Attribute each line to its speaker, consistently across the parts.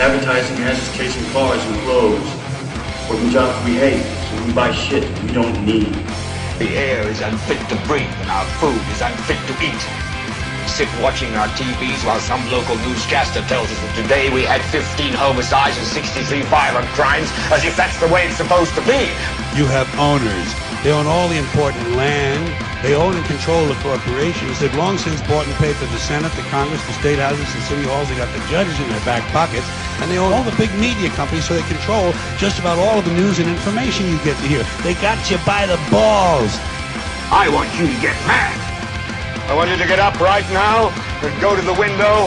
Speaker 1: Advertising has us chasing cars and clothes, working jobs we hate, so we buy shit we don't need.
Speaker 2: The air is unfit to breathe, and our food is unfit to eat. Sit watching our TVs while some local newscaster tells us that today we had 15 homicides and 63 violent crimes, as if that's the way it's supposed to be.
Speaker 3: You have owners. They own all the important land. They own and control the corporations. They've long since bought and paid for the Senate, the Congress, the state houses, and city halls. They got the judges in their back pockets. And they own all the big media companies, so they control just about all of the news and information you get to hear. They got you by the balls.
Speaker 2: I want you to get mad. I want you to get up right now and go to the window,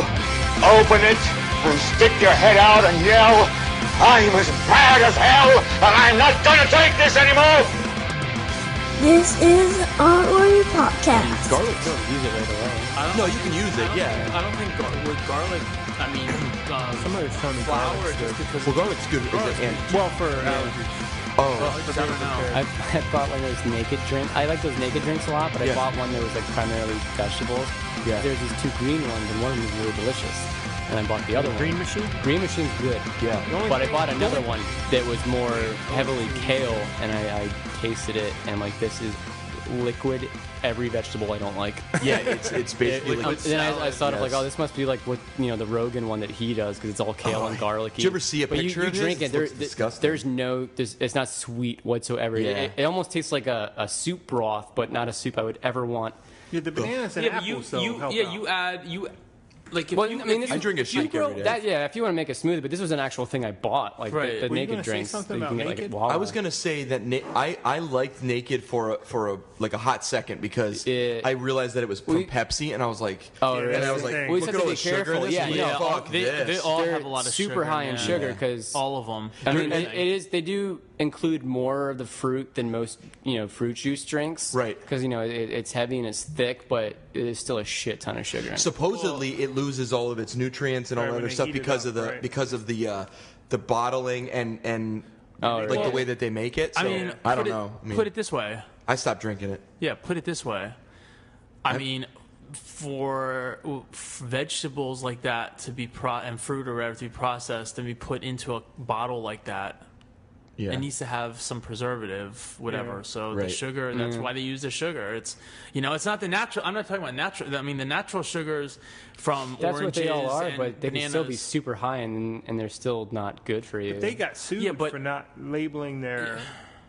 Speaker 2: open it, and stick your head out and yell, I'm as mad as hell, and I'm not going to take this anymore.
Speaker 4: This is our Oreo Podcast.
Speaker 5: Garlic, don't use it right away.
Speaker 6: No, you can use it, yeah.
Speaker 5: I don't think with garlic, I mean,
Speaker 6: Somebody's telling me
Speaker 5: flour
Speaker 6: garlic's
Speaker 5: just
Speaker 6: good.
Speaker 5: because...
Speaker 3: Well, garlic's good.
Speaker 6: Well, for allergies.
Speaker 3: Oh.
Speaker 5: I don't know.
Speaker 7: I bought one of those naked drinks. I like those naked drinks a lot, but I bought one that was like primarily vegetables.
Speaker 3: Yeah.
Speaker 7: There's these two green ones, and one of them is really delicious. And I bought the other one.
Speaker 6: Green machine?
Speaker 7: Green machine's good.
Speaker 3: Yeah.
Speaker 7: But I bought another one that was more heavily kale, and I tasted it, and like, this is liquid every vegetable I don't like.
Speaker 3: Yeah, it's basically like
Speaker 7: then I thought of like, oh, this must be like what, you know, the Rogan one that he does, because it's all kale and garlicky.
Speaker 3: Did you ever see a picture
Speaker 7: you
Speaker 3: of this?
Speaker 7: drink it,
Speaker 3: Looks disgusting.
Speaker 7: it's not sweet whatsoever.
Speaker 3: Yeah.
Speaker 7: It almost tastes like a soup broth, but not a soup I would ever want.
Speaker 6: Yeah, the bananas and apples help out.
Speaker 5: you add like if
Speaker 7: Well,
Speaker 5: you,
Speaker 7: I mean,
Speaker 3: I drink a shake every day.
Speaker 7: If you want to make a smoothie, but this was an actual thing I bought, like
Speaker 5: Right.
Speaker 7: the
Speaker 6: Were you
Speaker 7: naked
Speaker 6: gonna say
Speaker 7: drinks.
Speaker 6: something
Speaker 7: that you
Speaker 6: about
Speaker 7: can get,
Speaker 6: naked?
Speaker 7: Like, at Wawa.
Speaker 3: I was gonna say that I liked Naked for a hot second because I realized that it was from Pepsi, and I was like,
Speaker 7: Oh,
Speaker 6: Yeah,
Speaker 7: really?
Speaker 3: and I
Speaker 6: that's
Speaker 3: was
Speaker 6: the
Speaker 3: like,
Speaker 6: thing.
Speaker 7: We
Speaker 3: look
Speaker 7: just
Speaker 3: at all
Speaker 7: have
Speaker 3: the
Speaker 7: to be
Speaker 3: sugar in
Speaker 7: careful.
Speaker 3: this.
Speaker 7: Yeah,
Speaker 3: I'm
Speaker 7: yeah,
Speaker 3: like, fuck
Speaker 5: they
Speaker 3: this.
Speaker 5: all
Speaker 7: They're
Speaker 5: have a lot of
Speaker 7: super
Speaker 5: sugar
Speaker 7: high in
Speaker 5: it.
Speaker 7: sugar because
Speaker 5: all of them.
Speaker 7: I mean, they do include more of the fruit than most, fruit juice drinks.
Speaker 3: Right.
Speaker 7: Because, it's heavy and it's thick, but it is still a shit ton of sugar in it.
Speaker 3: Supposedly, it loses all of its nutrients and all
Speaker 6: Right,
Speaker 3: that
Speaker 6: when
Speaker 3: other
Speaker 6: they
Speaker 3: stuff
Speaker 6: heat it
Speaker 3: because
Speaker 6: up,
Speaker 3: of the
Speaker 6: right.
Speaker 3: because of the bottling and
Speaker 7: Oh,
Speaker 3: like
Speaker 7: really?
Speaker 3: the way that they make it. So,
Speaker 5: I mean,
Speaker 3: I don't know.
Speaker 5: Put it this way.
Speaker 3: I stopped drinking it.
Speaker 5: Yeah, put it this way. I mean, for vegetables like that to be and fruit or whatever to be processed and be put into a bottle like that,
Speaker 3: Yeah.
Speaker 5: it needs to have some preservative, whatever.
Speaker 6: Yeah.
Speaker 5: So
Speaker 3: Right.
Speaker 5: the sugar, that's why they use the sugar. It's, it's not the natural. I'm not talking about natural. I mean, the natural sugars from
Speaker 7: That's
Speaker 5: oranges
Speaker 7: what they all are,
Speaker 5: and
Speaker 7: but they can still be
Speaker 5: bananas.
Speaker 7: super high, and they're still not good for you.
Speaker 6: They got sued
Speaker 5: Yeah, but-
Speaker 6: for not labeling their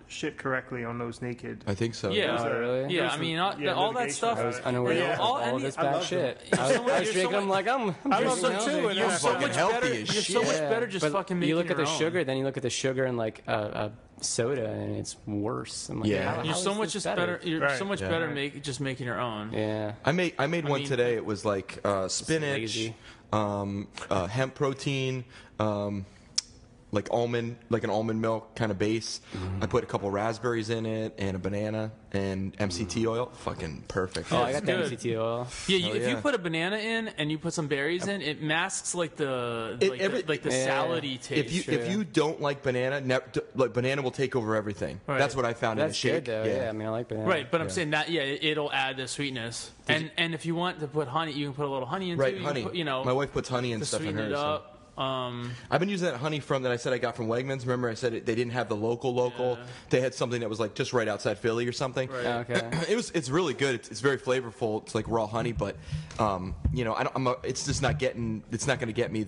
Speaker 6: shit correctly on those naked.
Speaker 3: I think so.
Speaker 5: Yeah,
Speaker 7: Oh, really?
Speaker 5: Yeah,
Speaker 6: There's
Speaker 5: I mean,
Speaker 6: some-
Speaker 5: all that
Speaker 6: litigation
Speaker 5: stuff.
Speaker 6: about
Speaker 7: I was
Speaker 6: it.
Speaker 7: unaware
Speaker 6: Yeah.
Speaker 7: of all this
Speaker 6: I
Speaker 7: bad
Speaker 6: love
Speaker 7: shit.
Speaker 6: them.
Speaker 7: I was drinking them like I'm
Speaker 6: I
Speaker 7: drinking
Speaker 6: love them
Speaker 7: now.
Speaker 6: too, and
Speaker 5: You're
Speaker 6: then
Speaker 5: so
Speaker 6: I
Speaker 5: much
Speaker 6: fucking
Speaker 3: healthy
Speaker 5: better.
Speaker 3: as
Speaker 5: You're
Speaker 3: shit.
Speaker 5: so much better just
Speaker 7: but
Speaker 5: fucking making
Speaker 7: you look at the
Speaker 5: your own.
Speaker 7: sugar, then you look at the sugar in like a soda, and it's worse. I'm like,
Speaker 3: Yeah.
Speaker 7: how
Speaker 5: You're so
Speaker 7: is
Speaker 5: much
Speaker 7: this
Speaker 5: just
Speaker 7: better.
Speaker 5: better. You're
Speaker 6: Right.
Speaker 5: so much
Speaker 3: Yeah.
Speaker 5: better just making your own.
Speaker 7: Yeah.
Speaker 3: I made one
Speaker 5: mean-
Speaker 3: today. It was like spinach,
Speaker 7: lazy.
Speaker 3: hemp protein, like an almond milk kind of base. I put a couple raspberries in it and a banana and MCT oil. Fucking perfect.
Speaker 7: Oh, I got the
Speaker 5: good.
Speaker 7: MCT oil.
Speaker 5: Yeah,
Speaker 3: Oh,
Speaker 5: if you
Speaker 3: yeah.
Speaker 5: put a banana in and you put some berries in, it masks like the
Speaker 7: Yeah.
Speaker 5: salady taste.
Speaker 3: If you don't like banana, like banana will take over everything.
Speaker 5: Right.
Speaker 3: That's what I found in a
Speaker 7: That's
Speaker 3: shake.
Speaker 7: good though. Yeah. I mean, I like banana.
Speaker 5: Right, but I'm saying that it'll add the sweetness. And if you want to put honey, you can put a little honey in
Speaker 3: Right,
Speaker 5: too.
Speaker 3: honey.
Speaker 5: You can put,
Speaker 3: My wife puts honey and
Speaker 5: to
Speaker 3: stuff in
Speaker 5: sweeten
Speaker 3: hers.
Speaker 5: it
Speaker 3: so.
Speaker 5: up.
Speaker 3: I've been using that honey that I said I got from Wegmans. Remember, I said they didn't have the local.
Speaker 5: Yeah.
Speaker 3: They had something that was like just right outside Philly or something.
Speaker 5: Right.
Speaker 7: Okay.
Speaker 3: It's really good. It's very flavorful. It's like raw honey, but it's just not getting. It's not going to get me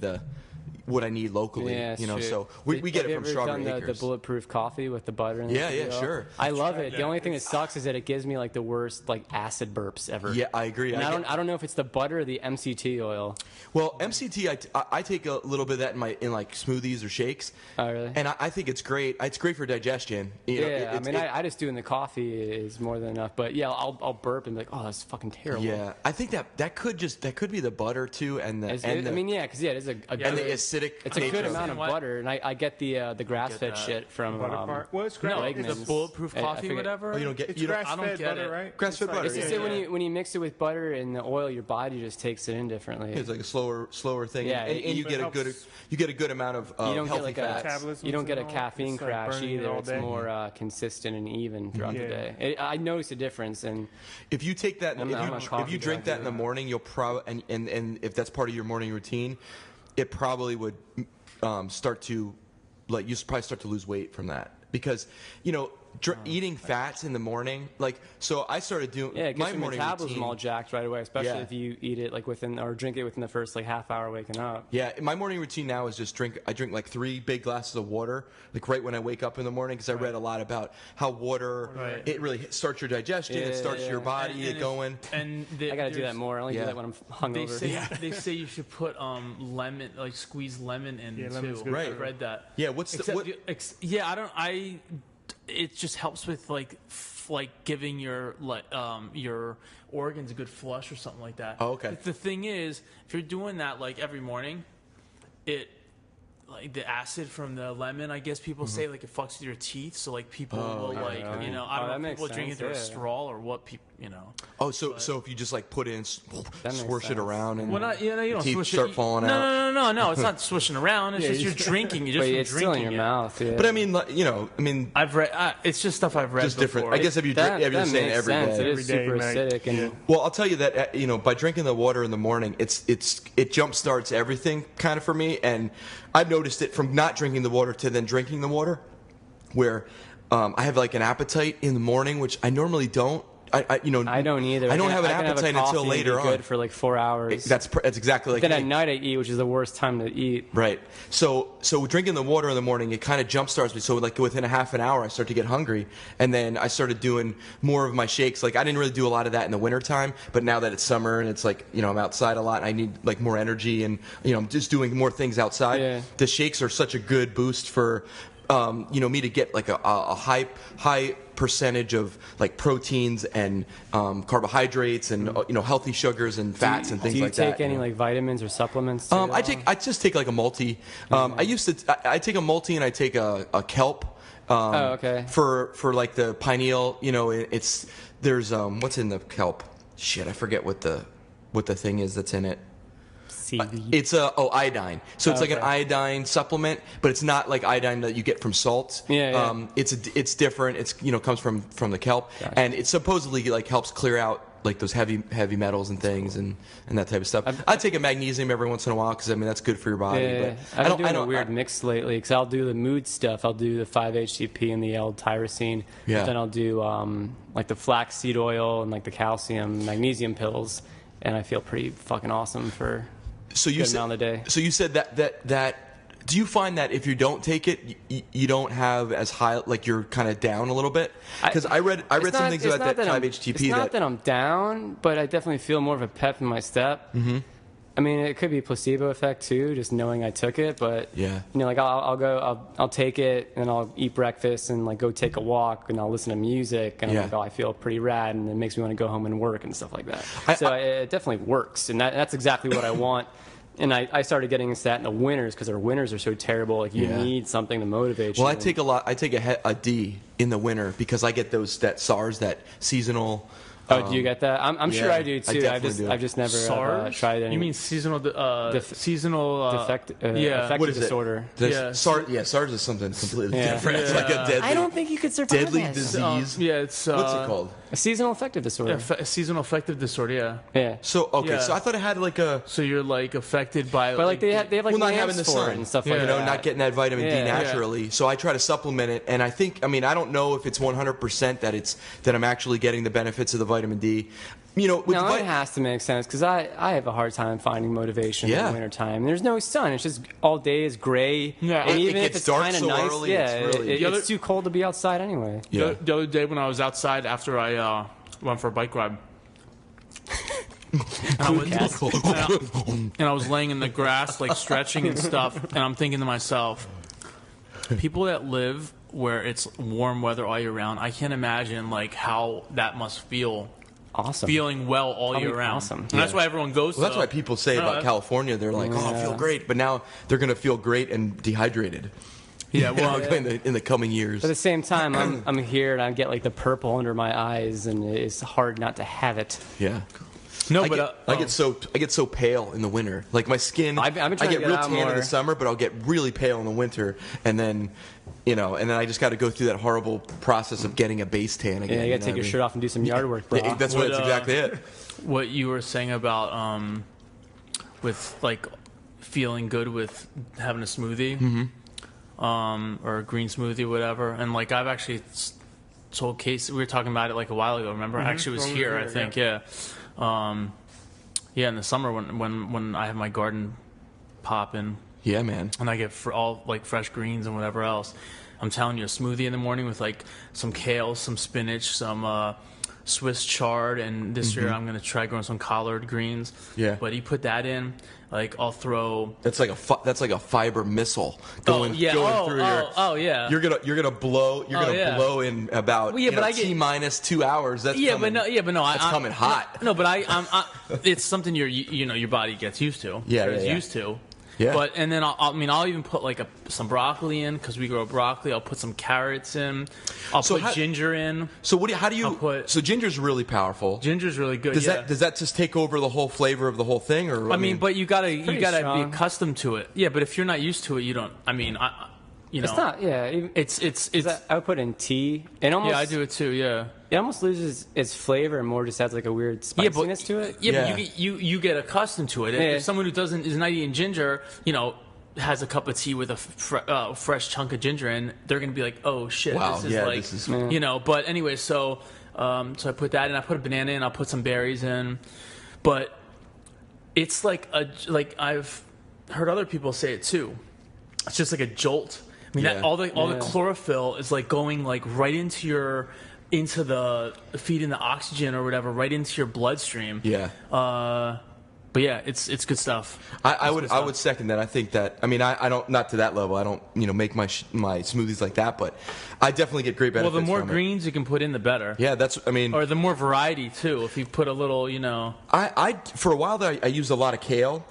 Speaker 3: what I need locally.
Speaker 7: Yeah, it's true.
Speaker 3: So we get
Speaker 7: Have
Speaker 3: it
Speaker 7: you
Speaker 3: from
Speaker 7: ever
Speaker 3: Strawberry
Speaker 7: done
Speaker 3: Acres.
Speaker 7: the bulletproof coffee with the butter and the
Speaker 3: Yeah,
Speaker 7: MCT oil?
Speaker 3: sure.
Speaker 7: I love it.
Speaker 6: that.
Speaker 7: The only thing that sucks is that it gives me like the worst like acid burps ever.
Speaker 3: Yeah, I agree.
Speaker 7: And I don't know if it's the butter or the MCT oil.
Speaker 3: Well, MCT, I take a little bit of that in like smoothies or shakes.
Speaker 7: Oh, really?
Speaker 3: And I think it's great. It's great for digestion.
Speaker 7: I just do in the coffee is more than enough. But yeah, I'll burp and be like, oh, that's fucking terrible.
Speaker 3: Yeah, I think that could be the butter too, and the
Speaker 7: It is
Speaker 3: and the acidic.
Speaker 7: It's a
Speaker 3: nature
Speaker 7: good
Speaker 3: of
Speaker 7: amount
Speaker 3: it.
Speaker 7: of butter, and I get the grass-fed
Speaker 5: that.
Speaker 7: shit from
Speaker 6: Butter part. Well, it's
Speaker 7: no,
Speaker 6: grass.
Speaker 7: Wegmans.
Speaker 5: the bulletproof
Speaker 7: I
Speaker 5: coffee,
Speaker 7: forget.
Speaker 5: whatever.
Speaker 3: Oh, you don't get
Speaker 6: It's
Speaker 3: you don't.
Speaker 5: I don't
Speaker 6: grass-fed
Speaker 5: get
Speaker 6: butter,
Speaker 5: it.
Speaker 6: right?
Speaker 3: Grass-fed
Speaker 6: It's
Speaker 3: butter,
Speaker 7: It's just
Speaker 3: yeah.
Speaker 7: that when you mix it with butter and the oil, your body just takes it in differently.
Speaker 3: It's like a slower thing,
Speaker 7: Yeah,
Speaker 3: and you
Speaker 6: but
Speaker 3: get
Speaker 6: it
Speaker 3: a good amount of
Speaker 7: You don't get
Speaker 3: healthy
Speaker 7: like
Speaker 3: fats.
Speaker 6: Metabolism
Speaker 7: you don't get a
Speaker 6: and all.
Speaker 7: caffeine
Speaker 6: It's like
Speaker 7: crash
Speaker 6: burning it
Speaker 7: either.
Speaker 6: all
Speaker 7: It's
Speaker 6: day.
Speaker 7: more consistent and even throughout the
Speaker 6: Yeah.
Speaker 7: day. I notice a difference, and
Speaker 3: If you take that,
Speaker 7: I'm a
Speaker 3: if
Speaker 7: coffee
Speaker 3: you drink
Speaker 7: junkie.
Speaker 3: that in the morning, you'll probably and if that's part of your morning routine, it probably would
Speaker 8: start to like you probably start to lose weight from that because eating fats in the morning, like, so I started doing
Speaker 7: it gets
Speaker 8: my
Speaker 7: your
Speaker 8: morning
Speaker 7: metabolism
Speaker 8: routine
Speaker 7: all jacked right away, especially if you eat it like within or drink it within the first like half hour waking up.
Speaker 8: Yeah, my morning routine now is just I drink like 3 big glasses of water, like right when I wake up in the morning, because I read a lot about how water it really starts your digestion, it starts your body going.
Speaker 5: And
Speaker 7: I got to do that more. I only do that when I'm hungover.
Speaker 5: They say you should put lemon, like squeeze lemon in too.
Speaker 8: Right.
Speaker 5: I read that.
Speaker 8: Yeah,
Speaker 5: it just helps with like giving your organs a good flush or something like that.
Speaker 8: Oh, okay.
Speaker 5: The thing is, if you're doing that like every morning, like the acid from the lemon, I guess people say like it fucks with your teeth. So like people will I don't know if people drink it through a straw or what people
Speaker 8: Oh, so if you just like put in, swish it around, and
Speaker 5: you don't
Speaker 8: teeth
Speaker 5: swish
Speaker 8: start falling out.
Speaker 5: No, it's not swishing around. It's just you're drinking. You're just
Speaker 7: it's still in your mouth. Yeah.
Speaker 8: But I mean,
Speaker 5: I've read. It's just stuff I've read.
Speaker 8: Just
Speaker 5: before.
Speaker 8: different. I guess if you're saying every day,
Speaker 7: it is super acidic. And
Speaker 8: well, I'll tell you that by drinking the water in the morning, it jump starts everything kind of for me, and I've noticed it from not drinking the water to then drinking the water, where I have like an appetite in the morning, which I normally don't. I
Speaker 7: don't either.
Speaker 8: I don't have an appetite until later on.
Speaker 7: Good for like 4 hours.
Speaker 8: That's exactly like.
Speaker 7: Then at night I eat, which is the worst time to eat.
Speaker 8: Right. So drinking the water in the morning, it kind of jump starts me. So like within a half an hour, I start to get hungry, and then I started doing more of my shakes. Like I didn't really do a lot of that in the wintertime, but now that it's summer and it's like I'm outside a lot, and I need like more energy, and I'm just doing more things outside. Yeah. The shakes are such a good boost for. Me to get like a high percentage of like proteins and carbohydrates and healthy sugars and fats and things like that.
Speaker 7: Do you take any like vitamins or supplements?
Speaker 8: I just take like a multi. I take a multi and I take a kelp.
Speaker 7: Okay.
Speaker 8: For like the pineal, there's what's in the kelp? Shit, I forget what the thing is that's in it. It's iodine. So it's like an iodine supplement, but it's not like iodine that you get from salt.
Speaker 7: Yeah.
Speaker 8: It's different. It's comes from the kelp, and it supposedly like helps clear out like those heavy metals and things and that type of stuff. I take a magnesium every once in a while because that's good for your body.
Speaker 7: Yeah.
Speaker 8: But
Speaker 7: I've been doing a weird mix lately because I'll do the mood stuff. I'll do the 5-HTP and the L-tyrosine.
Speaker 8: Yeah.
Speaker 7: But then I'll do like the flaxseed oil and like the calcium, magnesium pills, and I feel pretty fucking awesome for. So you
Speaker 8: said that. Do you find that if you don't take it, you don't have as high, like you're kind of down a little bit? Because I read some things about that 5-HTP.
Speaker 7: It's not that I'm down, but I definitely feel more of a pep in my step.
Speaker 8: Mm-hmm.
Speaker 7: I mean, it could be a placebo effect too, just knowing I took it. But like I'll take it and I'll eat breakfast and like go take a walk and I'll listen to music and I'm like, I feel pretty rad, and it makes me want to go home and work and stuff like that. It definitely works, and that's exactly what I want. And I started getting into that in the winters because our winters are so terrible. Like you need something to motivate you.
Speaker 8: Well, I take a D in the winter because I get that SARS, that seasonal.
Speaker 7: Do you get that? I'm sure I do too. I've just never tried any.
Speaker 5: You mean seasonal
Speaker 7: affective disorder?
Speaker 8: SARS is something completely different. It's like a deadly.
Speaker 7: I don't think you could survive
Speaker 8: deadly
Speaker 7: this.
Speaker 8: disease.
Speaker 5: It's
Speaker 8: what's it called?
Speaker 7: A seasonal affective disorder.
Speaker 5: A seasonal affective disorder.
Speaker 7: Yeah.
Speaker 8: So so I thought it had like a.
Speaker 5: So you're like affected by.
Speaker 7: But like they have like
Speaker 8: not having the sun
Speaker 7: and stuff like that.
Speaker 8: Not getting that vitamin D naturally. So I try to supplement it, and I think I don't know if it's 100% that I'm actually getting the benefits of the vitamin D.
Speaker 7: It has to make sense because I have a hard time finding motivation in the wintertime. There's no sun. It's just all day is gray.
Speaker 5: Yeah.
Speaker 7: And even if it's kind of nice,
Speaker 8: early,
Speaker 7: it's too cold to be outside anyway.
Speaker 5: Yeah. The other day when I was outside after I went for a bike ride, and I was laying in the grass like stretching and stuff, and I'm thinking to myself, people that live where it's warm weather all year round, I can't imagine like how that must feel.
Speaker 7: Awesome.
Speaker 5: Feeling well all year round.
Speaker 7: Awesome.
Speaker 5: And that's why everyone goes to.
Speaker 8: That's why people say about California, they're like, I feel great. But now they're going to feel great and dehydrated.
Speaker 5: Yeah, well,
Speaker 8: in the coming years.
Speaker 7: But at the same time, I'm here and I get like the purple under my eyes, and it's hard not to have it.
Speaker 8: Yeah.
Speaker 5: No,
Speaker 8: I get so pale in the winter. Like my skin, I get real tan in the summer, but I'll get really pale in the winter, and then I just got to go through that horrible process of getting a base tan again.
Speaker 7: Yeah, you got to take your shirt off and do some yard work, bro.
Speaker 8: Yeah, that's exactly it.
Speaker 5: What you were saying about with like feeling good with having a smoothie, or a green smoothie, whatever. And like I've actually told Casey, we were talking about it like a while ago. Remember? Actually, it was here, I think. Yeah. Yeah, in the summer when I have my garden popping.
Speaker 8: Yeah, man.
Speaker 5: And I get all like fresh greens and whatever else. I'm telling you, a smoothie in the morning with like some kale, some spinach, some Swiss chard, and this year I'm gonna try growing some collard greens.
Speaker 8: Yeah.
Speaker 5: But you put that in, like I'll throw.
Speaker 8: That's like a fiber missile going through your.
Speaker 5: Oh yeah.
Speaker 8: You're gonna blow. You're gonna blow in about T-minus 2 hours. That's coming, That's coming hot.
Speaker 5: No, but I'm it's something your body gets used to.
Speaker 8: Yeah,
Speaker 5: used to.
Speaker 8: Yeah.
Speaker 5: But and then I'll even put like some broccoli in because we grow broccoli. I'll put some carrots in. I'll put ginger in.
Speaker 8: So how do you? So ginger's really powerful.
Speaker 5: Ginger's really good.
Speaker 8: Does that just take over the whole flavor of the whole thing, or?
Speaker 5: I mean, but you gotta be accustomed to it. Yeah, but if you're not used to it, you don't. I mean,
Speaker 7: it's not. Yeah,
Speaker 5: it's.
Speaker 7: I would put in tea. And almost,
Speaker 5: I do it too. Yeah.
Speaker 7: It almost loses its flavor and more just adds like a weird spiciness to it.
Speaker 5: Yeah, but you get accustomed to it.
Speaker 7: Yeah.
Speaker 5: If someone who is not eating ginger, has a cup of tea with a fresh chunk of ginger in, they're gonna be like, oh shit,
Speaker 8: wow,
Speaker 5: this is But anyway, so I put that in. I put a banana in. I'll put some berries in, but it's like I've heard other people say it too. It's just like a jolt. I mean, all the chlorophyll is like going like right into the feeding the oxygen or whatever right into your bloodstream.
Speaker 8: Yeah.
Speaker 5: But yeah, it's good stuff.
Speaker 8: I would second that. I think that. I mean, I don't, not to that level. I don't make my smoothies like that, but I definitely get great benefits.
Speaker 5: Well, the more
Speaker 8: from
Speaker 5: greens you can put in, the better.
Speaker 8: Yeah,
Speaker 5: or the more variety too. If you put a little,
Speaker 8: I for a while there I used a lot of kale.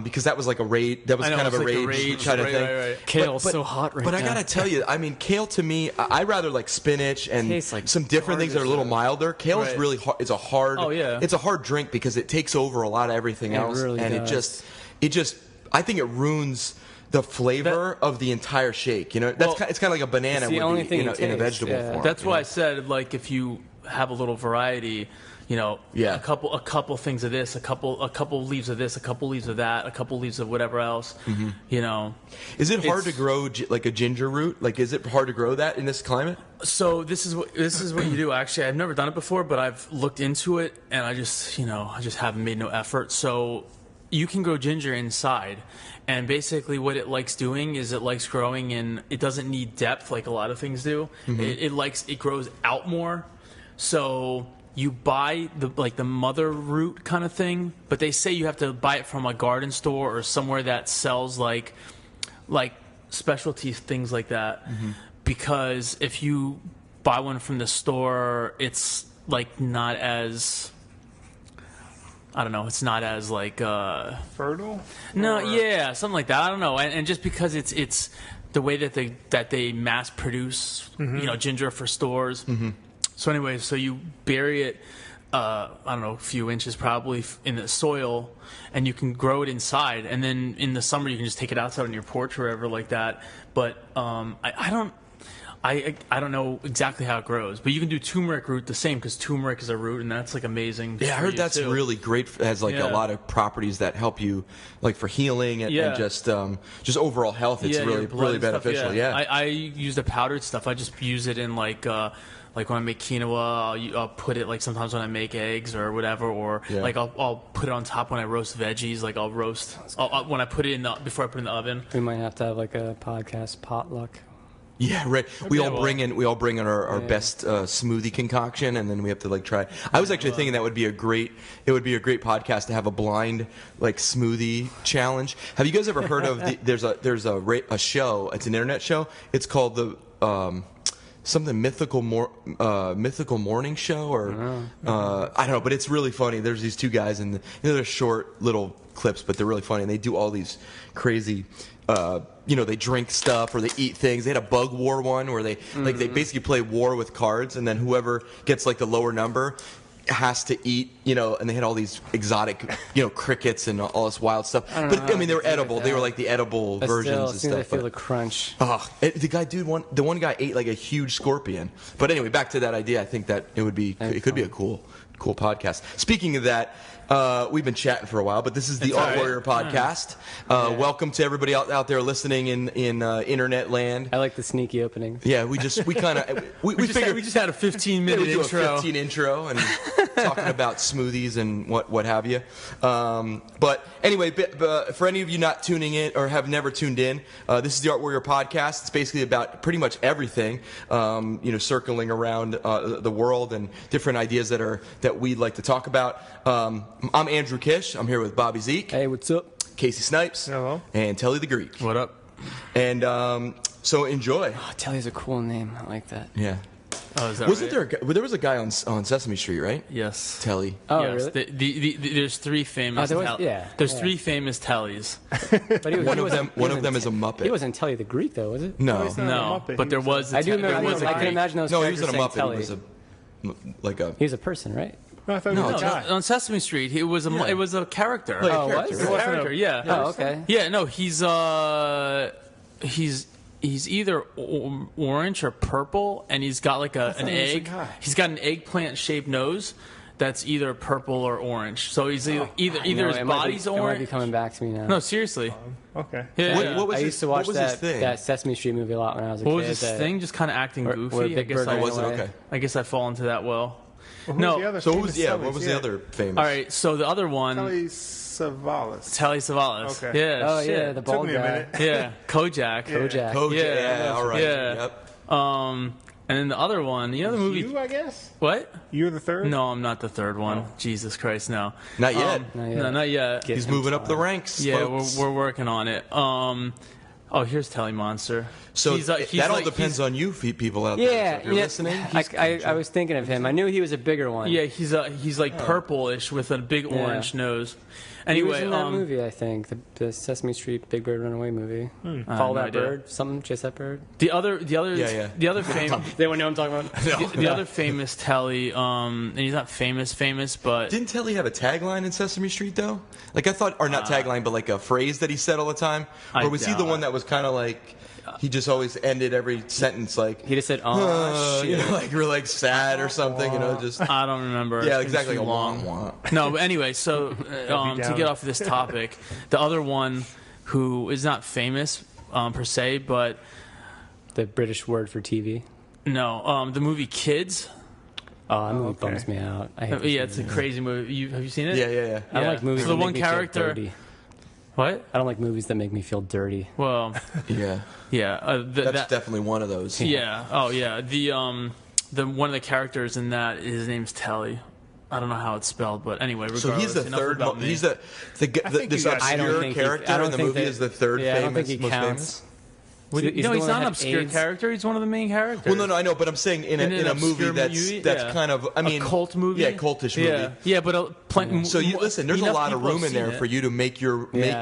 Speaker 8: Because that was like a rage. That was kind of a rage kind of thing.
Speaker 5: Right.
Speaker 7: Kale's so hot right now.
Speaker 8: But I gotta tell you, I mean, kale to me, I rather like spinach and
Speaker 7: like
Speaker 8: some different things that are a little milder. Kale is really hard. It's a hard.
Speaker 5: Oh yeah.
Speaker 8: It's a hard drink because it takes over a lot of everything else,
Speaker 7: really
Speaker 8: and
Speaker 7: does.
Speaker 8: it just. I think it ruins the flavor of the entire shake. It's kind of like a banana
Speaker 7: the only thing
Speaker 8: in a vegetable form.
Speaker 5: That's why I said like if you have a little variety. A couple things of this, a couple leaves of this, a couple leaves of that, a couple leaves of whatever else.
Speaker 8: Is it hard to grow like a ginger root? Like, is it hard to grow that in this climate?
Speaker 5: So this is what you do. Actually, I've never done it before, but I've looked into it, and I just haven't made no effort. So you can grow ginger inside, and basically what it likes doing is it likes growing in. It doesn't need depth like a lot of things do. It grows out more. So you buy the mother root kind of thing, but they say you have to buy it from a garden store or somewhere that sells like specialty things like that. Because if you buy one from the store, it's like not as it's not as like
Speaker 6: fertile.
Speaker 5: No, yeah, something like that. I don't know, and just because it's the way that they mass produce ginger for stores. So anyway, so you bury it, a few inches probably in the soil, and you can grow it inside. And then in the summer, you can just take it outside on your porch or wherever like that. But I don't know exactly how it grows. But you can do turmeric root the same because turmeric is a root, and that's like amazing. Yeah,
Speaker 8: I heard that's really great. It has like a lot of properties that help you, like for healing and just overall health. It's really beneficial.
Speaker 5: I use the powdered stuff. I just use it in like when I make quinoa, I'll put it like sometimes when I make eggs or whatever, or like I'll put it on top when I roast veggies. Like I'll roast when I put it before I put it in the oven.
Speaker 7: We might have to have like a podcast potluck.
Speaker 8: Yeah, right. We all bring in our best smoothie concoction, and then we have to like try. I was actually thinking that would be a great podcast to have a blind like smoothie challenge. Have you guys ever heard of there's a show? It's an internet show. It's called the something mythical morning show, or I don't know, but it's really funny. There's these two guys, and they're short little clips, but they're really funny, and they do all these crazy they drink stuff or they eat things. They had a bug war one where they they basically play war with cards, and then whoever gets like the lower number has to eat, and they had all these exotic, crickets and all this wild stuff. But I mean, they were edible. They were like the edible versions and stuff.
Speaker 7: I feel the crunch.
Speaker 8: The one guy ate like a huge scorpion. But anyway, back to that idea. I think that it could be a cool cool podcast. Speaking of that, we've been chatting for a while, but this is the Art Warrior podcast. Welcome to everybody out there listening in internet land.
Speaker 7: I like the sneaky openings.
Speaker 8: Yeah, we just had a
Speaker 5: 15-minute
Speaker 8: do
Speaker 5: intro.
Speaker 8: a 15 intro and talking about smoothies and what have you. But anyway, for any of you not tuning in or have never tuned in, this is the Art Warrior podcast. It's basically about pretty much everything, circling around the world and different ideas that we'd like to talk about. I'm Andrew Kish. I'm here with Bobby Zeke.
Speaker 7: Hey, what's up?
Speaker 8: Casey Snipes.
Speaker 6: Hello.
Speaker 8: And Telly the Greek.
Speaker 5: What up?
Speaker 8: And so enjoy.
Speaker 7: Oh, Telly's a cool name. I like that.
Speaker 8: Yeah.
Speaker 5: Oh, is that
Speaker 8: Wasn't
Speaker 5: right?
Speaker 8: there was a guy on Sesame Street, right?
Speaker 5: Yes.
Speaker 8: Telly.
Speaker 7: Oh,
Speaker 5: yes.
Speaker 7: really?
Speaker 5: There's three famous. There's three famous Tellys.
Speaker 7: But he
Speaker 8: One of them is a Muppet.
Speaker 7: He wasn't Telly the Greek, though, was it?
Speaker 8: No.
Speaker 6: He's not a
Speaker 5: No,
Speaker 6: Muppet.
Speaker 5: but
Speaker 6: He
Speaker 5: there
Speaker 6: was
Speaker 5: was.
Speaker 7: I do
Speaker 5: there
Speaker 7: remember.
Speaker 5: was a
Speaker 7: I can
Speaker 5: Greek.
Speaker 7: imagine those
Speaker 8: No, he was
Speaker 7: characters
Speaker 8: in a
Speaker 7: saying
Speaker 8: Muppet.
Speaker 7: Telly.
Speaker 8: He was
Speaker 7: a person, right?
Speaker 6: No, I thought he was a guy.
Speaker 5: On Sesame Street, it was a character.
Speaker 8: Like a
Speaker 7: Oh,
Speaker 8: character.
Speaker 7: what?
Speaker 5: It was a character. Yeah.
Speaker 7: Oh, okay.
Speaker 5: Yeah. No, he's either orange or purple, and he's got like an
Speaker 6: thought he was a
Speaker 5: egg.
Speaker 6: guy.
Speaker 5: He's got an eggplant-shaped nose that's either purple or orange. So he's either his body's
Speaker 7: It might
Speaker 5: orange.
Speaker 7: be coming back to me now.
Speaker 5: No, seriously.
Speaker 6: Okay.
Speaker 5: Yeah.
Speaker 8: What,
Speaker 5: yeah.
Speaker 8: what was
Speaker 7: I
Speaker 8: his,
Speaker 7: used to
Speaker 8: what
Speaker 7: watch
Speaker 8: was his thing?
Speaker 7: that Sesame Street movie a lot when I was a
Speaker 5: What
Speaker 7: kid.
Speaker 5: was his thing? Just kind of acting
Speaker 7: Where
Speaker 5: goofy.
Speaker 7: Big Bird
Speaker 8: Oh,
Speaker 7: ran
Speaker 8: was it?
Speaker 7: away.
Speaker 8: Okay.
Speaker 5: I guess I fall into that well.
Speaker 6: Well,
Speaker 5: No.
Speaker 6: who's the other
Speaker 8: So what was
Speaker 6: famous
Speaker 8: what was
Speaker 6: Tellys?
Speaker 8: the other famous?
Speaker 5: All right, so the other one,
Speaker 6: Telly Savalas.
Speaker 5: Telly Savalas.
Speaker 6: Okay.
Speaker 5: Yeah.
Speaker 7: Oh,
Speaker 5: shit.
Speaker 7: yeah, the
Speaker 6: Took
Speaker 7: bald
Speaker 6: me a
Speaker 7: guy.
Speaker 6: minute.
Speaker 5: Yeah, Kojak.
Speaker 7: Kojak.
Speaker 8: Kojak.
Speaker 5: Yeah.
Speaker 8: All right.
Speaker 5: Yeah.
Speaker 8: Yep.
Speaker 5: And then the other one, the other movie.
Speaker 6: You, I guess?
Speaker 5: What?
Speaker 6: You're the third?
Speaker 5: No, I'm not the third one.
Speaker 6: Oh.
Speaker 5: Jesus Christ, no.
Speaker 8: Not yet.
Speaker 7: Not yet.
Speaker 5: No, not yet.
Speaker 7: Get
Speaker 8: He's
Speaker 7: him
Speaker 8: moving up the
Speaker 7: started.
Speaker 8: ranks.
Speaker 5: Yeah,
Speaker 8: folks.
Speaker 5: we're working on it. Here's Telly Monster.
Speaker 8: So
Speaker 5: He's
Speaker 8: that all depends on you, people out there.
Speaker 7: Yeah,
Speaker 8: So if you're listening.
Speaker 7: I was thinking of him. I knew he was a bigger one.
Speaker 5: Yeah, he's like purplish with a big orange nose.
Speaker 7: He was
Speaker 5: Anyway,
Speaker 7: in that movie, I think, the Sesame Street Big Bird Runaway movie. Follow
Speaker 5: no
Speaker 7: that
Speaker 5: idea.
Speaker 7: bird, something, chase that bird.
Speaker 5: the other
Speaker 8: Yeah.
Speaker 5: the other famous
Speaker 7: They would know what I'm talking about.
Speaker 5: the other famous Telly, and he's not famous, but
Speaker 8: Didn't Telly have a tagline in Sesame Street though? Like I thought, or not tagline, but like a phrase that he said all the time.
Speaker 5: I
Speaker 8: Or was he the
Speaker 5: doubt
Speaker 8: one
Speaker 5: it.
Speaker 8: that was kind of like he just always ended every sentence like
Speaker 7: He just said, "Oh
Speaker 8: you
Speaker 7: shit."
Speaker 8: know, like we're like sad or something, you know, just
Speaker 5: I don't remember.
Speaker 8: yeah,
Speaker 5: It's been
Speaker 8: exactly.
Speaker 5: too
Speaker 8: Like a
Speaker 5: long.
Speaker 8: wah.
Speaker 5: No, but anyway, so to
Speaker 6: down.
Speaker 5: get off this topic, the other one who is not famous per se, but
Speaker 7: The British word for TV.
Speaker 5: no, the movie Kids.
Speaker 7: Oh, that movie
Speaker 6: okay.
Speaker 7: bums me out. I hate
Speaker 5: Yeah,
Speaker 7: this
Speaker 5: it's a
Speaker 7: movie.
Speaker 5: crazy movie. Have you seen it?
Speaker 8: Yeah.
Speaker 7: I don't like movies
Speaker 5: So
Speaker 7: that
Speaker 5: the
Speaker 7: make
Speaker 5: one
Speaker 7: me feel
Speaker 5: character.
Speaker 7: dirty.
Speaker 5: What?
Speaker 7: I don't like movies that make me feel dirty.
Speaker 5: Well,
Speaker 8: Yeah.
Speaker 5: yeah.
Speaker 8: That's definitely one of those.
Speaker 5: Yeah. Oh, yeah. The one of the characters in that, his name's Telly. I don't know how it's spelled, but anyway. Regardless,
Speaker 8: So he's the
Speaker 5: enough
Speaker 8: third.
Speaker 5: about me.
Speaker 8: He's
Speaker 6: think
Speaker 8: this
Speaker 6: you guys-
Speaker 7: I don't
Speaker 8: obscure
Speaker 7: think
Speaker 8: character
Speaker 7: I don't
Speaker 8: in the
Speaker 7: think
Speaker 8: movie
Speaker 7: that-
Speaker 8: is the third
Speaker 7: yeah, I don't
Speaker 8: famous,
Speaker 7: think he
Speaker 8: most
Speaker 7: counts.
Speaker 8: famous.
Speaker 5: What,
Speaker 7: He's
Speaker 5: no,
Speaker 7: the
Speaker 5: he's
Speaker 7: one
Speaker 5: not
Speaker 7: that
Speaker 5: an
Speaker 7: had
Speaker 5: obscure
Speaker 7: AIDS?
Speaker 5: character. He's one of the main characters.
Speaker 8: Well, no, I know, but I'm saying in
Speaker 5: In an
Speaker 8: a movie
Speaker 5: obscure
Speaker 8: that's
Speaker 5: movie,
Speaker 8: that's
Speaker 5: yeah.
Speaker 8: kind of
Speaker 5: a cult movie.
Speaker 8: Yeah, cultish movie.
Speaker 5: Yeah, but
Speaker 8: So you listen. There's a
Speaker 5: enough
Speaker 8: lot of
Speaker 5: people
Speaker 8: room
Speaker 5: have
Speaker 8: in there
Speaker 5: seen
Speaker 8: for
Speaker 5: it.
Speaker 8: you to make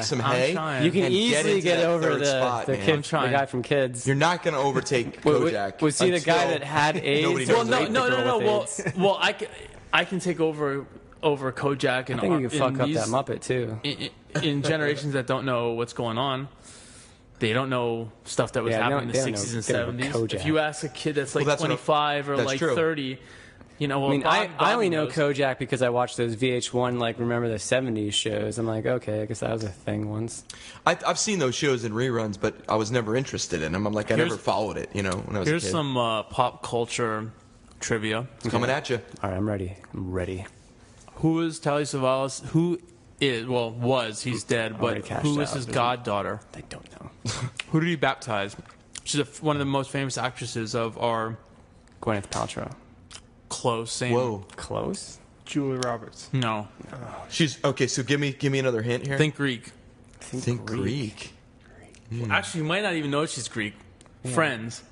Speaker 8: some
Speaker 5: I'm
Speaker 8: hay.
Speaker 5: trying.
Speaker 7: You can
Speaker 8: and
Speaker 7: easily
Speaker 8: into
Speaker 7: get
Speaker 8: that
Speaker 7: over
Speaker 8: third
Speaker 7: the
Speaker 8: spot,
Speaker 7: the
Speaker 8: man.
Speaker 7: kid,
Speaker 5: I'm trying.
Speaker 7: the guy from Kids.
Speaker 8: You're not going to overtake Kojak.
Speaker 7: Was he the guy that had AIDS?
Speaker 8: Nobody
Speaker 5: Well,
Speaker 8: knows
Speaker 5: no,
Speaker 8: that.
Speaker 5: no. Well,
Speaker 7: AIDS?
Speaker 5: well, I can take over Kojak and
Speaker 7: I think you can fuck
Speaker 5: in
Speaker 7: up
Speaker 5: these-
Speaker 7: that Muppet too.
Speaker 5: in generations that don't know what's going on. They don't know stuff that was
Speaker 7: Yeah,
Speaker 5: happening in the
Speaker 7: they don't
Speaker 5: 60s and
Speaker 7: know- they don't know
Speaker 5: 70s. If
Speaker 7: Kojak.
Speaker 5: you ask a kid that's like
Speaker 8: Well, that's what
Speaker 5: 25 or
Speaker 8: that's
Speaker 5: like
Speaker 8: true.
Speaker 5: 30, you know, well,
Speaker 7: I mean, I
Speaker 5: Bobby
Speaker 7: only know
Speaker 5: knows.
Speaker 7: Kojak because I watched those VH1, like, remember the 70s shows. I'm like, okay, I guess that was a thing once.
Speaker 8: I've seen those shows in reruns, but I was never interested in them. I'm like, I
Speaker 5: Here's-
Speaker 8: never followed it. You know, when I was a
Speaker 5: Here's
Speaker 8: kid.
Speaker 5: some pop culture trivia.
Speaker 8: Coming at you.
Speaker 7: All right, I'm ready. I'm ready.
Speaker 5: Who is Telly Savalas? Was he's dead,
Speaker 7: Already
Speaker 5: but
Speaker 7: cashed
Speaker 5: who is
Speaker 7: out,
Speaker 5: his
Speaker 7: isn't he?
Speaker 5: goddaughter?
Speaker 7: I don't know.
Speaker 5: Who did he baptize? She's one of the most famous actresses of our
Speaker 7: Gwyneth Paltrow.
Speaker 5: close. Same.
Speaker 8: Whoa.
Speaker 7: Close?
Speaker 6: Julie Roberts.
Speaker 5: No.
Speaker 8: She's okay. So give me another hint here.
Speaker 5: Think Greek.
Speaker 8: Think Greek.
Speaker 5: Actually, you might not even know she's Greek. Friends.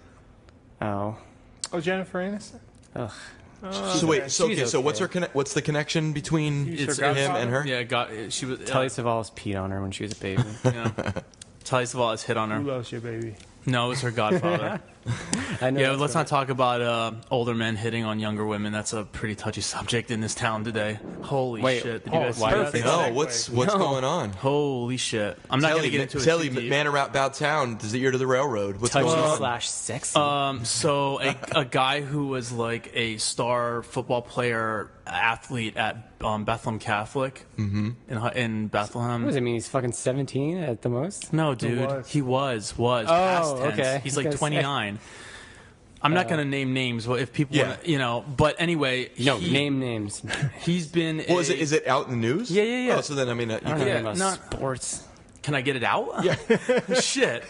Speaker 7: Oh.
Speaker 6: Oh, Jennifer Aniston?
Speaker 7: Ugh.
Speaker 8: So wait. So
Speaker 7: She's
Speaker 8: okay. So what's
Speaker 7: okay.
Speaker 8: what's the connection between
Speaker 6: It's
Speaker 8: him
Speaker 6: her
Speaker 8: and her?
Speaker 5: Yeah, she was.
Speaker 7: Telly Savalas peed on her when she was a baby.
Speaker 5: Yeah. Telly Savalas hit on
Speaker 6: Who
Speaker 5: her.
Speaker 6: loves your baby?
Speaker 5: No, it was her godfather.
Speaker 7: I know.
Speaker 5: Yeah,
Speaker 7: that's
Speaker 5: let's
Speaker 7: right.
Speaker 5: not talk about older men hitting on younger women. That's a pretty touchy subject in this town today. Holy
Speaker 7: Wait,
Speaker 5: shit! Did you guys see
Speaker 7: why do you
Speaker 5: that?
Speaker 7: think
Speaker 8: No, what's going on?
Speaker 5: Holy shit! I'm not going to get into it
Speaker 8: Telly,
Speaker 5: too deep.
Speaker 8: man about town, is the ear to the railroad. What's going on?
Speaker 7: Touchy/sexy.
Speaker 5: So a guy who was like a star football player, athlete at Bethlehem Catholic in Bethlehem.
Speaker 7: What does it mean? He's fucking 17 at the most?
Speaker 5: No, dude, he was past tense.
Speaker 7: okay.
Speaker 5: He's
Speaker 7: I
Speaker 5: like
Speaker 7: was gonna
Speaker 5: 29. I'm not going to name names, but if people,
Speaker 8: Yeah.
Speaker 5: wanna, but anyway,
Speaker 7: No, name names.
Speaker 5: He's been.
Speaker 8: Well, is it out in the news?
Speaker 5: Yeah.
Speaker 8: Oh, so then, I mean, you
Speaker 7: I don't
Speaker 8: can,
Speaker 7: know
Speaker 5: Yeah,
Speaker 7: about
Speaker 5: not-
Speaker 7: sports.
Speaker 5: Can I get it out?
Speaker 8: Yeah.
Speaker 5: Shit.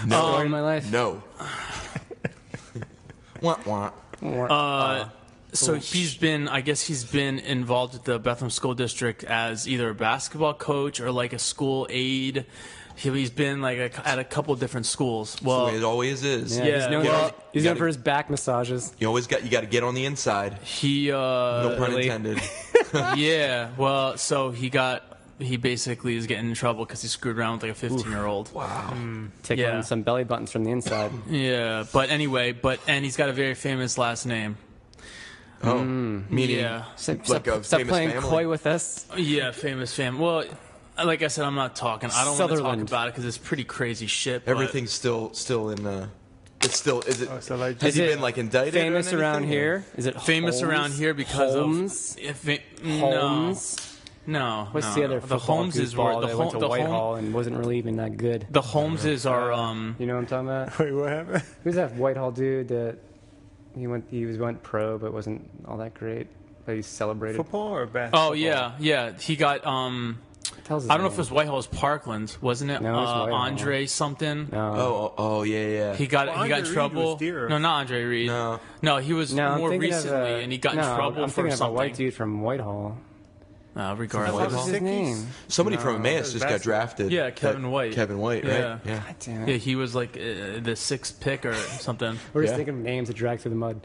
Speaker 7: Story in my life.
Speaker 8: no. Wah, wah.
Speaker 5: So he's been, I guess he's been involved with the Bethlehem School District as either a basketball coach or like a school aide. He's been like at a couple of different schools.
Speaker 8: That's
Speaker 5: Well,
Speaker 8: the way it always is.
Speaker 7: Yeah,
Speaker 5: Yeah,
Speaker 7: he's known,
Speaker 5: well,
Speaker 7: he's
Speaker 8: you
Speaker 7: known
Speaker 8: gotta-
Speaker 7: for his back massages.
Speaker 8: You got to get on the inside.
Speaker 5: he,
Speaker 8: No pun
Speaker 7: really?
Speaker 8: intended.
Speaker 5: yeah, well, so he basically is getting in trouble because he screwed around with like a 15-year-old.
Speaker 8: Wow.
Speaker 7: Tickling
Speaker 5: Yeah.
Speaker 7: some belly buttons from the inside.
Speaker 5: Yeah, but anyway, and he's got a very famous last name.
Speaker 8: Oh, meaning
Speaker 5: Yeah.
Speaker 7: Stop,
Speaker 8: like a
Speaker 7: stop
Speaker 8: famous
Speaker 7: playing
Speaker 8: family?
Speaker 7: coy with us.
Speaker 5: Yeah, famous fam. Well, like I said, I'm not talking. I don't want to talk
Speaker 7: Sutherland.
Speaker 5: about it because it's pretty crazy shit. But
Speaker 8: everything's still in. It's still. Is it?
Speaker 6: so like-
Speaker 8: has
Speaker 7: Is
Speaker 8: he
Speaker 7: it
Speaker 8: been like indicted?
Speaker 7: Famous
Speaker 8: or
Speaker 7: around
Speaker 8: anything?
Speaker 7: here? Is it
Speaker 5: famous
Speaker 7: Holmes?
Speaker 5: around here because
Speaker 7: Holmes?
Speaker 5: of if it,
Speaker 7: Holmes?
Speaker 5: No.
Speaker 7: What's
Speaker 5: no,
Speaker 7: the other
Speaker 5: The
Speaker 7: football
Speaker 5: Holmes is where
Speaker 7: goofball
Speaker 5: the
Speaker 7: that went to
Speaker 5: the
Speaker 7: Whitehall and wasn't really even that good?
Speaker 5: The Holmeses are
Speaker 7: You know what I'm talking about?
Speaker 6: Wait, what happened?
Speaker 7: Who's that Whitehall dude that he went pro but wasn't all that great, but he celebrated?
Speaker 6: Football or basketball?
Speaker 5: Oh yeah. He got
Speaker 7: Tells his
Speaker 5: I don't know if
Speaker 7: name.
Speaker 5: it was Whitehall's Parkland, wasn't it?
Speaker 7: No, it was Whitehall.
Speaker 5: Andre something.
Speaker 7: No.
Speaker 8: Oh, yeah.
Speaker 5: He got
Speaker 6: Well,
Speaker 5: he got in
Speaker 6: Andre Reed
Speaker 5: trouble.
Speaker 6: was dear.
Speaker 5: No, not Andre Reed.
Speaker 8: No.
Speaker 5: he was
Speaker 7: No, I'm
Speaker 5: more
Speaker 7: thinking
Speaker 5: recently,
Speaker 7: of,
Speaker 5: and he got in
Speaker 7: no,
Speaker 5: trouble
Speaker 7: I'm
Speaker 5: for
Speaker 7: thinking of a
Speaker 5: something.
Speaker 7: white dude from Whitehall.
Speaker 5: Regardless.
Speaker 8: Whitehall?
Speaker 7: What's his name?
Speaker 8: Somebody from Emmaus just got drafted.
Speaker 5: Yeah, Kevin White.
Speaker 8: Kevin White, right?
Speaker 5: Yeah.
Speaker 8: Yeah.
Speaker 7: God damn
Speaker 5: Yeah,
Speaker 7: it.
Speaker 5: he was like the sixth pick or something.
Speaker 7: We're just
Speaker 8: Yeah.
Speaker 7: thinking of names that drag through the mud.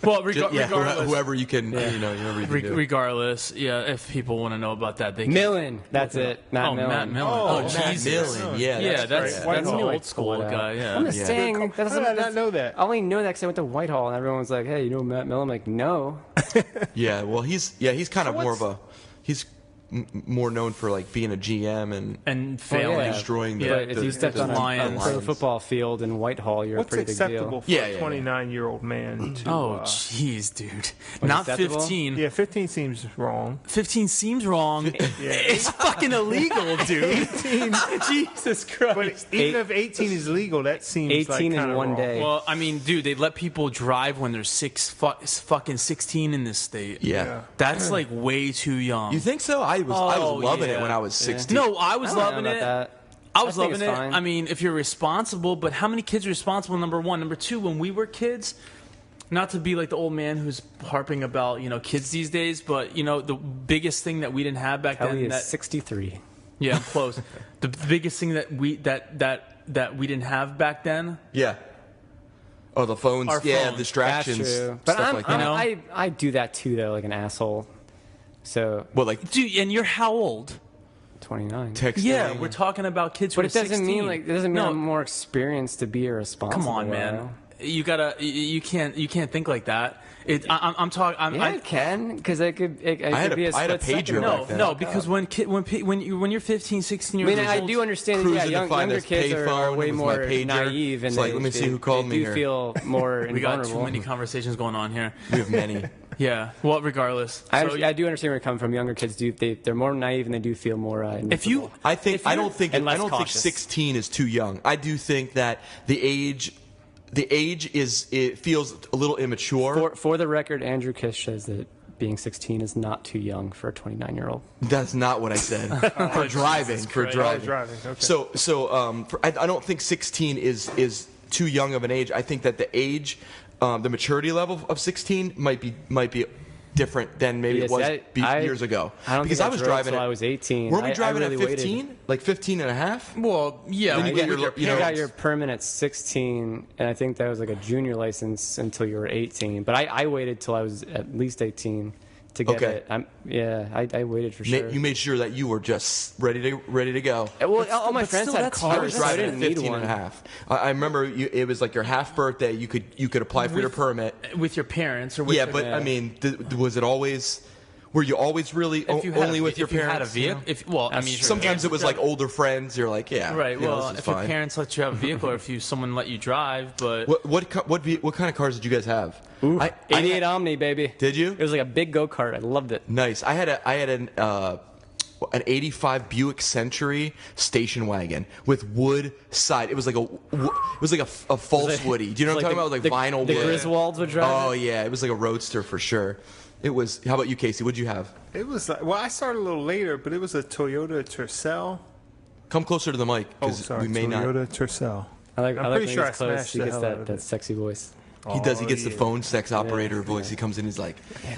Speaker 5: Well,
Speaker 8: Yeah,
Speaker 5: regardless.
Speaker 8: whoever you can, whoever you can do.
Speaker 5: Regardless, yeah. If people want to know about that, they can.
Speaker 7: Millen. That's it. Matt Millen.
Speaker 5: Matt Millen.
Speaker 6: Oh,
Speaker 8: Matt
Speaker 5: Jesus.
Speaker 8: Millen. Yeah,
Speaker 5: Yeah, that's
Speaker 6: right.
Speaker 5: that's
Speaker 6: Whitehall.
Speaker 5: an old school guy. Yeah.
Speaker 7: I'm just saying. That
Speaker 6: How
Speaker 7: doesn't,
Speaker 6: did I not know that?
Speaker 7: I only know that because I went to Whitehall and everyone was like, "Hey, you know Matt Millen?" I'm like, "No."
Speaker 8: Yeah, well, he's kind of more of a he's more known for like being a GM and
Speaker 5: failing.
Speaker 7: yeah.
Speaker 8: destroying the.
Speaker 7: But if you stepped on a
Speaker 5: Lions.
Speaker 7: pro football field in Whitehall, you're
Speaker 6: What's
Speaker 7: a pretty big
Speaker 6: acceptable
Speaker 7: deal.
Speaker 6: for
Speaker 8: Yeah,
Speaker 6: a
Speaker 8: yeah.
Speaker 6: 29-year-old man to...
Speaker 5: Oh, jeez, dude. Not
Speaker 7: acceptable?
Speaker 5: 15.
Speaker 6: yeah, 15 seems wrong.
Speaker 5: 15 seems wrong. It's fucking illegal, dude. Jesus
Speaker 6: But
Speaker 5: Christ.
Speaker 6: even if 18 is legal, that seems
Speaker 7: 18
Speaker 6: like
Speaker 7: in
Speaker 6: kinda
Speaker 7: one
Speaker 6: wrong.
Speaker 7: day.
Speaker 5: Well, I mean, dude, they let people drive when they're fucking 16 in this state.
Speaker 8: Yeah.
Speaker 5: That's like way too young.
Speaker 8: You think so? I was loving it
Speaker 5: yeah.
Speaker 8: when I was 16.
Speaker 5: No, I was
Speaker 7: I don't know
Speaker 5: loving
Speaker 7: about
Speaker 5: it.
Speaker 7: that.
Speaker 5: I was
Speaker 7: think
Speaker 5: loving
Speaker 7: it's
Speaker 5: it.
Speaker 7: fine.
Speaker 5: I mean, if you're responsible, but how many kids are responsible? Number one, number two. When we were kids, not to be like the old man who's harping about kids these days, but the biggest thing that we didn't have back
Speaker 7: Telly
Speaker 5: then.
Speaker 7: is 63.
Speaker 5: Yeah, I'm close. The biggest thing that we didn't have back then.
Speaker 8: Yeah. Oh, the phones.
Speaker 5: Our
Speaker 8: Yeah,
Speaker 5: phones.
Speaker 8: distractions.
Speaker 7: That's true. But
Speaker 8: Stuff like that.
Speaker 7: I do that too, though, like an asshole. So
Speaker 8: Well, like
Speaker 5: Dude, and you're how old?
Speaker 7: 29.
Speaker 8: texting.
Speaker 5: Yeah, we're talking about kids who
Speaker 7: But
Speaker 5: are
Speaker 7: it doesn't
Speaker 5: 16.
Speaker 7: mean it doesn't mean
Speaker 5: No,
Speaker 7: I'm more experienced to be irresponsible.
Speaker 5: come on, man. You gotta. You can't think like that. I'm talking.
Speaker 7: Yeah, I can, because it could be a
Speaker 8: I had a
Speaker 7: split
Speaker 8: pager
Speaker 7: second.
Speaker 8: back
Speaker 5: No,
Speaker 8: then.
Speaker 5: no, because when you're 15, 16
Speaker 7: I
Speaker 5: years
Speaker 7: mean,
Speaker 5: old,
Speaker 7: I do understand that
Speaker 8: cruising to find
Speaker 7: younger
Speaker 8: this
Speaker 7: kids are
Speaker 8: payphone
Speaker 7: way
Speaker 8: with my
Speaker 7: more
Speaker 8: pager.
Speaker 7: naive and
Speaker 8: It's like, let me see who called
Speaker 7: they
Speaker 8: me
Speaker 7: do
Speaker 8: here.
Speaker 7: feel more
Speaker 5: we got too
Speaker 7: invulnerable.
Speaker 5: many conversations going on here.
Speaker 8: We have many.
Speaker 5: Yeah. Well, regardless.
Speaker 7: I
Speaker 5: So,
Speaker 7: do understand where you're coming from. Younger kids they're more naive and they do feel more.
Speaker 5: if you,
Speaker 8: I think
Speaker 5: if
Speaker 8: I
Speaker 5: you're-
Speaker 8: don't think
Speaker 7: and less
Speaker 8: 16 is too young. I do think that the age it feels a little immature.
Speaker 7: for the record, Andrew Kish says that being 16 is not too young for a 29-year-old.
Speaker 8: That's not what I said. For driving, for
Speaker 5: Christ.
Speaker 8: driving.
Speaker 6: Driving, okay.
Speaker 8: So I don't think 16 is too young of an age. I think that the age, the maturity level of 16 might be different than maybe it was years ago.
Speaker 7: I don't
Speaker 8: because
Speaker 7: think
Speaker 8: I was
Speaker 7: drove
Speaker 8: driving
Speaker 7: till
Speaker 8: at,
Speaker 7: I was 18.
Speaker 8: Weren't we driving
Speaker 7: really
Speaker 8: at 15? Like 15 and a half?
Speaker 5: well, yeah,
Speaker 8: Then you get
Speaker 5: with
Speaker 8: your-
Speaker 5: your
Speaker 8: you know,
Speaker 7: You got
Speaker 5: parents.
Speaker 7: your permit at 16, and I think that was like a junior license until you were 18. But I waited till I was at least 18 to get
Speaker 8: Okay.
Speaker 7: it. I waited for sure.
Speaker 8: You made sure that you were just ready to go.
Speaker 7: Well, all my friends had
Speaker 8: I
Speaker 7: cars,
Speaker 8: was
Speaker 7: so I
Speaker 8: driving
Speaker 7: didn't
Speaker 8: at
Speaker 7: need
Speaker 8: 15
Speaker 7: one.
Speaker 8: and a half. I remember it was like your half birthday. You could apply for your permit.
Speaker 5: With your parents or with
Speaker 8: Yeah,
Speaker 5: your,
Speaker 8: but I mean, was it always? Were you always really only with your parents?
Speaker 5: If you had a vehicle, I mean,
Speaker 8: sometimes it was like older friends. You're like, yeah,
Speaker 5: right. Well,
Speaker 8: this is
Speaker 5: if
Speaker 8: fine.
Speaker 5: your parents let you have a vehicle, or if someone let you drive, but
Speaker 8: what kind of cars did you guys have?
Speaker 7: Ooh, 88 Omni, baby.
Speaker 8: Did you?
Speaker 7: It was like a big go-kart. I loved it.
Speaker 8: Nice. I had an 85 Buick Century station wagon with wood side. It was like a false woody. Do you know what I'm talking about? Like vinyl
Speaker 7: the
Speaker 8: wood.
Speaker 7: The Griswolds would drive.
Speaker 8: Oh yeah, it was like a roadster for sure. It was. How about you, Casey? What'd you have?
Speaker 6: It was like, well, I started a little later, but it was a Toyota Tercel.
Speaker 8: Come closer to the mic because we may
Speaker 6: Toyota
Speaker 8: not.
Speaker 6: Tercel.
Speaker 7: I'm
Speaker 6: pretty
Speaker 7: when
Speaker 6: sure
Speaker 7: he's
Speaker 6: I
Speaker 7: close,
Speaker 6: smashed
Speaker 7: he
Speaker 6: the
Speaker 7: gets
Speaker 6: hell out of
Speaker 7: that
Speaker 6: it.
Speaker 7: sexy voice.
Speaker 8: He does. He gets the
Speaker 6: yeah.
Speaker 8: phone sex operator voice. He comes in. He's like,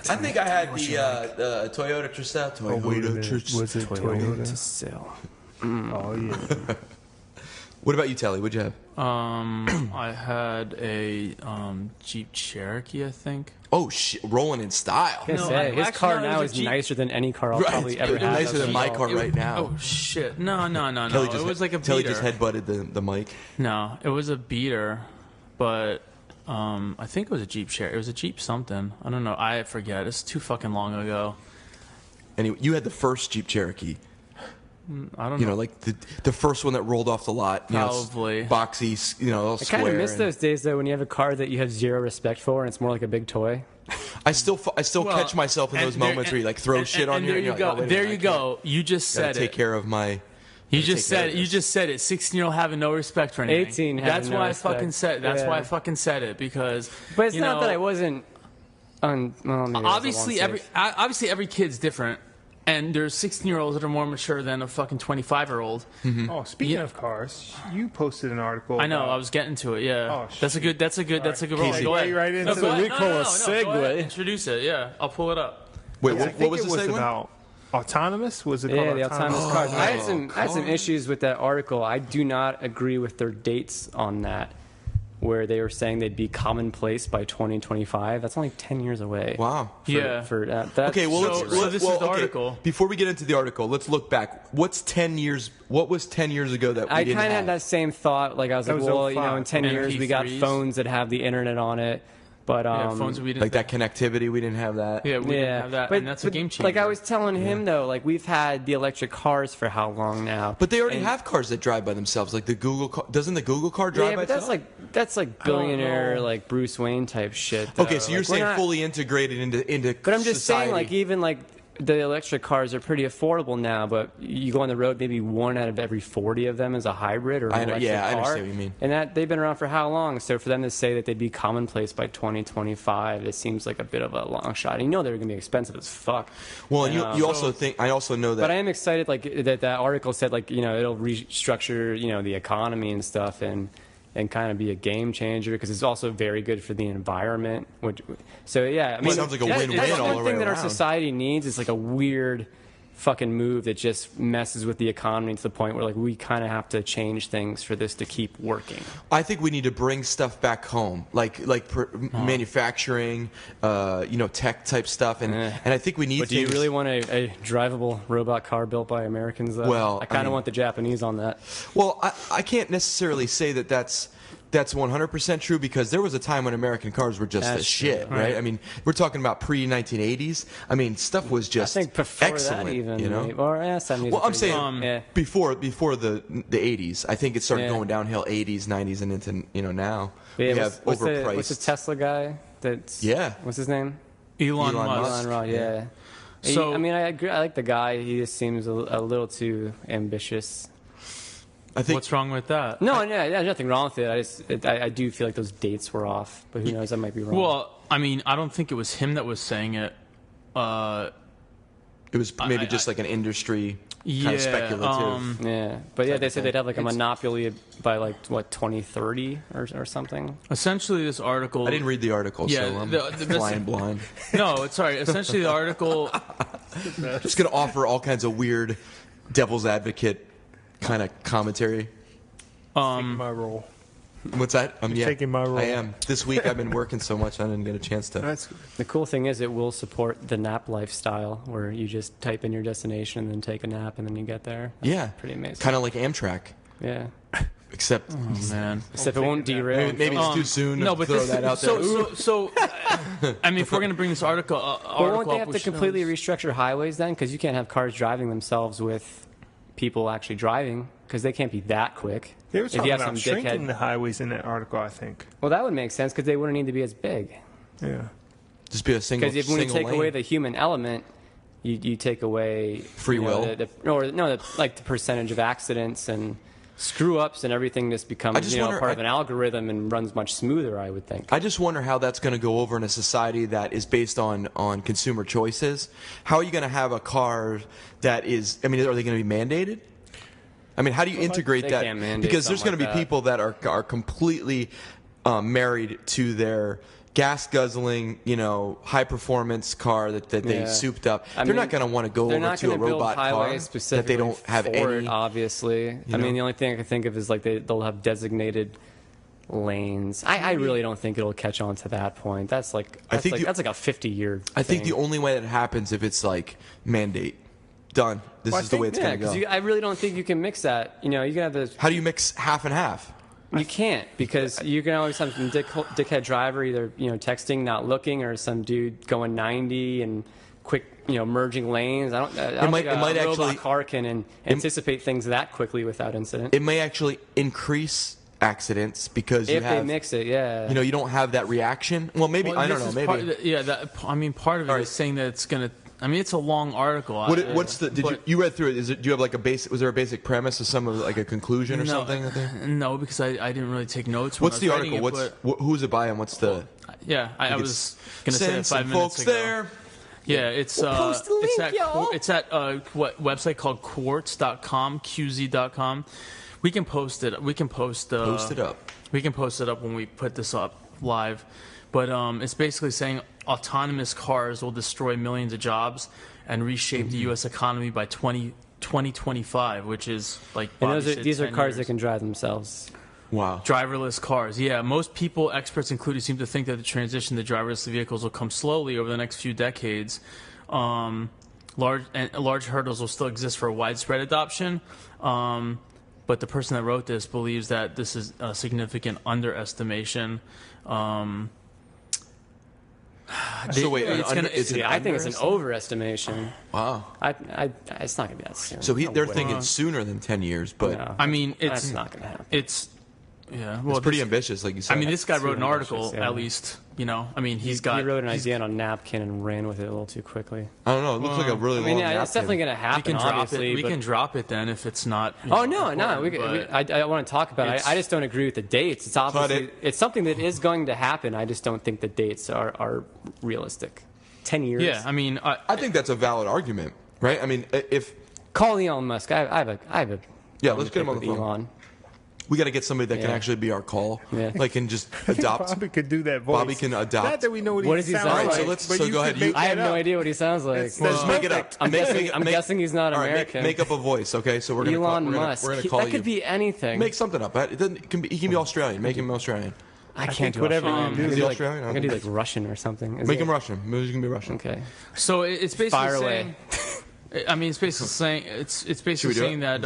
Speaker 8: I think I had the Toyota Tercel.
Speaker 6: Oh, wait a minute.
Speaker 8: Tercel.
Speaker 6: Was it Toyota?
Speaker 7: Sell.
Speaker 6: Oh, yeah.
Speaker 8: What about you, Telly? What'd you have?
Speaker 5: I had a Jeep Cherokee, I think.
Speaker 8: Oh shit! Rolling in style.
Speaker 7: His car
Speaker 5: no, it
Speaker 7: now
Speaker 5: was
Speaker 7: is
Speaker 5: a Jeep.
Speaker 7: nicer than any car I'll
Speaker 8: Right.
Speaker 7: probably ever
Speaker 8: It's
Speaker 7: have.
Speaker 8: nicer than my car
Speaker 5: It-
Speaker 8: right now.
Speaker 5: Oh shit! No.
Speaker 8: Telly
Speaker 5: It was like a
Speaker 8: Telly
Speaker 5: beater.
Speaker 8: just headbutted the mic.
Speaker 5: No, it was a beater, but I think it was a Jeep Cherokee. It was a Jeep something. I don't know. I forget. It's too fucking long ago.
Speaker 8: Anyway, you had the first Jeep Cherokee.
Speaker 5: I don't
Speaker 8: You
Speaker 5: know.
Speaker 8: know, like the first one that rolled off the lot. You
Speaker 5: Probably.
Speaker 8: know, boxy. You know, all
Speaker 7: I
Speaker 8: square.
Speaker 7: kind of miss
Speaker 8: and-
Speaker 7: those days though when you have a car that you have zero respect for and it's more like a big toy.
Speaker 8: I still
Speaker 5: Well,
Speaker 8: catch myself in
Speaker 5: and
Speaker 8: those
Speaker 5: there-
Speaker 8: moments where you like throw
Speaker 5: and-
Speaker 8: shit on
Speaker 5: and
Speaker 8: you.
Speaker 5: there
Speaker 8: and
Speaker 5: you
Speaker 8: you're
Speaker 5: go.
Speaker 8: like, oh, wait a
Speaker 5: There
Speaker 8: minute,
Speaker 5: you
Speaker 8: I can't-
Speaker 5: go. You just
Speaker 8: Gotta
Speaker 5: said
Speaker 8: take
Speaker 5: it.
Speaker 8: care of my.
Speaker 5: You
Speaker 8: gotta
Speaker 5: just
Speaker 8: take care
Speaker 5: said
Speaker 8: of
Speaker 5: it. You
Speaker 8: this.
Speaker 5: just said it. 16-year-old having no respect for anything.
Speaker 7: 18 having
Speaker 5: That's
Speaker 7: no
Speaker 5: why
Speaker 7: respect.
Speaker 5: I fucking said. That's
Speaker 7: Yeah.
Speaker 5: why I fucking said it because.
Speaker 7: But it's
Speaker 5: you
Speaker 7: not
Speaker 5: know,
Speaker 7: that I wasn't. Well, maybe that's a
Speaker 5: obviously
Speaker 7: long save.
Speaker 5: every kid's different, and there's 16-year-olds that are more mature than a fucking 25-year-old.
Speaker 6: Oh, speaking of cars, you posted an article.
Speaker 5: I know.
Speaker 6: about-
Speaker 5: I was getting to it. Yeah.
Speaker 6: Oh,
Speaker 5: That's a good. That's a good roll.
Speaker 6: Casey,
Speaker 5: Go ahead.
Speaker 6: right into
Speaker 5: go
Speaker 6: the
Speaker 5: ahead.
Speaker 6: we call a
Speaker 5: Go ahead.
Speaker 6: segue.
Speaker 5: Introduce it. Yeah, I'll pull it up.
Speaker 8: Wait,
Speaker 6: I
Speaker 8: what
Speaker 6: think
Speaker 8: was
Speaker 6: it
Speaker 8: the
Speaker 6: was
Speaker 8: segment?
Speaker 6: about autonomous. Was it called
Speaker 7: Yeah, the autonomous
Speaker 8: Oh,
Speaker 7: cars. I
Speaker 8: oh,
Speaker 7: had some issues with that article. I do not agree with their dates on that, where they were saying they'd be commonplace by 2025. That's only 10 years away.
Speaker 8: Wow.
Speaker 5: Yeah.
Speaker 7: For that.
Speaker 8: Okay, well,
Speaker 5: So-
Speaker 8: let's,
Speaker 5: so this is the article.
Speaker 8: Before we get into the article, let's look back. What was 10 years ago that we
Speaker 7: I
Speaker 8: didn't
Speaker 7: kind of
Speaker 8: have?
Speaker 7: had that same thought. Like I was
Speaker 6: That
Speaker 7: like,
Speaker 6: was
Speaker 7: well,
Speaker 6: 05.
Speaker 7: in 10 years we got
Speaker 5: MP3s.
Speaker 7: phones that have the internet on it. But
Speaker 5: Yeah, phones that we didn't.
Speaker 8: Like that connectivity, we didn't have that.
Speaker 5: Yeah, we didn't have that,
Speaker 7: but,
Speaker 5: and that's a
Speaker 7: but,
Speaker 5: game changer.
Speaker 7: Like I was telling him though, like we've had the electric cars for how long now?
Speaker 8: But they already
Speaker 7: And-
Speaker 8: have cars that drive by themselves. Like the Google car. Doesn't the Google car drive
Speaker 7: Yeah,
Speaker 8: by
Speaker 7: but
Speaker 8: itself?
Speaker 7: that's like billionaire, like Bruce Wayne type shit.
Speaker 8: Okay,
Speaker 7: though.
Speaker 8: so you're
Speaker 7: Like, we're
Speaker 8: saying
Speaker 7: not-
Speaker 8: fully integrated into
Speaker 7: But I'm just
Speaker 8: society.
Speaker 7: saying, like even like the electric cars are pretty affordable now. But you go on the road, maybe one out of every 40 of them is a hybrid or an
Speaker 8: I know-
Speaker 7: electric
Speaker 8: yeah, I
Speaker 7: car.
Speaker 8: understand what you mean.
Speaker 7: And that they've been around for how long? So for them to say that they'd be commonplace by 2025, it seems like a bit of a long shot. And you know they're going to be expensive as fuck.
Speaker 8: Well, and
Speaker 7: And,
Speaker 8: you also think I also know that.
Speaker 7: But I am excited, like that article said, like it'll restructure, the economy and stuff, and kind of be a game changer because it's also very good for the environment. So yeah, I mean,
Speaker 8: sounds like a
Speaker 7: that's
Speaker 8: win-win all
Speaker 7: one
Speaker 8: the
Speaker 7: thing
Speaker 8: way
Speaker 7: that our
Speaker 8: around.
Speaker 7: society needs is like a weird fucking move that just messes with the economy to the point where like we kind of have to change things for this to keep working.
Speaker 8: I think we need to bring stuff back home, like manufacturing, tech type stuff, and I think we need.
Speaker 7: But do you really want a drivable robot car built by Americans? Though?
Speaker 8: Well,
Speaker 7: I kind of
Speaker 8: mean-
Speaker 7: want the Japanese on that.
Speaker 8: Well, I can't necessarily say that that's 100% true because there was a time when American cars were just
Speaker 7: That's
Speaker 8: the shit,
Speaker 7: true.
Speaker 8: right? I mean, we're talking about pre-1980s. I mean, stuff was just
Speaker 7: I think before
Speaker 8: excellent,
Speaker 7: that even,
Speaker 8: you know.
Speaker 7: maybe. Or 70s.
Speaker 8: Well,
Speaker 7: are
Speaker 8: I'm
Speaker 7: pretty
Speaker 8: saying
Speaker 7: good. Yeah.
Speaker 8: before the 80s. I think it started
Speaker 7: Yeah.
Speaker 8: going downhill 80s, 90s, and into now.
Speaker 7: But yeah,
Speaker 8: we have
Speaker 7: what's
Speaker 8: overpriced.
Speaker 7: the Tesla guy? That's
Speaker 8: Yeah.
Speaker 7: What's his name?
Speaker 5: Elon
Speaker 8: Elon
Speaker 5: Musk.
Speaker 8: Musk.
Speaker 7: Elon Musk. Yeah.
Speaker 5: So-
Speaker 7: I mean, I agree. I like the guy. He just seems a little too ambitious.
Speaker 8: I think
Speaker 5: What's wrong with that?
Speaker 7: No, there's nothing wrong with it. I do feel like those dates were off, but who knows? I might be wrong.
Speaker 5: Well, I mean, I don't think it was him that was saying it.
Speaker 8: it was maybe just like an industry kind of speculative.
Speaker 7: yeah, but yeah, they said
Speaker 8: thing.
Speaker 7: they'd have like a monopoly by like what 2030 or something.
Speaker 5: Essentially, this article.
Speaker 8: I didn't read the article,
Speaker 5: Yeah,
Speaker 8: so I'm
Speaker 5: the-
Speaker 8: flying blind.
Speaker 5: No, sorry. Essentially, the article.
Speaker 8: Just going to offer all kinds of weird devil's advocate kind of commentary.
Speaker 6: my role.
Speaker 8: What's that?
Speaker 6: You're taking my role.
Speaker 8: I am. This week I've been working so much I didn't get a chance to.
Speaker 7: The cool thing is it will support the nap lifestyle where you just type in your destination and then take a nap and then you get there. That's pretty amazing.
Speaker 8: Kind of like Amtrak.
Speaker 7: Yeah.
Speaker 8: Except,
Speaker 7: except it won't derail.
Speaker 8: Maybe it's too soon to throw that out there.
Speaker 5: So, I mean, if we're going to bring this article
Speaker 7: won't they have to completely restructure highways then? Because you can't have cars driving themselves with people actually driving, because they can't be that quick.
Speaker 6: They were talking about shrinking the highways in that article, I think.
Speaker 7: Well, that would make sense because they wouldn't need to be as big.
Speaker 6: Yeah.
Speaker 8: Just be a single lane.
Speaker 7: Because when you take away the human element, you take away
Speaker 8: free will,
Speaker 7: like the percentage of accidents and screw-ups and everything just becomes part of an algorithm and runs much smoother, I would think.
Speaker 8: I just wonder how that's going to go over in a society that is based on consumer choices. How are you going to have a car that is, I mean, are they going to be mandated? I mean, how do you integrate that? Because there's going to be people that are completely married to their gas-guzzling, high-performance car that they souped up. They're not going to want to go over to a robot car that they don't have any.
Speaker 7: Obviously, I mean, the only thing I can think of is like they'll have designated lanes. I really don't think it'll catch on to that point. That's like a 50-year thing.
Speaker 8: I think the only way that happens if it's like mandate. Done. This is the way it's going to go.
Speaker 7: I really don't think you can mix that. You can have this.
Speaker 8: How do you mix half and half?
Speaker 7: You can't, because you can always have some dickhead driver either texting, not looking, or some dude going 90 and quick merging lanes. I don't think a robot car can anticipate things that quickly without incident.
Speaker 8: It may actually increase accidents because
Speaker 7: if they mix it,
Speaker 8: you don't have that reaction. Well, maybe I don't know. Maybe
Speaker 5: part of it is saying that it's going to. I mean, it's a long article.
Speaker 8: What's the? You read through it? Do you have like a basic? Was there a basic premise of some of like a conclusion or something?
Speaker 5: No, because I didn't really take notes.
Speaker 8: What's the article? Who's it by and what's the?
Speaker 5: I was going to say that 5 minutes ago.
Speaker 8: There.
Speaker 5: Yeah, it's it's at what website called quartz.com, qz.com. We can post it. We can post
Speaker 8: it up.
Speaker 5: We can post it up when we put this up live. But it's basically saying autonomous cars will destroy millions of jobs and reshape the U.S. economy by 2025, which is like.
Speaker 7: And these are cars that can drive themselves.
Speaker 8: Wow.
Speaker 5: Driverless cars. Yeah, most people, experts included, seem to think that the transition to driverless vehicles will come slowly over the next few decades. Large hurdles will still exist for widespread adoption. But the person that wrote this believes that this is a significant underestimation.
Speaker 8: So wait,
Speaker 7: I think it's an overestimation.
Speaker 8: Wow.
Speaker 7: It's not going to be that soon.
Speaker 8: So they're thinking sooner than 10 years, but
Speaker 7: no,
Speaker 5: I mean,
Speaker 7: that's not going to happen.
Speaker 5: It's
Speaker 8: pretty ambitious, like you said.
Speaker 5: I mean, this guy wrote an article, at least. I mean, he wrote
Speaker 7: an idea on a napkin and ran with it a little too quickly.
Speaker 8: I don't know. It looks like a really long napkin.
Speaker 7: It's definitely going to happen.
Speaker 5: We can drop it then if it's not.
Speaker 7: No. I want to talk about it. I just don't agree with the dates. It's obviously it's something that is going to happen. I just don't think the dates are realistic. 10 years.
Speaker 5: Yeah, I mean,
Speaker 8: I think that's a valid argument, right? I mean, if
Speaker 7: call Elon Musk. I have a
Speaker 8: let's get him on the phone.
Speaker 7: Elon.
Speaker 8: We got to get somebody that can actually be our call, like and just adopt.
Speaker 6: Bobby could do that voice.
Speaker 8: Bobby can adopt.
Speaker 6: Not that we know what he sounds like.
Speaker 8: Right, so go ahead.
Speaker 7: I have no idea what he sounds like.
Speaker 8: Just make it up.
Speaker 7: I'm guessing he's not American.
Speaker 8: Make up a voice, okay? So we're gonna
Speaker 7: Elon Musk.
Speaker 8: We're gonna call you.
Speaker 7: That could be anything.
Speaker 8: Make something up. He can be Australian. Make him Australian.
Speaker 7: I can't do
Speaker 6: whatever
Speaker 7: Australian.
Speaker 6: you do.
Speaker 8: Australian.
Speaker 7: I'm gonna do like Russian or something.
Speaker 8: Make him Russian. Maybe he can be Russian.
Speaker 7: Okay.
Speaker 5: So it's basically
Speaker 7: Fire
Speaker 5: saying. I mean, it's basically saying it's basically saying that.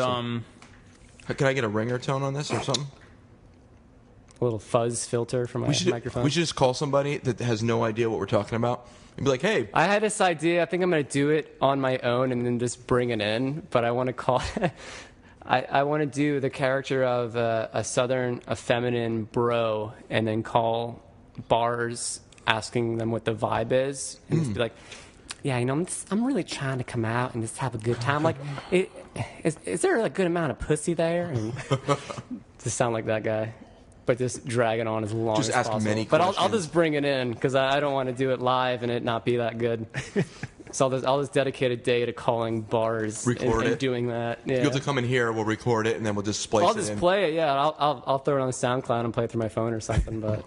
Speaker 8: Can I get a ringer tone on this or something?
Speaker 7: A little fuzz filter from my microphone.
Speaker 8: We should just call somebody that has no idea what we're talking about and be like, hey.
Speaker 7: I had this idea. I think I'm going to do it on my own and then just bring it in. But I want to call it. I want to do the character of a southern effeminate bro and then call bars asking them what the vibe is. And just be like, yeah, I'm really trying to come out and just have a good time. Like, is there a good amount of pussy there? And just sound like that guy. But just drag it on as long as possible.
Speaker 8: Just ask many
Speaker 7: questions.
Speaker 8: But
Speaker 7: I'll just bring it in because I don't want to do it live and it not be that good. So I'll just dedicate a day to calling bars and doing that. Yeah.
Speaker 8: You have to come in here, we'll record it, and then we'll just splice it in.
Speaker 7: I'll just play it, yeah. I'll throw it on the SoundCloud and play it through my phone or something. But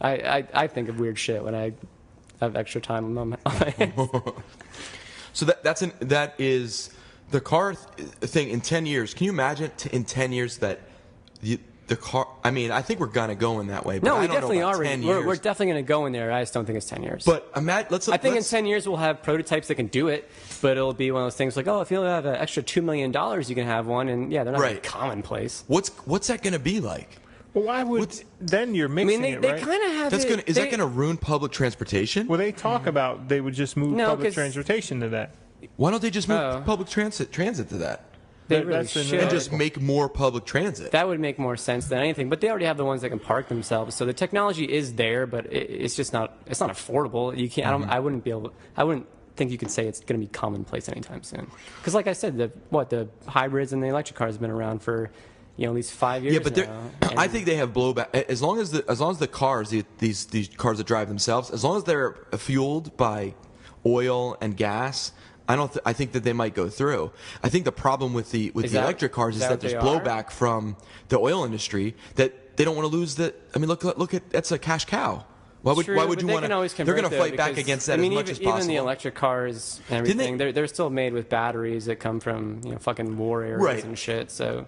Speaker 7: I think of weird shit when I have extra time on my hands.
Speaker 8: So that is the car thing in 10 years. Can you imagine in 10 years that the car. I mean, I think we're gonna go in that way. But
Speaker 7: No,
Speaker 8: I
Speaker 7: we
Speaker 8: don't
Speaker 7: definitely
Speaker 8: know about
Speaker 7: are.
Speaker 8: 10
Speaker 7: We're
Speaker 8: years.
Speaker 7: definitely going to go in there. I just don't think it's 10 years.
Speaker 8: But I think
Speaker 7: in 10 years we'll have prototypes that can do it, but it'll be one of those things like, oh, if you have an extra $2 million, you can have one, and yeah, they're not
Speaker 8: Right.
Speaker 7: commonplace.
Speaker 8: What's that going to be like?
Speaker 6: Well, why would then you're
Speaker 7: I
Speaker 6: mixing
Speaker 7: mean,
Speaker 6: it,
Speaker 7: they
Speaker 6: right?
Speaker 7: kind of have
Speaker 8: That's
Speaker 7: it.
Speaker 8: gonna is that going to ruin public transportation?
Speaker 6: Well, they talk about they would just move
Speaker 7: No,
Speaker 6: public
Speaker 7: 'cause-
Speaker 6: transportation to that.
Speaker 8: Why don't they just move
Speaker 7: Oh.
Speaker 8: public transit to that
Speaker 7: They
Speaker 6: That-
Speaker 7: really
Speaker 6: that's the
Speaker 7: should.
Speaker 8: and just make more public transit?
Speaker 7: That would make more sense than anything. But they already have the ones that can park themselves, so the technology is there, but it's just not. It's not affordable. You can't. I wouldn't be able. I wouldn't think you could say it's going to be commonplace anytime soon. Because, like I said, the hybrids and the electric cars have been around for at least 5 years.
Speaker 8: Yeah, but
Speaker 7: now,
Speaker 8: I think they have blowback as long as the cars, these cars that drive themselves, as long as they're fueled by oil and gas. I think that they might go through. I think the problem with the electric cars is that there's blowback from the oil industry that they don't want to lose the. I mean, look at that's a cash cow. Why would you want to? They're going to fight back against that as much as possible.
Speaker 7: Even the electric cars and everything, they're still made with batteries that come from fucking war areas and shit. So.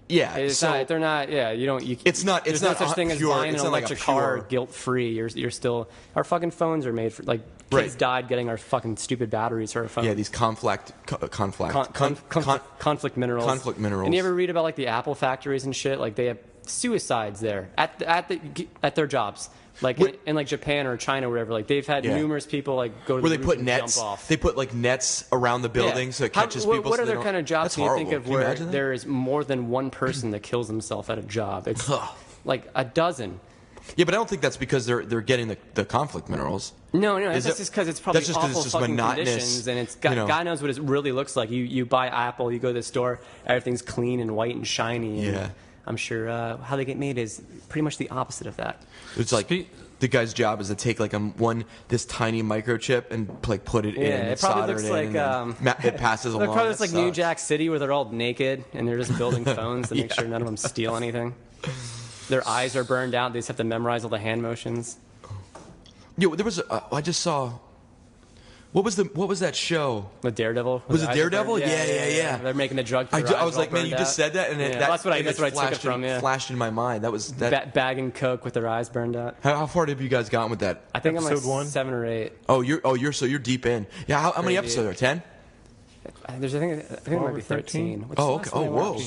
Speaker 8: Yeah,
Speaker 7: they're not. Yeah, you don't.
Speaker 8: It's not.
Speaker 7: There's
Speaker 8: It's
Speaker 7: no
Speaker 8: not
Speaker 7: such thing as
Speaker 8: pure,
Speaker 7: buying an electric car
Speaker 8: pure,
Speaker 7: guilt free. You're still. Our fucking phones are made for kids died getting our fucking stupid batteries for our phones.
Speaker 8: Yeah, these conflict
Speaker 7: minerals.
Speaker 8: Conflict minerals.
Speaker 7: And you ever read about the Apple factories and shit? Like they have suicides there at their jobs. In Japan or China or wherever, they've had numerous people go to
Speaker 8: where
Speaker 7: the
Speaker 8: they
Speaker 7: roof
Speaker 8: put
Speaker 7: and
Speaker 8: nets.
Speaker 7: jump off.
Speaker 8: They put nets around the building so it catches people.
Speaker 7: What
Speaker 8: so
Speaker 7: other kind of jobs do you think of where there is more than one person that kills himself at a job? It's like a dozen.
Speaker 8: Yeah, but I don't think that's because they're getting the conflict minerals.
Speaker 7: No, that's just because it's probably awful
Speaker 8: it's just
Speaker 7: fucking
Speaker 8: monotonous,
Speaker 7: conditions, and it's God knows what it really looks like. You buy Apple, you go to the store, everything's clean and white and shiny. And
Speaker 8: yeah,
Speaker 7: I'm sure how they get made is pretty much the opposite of that.
Speaker 8: It's like the guy's job is to take this tiny microchip and put it in.
Speaker 7: It probably looks like
Speaker 8: it passes along.
Speaker 7: It probably looks like New Jack City where they're all naked and they're just building phones to make sure none of them steal anything. Their eyes are burned out. They just have to memorize all the hand motions.
Speaker 8: Yeah, there was. I just saw. What was that show?
Speaker 7: With Daredevil?
Speaker 8: Was it Daredevil? Yeah.
Speaker 7: They're making the drug.
Speaker 8: I was like, man, you just said that, and
Speaker 7: that's what I took it from. Yeah,
Speaker 8: flashed in my mind. That was that
Speaker 7: bagging coke with their eyes burned out.
Speaker 8: How far have you guys gotten with that?
Speaker 7: I think
Speaker 6: Episode
Speaker 7: I'm
Speaker 6: 1?
Speaker 7: 7 or 8.
Speaker 8: Oh, you're deep in. Yeah, how many episodes are there? 10?
Speaker 7: I think it might be 13.
Speaker 8: Okay. Oh, whoa.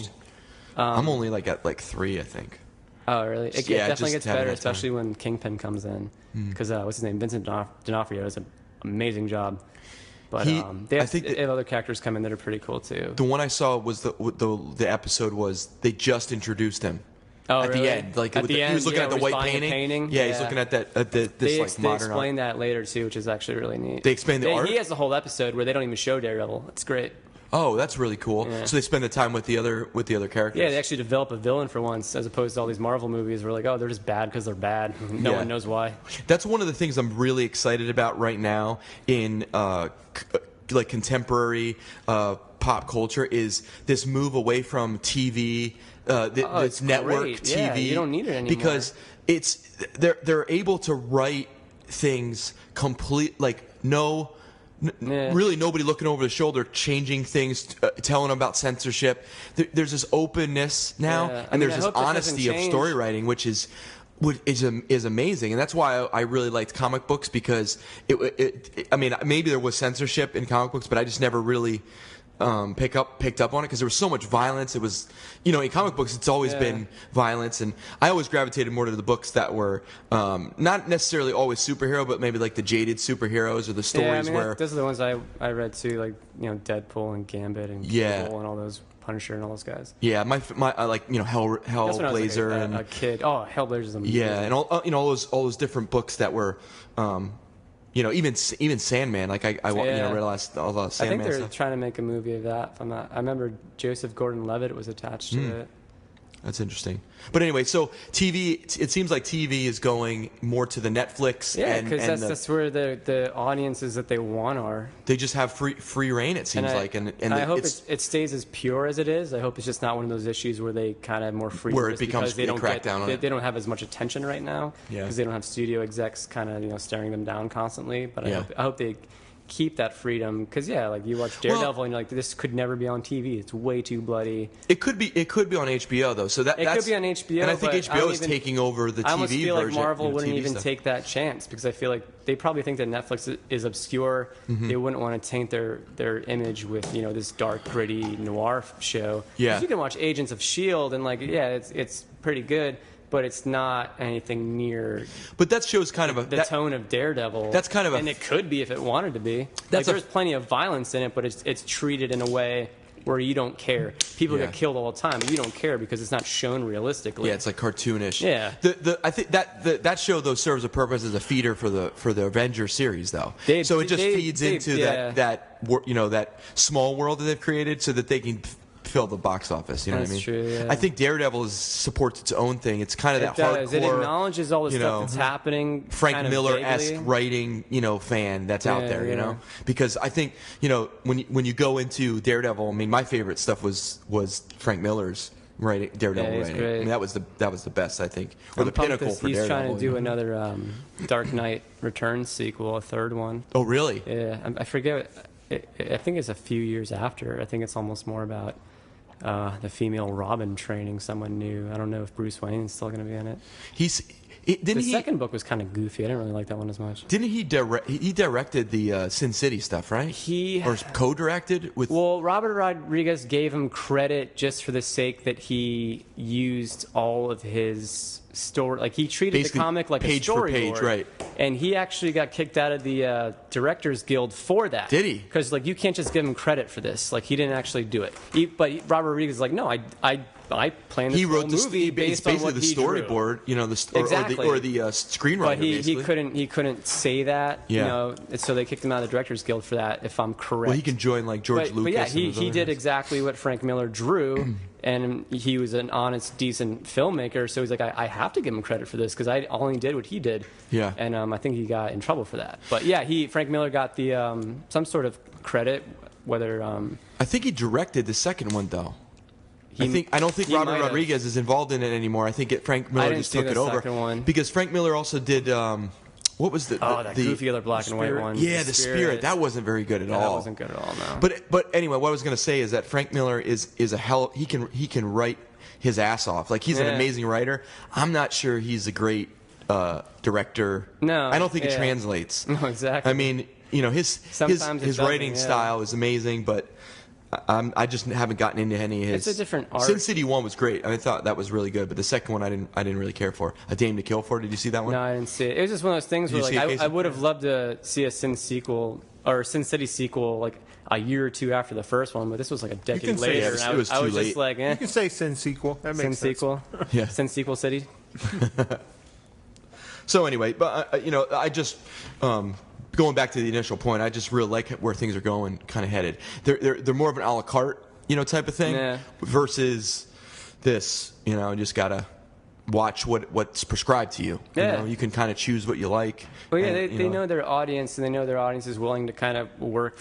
Speaker 8: I'm only at 3, I think.
Speaker 7: Oh, really? It
Speaker 8: Yeah,
Speaker 7: definitely
Speaker 8: just
Speaker 7: gets better,
Speaker 8: time.
Speaker 7: especially when Kingpin comes in. Because what's his name? Vincent D'Onofrio does an amazing job. But they have other characters come in that are pretty cool too.
Speaker 8: The one I saw was the episode was they just introduced him.
Speaker 7: Oh,
Speaker 8: at
Speaker 7: really?
Speaker 8: the end, he was looking at the white painting. Yeah, he's looking at this
Speaker 7: they
Speaker 8: modern
Speaker 7: explain that later too, which is actually really neat.
Speaker 8: They explain the art.
Speaker 7: He has a whole episode where they don't even show Daredevil. It's great.
Speaker 8: Oh, that's really cool.
Speaker 7: Yeah.
Speaker 8: So they spend the time with the other characters.
Speaker 7: Yeah, they actually develop a villain for once, as opposed to all these Marvel movies where they're just bad because they're bad. No one knows why.
Speaker 8: That's one of the things I'm really excited about right now in contemporary pop culture is this move away from TV, this network TV.
Speaker 7: Yeah, you don't need it anymore
Speaker 8: because they're able to write things really nobody looking over the shoulder, changing things, telling them about censorship. There's this openness now, and there's this honesty of story writing, which is amazing, and that's why I really liked comic books because maybe there was censorship in comic books, but I just never really picked up on it because there was so much violence. It was, in comic books, it's always been violence, and I always gravitated more to the books that were not necessarily always superhero, but maybe the jaded superheroes or the stories where
Speaker 7: those are the ones I read too, Deadpool and Gambit and Cable and all those. Punisher and all those guys.
Speaker 8: Yeah, I like Hellblazer and
Speaker 7: a kid. Oh, Hellblazer is amazing.
Speaker 8: Yeah, and all those different books that were, even Sandman. I read all the Sandman stuff.
Speaker 7: I think they're trying to make a movie of that. I remember Joseph Gordon-Levitt was attached to it.
Speaker 8: That's interesting. But anyway, so TV, it seems like TV is going more to the Netflix.
Speaker 7: Yeah, because that's where the audiences that they want are.
Speaker 8: They just have free reign, it seems like. And
Speaker 7: I hope it stays as pure as it is. I hope it's just not one of those issues where they kind of more free.
Speaker 8: Where it becomes
Speaker 7: they
Speaker 8: crack down on it.
Speaker 7: They don't have as much attention right now.
Speaker 8: Yeah.
Speaker 7: Because they don't have studio execs kind of staring them down constantly. But I hope they keep that freedom, because like you watch Daredevil and you're like, this could never be on TV. It's way too bloody.
Speaker 8: It could be on HBO though. So that's
Speaker 7: could be on HBO.
Speaker 8: And I think HBO is taking over the TV version.
Speaker 7: I almost feel like Marvel wouldn't
Speaker 8: TV
Speaker 7: even
Speaker 8: stuff.
Speaker 7: take that chance, because I feel like they probably think that Netflix is obscure. They wouldn't want to taint their image with this dark, gritty noir show.
Speaker 8: Yeah.
Speaker 7: 'Cause you can watch Agents of S.H.I.E.L.D. and it's pretty good. But it's not anything near.
Speaker 8: But that shows kind of
Speaker 7: the tone of Daredevil.
Speaker 8: That's kind of
Speaker 7: and it could be if it wanted to be. There's plenty of violence in it, but it's treated in a way where you don't care. People get killed all the time, but you don't care because it's not shown realistically.
Speaker 8: Yeah, it's like cartoonish.
Speaker 7: Yeah.
Speaker 8: I think that show though serves a purpose as a feeder for the Avengers series though. So it just feeds into that small world that they've created so that they can fill the box office, you know what I mean?
Speaker 7: That's true, yeah.
Speaker 8: I think Daredevil supports its own thing. It's kind of that hardcore.
Speaker 7: It acknowledges all the stuff that's happening.
Speaker 8: Frank Miller-esque writing, fan that's out there, you know? Because I think, when you go into Daredevil, I mean, my favorite stuff was Frank Miller's writing, Daredevil writing.
Speaker 7: Great.
Speaker 8: I mean, that was the best, I think, or the pinnacle for
Speaker 7: He's
Speaker 8: Daredevil.
Speaker 7: He's trying to do another Dark Knight Returns sequel, a third one.
Speaker 8: Oh, really?
Speaker 7: Yeah, I forget. I think it's a few years after. I think it's almost more about the female Robin training someone new. I don't know if Bruce Wayne is still going to be in it. The second book was kind of goofy. I didn't really like that one as much.
Speaker 8: Didn't he directed the Sin City stuff, right? Or co-directed with.
Speaker 7: Well, Robert Rodriguez gave him credit just for the sake that he used all of his story. Like he treated
Speaker 8: Basically,
Speaker 7: the comic like
Speaker 8: page
Speaker 7: a storyboard.
Speaker 8: for page, right?
Speaker 7: And he actually got kicked out of the Directors Guild for that.
Speaker 8: Did he?
Speaker 7: Because you can't just give him credit for this. Like he didn't actually do it. But Robert Rodriguez is like, no, I planned this whole movie based on what he drew.
Speaker 8: Storyboard,
Speaker 7: Exactly.
Speaker 8: or the screenwriter.
Speaker 7: But he couldn't say that.
Speaker 8: Yeah.
Speaker 7: So they kicked him out of the Directors Guild for that. If I'm correct.
Speaker 8: Well, he can join like George Lucas.
Speaker 7: But yeah, he did exactly what Frank Miller drew, and he was an honest, decent filmmaker. So he's like, I have to give him credit for this because I only did what he did.
Speaker 8: Yeah.
Speaker 7: And I think he got in trouble for that. But yeah, Frank Miller got the some sort of credit. Whether
Speaker 8: I think he directed the second one though. I don't think
Speaker 7: he
Speaker 8: Robert
Speaker 7: might have.
Speaker 8: Rodriguez is involved in it anymore. I think Frank Miller just took it over.
Speaker 7: One.
Speaker 8: Because Frank Miller also did what was the
Speaker 7: that goofy other black and white one?
Speaker 8: Yeah, the Spirit. That wasn't very good at all.
Speaker 7: That wasn't good at all. No.
Speaker 8: But anyway, what I was going to say is that Frank Miller is a hell. He can write his ass off. Like he's an amazing writer. I'm not sure he's a great director.
Speaker 7: No,
Speaker 8: I don't think it translates.
Speaker 7: No, exactly.
Speaker 8: I mean, his writing style is amazing, but I just haven't gotten into any of his.
Speaker 7: It's a different art.
Speaker 8: Sin City 1 was great. I thought that was really good, but the second one I didn't really care for. A Dame to Kill For. Did you see that one?
Speaker 7: No, I didn't see it. It was just one of those things where I would have loved to see a Sin City sequel like a year or two after the first one, but this was like a decade later.
Speaker 8: It was too late.
Speaker 7: Just like,
Speaker 6: You can say Sin sequel. That makes
Speaker 7: Sin
Speaker 6: sense.
Speaker 7: sequel.
Speaker 8: Yeah.
Speaker 7: Sin sequel City.
Speaker 8: So anyway, but I just going back to the initial point, I just really like where things are going, kind of headed. They're more of an a la carte, type of thing, versus this. You just gotta watch what's prescribed to you.
Speaker 7: Yeah.
Speaker 8: You can kind of choose what you like.
Speaker 7: Well, yeah, they know their audience, and they know their audience is willing to kind of work,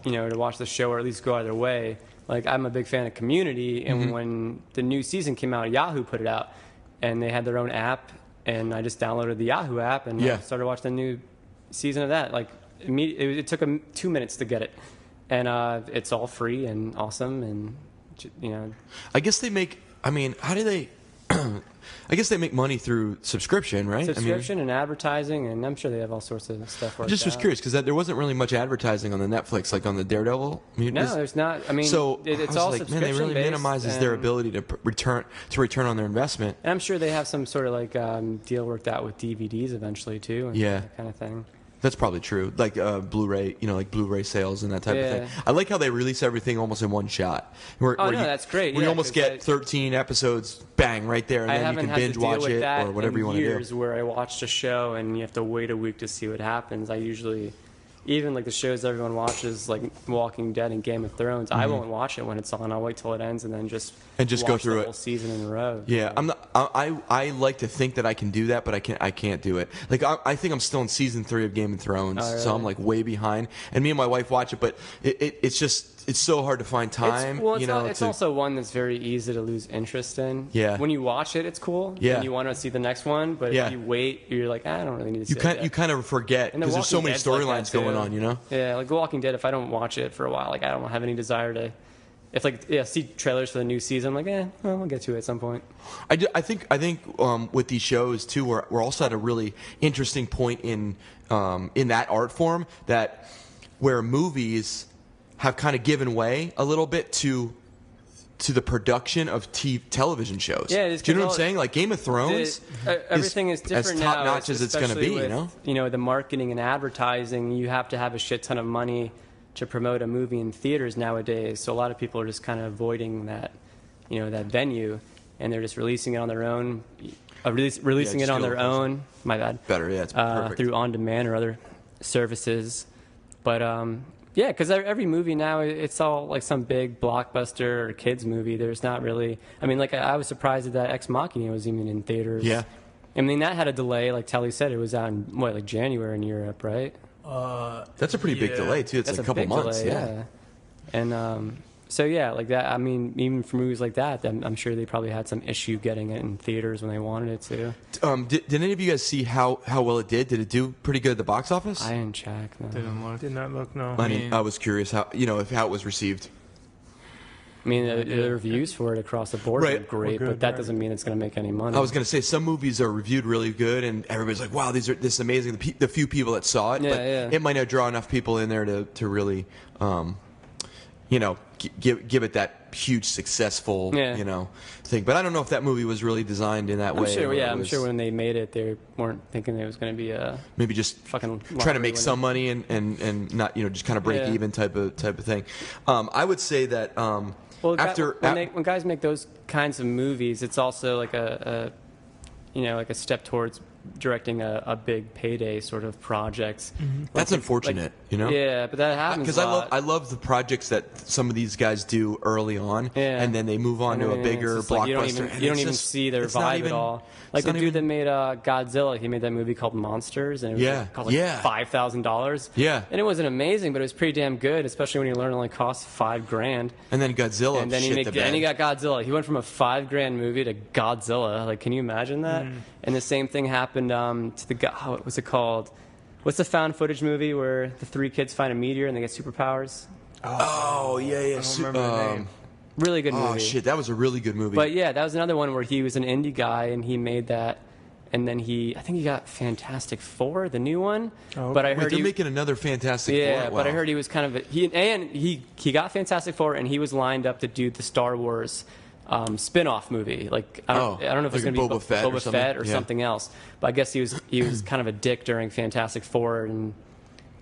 Speaker 7: to watch the show or at least go out of their way. Like I'm a big fan of Community, and when the new season came out, Yahoo put it out, and they had their own app, and I just downloaded the Yahoo app and I started watching the new season of that. Like it took them 2 minutes to get it, and it's all free and awesome, and
Speaker 8: I guess they make. I mean, how do they? I guess they make money through subscription, right?
Speaker 7: Subscription and advertising, and I'm sure they have all sorts of stuff.
Speaker 8: I just was curious because there wasn't really much advertising on the Netflix, like on the Daredevil.
Speaker 7: No, there's not. I mean,
Speaker 8: so
Speaker 7: it's
Speaker 8: all
Speaker 7: all
Speaker 8: like,
Speaker 7: subscription
Speaker 8: man, they really minimizes their ability to return on their investment.
Speaker 7: And I'm sure they have some sort of like deal worked out with DVDs eventually too. And that kind of thing.
Speaker 8: That's probably true. Like Blu-ray, like Blu-ray sales and that type of thing. I like how they release everything almost in one shot.
Speaker 7: That's great.
Speaker 8: We almost get 13 episodes, bang, right there, and then you can binge watch it or whatever you want to do.
Speaker 7: Years where I watched a show and you have to wait a week to see what happens. I usually, even like the shows everyone watches, like Walking Dead and Game of Thrones, I won't watch it when it's on. I'll wait till it ends and then just
Speaker 8: go through
Speaker 7: the whole season in a row.
Speaker 8: Yeah, I like to think that I can do that, but I can't do it. Like I think I'm still in season 3 of Game of Thrones, so I'm like way behind. And me and my wife watch it, but it's it's so hard to find time.
Speaker 7: It's also one that's very easy to lose interest in.
Speaker 8: Yeah.
Speaker 7: When you watch it, it's cool.
Speaker 8: Yeah.
Speaker 7: And you want to see the next one, but if you wait, you're like, I don't really need to see it.
Speaker 8: You kind of forget because there's so many storylines going on, you know?
Speaker 7: Yeah, like The Walking Dead, if I don't watch it for a while, like I don't have any desire to. If see trailers for the new season, I'm like, well, I'll get to it at some point.
Speaker 8: I think with these shows too, we're also at a really interesting point in that art form that where movies have kind of given way a little bit to the production of television shows.
Speaker 7: Yeah,
Speaker 8: do you know what I'm saying? Like Game of Thrones,
Speaker 7: everything is different
Speaker 8: as
Speaker 7: now.
Speaker 8: top notch as it's going to be.
Speaker 7: The marketing and advertising, you have to have a shit ton of money to promote a movie in theaters nowadays. So a lot of people are just kind of avoiding that, that venue, and they're just releasing it on their own. Releasing it on their own. My bad.
Speaker 8: Better, yeah, it's perfect.
Speaker 7: Through on demand or other services, but yeah, because every movie now it's all like some big blockbuster or kids movie. There's not really. I mean, like I was surprised that Ex Machina was even in theaters.
Speaker 8: Yeah.
Speaker 7: I mean that had a delay. Like Telly said, it was out in like January in Europe, right?
Speaker 8: That's a pretty big delay too. It's like a couple months.
Speaker 7: Delay, yeah. And so yeah, like that. I mean, even for movies like that, I'm sure they probably had some issue getting it in theaters when they wanted it to.
Speaker 8: Did any of you guys see how well it did? Did it do pretty good at the box office?
Speaker 7: I didn't check. No.
Speaker 6: Did not look. No.
Speaker 8: I was curious how it was received.
Speaker 7: I mean, the reviews for it across the board are great, but that doesn't mean it's going to make any money.
Speaker 8: I was going to say some movies are reviewed really good, and everybody's like, "Wow, this is amazing." The few people that saw it, it might not draw enough people in there to really, give it that huge successful, thing. But I don't know if that movie was really designed in that way.
Speaker 7: I'm sure when they made it, they weren't thinking it was going to be a
Speaker 8: maybe just
Speaker 7: fucking
Speaker 8: trying to make some money and not just kind of break even type of thing. I would say that.
Speaker 7: Well, when guys make those kinds of movies, it's also like a step towards directing a big payday sort of project.
Speaker 8: Mm-hmm. That's unfortunate,
Speaker 7: Yeah, but that happens
Speaker 8: because I love the projects that some of these guys do early on, and then they move on to a bigger blockbuster.
Speaker 7: You don't even see their vibe at all. Like the dude that made Godzilla, he made that movie called Monsters, and it was cost like $5,000.
Speaker 8: Yeah,
Speaker 7: and it wasn't amazing, but it was pretty damn good, especially when you learn it only costs $5,000.
Speaker 8: And then Godzilla,
Speaker 7: and then he got Godzilla. He went from a $5,000 movie to Godzilla. Like, can you imagine that? And the same thing happened to the guy. What was it called? What's the found footage movie where the three kids find a meteor and they get superpowers?
Speaker 8: Oh yeah.
Speaker 6: I don't remember the name.
Speaker 7: Really good movie.
Speaker 8: Oh shit, that was a really good movie.
Speaker 7: But yeah, that was another one where he was an indie guy and he made that, and then I think he got Fantastic Four, the new one.
Speaker 8: Oh,
Speaker 7: but I heard
Speaker 8: they're making another Fantastic Four.
Speaker 7: Yeah, but I heard he was kind of he got Fantastic Four and he was lined up to do the Star Wars spin-off movie. Like I don't know if it's going to be
Speaker 8: Boba Fett or
Speaker 7: something else. But I guess he was kind of a dick during Fantastic Four and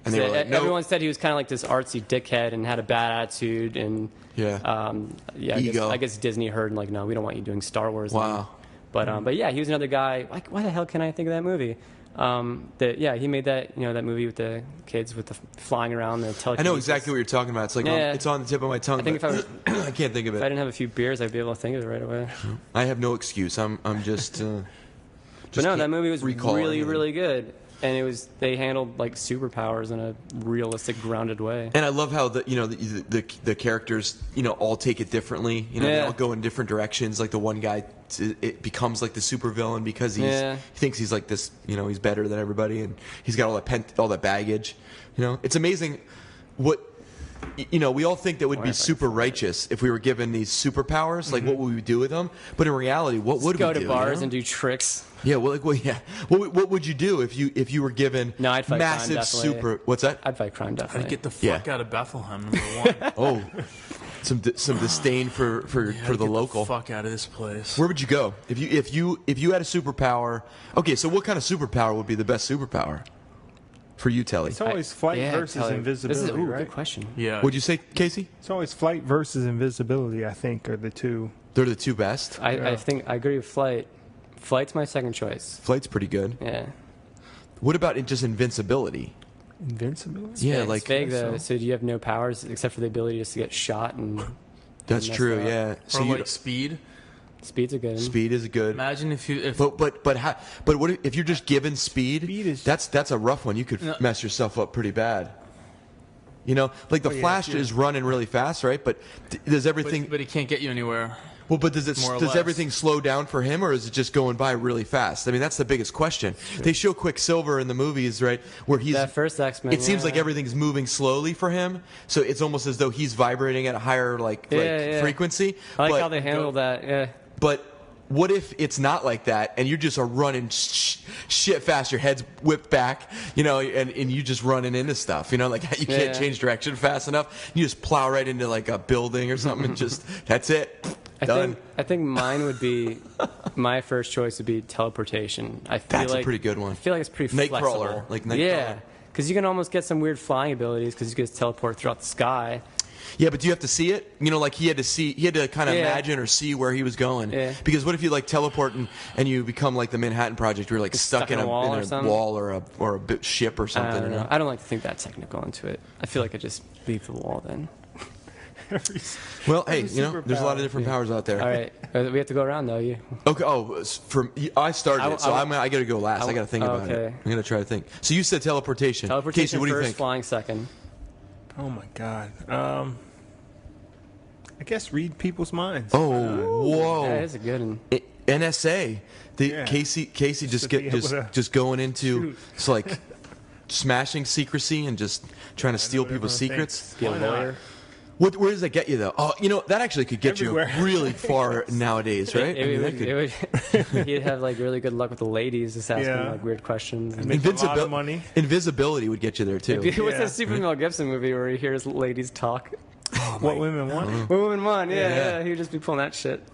Speaker 8: they were like, no.
Speaker 7: Everyone said he was kind of like this artsy dickhead and had a bad attitude and
Speaker 8: ego.
Speaker 7: I guess Disney heard and like, no, we don't want you doing Star Wars.
Speaker 8: Wow.
Speaker 7: But yeah, he was another guy. Like, why the hell can I think of that movie? He made that that movie with the kids with the flying around the telekinesis.
Speaker 8: I know exactly what you're talking about. It's like it's on the tip of my tongue.
Speaker 7: I think if I was,
Speaker 8: I can't think of it.
Speaker 7: If I didn't have a few beers, I'd be able to think of it right away.
Speaker 8: I have no excuse. I'm just.
Speaker 7: But no, that movie was really, really good. And they handled like superpowers in a realistic, grounded way.
Speaker 8: And I love how the characters all take it differently. They all go in different directions. Like the one guy, it becomes like the supervillain because he thinks he's like this. He's better than everybody, and he's got all that baggage. It's amazing what. We all think that would be super righteous if we were given these superpowers. Like, what would we do with them? But in reality, what would we do?
Speaker 7: Go to bars and do tricks.
Speaker 8: Yeah, What would you do if you were given
Speaker 7: I'd fight
Speaker 8: massive
Speaker 7: crime,
Speaker 8: super? What's that?
Speaker 7: I'd fight crime, definitely.
Speaker 5: I'd get the fuck out of Bethlehem, number one.
Speaker 8: Oh, some disdain for the local.
Speaker 5: Get the fuck out of this place.
Speaker 8: Where would you go if you had a superpower? Okay, so what kind of superpower would be the best superpower for you, Telly?
Speaker 6: It's always flight versus invisibility,
Speaker 7: this is
Speaker 6: right?
Speaker 7: Good question.
Speaker 5: Yeah.
Speaker 8: What'd you say, Casey?
Speaker 6: It's always flight versus invisibility, I think, are the two.
Speaker 8: They're the two best?
Speaker 7: I think I agree with flight. Flight's my second choice.
Speaker 8: Flight's pretty good.
Speaker 7: Yeah.
Speaker 8: What about just invincibility?
Speaker 6: Invincibility?
Speaker 8: Yeah,
Speaker 7: it's vague though. So do you have no powers except for the ability just to get shot and?
Speaker 8: That's true. Yeah.
Speaker 5: So like speed.
Speaker 7: Speed's a good.
Speaker 8: Speed is good.
Speaker 5: Imagine if
Speaker 8: But what if you're just given speed? That's a rough one. You could mess yourself up pretty bad. You know, like the Flash is running really fast, right? But does everything?
Speaker 5: But he can't get you anywhere.
Speaker 8: Well, but does everything slow down for him, or is it just going by really fast? I mean, that's the biggest question. They show Quicksilver in the movies, right, where he's
Speaker 7: that first X-Men.
Speaker 8: It seems like everything's moving slowly for him, so it's almost as though he's vibrating at a higher frequency.
Speaker 7: I like how they handle that. Yeah.
Speaker 8: But what if it's not like that, and you just are running shit fast, your head's whipped back, you know, and you just running into stuff, you know, like you can't change direction fast enough. You just plow right into like a building or something, and just that's it.
Speaker 7: I think mine would be my first choice would be teleportation.
Speaker 8: That's a pretty good one.
Speaker 7: I feel like it's pretty flexible.
Speaker 8: Nightcrawler, like Nightcrawler.
Speaker 7: Because you can almost get some weird flying abilities because you can just teleport throughout the sky.
Speaker 8: Yeah, but do you have to see it? You know, like he had to kind of imagine or see where he was going.
Speaker 7: Yeah.
Speaker 8: Because what if you like teleport and you become like the Manhattan Project, where you're like stuck in a wall or a ship or something?
Speaker 7: I don't know. I don't like to think that technical into it. I feel like I just leave the wall then.
Speaker 8: Well, hey, you know, there's a lot of different powers out there.
Speaker 7: All right, we have to go around though. You
Speaker 8: okay? Oh, I started it, so I got to go last. I got to think about it. I'm gonna try to think. So you said teleportation.
Speaker 7: Teleportation
Speaker 8: Casey, what do you
Speaker 7: first,
Speaker 8: think?
Speaker 7: flying second.
Speaker 6: Oh my God. I guess read people's minds.
Speaker 8: Oh, whoa!
Speaker 7: That is a good one.
Speaker 8: NSA. Casey just going into it's like smashing secrecy and just trying to steal people's secrets.
Speaker 7: Be a lawyer.
Speaker 8: Where does that get you, though? Oh, you know, that actually could get
Speaker 6: Everywhere.
Speaker 8: you really far nowadays, right?
Speaker 7: He'd have like really good luck with the ladies, just asking like weird questions.
Speaker 6: And make a lot of money.
Speaker 8: Invisibility would get you there too.
Speaker 7: What's that Super Mel Gibson movie where he hears ladies talk?
Speaker 6: What women want?
Speaker 7: What women want? Yeah. He would just be pulling that shit.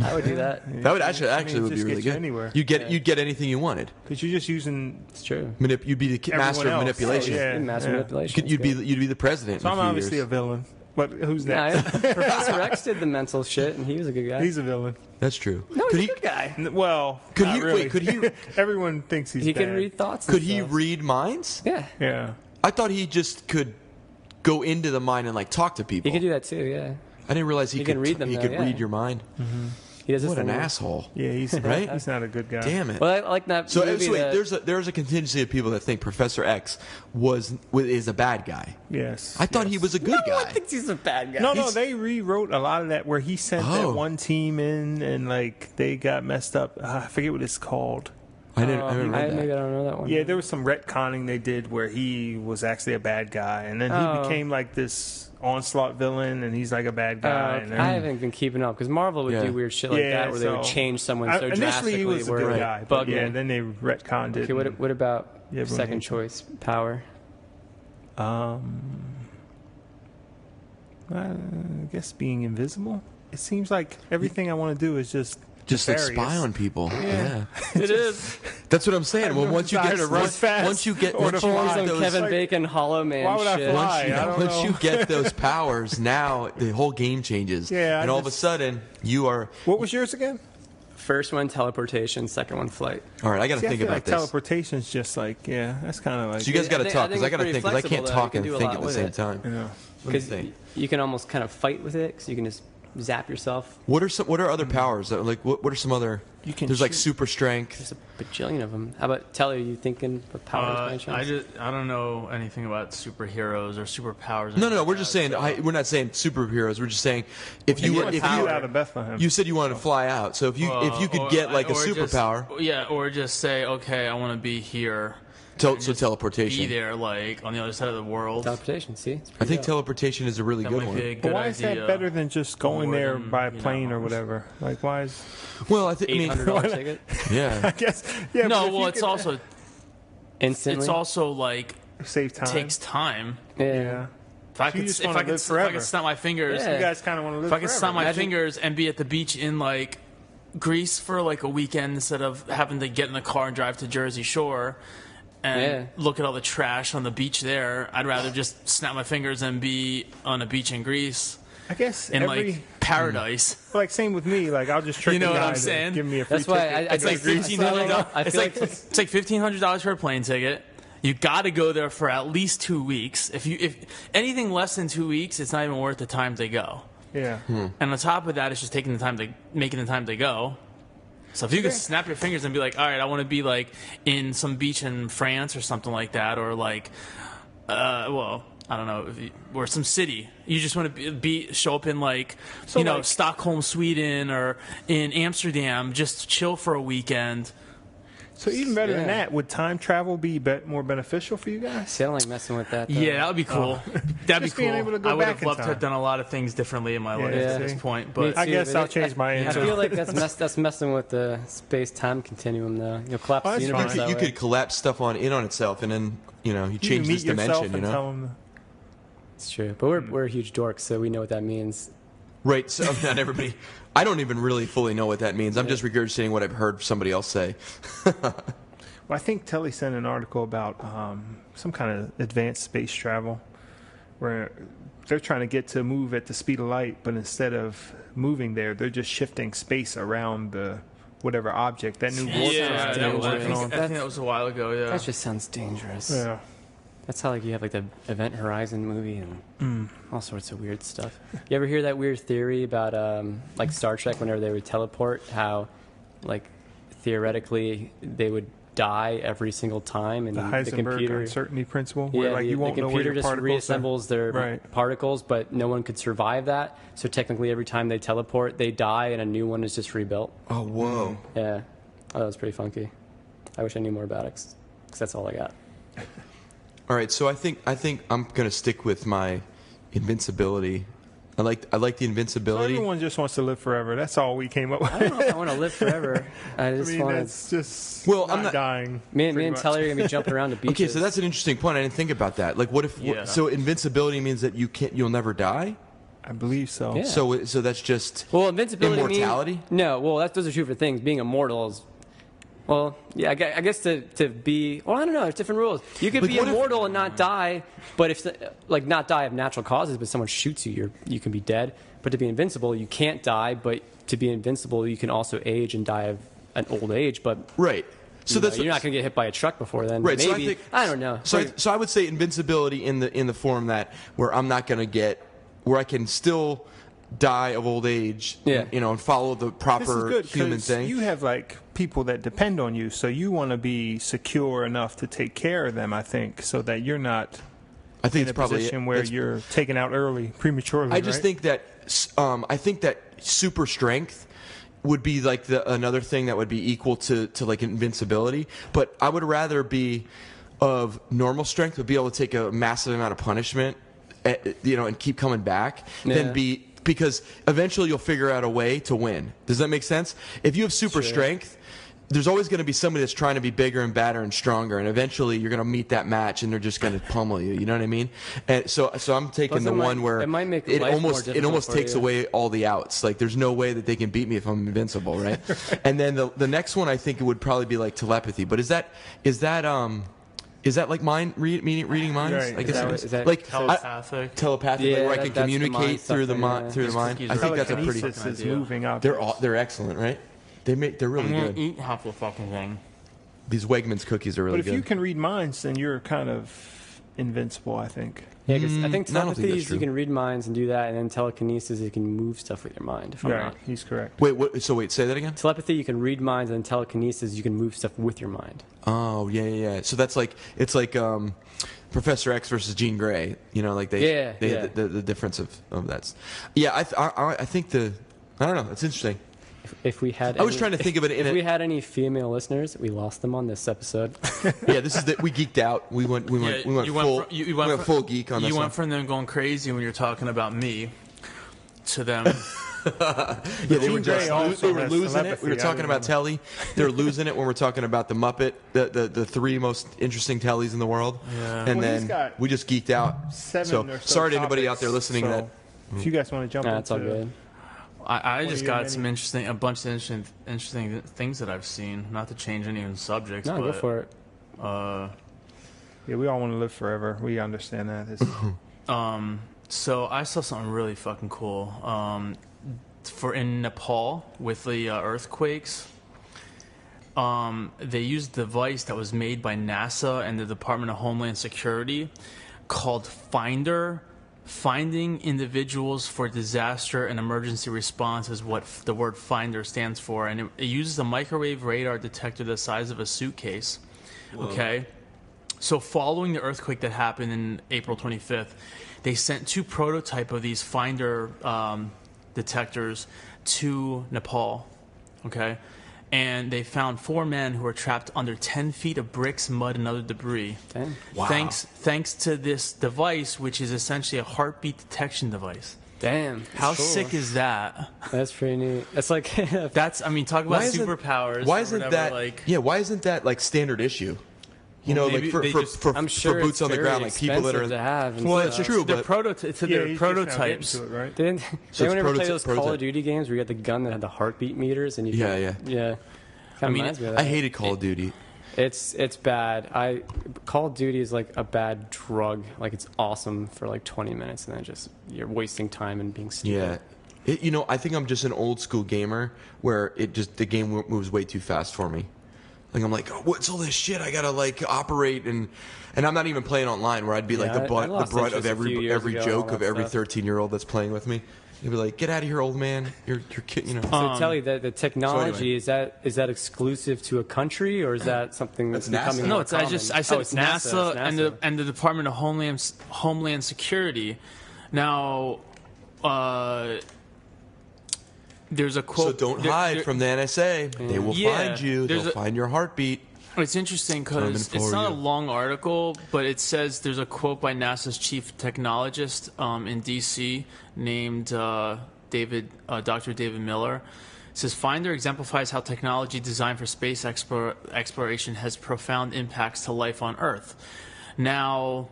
Speaker 7: I would do that.
Speaker 8: That would actually would be really good.
Speaker 6: Anywhere.
Speaker 8: You'd get anything you wanted.
Speaker 6: Because you're just using.
Speaker 7: It's true.
Speaker 8: You'd be the master of manipulation.
Speaker 7: Master manipulation.
Speaker 8: You'd be the president.
Speaker 6: So I'm obviously a villain. But who's next?
Speaker 7: Professor X did the mental shit, and he was a good guy.
Speaker 6: He's a villain.
Speaker 8: That's true.
Speaker 7: No, he's a good guy.
Speaker 6: Well,
Speaker 8: could
Speaker 6: not
Speaker 8: he?
Speaker 6: really.
Speaker 8: Wait, could he?
Speaker 6: Everyone thinks he's
Speaker 7: he
Speaker 6: bad.
Speaker 7: can read thoughts.
Speaker 8: Could he read minds?
Speaker 7: Yeah.
Speaker 6: Yeah.
Speaker 8: I thought he just could go into the mind and like talk to people.
Speaker 7: He could do that too. Yeah.
Speaker 8: I didn't realize he could
Speaker 7: read them.
Speaker 8: He
Speaker 7: though,
Speaker 8: could
Speaker 7: yeah.
Speaker 8: read your mind.
Speaker 7: Mm-hmm. He does
Speaker 8: what an asshole.
Speaker 6: Yeah, he's
Speaker 8: right.
Speaker 6: He's not a good guy.
Speaker 8: Damn it.
Speaker 7: Well, I like that.
Speaker 8: So
Speaker 7: movie
Speaker 8: there's a contingency of people that think Professor X is a bad guy.
Speaker 6: Yes.
Speaker 8: I thought he was a good guy.
Speaker 7: No one thinks he's a bad guy.
Speaker 6: No, they rewrote a lot of that where he sent that one team in and like they got messed up. I forget what it's called.
Speaker 8: I haven't read that.
Speaker 7: Maybe I don't know that one.
Speaker 6: Yeah, there was some retconning they did where he was actually a bad guy, and then he became like this onslaught villain, and he's like a bad guy. And
Speaker 7: I haven't been keeping up because Marvel would do weird shit like that where they would change someone so
Speaker 6: initially
Speaker 7: drastically.
Speaker 6: He was a good guy, but then they retconned it.
Speaker 7: Okay, what about second choice power?
Speaker 6: I guess being invisible. It seems like everything I want to do is just
Speaker 8: like spy on people. Yeah.
Speaker 7: It is.
Speaker 8: That's what I'm saying. Well, once you get
Speaker 7: Kevin Bacon Hollow Man.
Speaker 6: Why would I fly?
Speaker 8: Once you get those powers, now the whole game changes.
Speaker 6: Yeah.
Speaker 8: And all of a sudden, you are.
Speaker 6: What was yours again?
Speaker 7: First one teleportation, second one flight.
Speaker 8: All right, I got to think about this.
Speaker 6: Teleportation's just like that's kind of like.
Speaker 8: So you guys got to talk because I got to think because I can't talk and think at the same time.
Speaker 7: Because you can almost kind of fight with it because you can just zap yourself.
Speaker 8: What are other powers? Like what are some other? There's like super strength.
Speaker 7: There's a bajillion of them. How about Telly? Are you thinking of powers?
Speaker 5: I don't know anything about superheroes or superpowers.
Speaker 8: No. We're just saying we're not saying superheroes. We're just saying if you
Speaker 6: out of Bethlehem.
Speaker 8: You said you wanted to fly out. So if you could get like a superpower,
Speaker 5: or just say okay, I want to be here.
Speaker 8: So teleportation.
Speaker 5: Be there, like on the other side of the world.
Speaker 7: Teleportation. See,
Speaker 8: I think teleportation is a really good one.
Speaker 6: But why is that better than just going there by plane or whatever? Like, why is?
Speaker 8: Well, I think
Speaker 7: $800 ticket.
Speaker 8: Yeah,
Speaker 6: I guess. Yeah.
Speaker 5: No, well, it's also
Speaker 7: instantly.
Speaker 5: It's also like
Speaker 6: save time.
Speaker 5: Takes time.
Speaker 6: Yeah.
Speaker 5: If I could snap my fingers,
Speaker 6: you guys kind of want to live.
Speaker 5: If I could snap my fingers and be at the beach in like Greece for like a weekend instead of having to get in the car and drive to Jersey Shore. And look at all the trash on the beach there. I'd rather just snap my fingers and be on a beach in Greece.
Speaker 6: I guess
Speaker 5: in like paradise.
Speaker 6: Like same with me. Like I'll just trick
Speaker 5: you know
Speaker 6: the guy
Speaker 5: what I'm saying?
Speaker 6: Give me a free
Speaker 7: That's why
Speaker 6: ticket.
Speaker 5: It's like $1,500. It's like $1,500 for a plane ticket. You got to go there for at least 2 weeks. If anything less than 2 weeks, it's not even worth the time to go.
Speaker 6: Yeah.
Speaker 5: And on top of that, it's just making the time to go. So if you could snap your fingers and be like, all right, I want to be like in some beach in France or something like that, or like, I don't know, or some city. You just want to show up in like Stockholm, Sweden, or in Amsterdam, just chill for a weekend.
Speaker 6: So even better than that, would time travel be more beneficial for you guys?
Speaker 7: See, I don't like messing with that, though.
Speaker 5: Yeah, that would be cool. That'd be cool.
Speaker 6: Being able to go
Speaker 5: I would
Speaker 6: back
Speaker 5: have loved
Speaker 6: in
Speaker 5: to have
Speaker 6: time.
Speaker 5: done a lot of things differently in my life at this point. But
Speaker 6: I guess I'll change my answer.
Speaker 7: I feel like that's messing with the space-time continuum, though. You'll collapse the universe that
Speaker 8: You
Speaker 7: way.
Speaker 8: could collapse stuff in on itself, and then you change this dimension.
Speaker 7: It's true, but we're huge dorks, so we know what that means.
Speaker 8: Right. So not everybody. I don't even really fully know what that means. I'm just regurgitating what I've heard somebody else say.
Speaker 6: Well, I think Telly sent an article about some kind of advanced space travel where they're trying to get to move at the speed of light, but instead of moving there, they're just shifting space around the whatever object. That new warp drive
Speaker 5: I think that was a while ago, yeah.
Speaker 7: That just sounds dangerous.
Speaker 6: Yeah.
Speaker 7: That's how you have like the Event Horizon movie and all sorts of weird stuff. You ever hear that weird theory about like Star Trek whenever they would teleport, how like theoretically they would die every single time, and
Speaker 6: the Heisenberg uncertainty principle, where you won't
Speaker 7: the computer
Speaker 6: know where your
Speaker 7: just reassembles their particles, but no one could survive that. So technically, every time they teleport, they die, and a new one is just rebuilt.
Speaker 8: Oh, whoa!
Speaker 7: Yeah, that was pretty funky. I wish I knew more about it, because that's all I got.
Speaker 8: All right, so I think I'm gonna stick with my invincibility. I like the invincibility.
Speaker 6: So everyone just wants to live forever. That's all we came up with.
Speaker 7: I don't know if I want to live forever. I just want
Speaker 6: that's just
Speaker 8: I'm not
Speaker 6: dying.
Speaker 7: Me and Telly are gonna be jumping around the beaches.
Speaker 8: Okay, so that's an interesting point. I didn't think about that. Like, what if? So invincibility means that you'll never die.
Speaker 6: I believe so.
Speaker 7: Yeah.
Speaker 8: So that's just
Speaker 7: invincibility.
Speaker 8: Immortality.
Speaker 7: Those are two different things. Being immortal is. Well, yeah, I guess to be... Well, I don't know. There's different rules. You could be immortal and not die, but if not die of natural causes, but someone shoots you, you can be dead. But to be invincible, you can't die, but to be invincible, you can also age and die of an old age, but...
Speaker 8: Right. So
Speaker 7: you're not going to get hit by a truck before then.
Speaker 8: Right.
Speaker 7: Maybe.
Speaker 8: So
Speaker 7: I don't know.
Speaker 8: So I would say invincibility in the form that where I'm not going to where I can still die of old age, and follow the proper human thing.
Speaker 6: You have people that depend on you, so you want to be secure enough to take care of them, I think, so that you're not in a position where you're taken out early, prematurely.
Speaker 8: I just think that super strength would be another thing that would be equal to invincibility, but I would rather be of normal strength, would be able to take a massive amount of punishment, and keep coming back, than be, because eventually you'll figure out a way to win. Does that make sense? If you have super strength, there's always going to be somebody that's trying to be bigger and badder and stronger, and eventually you're going to meet that match, and they're just going to pummel you. You know what I mean? And so I'm taking the one where it almost takes away all the outs. Like, there's no way that they can beat me if I'm invincible, right? And then the next one, I think it would probably be like telepathy. But is that like mind reading minds?
Speaker 6: Right.
Speaker 8: I guess
Speaker 7: is that
Speaker 8: like
Speaker 5: telepathic?
Speaker 8: Telepathic,
Speaker 7: Yeah,
Speaker 8: where I can communicate through the mind. I think that's a pretty.
Speaker 6: Telekinesis is moving out.
Speaker 8: They're excellent, right? They're really
Speaker 5: I'm
Speaker 8: good.
Speaker 5: gonna eat half the fucking thing.
Speaker 8: These Wegmans cookies are really
Speaker 6: But if
Speaker 8: good.
Speaker 6: you can read minds, then you're kind of invincible, I think.
Speaker 7: Yeah, because I think
Speaker 8: I don't think
Speaker 7: telepathy
Speaker 8: that's
Speaker 7: is
Speaker 8: true.
Speaker 7: you can read minds and do that, and then telekinesis you can move stuff with your mind. If I'm
Speaker 6: Right,
Speaker 7: not.
Speaker 6: he's correct.
Speaker 8: Wait, say that again?
Speaker 7: Telepathy you can read minds, and then telekinesis you can move stuff with your mind.
Speaker 8: Oh, yeah. So that's it's like Professor X versus Jean Grey. The difference of that. Yeah, I think I don't know. It's interesting.
Speaker 7: If we had,
Speaker 8: I was trying to think of it.
Speaker 7: If we had any female listeners, we lost them on this episode.
Speaker 8: Yeah, this is we geeked out. We went full geek on this.
Speaker 5: You
Speaker 8: one.
Speaker 5: went from them going crazy when you're talking about me to them.
Speaker 8: They were losing it. We were talking about Telly. They were losing it when we're talking about the Muppet, the three most interesting Tellys in the world.
Speaker 5: Yeah.
Speaker 8: And then we just geeked out.
Speaker 6: So
Speaker 8: sorry to anybody out there listening.
Speaker 6: If you guys want to jump into
Speaker 7: That's all good.
Speaker 5: I just got a bunch of interesting things that I've seen. Not to change any of the subjects.
Speaker 7: No,
Speaker 5: but,
Speaker 7: go for it.
Speaker 6: Yeah, we all want to live forever. We understand that.
Speaker 5: So I saw something really fucking cool. In Nepal with the earthquakes, they used a device that was made by NASA and the Department of Homeland Security called Finder. Finding individuals for disaster and emergency response is what the word Finder stands for, and it uses a microwave radar detector the size of a suitcase. Whoa. Okay, So following the earthquake that happened in April 25th, they sent 2 prototype of these Finder detectors to Nepal, okay? And they found 4 men who were trapped under 10 feet of bricks, mud, and other debris.
Speaker 7: Dang.
Speaker 8: Wow.
Speaker 5: Thanks to this device, which is essentially a heartbeat detection device.
Speaker 7: Damn.
Speaker 5: How
Speaker 7: cool.
Speaker 5: sick is that?
Speaker 7: That's pretty neat. It's like
Speaker 5: That's, I mean, talk about superpowers.
Speaker 8: Why isn't
Speaker 5: whatever,
Speaker 8: that
Speaker 5: like?
Speaker 8: Yeah, why isn't that like standard issue? You know,
Speaker 5: maybe
Speaker 8: like
Speaker 5: they
Speaker 8: for,
Speaker 5: just-
Speaker 8: for,
Speaker 7: I'm
Speaker 8: for
Speaker 7: sure
Speaker 8: boots
Speaker 7: it's
Speaker 8: on the
Speaker 7: very
Speaker 8: ground, like people that are.
Speaker 7: expensive to have. And
Speaker 8: Well,
Speaker 7: stuff.
Speaker 8: that's true,
Speaker 5: They're
Speaker 8: but
Speaker 5: prototypes.
Speaker 6: Yeah,
Speaker 5: They're
Speaker 6: he's just now getting
Speaker 5: prototypes.
Speaker 6: to it, right?
Speaker 7: Didn't
Speaker 8: So
Speaker 7: anyone
Speaker 8: it's
Speaker 7: ever play those Call
Speaker 8: prototype.
Speaker 7: of Duty games where you had the gun that had the heartbeat meters and you
Speaker 8: Yeah,
Speaker 7: yeah. Kind of reminds me of that.
Speaker 8: I hated Call of Duty.
Speaker 7: It's bad. Call of Duty is like a bad drug. Like it's awesome for like 20 minutes and then just you're wasting time and being stupid.
Speaker 8: Yeah. You know, I think I'm just an old school gamer where the game moves way too fast for me. Like I'm like, oh, what's all this shit? I gotta like operate and I'm not even playing online where I'd be like
Speaker 7: Yeah,
Speaker 8: the
Speaker 7: I
Speaker 8: brunt
Speaker 7: lost
Speaker 8: of
Speaker 7: interest a few years
Speaker 8: every
Speaker 7: ago,
Speaker 8: joke
Speaker 7: all
Speaker 8: of
Speaker 7: that
Speaker 8: every
Speaker 7: stuff.
Speaker 8: 13-year-old that's playing with me. You'd be like, get out of here, old man. You're kid, you know.
Speaker 7: So Telly, the technology
Speaker 8: So anyway.
Speaker 7: is that exclusive to a country or is that something that's
Speaker 8: That's NASA.
Speaker 7: becoming
Speaker 5: No,
Speaker 7: more
Speaker 5: it's
Speaker 7: common?
Speaker 5: I said
Speaker 7: it's
Speaker 5: NASA,
Speaker 7: It's NASA.
Speaker 5: and the Department of Homeland Security. Now, there's a quote.
Speaker 8: So don't hide from the NSA. They will
Speaker 5: Yeah,
Speaker 8: find you.
Speaker 5: there's
Speaker 8: They'll
Speaker 5: a-
Speaker 8: find your heartbeat.
Speaker 5: It's interesting
Speaker 8: Coming
Speaker 5: because
Speaker 8: for
Speaker 5: it's not a
Speaker 8: you.
Speaker 5: long article, but it says there's a quote by NASA's chief technologist in D.C. named Dr. David Miller. It says Finder exemplifies how technology designed for space exploration has profound impacts to life on Earth. Now,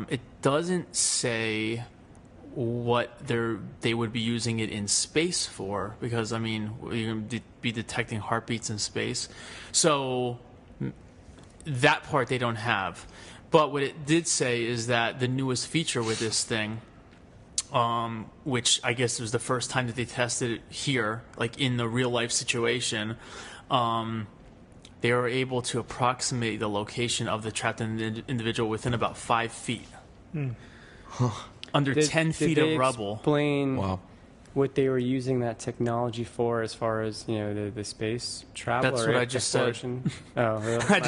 Speaker 5: it doesn't say what they would be using it in space for, because I mean you're going to be detecting heartbeats in space, so that part they don't have. But what it did say is that the newest feature with this thing, which I guess was the first time that they tested it here, like in the real life situation, they were able to approximate the location of the trapped individual within about 5 feet. Under 10 feet
Speaker 7: did they
Speaker 5: of rubble.
Speaker 7: Explain
Speaker 8: Wow.
Speaker 7: what they were using that technology for, as far as the space travel.
Speaker 5: That's
Speaker 7: or
Speaker 5: what I just said.
Speaker 7: exploration? Oh, really?
Speaker 5: I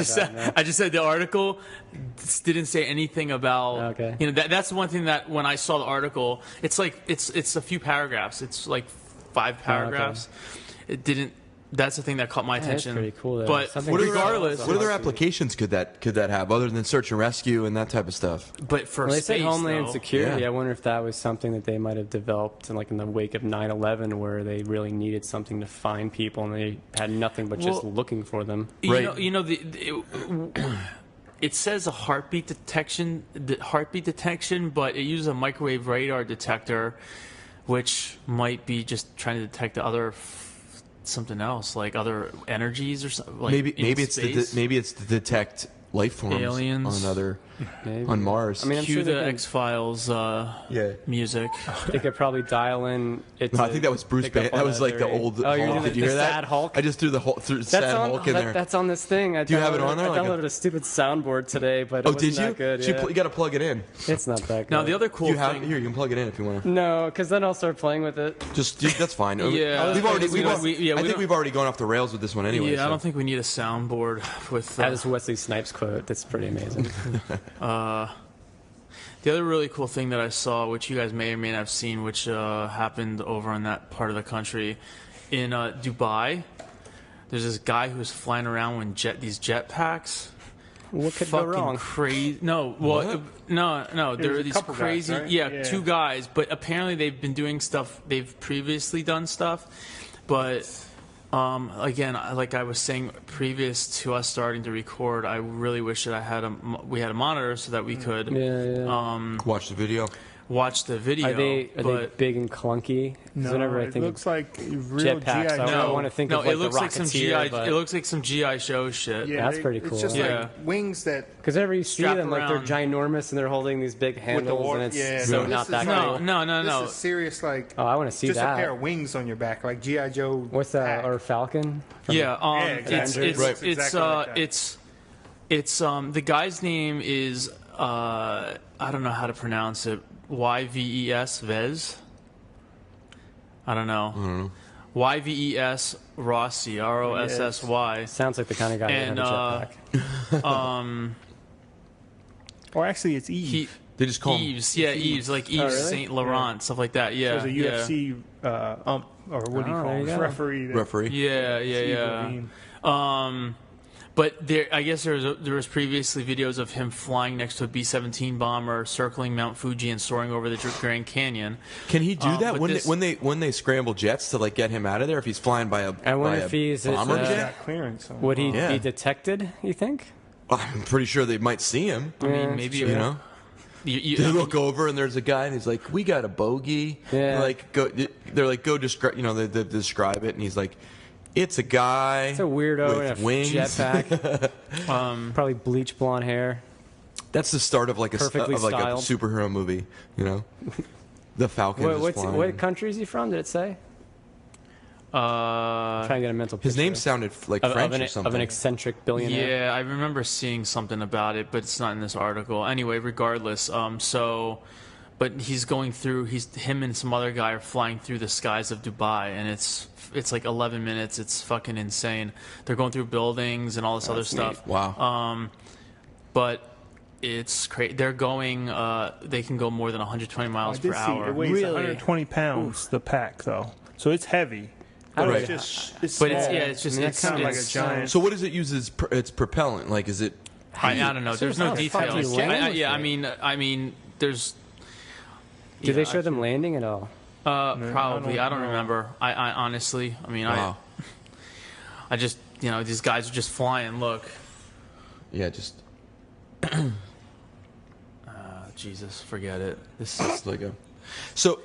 Speaker 5: just said the article didn't say anything about.
Speaker 7: Okay.
Speaker 5: That's the one thing that when I saw the article, it's like it's a few paragraphs. It's like 5 paragraphs. It didn't. That's the thing that caught my
Speaker 7: that's
Speaker 5: attention.
Speaker 7: pretty cool, though.
Speaker 5: But
Speaker 7: Something
Speaker 5: regardless,
Speaker 8: What other applications could that have other than search and rescue and that type of stuff?
Speaker 5: but for
Speaker 7: Well, they
Speaker 5: space,
Speaker 7: said Homeland
Speaker 5: though,
Speaker 7: Security.
Speaker 8: Yeah.
Speaker 7: I wonder if that was something that they might have developed in the wake of 9/11, where they really needed something to find people and they had nothing but just
Speaker 5: Well,
Speaker 7: looking for them.
Speaker 8: Right.
Speaker 5: It says a heartbeat detection, but it uses a microwave radar detector, which might be just trying to detect the other something else, like other energies or something. Like
Speaker 8: maybe
Speaker 5: in
Speaker 8: it's
Speaker 5: space.
Speaker 8: maybe it's to detect life forms
Speaker 5: Aliens.
Speaker 7: Maybe.
Speaker 8: on Mars.
Speaker 7: I mean, I'm
Speaker 5: Cue
Speaker 7: sure
Speaker 5: the
Speaker 7: they can-
Speaker 5: X-Files
Speaker 8: yeah.
Speaker 5: music.
Speaker 7: They could probably dial in.
Speaker 8: No, I think that was Bruce
Speaker 7: pick up
Speaker 8: Banner.
Speaker 7: on
Speaker 8: That was like the
Speaker 7: very-
Speaker 8: old
Speaker 7: Oh, you're
Speaker 8: Hulk.
Speaker 7: doing
Speaker 8: Did you
Speaker 7: the
Speaker 8: hear that?
Speaker 7: Sad Hulk.
Speaker 8: I just threw the sad Hulk in there.
Speaker 7: That's on this thing.
Speaker 8: Do you have it on there?
Speaker 7: I
Speaker 8: Like a-
Speaker 7: downloaded a stupid soundboard today, but it
Speaker 8: Oh,
Speaker 7: wasn't
Speaker 8: did you?
Speaker 7: that good.
Speaker 8: So
Speaker 7: Yeah.
Speaker 8: you got to plug it in.
Speaker 7: It's not that good.
Speaker 5: Now the other cool
Speaker 8: You have
Speaker 5: thing.
Speaker 8: here. You can plug it in if you want to.
Speaker 7: No, because then I'll start playing with it.
Speaker 8: That's fine.
Speaker 5: Yeah.
Speaker 8: we've already.
Speaker 5: We don't- we- yeah,
Speaker 8: I
Speaker 5: we
Speaker 8: think
Speaker 5: don't-
Speaker 8: we've already gone off the rails with this one anyway.
Speaker 5: Yeah,
Speaker 8: so.
Speaker 5: I don't think we need a soundboard with.
Speaker 7: That is Wesley Snipes quote. That's pretty amazing.
Speaker 5: The other really cool thing that I saw, which you guys may or may not have seen, which happened over in that part of the country, in Dubai, there's this guy who's flying around with these jetpacks.
Speaker 7: What could go
Speaker 5: Fucking
Speaker 7: wrong?
Speaker 5: crazy. No, well, no. There
Speaker 6: was
Speaker 5: are
Speaker 6: a
Speaker 5: these
Speaker 6: couple guys,
Speaker 5: crazy,
Speaker 6: right?
Speaker 5: yeah, 2 guys. But apparently they've been doing stuff. They've previously done stuff, but. Again, like I was saying previous to us starting to record, I really wish that we had a monitor so that we could
Speaker 8: Watch the video.
Speaker 5: watch the video.
Speaker 7: Are they
Speaker 5: but
Speaker 7: big and clunky? 'Cause
Speaker 6: No,
Speaker 7: whenever I
Speaker 6: it
Speaker 7: think
Speaker 6: looks like real
Speaker 7: jetpacks,
Speaker 6: GI
Speaker 7: I
Speaker 6: Joe.
Speaker 7: want to think
Speaker 5: no,
Speaker 7: of like
Speaker 5: it looks
Speaker 7: the
Speaker 5: like some
Speaker 7: Rocketeer,
Speaker 5: GI.
Speaker 7: but-
Speaker 5: It looks like some GI Show shit.
Speaker 6: Yeah,
Speaker 7: That's pretty cool.
Speaker 6: It's just
Speaker 5: Yeah.
Speaker 6: like wings that
Speaker 7: Because whenever you see
Speaker 5: Strap
Speaker 7: them, like they're
Speaker 5: around.
Speaker 7: ginormous and they're holding these big
Speaker 6: with the
Speaker 7: handles,
Speaker 6: war.
Speaker 7: and it's
Speaker 6: Yeah,
Speaker 7: so
Speaker 6: this
Speaker 7: not
Speaker 6: is
Speaker 7: that
Speaker 6: like-
Speaker 7: cool.
Speaker 5: No.
Speaker 6: This is serious, like
Speaker 7: Oh, I want to see
Speaker 6: just
Speaker 7: that.
Speaker 6: a pair of wings on your back, like GI Joe.
Speaker 7: What's that?
Speaker 6: pack.
Speaker 7: Or Falcon? From-
Speaker 5: Yeah,
Speaker 6: exactly.
Speaker 5: it's
Speaker 8: Right.
Speaker 5: it's
Speaker 6: Exactly like that.
Speaker 5: it's the guy's name is I don't know how to pronounce it. YVES Vez. I don't know. YVES Rossi, Rossy.
Speaker 7: Sounds like the kind of guy
Speaker 5: And
Speaker 7: that had a jetpack.
Speaker 6: Or actually, it's Eve.
Speaker 8: They just call
Speaker 5: Eves. Yeah, Eves, like Yves
Speaker 7: really?
Speaker 5: Saint Laurent, stuff like that. Yeah,
Speaker 6: There's a UFC or what do you call
Speaker 7: there you
Speaker 6: him?
Speaker 7: go.
Speaker 6: Referee.
Speaker 8: referee.
Speaker 5: But I guess there was previously videos of him flying next to a B-17 bomber, circling Mount Fuji, and soaring over the Grand Canyon.
Speaker 8: Can he do that
Speaker 5: but
Speaker 8: when they scramble jets to like get him out of there? If he's flying by a
Speaker 7: I wonder
Speaker 8: by a
Speaker 7: if he's
Speaker 8: bomber
Speaker 6: He's
Speaker 8: jet?
Speaker 6: got clearance. So.
Speaker 7: Would he
Speaker 8: Yeah.
Speaker 7: be detected, you think?
Speaker 8: I'm pretty sure they might see him.
Speaker 5: I mean, maybe
Speaker 8: You know, they look over and there's a guy and he's like, "We got a bogey."
Speaker 7: Yeah.
Speaker 8: They're like, "Go describe." You know, they describe it, and he's like, "It's a guy.
Speaker 7: It's a weirdo
Speaker 8: with
Speaker 7: in a
Speaker 8: wings."
Speaker 7: jetpack. Probably bleach blonde hair.
Speaker 8: That's the start of like a
Speaker 7: Perfectly
Speaker 8: of like a
Speaker 7: styled.
Speaker 8: superhero movie. You know, the Falcon. is flying.
Speaker 7: What country is he from? Did it say? Trying to get a mental picture.
Speaker 8: His name sounded like French or something.
Speaker 7: Of an eccentric billionaire.
Speaker 5: Yeah, I remember seeing something about it, but it's not in this article. Anyway, regardless, but he's going through. Him and some other guy are flying through the skies of Dubai, and it's like 11 minutes. It's fucking insane. They're going through buildings and all this other stuff.
Speaker 8: Wow.
Speaker 5: But it's crazy. They're going. They can go more than 120 miles
Speaker 6: I
Speaker 5: per
Speaker 6: did see
Speaker 5: hour.
Speaker 6: it weighs
Speaker 7: Really?
Speaker 6: 120 pounds, the pack, though. So it's heavy.
Speaker 7: How do
Speaker 6: But
Speaker 7: they-
Speaker 6: it's just, it's
Speaker 5: But it's
Speaker 6: small.
Speaker 5: it's just
Speaker 7: I mean,
Speaker 5: it's
Speaker 6: kind of like a
Speaker 5: it's-
Speaker 6: giant.
Speaker 8: So what does it use as its propellant? Like, is it?
Speaker 5: I don't know. There's no
Speaker 7: how the fuck do you
Speaker 5: details.
Speaker 7: land with
Speaker 5: Yeah,
Speaker 7: it?
Speaker 5: I mean, there's.
Speaker 7: Did they show them landing at all?
Speaker 5: Probably. I don't
Speaker 6: know.
Speaker 5: remember. I honestly. I mean,
Speaker 8: Wow.
Speaker 5: I just these guys are just flying. Look.
Speaker 8: Yeah, just
Speaker 5: Jesus, forget it. This is
Speaker 8: it's like a. So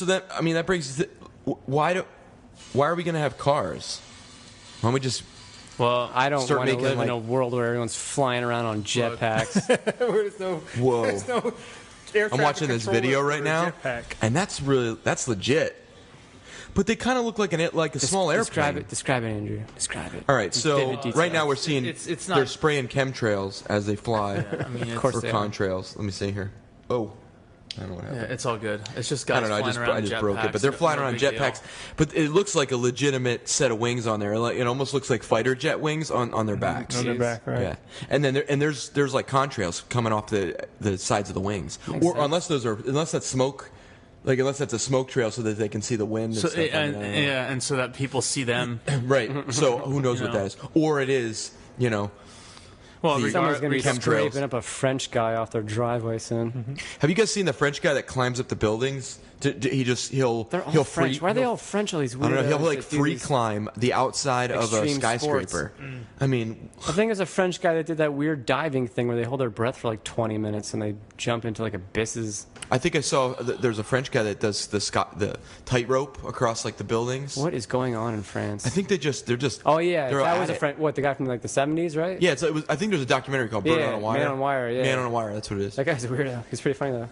Speaker 8: that I mean that brings. Why are we gonna have cars? Why don't we just?
Speaker 5: well.
Speaker 7: I don't
Speaker 8: Start
Speaker 7: want to
Speaker 8: making,
Speaker 7: live in
Speaker 8: like-
Speaker 7: a world where everyone's flying around on jetpacks.
Speaker 6: There's no,
Speaker 8: Whoa!
Speaker 6: there's no air
Speaker 8: I'm
Speaker 6: traffic
Speaker 8: watching this
Speaker 6: controller
Speaker 8: video
Speaker 6: for
Speaker 8: right
Speaker 6: a
Speaker 8: now,
Speaker 6: jetpack.
Speaker 8: and that's legit. But they kind of look like a small airplane.
Speaker 7: Describe it, Andrew. Describe it.
Speaker 8: All right, so
Speaker 7: Vivid details.
Speaker 8: right now we're seeing
Speaker 5: It's not-
Speaker 8: they're spraying chemtrails as they fly,
Speaker 5: I mean,
Speaker 7: Of course
Speaker 8: or
Speaker 7: they are.
Speaker 8: contrails. Let me see here. Oh, I don't know what
Speaker 5: Yeah,
Speaker 8: happened.
Speaker 5: it's all good. It's just
Speaker 8: I
Speaker 5: guys
Speaker 8: don't know. I
Speaker 5: flying
Speaker 8: just
Speaker 5: around
Speaker 8: broke it, but they're
Speaker 5: jetpacks.
Speaker 8: flying
Speaker 5: No
Speaker 8: around
Speaker 5: big deal.
Speaker 8: jetpacks. But it looks like a legitimate set of wings on there. Like, it almost looks like fighter jet wings on their backs.
Speaker 6: On their back, right?
Speaker 8: Yeah, and then there's like contrails coming off the sides of the wings,
Speaker 7: Makes sense.
Speaker 8: unless that's smoke, like unless that's a smoke trail so that they can see the wind. And
Speaker 5: So,
Speaker 8: stuff. I mean, I don't know.
Speaker 5: and so that people see them.
Speaker 8: Right. So who knows what
Speaker 5: know.
Speaker 8: that is? Or it is,
Speaker 5: Well,
Speaker 8: The-
Speaker 7: Someone's going to be
Speaker 8: Chemtrails.
Speaker 7: scraping up a French guy off their driveway soon.
Speaker 8: Have you guys seen the French guy that climbs up the buildings? He'll
Speaker 7: They're all
Speaker 8: he'll
Speaker 7: French.
Speaker 8: free.
Speaker 7: Why are they all French? All these
Speaker 8: I don't know. He'll
Speaker 7: weirdos
Speaker 8: like
Speaker 7: that do
Speaker 8: free
Speaker 7: these-
Speaker 8: climb the outside of a
Speaker 7: extreme
Speaker 8: skyscraper. I mean,
Speaker 7: I think there's a French guy that did that weird diving thing where they hold their breath for like 20 minutes and they jump into like abysses.
Speaker 8: I think I saw there's a French guy that does the tightrope across like the buildings.
Speaker 7: What is going on in France?
Speaker 8: I think they're just.
Speaker 7: Oh yeah,
Speaker 8: they're
Speaker 7: that
Speaker 8: at
Speaker 7: was a
Speaker 8: it.
Speaker 7: French. What, the guy from like the 70s, right?
Speaker 8: Yeah, it was. I think there's a documentary called Bird
Speaker 7: Yeah,
Speaker 8: on a Wire.
Speaker 7: Man on Wire, yeah.
Speaker 8: Man on a Wire. That's what it is.
Speaker 7: That guy's a weirdo. He's pretty funny though.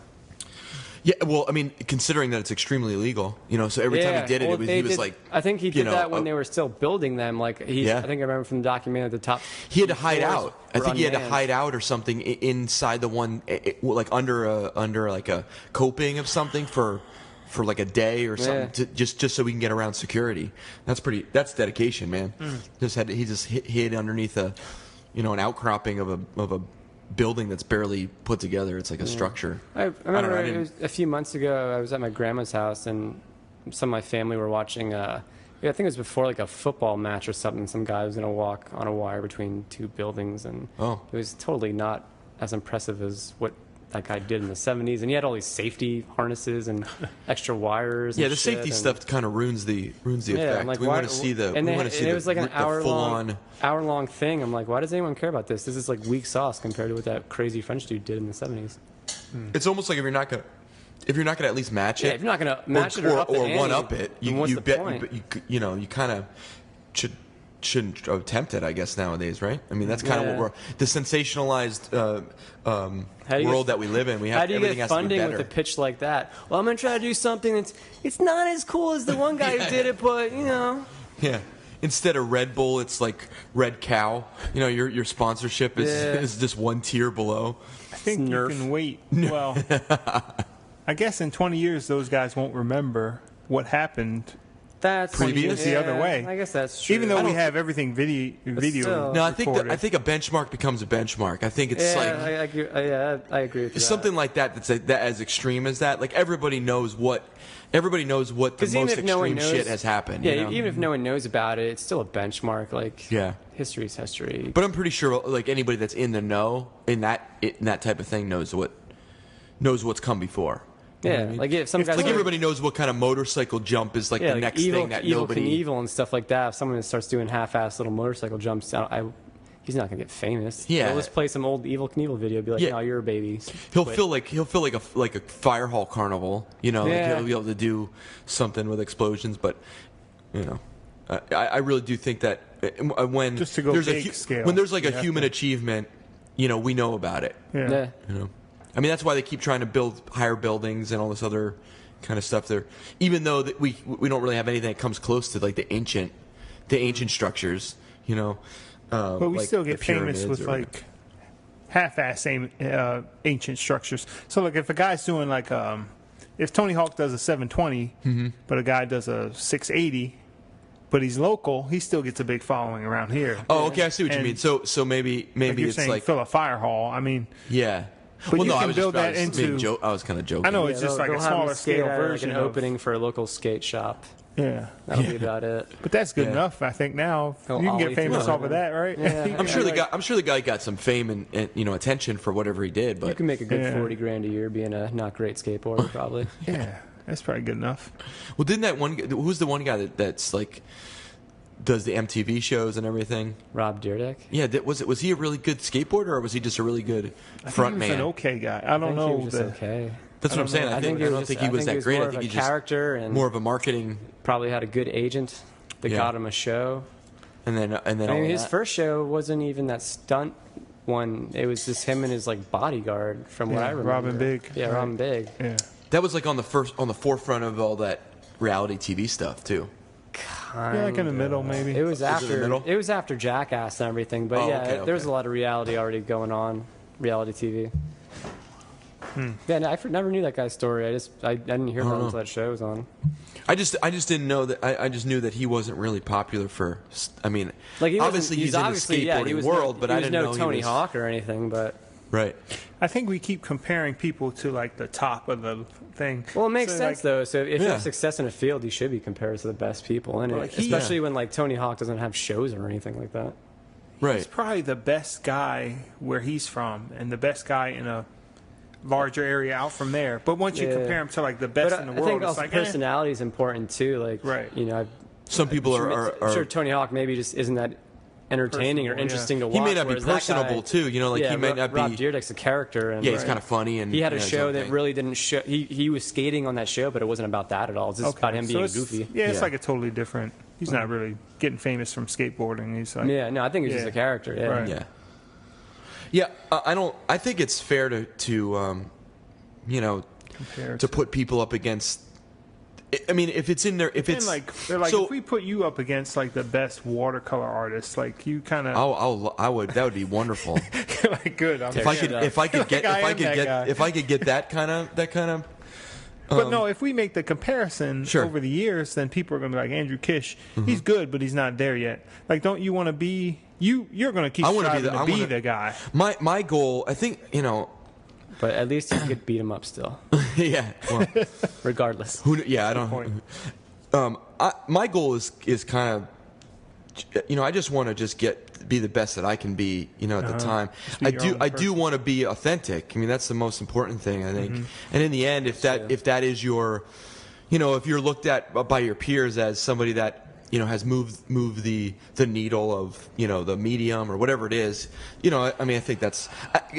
Speaker 8: Yeah, well, I mean, considering that it's extremely illegal, so every time he did it,
Speaker 7: well,
Speaker 8: he
Speaker 7: they
Speaker 8: was
Speaker 7: did-
Speaker 8: like,
Speaker 7: I think he did that when
Speaker 8: uh,
Speaker 7: they were still building them. Like
Speaker 8: Yeah.
Speaker 7: I think I remember from the documentary at the top.
Speaker 8: he had to hide
Speaker 7: floors
Speaker 8: out. I
Speaker 7: were
Speaker 8: think he had to
Speaker 7: unmanned.
Speaker 8: hide out or something inside the one, like under like a coping of something for like a day or something, just so we can get around security. That's dedication, man. He just hid underneath an outcropping of a building that's barely put together. It's like a structure.
Speaker 7: I remember
Speaker 8: I
Speaker 7: it was a few months ago. I was at my grandma's house, and some of my family were watching. I think it was before like a football match or something. Some guy was going to walk on a wire between two buildings, and it was totally not as impressive as what that guy did in the 70s. And he had all these safety harnesses and extra wires.
Speaker 8: Yeah,
Speaker 7: and
Speaker 8: the
Speaker 7: shit,
Speaker 8: safety
Speaker 7: and-
Speaker 8: stuff kind of ruins the
Speaker 7: Yeah, I'm
Speaker 8: effect.
Speaker 7: like,
Speaker 8: We
Speaker 7: why-
Speaker 8: want to see the.
Speaker 7: and
Speaker 8: we
Speaker 7: they-
Speaker 8: want to see
Speaker 7: and
Speaker 8: the,
Speaker 7: it was like an
Speaker 8: the
Speaker 7: hour
Speaker 8: full-on.
Speaker 7: long thing. I'm like, why does anyone care about this? This is like weak sauce compared to what that crazy French dude did in the 70s.
Speaker 8: It's almost like if you're not gonna at least match it.
Speaker 7: Yeah, if you're not gonna match it or up the ante,
Speaker 8: one up it,
Speaker 7: then what's the point?
Speaker 8: you kind of shouldn't attempt it, I guess, nowadays, right? I mean, that's kind of what the sensationalized world that we live in. We have
Speaker 7: How do you
Speaker 8: everything
Speaker 7: get
Speaker 8: has to be
Speaker 7: funding
Speaker 8: better.
Speaker 7: with a pitch like that? Well, I'm gonna try to do something it's not as cool as the one guy who did it, but
Speaker 8: Yeah. Instead of Red Bull, it's like Red Cow. Your sponsorship is just one tier below.
Speaker 6: I think
Speaker 7: Nerf.
Speaker 6: you can wait. Well, I guess in 20 years, those guys won't remember what happened
Speaker 7: That's
Speaker 8: previous.
Speaker 6: the other way.
Speaker 7: I guess that's true.
Speaker 6: Even though we have everything video
Speaker 7: still-
Speaker 8: No, I think
Speaker 6: recorded.
Speaker 8: I think a benchmark becomes a benchmark. I think it's like
Speaker 7: I agree with you.
Speaker 8: something like that. That's that as extreme as that. Like everybody knows what the
Speaker 7: 'Cause even
Speaker 8: most
Speaker 7: if no one
Speaker 8: extreme
Speaker 7: knows-
Speaker 8: shit has happened.
Speaker 7: Yeah,
Speaker 8: you know?
Speaker 7: even if no one knows about it, it's still a benchmark. Like,
Speaker 8: Yeah.
Speaker 7: history's history.
Speaker 8: But I'm pretty sure, like anybody that's in the know in that type of thing knows what's come before. You know
Speaker 7: Yeah,
Speaker 8: what I mean?
Speaker 7: like if some guys
Speaker 8: like everybody knows what kind of motorcycle jump is like the next
Speaker 7: evil,
Speaker 8: thing that
Speaker 7: evil
Speaker 8: nobody.
Speaker 7: Knievel and stuff like that. If someone starts doing half-assed little motorcycle jumps, he's not gonna get famous.
Speaker 8: Yeah.
Speaker 7: Let's play some old Evil Knievel video. Be like,
Speaker 8: Yeah.
Speaker 7: no, you're a baby.
Speaker 8: He'll
Speaker 7: Quit.
Speaker 8: feel like a fire hall carnival. You know, like
Speaker 7: Yeah.
Speaker 8: he'll be able to do something with explosions. But you know, I really do think that when
Speaker 6: Just to go
Speaker 8: there's
Speaker 6: big scale,
Speaker 8: when there's like
Speaker 6: you
Speaker 8: a
Speaker 6: have
Speaker 8: human
Speaker 6: to-
Speaker 8: achievement, you know, we know about it.
Speaker 6: Yeah.
Speaker 8: You know, I mean that's why they keep trying to build higher buildings and all this other kind of stuff there. Even though that we don't really have anything that comes close to like the ancient structures. You know,
Speaker 6: But we
Speaker 8: like
Speaker 6: still
Speaker 8: the
Speaker 6: get famous
Speaker 8: pyramids
Speaker 6: with
Speaker 8: or-
Speaker 6: like half-ass ancient structures. So like if a guy's doing like if Tony Hawk does a 720, but a guy does a 680, but he's local, he still gets a big following around here.
Speaker 8: Oh, okay, I see what you
Speaker 6: And
Speaker 8: mean. So maybe
Speaker 6: like you're
Speaker 8: it's
Speaker 6: saying,
Speaker 8: like
Speaker 6: fill a fire hall. I mean,
Speaker 8: yeah.
Speaker 6: But
Speaker 8: well,
Speaker 6: you
Speaker 8: no,
Speaker 6: can
Speaker 8: I was
Speaker 6: build
Speaker 8: just,
Speaker 6: that into.
Speaker 8: I was kind of joking.
Speaker 6: I know
Speaker 7: Yeah,
Speaker 6: it's just like
Speaker 7: they'll
Speaker 6: a
Speaker 7: have them
Speaker 6: smaller
Speaker 7: skate
Speaker 6: scale
Speaker 7: at,
Speaker 6: version
Speaker 7: like an
Speaker 6: of
Speaker 7: opening for a local skate shop.
Speaker 6: Yeah,
Speaker 7: That'll be about it.
Speaker 6: but that's good
Speaker 8: Yeah.
Speaker 6: enough. I think now
Speaker 7: Go
Speaker 6: you can get
Speaker 7: ollie
Speaker 6: famous
Speaker 7: through
Speaker 6: off of that, right?
Speaker 7: Yeah.
Speaker 8: I'm sure the guy got some fame and attention for whatever he did,
Speaker 7: You
Speaker 8: but
Speaker 7: can make a good
Speaker 6: Yeah.
Speaker 7: $40,000 a year being a not great skateboarder, probably.
Speaker 6: Yeah, that's probably good enough.
Speaker 8: well, didn't that one? Who's the one guy that's like does the MTV shows and everything?
Speaker 7: Rob Dyrdek.
Speaker 8: Yeah, was he a really good skateboarder or was he just a really good front
Speaker 6: He was
Speaker 8: man?
Speaker 6: an okay guy. I
Speaker 7: I
Speaker 6: don't
Speaker 7: think
Speaker 6: know.
Speaker 7: he was just okay.
Speaker 8: That's what I'm saying. I
Speaker 7: think
Speaker 8: don't think he was that great.
Speaker 7: More
Speaker 8: I think
Speaker 7: of a
Speaker 8: he just
Speaker 7: character and
Speaker 8: more of a marketing,
Speaker 7: probably had a good agent that
Speaker 8: Yeah.
Speaker 7: got him a show.
Speaker 8: and then
Speaker 7: I
Speaker 8: all
Speaker 7: mean, his
Speaker 8: that.
Speaker 7: first show wasn't even that stunt one. It was just him and his like bodyguard, from what
Speaker 6: Yeah,
Speaker 7: I remember.
Speaker 6: Robin Big.
Speaker 7: Yeah,
Speaker 6: Right.
Speaker 7: Robin Big.
Speaker 6: Yeah.
Speaker 8: That was like on the forefront of all that reality TV stuff too.
Speaker 6: Yeah, like in the middle, maybe.
Speaker 7: It was
Speaker 8: it the
Speaker 7: after.
Speaker 8: middle?
Speaker 7: It was after Jackass and everything. But
Speaker 8: Oh,
Speaker 7: yeah,
Speaker 8: okay,
Speaker 7: there was
Speaker 8: okay.
Speaker 7: a lot of reality already going on. Reality TV. Yeah, no, never knew that guy's story. I didn't hear about it until that show was on.
Speaker 8: I just didn't know that. I just knew that he wasn't really popular for. I mean,
Speaker 7: Like he
Speaker 8: obviously he's in the skateboarding
Speaker 7: he was
Speaker 8: world, but I didn't know
Speaker 7: no Tony
Speaker 8: he was
Speaker 7: Hawk or anything. But
Speaker 8: right.
Speaker 6: I think we keep comparing people to like the top of the thing.
Speaker 7: well, it makes
Speaker 6: So,
Speaker 7: sense
Speaker 6: like,
Speaker 7: though. So if you
Speaker 8: Yeah.
Speaker 7: have success in a field, you should be compared to the best people in it.
Speaker 6: Like he-
Speaker 7: Especially when like Tony Hawk doesn't have shows or anything like that.
Speaker 8: Right.
Speaker 6: He's probably the best guy where he's from, and the best guy in a larger area out from there. But once you
Speaker 7: Yeah.
Speaker 6: compare him to like the best
Speaker 7: But
Speaker 6: in the
Speaker 7: I
Speaker 6: world,
Speaker 7: think
Speaker 6: it's
Speaker 7: also
Speaker 6: like
Speaker 7: personality is important too. Like,
Speaker 6: Right.
Speaker 7: you know,
Speaker 8: Some people
Speaker 7: I'm sure Tony Hawk maybe just isn't that entertaining or
Speaker 6: Personable,
Speaker 7: interesting to watch.
Speaker 8: he may not be
Speaker 7: whereas that
Speaker 8: personable
Speaker 7: guy-
Speaker 8: too. You know, like
Speaker 7: yeah,
Speaker 8: he may not be.
Speaker 7: Rob Dyrdek's a character, and
Speaker 8: Yeah, he's kind of funny and
Speaker 7: he had a
Speaker 8: his
Speaker 7: show
Speaker 8: own
Speaker 7: that
Speaker 8: thing.
Speaker 7: really didn't show. He was skating on that show, but it wasn't about that at all. It's just
Speaker 6: okay.
Speaker 7: about him
Speaker 6: So
Speaker 7: being
Speaker 6: it's-
Speaker 7: goofy.
Speaker 6: Yeah, it's
Speaker 8: Yeah.
Speaker 6: like a totally different. He's not really getting famous from skateboarding. He's like,
Speaker 7: Yeah, no, I think he's just
Speaker 6: Yeah.
Speaker 7: a character. Yeah.
Speaker 6: Right.
Speaker 8: Yeah. Yeah, I don't. I think it's fair to you know,
Speaker 6: compare
Speaker 8: to put people up against. I mean, if it's in there, if
Speaker 6: And
Speaker 8: it's
Speaker 6: like they're like,
Speaker 8: so,
Speaker 6: if we put you up against like the best watercolor artists, like you kind of
Speaker 8: I would. That would be wonderful.
Speaker 6: like good. I'm
Speaker 8: if I could,
Speaker 7: it up.
Speaker 8: if I could get,
Speaker 6: Like, I
Speaker 8: if I
Speaker 6: am
Speaker 8: could
Speaker 6: that
Speaker 8: get,
Speaker 6: guy.
Speaker 8: if I could get that kind of.
Speaker 6: But no, if we make the comparison
Speaker 8: Sure.
Speaker 6: over the years, then people are going to be like Andrew Kish. He's good, but he's not there yet. Like, don't you want to be you? You're going to keep
Speaker 8: I wanna be
Speaker 6: striving
Speaker 8: the-
Speaker 6: to
Speaker 8: I
Speaker 6: be
Speaker 8: wanna-
Speaker 6: the guy.
Speaker 8: My goal, I think, you know,
Speaker 7: But at least you could beat him up still,
Speaker 8: yeah. Well,
Speaker 7: regardless.
Speaker 8: who? Yeah, I don't.
Speaker 6: point.
Speaker 8: My goal is kind of, you know, I just want to just be the best that I can be, you know, at the time.
Speaker 6: Just be your own
Speaker 8: I do
Speaker 6: person.
Speaker 8: want to be authentic. I mean, that's the most important thing, I think. And in the end, if that is your, you know, if you're looked at by your peers as somebody that, you know, has moved the needle of, you know, the medium or whatever it is, you know, I mean, I think that's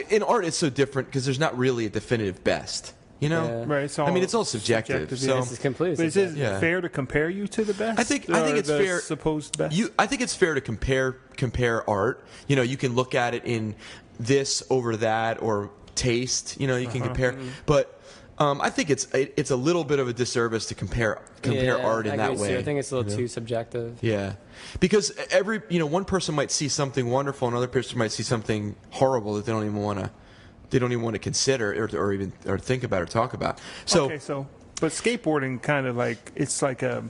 Speaker 8: in art. It's so different because there's not really a definitive best. You know,
Speaker 7: Yeah.
Speaker 6: Right? It's
Speaker 8: I mean, it's all subjective.
Speaker 6: subjective,
Speaker 8: So
Speaker 6: yeah.
Speaker 7: This is completely.
Speaker 6: But is it
Speaker 8: Yeah.
Speaker 6: fair to compare you to the best?
Speaker 8: I think
Speaker 6: Or
Speaker 8: it's
Speaker 6: the
Speaker 8: fair.
Speaker 6: Supposed best.
Speaker 8: I think it's fair to compare art. You know, you can look at it in this over that or taste. You know, you can compare, but. I think it's a little bit of a disservice to compare art in that way.
Speaker 7: I think it's a little too subjective.
Speaker 8: Yeah, because one person might see something wonderful, another person might see something horrible that they don't even want to consider or think about or talk about. So
Speaker 6: okay, so but skateboarding kind of like it's like a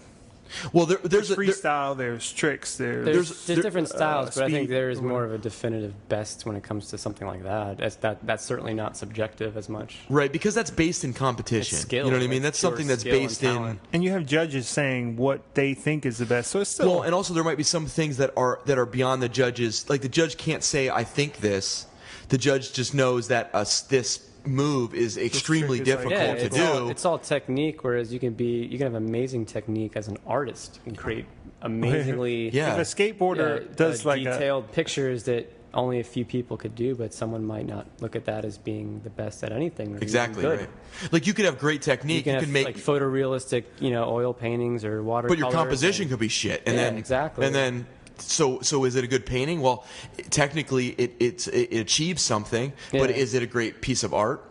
Speaker 8: Well, there's
Speaker 6: freestyle, there's tricks,
Speaker 7: there's different styles, but I think there is more of a definitive best when it comes to something like that. That's certainly not subjective as much.
Speaker 8: Right, because that's based in competition.
Speaker 7: It's skill.
Speaker 8: You know what I mean? That's something that's based in.
Speaker 6: And you have judges saying what they think is the best. So it's still.
Speaker 8: Well, and also there might be some things that are beyond the judges. Like the judge can't say, "I think this." The judge just knows that this move is extremely difficult to do.
Speaker 7: It's all technique, whereas you can have amazing technique as an artist and create amazingly
Speaker 6: If a skateboarder does like
Speaker 7: detailed pictures that only a few people could do, but someone might not look at that as being the best at anything.
Speaker 8: Exactly
Speaker 7: good.
Speaker 8: right. Like you could have great technique.
Speaker 7: You
Speaker 8: could
Speaker 7: have
Speaker 8: make
Speaker 7: like photorealistic, oil paintings or watercolors.
Speaker 8: But your composition could be shit. And then
Speaker 7: exactly.
Speaker 8: And then. So is it a good painting? Well, technically it achieves something, but is it a great piece of art?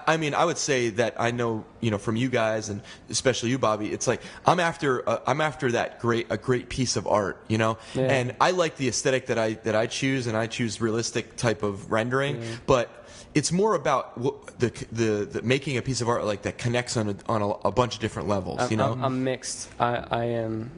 Speaker 8: I mean, I would say that I know, from you guys and especially you, Bobby. It's like I'm after that a great piece of art, And I like the aesthetic that I choose, and I choose realistic type of rendering, but. It's more about the making a piece of art like that connects on a bunch of different levels.
Speaker 7: I'm mixed. I am.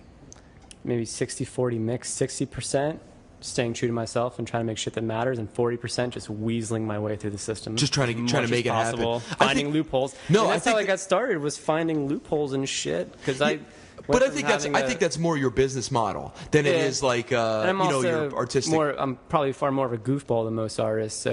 Speaker 7: Maybe 60-40 mix, 60% staying true to myself and trying to make shit that matters, and 40% just weaseling my way through the system.
Speaker 8: Just trying to make it happen.
Speaker 7: Finding loopholes. No, that's how I got started, was finding loopholes and shit.
Speaker 8: But I think that's more your business model than it is like your artistic.
Speaker 7: I'm probably far more of a goofball than most artists, so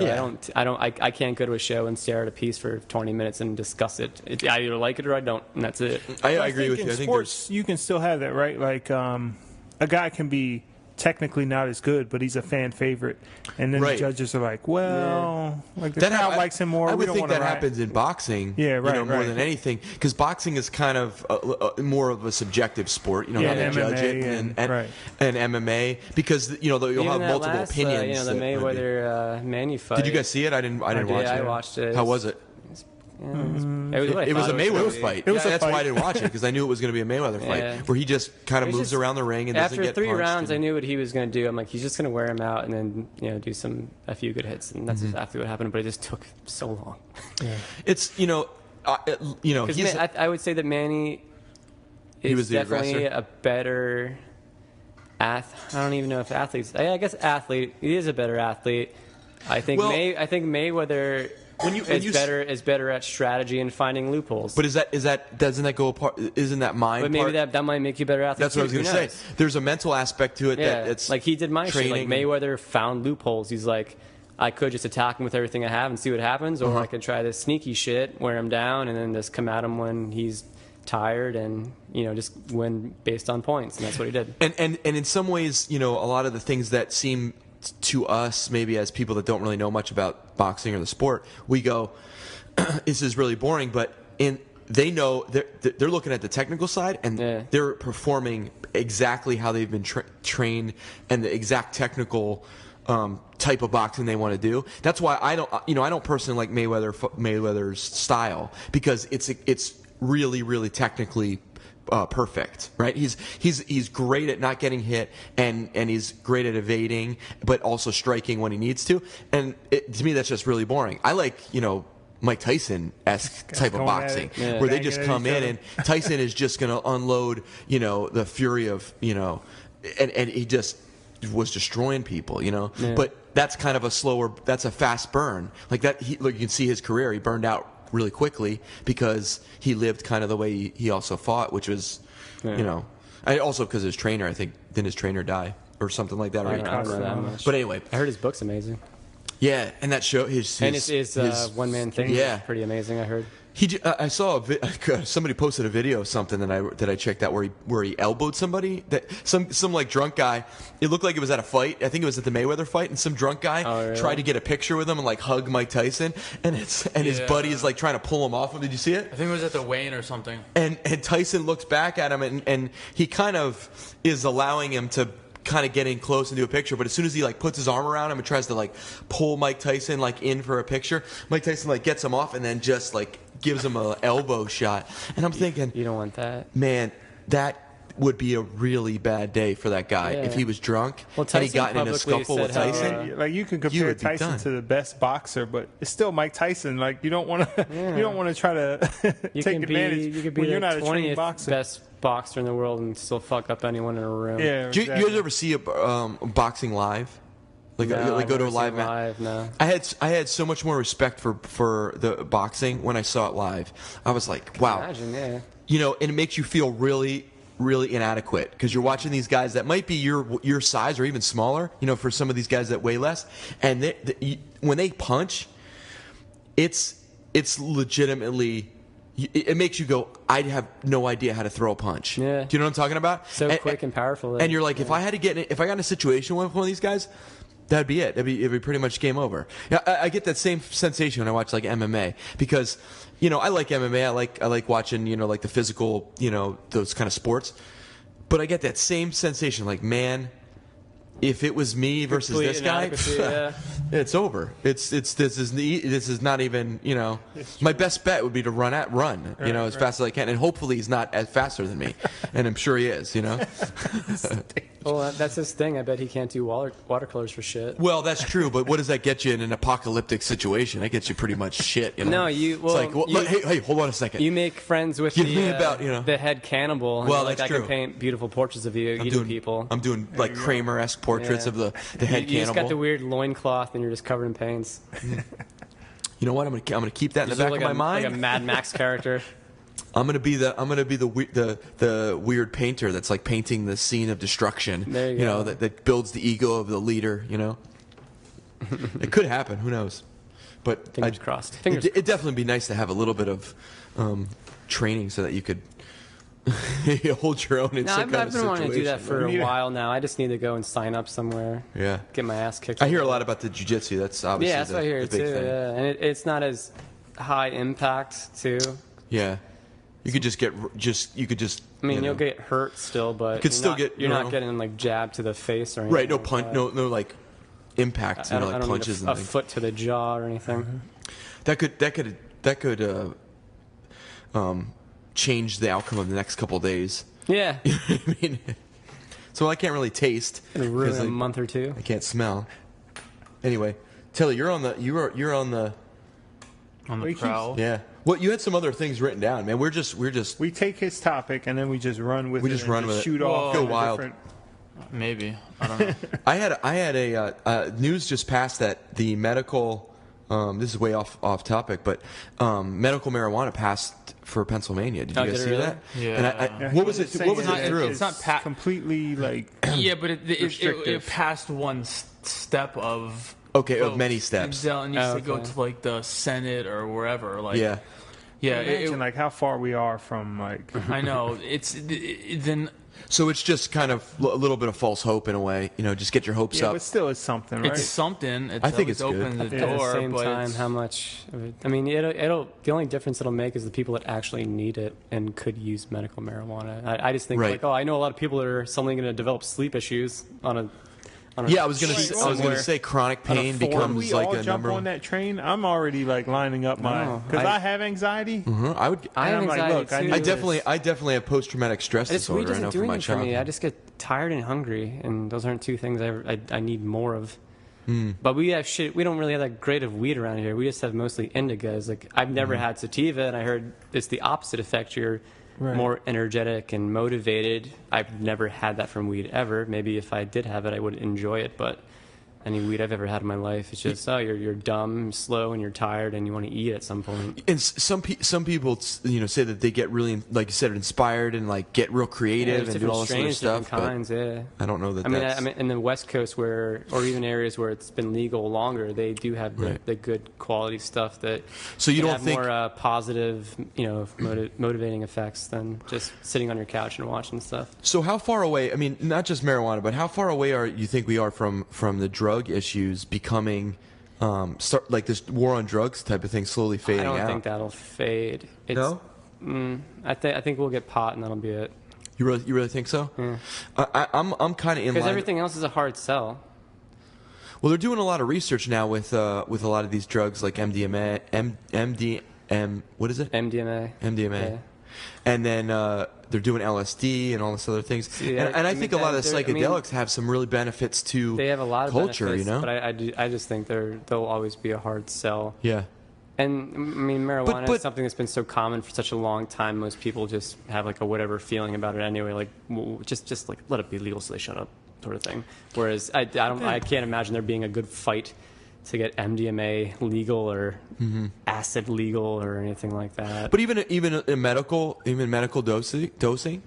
Speaker 7: I can't go to a show and stare at a piece for 20 minutes and discuss it. I either like it or I don't, and that's it.
Speaker 8: I agree with you.
Speaker 6: I think sports, you can still have that, right? Like a guy can be technically not as good, but he's a fan favorite, and then the judges are like, like the crowd likes him more.
Speaker 8: I would think that happens in boxing, more than anything, because boxing is kind of more of a subjective sport. How they judge it, and MMA, because you'll have multiple opinions.
Speaker 7: The Mayweather Manny fight.
Speaker 8: Did you guys see it? I didn't watch it.
Speaker 7: I watched it.
Speaker 8: How was it?
Speaker 7: It
Speaker 8: was a Mayweather fight. That's why I didn't watch it, because I knew it was going to be a Mayweather fight, where he just kind of moves around the ring and doesn't get punched.
Speaker 7: After 3 rounds, I knew what he was going to do. I'm like, he's just going to wear him out and then do a few good hits, and that's exactly what happened. But it just took so long.
Speaker 8: It's
Speaker 7: I would say that Manny is definitely a better athlete. I don't even know if athletes. I guess athlete. He is a better athlete. I think Mayweather. Is better at strategy and finding loopholes.
Speaker 8: But doesn't that go apart? Isn't that mind?
Speaker 7: But maybe that might make you a better athlete.
Speaker 8: That's what I was going to say. There's a mental aspect to it that it's
Speaker 7: like he did my shit. Like Mayweather found loopholes. He's like, I could just attack him with everything I have and see what happens, or I could try this sneaky shit, wear him down, and then just come at him when he's tired and just win based on points. And that's what he did.
Speaker 8: And in some ways, a lot of the things that seem to us, maybe as people that don't really know much about boxing or the sport, we go, this is really boring, but they know they're looking at the technical side, and they're performing exactly how they've been trained and the exact technical type of boxing they want to do. That's why I don't personally like Mayweather's style, because it's really, really technically perfect, right? He's great at not getting hit, and he's great at evading, but also striking when he needs to. And to me, that's just really boring. I like Mike Tyson-esque type of boxing, where they just come in and Tyson is just going to unload the fury of and he just was destroying people, But that's kind of that's a fast burn. Like that, you can see his career. He burned out really quickly because he lived kind of the way he also fought, which was, also because his trainer, I think, didn't his trainer die or something like that?
Speaker 7: I don't know that much.
Speaker 8: But anyway,
Speaker 7: I heard his book's amazing.
Speaker 8: Yeah, and that show his
Speaker 7: one man thing. Yeah, pretty amazing. I heard.
Speaker 8: I saw somebody posted a video of something that I checked out where he elbowed somebody, that some like drunk guy. It looked like it was at a fight. I think it was at the Mayweather fight, and some drunk guy tried to get a picture with him and like hug Mike Tyson, and his buddy is like trying to pull him off him. Did you see it?
Speaker 5: I think it was at the weigh-in or something.
Speaker 8: And Tyson looks back at him, and he kind of is allowing him to kind of get in close and do a picture, but as soon as he like puts his arm around him and tries to like pull Mike Tyson like in for a picture, Mike Tyson like gets him off and then just like gives him an elbow shot. And I'm thinking,
Speaker 7: you don't want that,
Speaker 8: man. would be a really bad day for that guy if he was drunk and he got in a scuffle with Tyson.
Speaker 6: Like you can compare Tyson to the best boxer, but it's still Mike Tyson. Like you don't want to you don't want to try to take advantage.
Speaker 7: You could be
Speaker 6: when
Speaker 7: the
Speaker 6: you're not a trained
Speaker 7: 20th
Speaker 6: boxer.
Speaker 7: best boxer in the world and still fuck up anyone in a room.
Speaker 6: Yeah,
Speaker 8: Do
Speaker 6: exactly.
Speaker 8: you ever see a boxing live? Like,
Speaker 7: No,
Speaker 8: like go
Speaker 7: I've
Speaker 8: to a
Speaker 7: never
Speaker 8: live
Speaker 7: seen
Speaker 8: match?
Speaker 7: live, no.
Speaker 8: I had so much more respect for the boxing when I saw it live. I was like, wow.
Speaker 7: Imagine, yeah.
Speaker 8: You know, and it makes you feel really, really inadequate because you're watching these guys that might be your size or even smaller. You know, for some of these guys that weigh less, and when they punch, it's legitimately. It makes you go, I have no idea how to throw a punch.
Speaker 7: Yeah.
Speaker 8: Do you know what I'm talking about?
Speaker 7: So quick and powerful.
Speaker 8: And you're like, if I got in a situation with one of these guys, that'd be it. It'd be pretty much game over. Yeah, I get that same sensation when I watch like MMA because, you know, I like MMA. I like watching, you know, like the physical, you know, those kind of sports. But I get that same sensation, like, man, if it was me versus
Speaker 7: Complete
Speaker 8: this guy,
Speaker 7: yeah.
Speaker 8: it's over. This is not even, you know, my best bet would be to run, you know, as fast as I can, and hopefully he's not as faster than me, and I'm sure he is, you know.
Speaker 7: Well, that's his thing. I bet he can't do watercolors for shit.
Speaker 8: Well, that's true, but what does that get you in an apocalyptic situation? That gets you pretty much shit, you know.
Speaker 7: No,
Speaker 8: it's like, hey, hold on a second.
Speaker 7: You make friends with the head cannibal.
Speaker 8: Well,
Speaker 7: like,
Speaker 8: that's
Speaker 7: I
Speaker 8: true.
Speaker 7: can paint beautiful portraits of you eating people.
Speaker 8: I'm doing like Kramer-esque portraits of the head cannibal.
Speaker 7: You just got the weird loincloth and you're just covered in paints.
Speaker 8: You know what? I'm gonna keep that in the back of my mind.
Speaker 7: Like a Mad Max character.
Speaker 8: I'm gonna be the weird painter that's like painting the scene of destruction.
Speaker 7: There you
Speaker 8: know,
Speaker 7: go.
Speaker 8: that builds the ego of the leader. You know, it could happen. Who knows? But
Speaker 7: Fingers crossed.
Speaker 8: It'd definitely be nice to have a little bit of training so that you could hold your own in some kind of situation.
Speaker 7: I've been wanting to do that for a while now. I just need to go and sign up somewhere.
Speaker 8: Yeah.
Speaker 7: Get my ass kicked.
Speaker 8: I hear a lot about the jiu-jitsu. That's obviously
Speaker 7: that's what I hear
Speaker 8: the big
Speaker 7: too.
Speaker 8: thing.
Speaker 7: Yeah, and it's not as high impact too.
Speaker 8: Yeah. You could just
Speaker 7: I mean, you'll get hurt still, but you're not getting like jabbed to the face or anything.
Speaker 8: Right, no
Speaker 7: like
Speaker 8: punch,
Speaker 7: that.
Speaker 8: no like impact,
Speaker 7: I
Speaker 8: like
Speaker 7: don't
Speaker 8: punches
Speaker 7: need
Speaker 8: and
Speaker 7: a
Speaker 8: things.
Speaker 7: foot to the jaw or anything.
Speaker 8: That could change the outcome of the next couple of days.
Speaker 7: Yeah.
Speaker 8: I mean, so I can't really taste.
Speaker 7: It'll ruin a month or two.
Speaker 8: I can't smell. Anyway, Telly, you're on the
Speaker 5: prowl.
Speaker 8: Yeah. Well, you had some other things written down, man.
Speaker 6: We take his topic and then we just run with it.
Speaker 8: We just run with it.
Speaker 6: Shoot off.
Speaker 8: Go wild.
Speaker 5: Maybe. I don't know.
Speaker 8: I had a news just passed that the medical. This is way off topic, but medical marijuana passed for Pennsylvania. Did you guys see
Speaker 7: really?
Speaker 8: that?
Speaker 5: Yeah.
Speaker 8: And what was it? What was it through?
Speaker 5: It's not
Speaker 6: completely like.
Speaker 5: Yeah, but it passed one step of.
Speaker 8: Okay, of many steps.
Speaker 5: And it needs to go to like the Senate or wherever. Like.
Speaker 8: Yeah.
Speaker 5: Yeah.
Speaker 6: Imagine like how far we are from like.
Speaker 5: I know then.
Speaker 8: So it's just kind of a little bit of false hope in a way, you know. Just get your hopes up.
Speaker 6: But still, it's something, right?
Speaker 5: It's something.
Speaker 8: I think it's
Speaker 5: open
Speaker 8: good.
Speaker 5: the
Speaker 7: At
Speaker 5: door.
Speaker 7: the same
Speaker 5: but
Speaker 7: time, how much? I mean, it'll. The only difference it'll make is the people that actually need it and could use medical marijuana. I just think like, I know a lot of people that are suddenly going to develop sleep issues on a.
Speaker 8: Yeah, I was gonna say chronic pain becomes
Speaker 6: we
Speaker 8: like
Speaker 6: all
Speaker 8: a
Speaker 6: jump
Speaker 8: number.
Speaker 6: on that train. I'm already like lining up my because I have anxiety.
Speaker 8: I would.
Speaker 7: I have
Speaker 6: I'm like,
Speaker 7: anxiety
Speaker 6: look,
Speaker 7: too.
Speaker 8: I definitely have post traumatic stress
Speaker 7: It's
Speaker 8: disorder.
Speaker 7: weed
Speaker 8: I know
Speaker 7: doesn't do
Speaker 8: from my
Speaker 7: anything for me.
Speaker 8: childhood.
Speaker 7: I just get tired and hungry, and those aren't two things I need more of. But we have shit. We don't really have that great of weed around here. We just have mostly indicas. Like I've never had sativa, and I heard it's the opposite effect. You're more energetic and motivated. I've never had that from weed ever. Maybe if I did have it, I would enjoy it, but. Any weed I've ever had in my life, it's just you're dumb, slow, and you're tired, and you want to eat at some point.
Speaker 8: And some people, say that they get really, like you said, inspired and like get real creative and do all this other stuff.
Speaker 7: Kinds,
Speaker 8: but I don't know that.
Speaker 7: I mean, in the West Coast, or even areas where it's been legal longer, they do have the good quality stuff that.
Speaker 8: So you don't
Speaker 7: have
Speaker 8: think
Speaker 7: more positive, motivating effects than just sitting on your couch and watching stuff.
Speaker 8: So how far away? I mean, not just marijuana, but how far away you think we are from the drug issues becoming like this war on drugs type of thing slowly fading out?
Speaker 7: I don't think that'll fade.
Speaker 8: No?
Speaker 7: I think we'll get pot and that'll be it.
Speaker 8: You really think so?
Speaker 7: Yeah.
Speaker 8: I'm kind of in line.
Speaker 7: Because everything else is a hard sell.
Speaker 8: Well, they're doing a lot of research now with a lot of these drugs like MDMA, what is it?
Speaker 7: MDMA.
Speaker 8: MDMA.
Speaker 7: Yeah.
Speaker 8: and then they're doing LSD and all this other things.
Speaker 7: Yeah,
Speaker 8: and I think a lot of the psychedelics have some really benefits to
Speaker 7: they have a lot of
Speaker 8: culture,
Speaker 7: benefits,
Speaker 8: you know.
Speaker 7: But I just think they'll always be a hard sell.
Speaker 8: Yeah.
Speaker 7: And I mean, marijuana
Speaker 8: But
Speaker 7: is something that's been so common for such a long time. Most people just have like a whatever feeling about it anyway. Like, just like let it be legal so they shut up, sort of thing. Whereas I can't imagine there being a good fight to get MDMA legal or acid legal or anything like that.
Speaker 8: But even in medical dosing.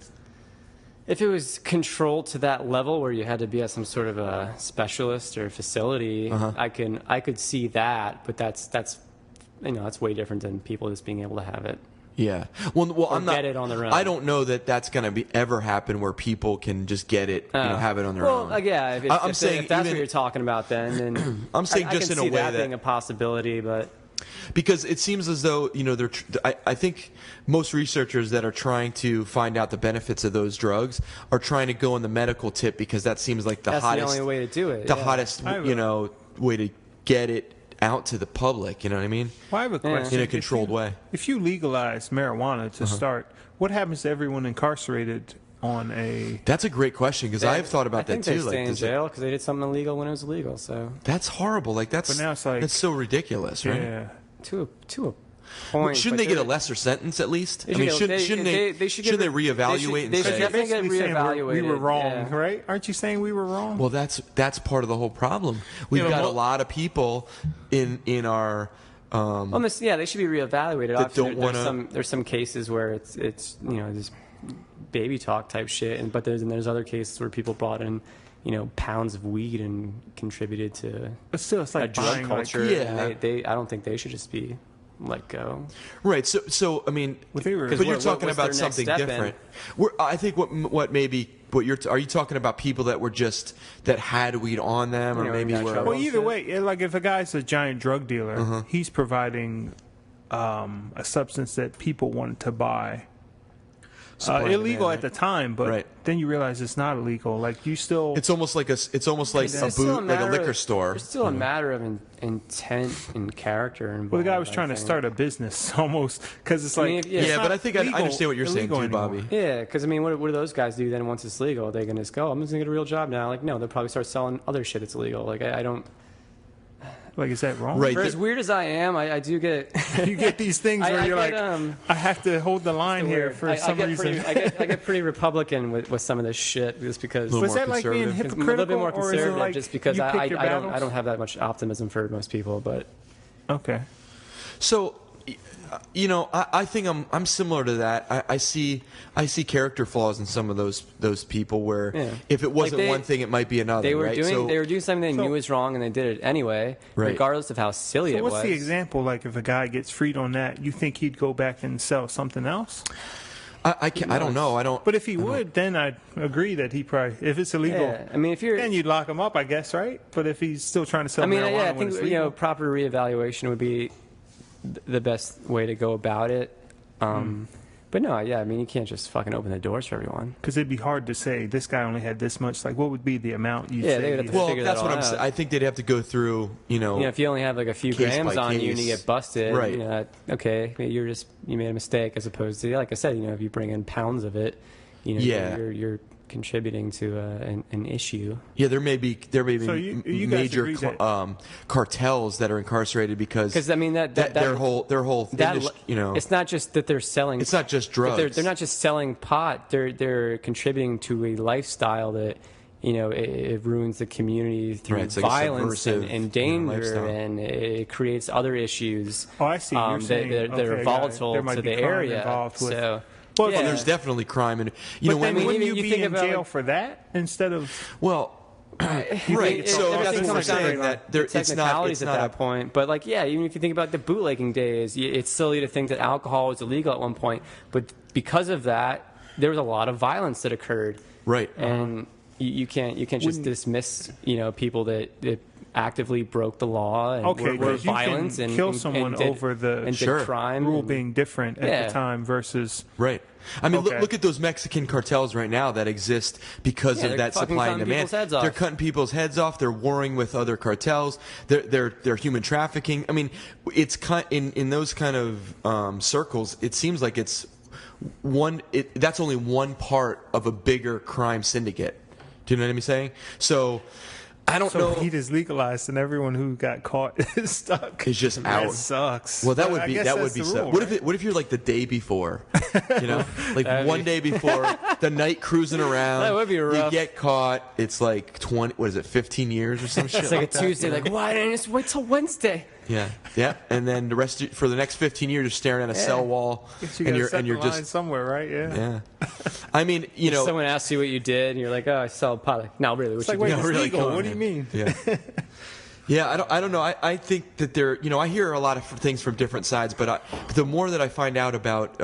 Speaker 7: If it was controlled to that level where you had to be at some sort of a specialist or facility, I could see that. But that's that's way different than people just being able to have it.
Speaker 8: Yeah. Well, I'm not.
Speaker 7: Get it on their own.
Speaker 8: I don't know that that's going to ever happen where people can just get it, have it on their own.
Speaker 7: Well, yeah.
Speaker 8: I'm saying
Speaker 7: if that's
Speaker 8: even,
Speaker 7: what you're talking about, then
Speaker 8: I'm saying just
Speaker 7: in
Speaker 8: a way
Speaker 7: that being a possibility, but
Speaker 8: because it seems as though I think most researchers that are trying to find out the benefits of those drugs are trying to go on the medical tip because that seems like
Speaker 7: that's
Speaker 8: hottest.
Speaker 7: the only way to do it.
Speaker 8: The hottest, way to get it out to the public, you know what I mean?
Speaker 6: Well, I have a question.
Speaker 8: In a controlled way.
Speaker 6: If you legalize marijuana to start, what happens to everyone incarcerated on a...
Speaker 8: That's a great question, because I've thought about that too.
Speaker 7: They stay in jail because they did something illegal when it was illegal, so...
Speaker 8: That's horrible. Like, that's,
Speaker 6: but now it's like,
Speaker 8: that's so ridiculous, right?
Speaker 6: Yeah.
Speaker 7: To a point.
Speaker 8: Shouldn't they get a lesser sentence at least? I mean, shouldn't they reevaluate and
Speaker 7: they
Speaker 8: say...
Speaker 7: should definitely get reevaluated.
Speaker 6: We were wrong, right? Aren't you saying we were wrong?
Speaker 8: Well, that's part of the whole problem. We've got a lot of people in our...
Speaker 7: they should be reevaluated.
Speaker 8: That don't wanna...
Speaker 7: There's some cases where it's this baby talk type shit, but there's other cases where people brought in pounds of weed and contributed to
Speaker 6: but still, it's like
Speaker 7: a drug culture.
Speaker 8: Like,
Speaker 7: I don't think they should just be let go.
Speaker 8: Right. So I mean, but you're talking about something different. I think are you talking about people that were just that had weed on them, or maybe were?
Speaker 6: Well, either way, like if a guy's a giant drug dealer, he's providing a substance that people wanted to buy. Illegal at the time, but then you realize it's not illegal. Like you still,
Speaker 8: it's almost like a liquor store.
Speaker 7: It's still a matter of intent and character.
Speaker 6: Well, the guy was trying to start a business almost because it's like,
Speaker 8: but I think I understand what you're saying too, Bobby.
Speaker 7: Yeah, because I mean, what do those guys do then once it's legal? Are they going to just go, I'm just going to get a real job now? Like, no, they'll probably start selling other shit that's illegal. Like, I don't.
Speaker 6: Like, is that wrong?
Speaker 8: Right.
Speaker 7: For as weird as I am, I do get...
Speaker 6: you get these things where you're like, I have to hold the line here for some reason.
Speaker 7: I get pretty Republican with some of this shit just because...
Speaker 6: Was that like being hypocritical?
Speaker 7: A little bit more conservative
Speaker 6: like
Speaker 7: just because I don't have that much optimism for most people, but...
Speaker 6: Okay.
Speaker 8: So... I think I'm similar to that. I see character flaws in some of those people where if it wasn't one thing, it might be another.
Speaker 7: They were
Speaker 8: right?
Speaker 7: doing something they knew was wrong, and they did it anyway, regardless of how silly it was.
Speaker 6: So what's the example? Like if a guy gets freed on that, you think he'd go back and sell something else?
Speaker 8: I don't know.
Speaker 6: But if he would, then I'd agree that he probably, if it's illegal,
Speaker 7: I mean,
Speaker 6: then you'd lock him up, I guess, right? But if he's still trying to sell marijuana,
Speaker 7: I think proper reevaluation would be the best way to go about it. But no, I mean, you can't just fucking open the doors for everyone.
Speaker 6: Because it'd be hard to say, this guy only had this much. Like, what would be the amount you say?
Speaker 7: They would have to figure that all out.
Speaker 8: That's what I'm saying. I think they'd have to go through,
Speaker 7: if you only have like a few grams on you and you get busted,
Speaker 8: right.
Speaker 7: Okay, you made a mistake, as opposed to, like I said, if you bring in pounds of it, you're contributing to an issue.
Speaker 8: Yeah, there may be major cartels that are incarcerated because
Speaker 7: I mean that
Speaker 8: their whole industry,
Speaker 7: it's not just that they're selling.
Speaker 8: It's not just drugs.
Speaker 7: They're not just selling pot. They're contributing to a lifestyle that it ruins the community through violence and danger, and it creates other issues.
Speaker 6: Oh, I see. You're saying
Speaker 7: that are volatile to the area. So.
Speaker 8: Well, there's definitely crime, and
Speaker 6: wouldn't you be in jail for that instead of?
Speaker 8: Well, right. So that's what I'm saying. That it's not
Speaker 7: at that point. But even if you think about the bootlegging days, it's silly to think that alcohol was illegal at one point, but because of that, there was a lot of violence that occurred.
Speaker 8: Right.
Speaker 7: And you can't just dismiss people that actively broke the law and were violent and
Speaker 6: kill someone over the
Speaker 7: crime
Speaker 6: rule being different at the time versus
Speaker 8: right. I mean, look at those Mexican cartels right now that exist because of that supply and demand. They're cutting people's heads off. They're warring with other cartels. They're human trafficking. I mean, it's in those kind of circles. It seems like it's that's only one part of a bigger crime syndicate. Do you know what I'm saying? So I don't know.
Speaker 6: Weed is legalized, and everyone who got caught is stuck.
Speaker 8: It's just out.
Speaker 6: That sucks.
Speaker 8: Well, that would be so.
Speaker 6: Rule,
Speaker 8: what if you're like the day before, like one day before, the night cruising around.
Speaker 7: That would be rough.
Speaker 8: You get caught. It's like 20. What is it? 15 years or some shit.
Speaker 7: It's like a Tuesday. Like, why didn't I just wait till Wednesday?
Speaker 8: Yeah, and then the rest for the next 15 years, you're staring at a cell wall,
Speaker 6: and you're just somewhere, right? Yeah.
Speaker 8: I mean,
Speaker 7: someone asks you what you did, and you're like, "Oh, I sell pot." Like, no, really, what you
Speaker 6: wait,
Speaker 7: did?
Speaker 6: it's
Speaker 8: really,
Speaker 6: legal. What do you mean?
Speaker 8: Yeah. Yeah, I don't know. I think that I hear a lot of things from different sides, but the more that I find out about,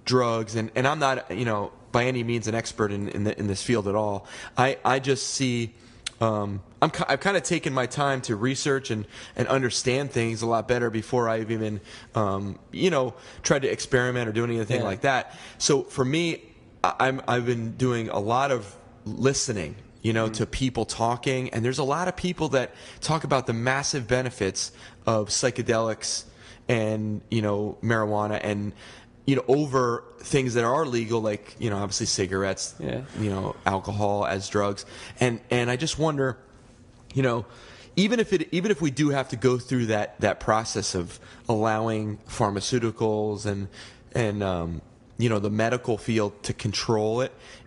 Speaker 8: drugs, and I'm not, by any means an expert in this field at all. I just see. I've kind of taken my time to research and understand things a lot better before I've even, tried to experiment or do anything like that. So for me, I've been doing a lot of listening, to people talking, and there's a lot of people that talk about the massive benefits of psychedelics and, marijuana and, over things that are legal, like, obviously cigarettes, alcohol as drugs. And I just wonder, even if we do have to go through that process of allowing pharmaceuticals and the medical field to control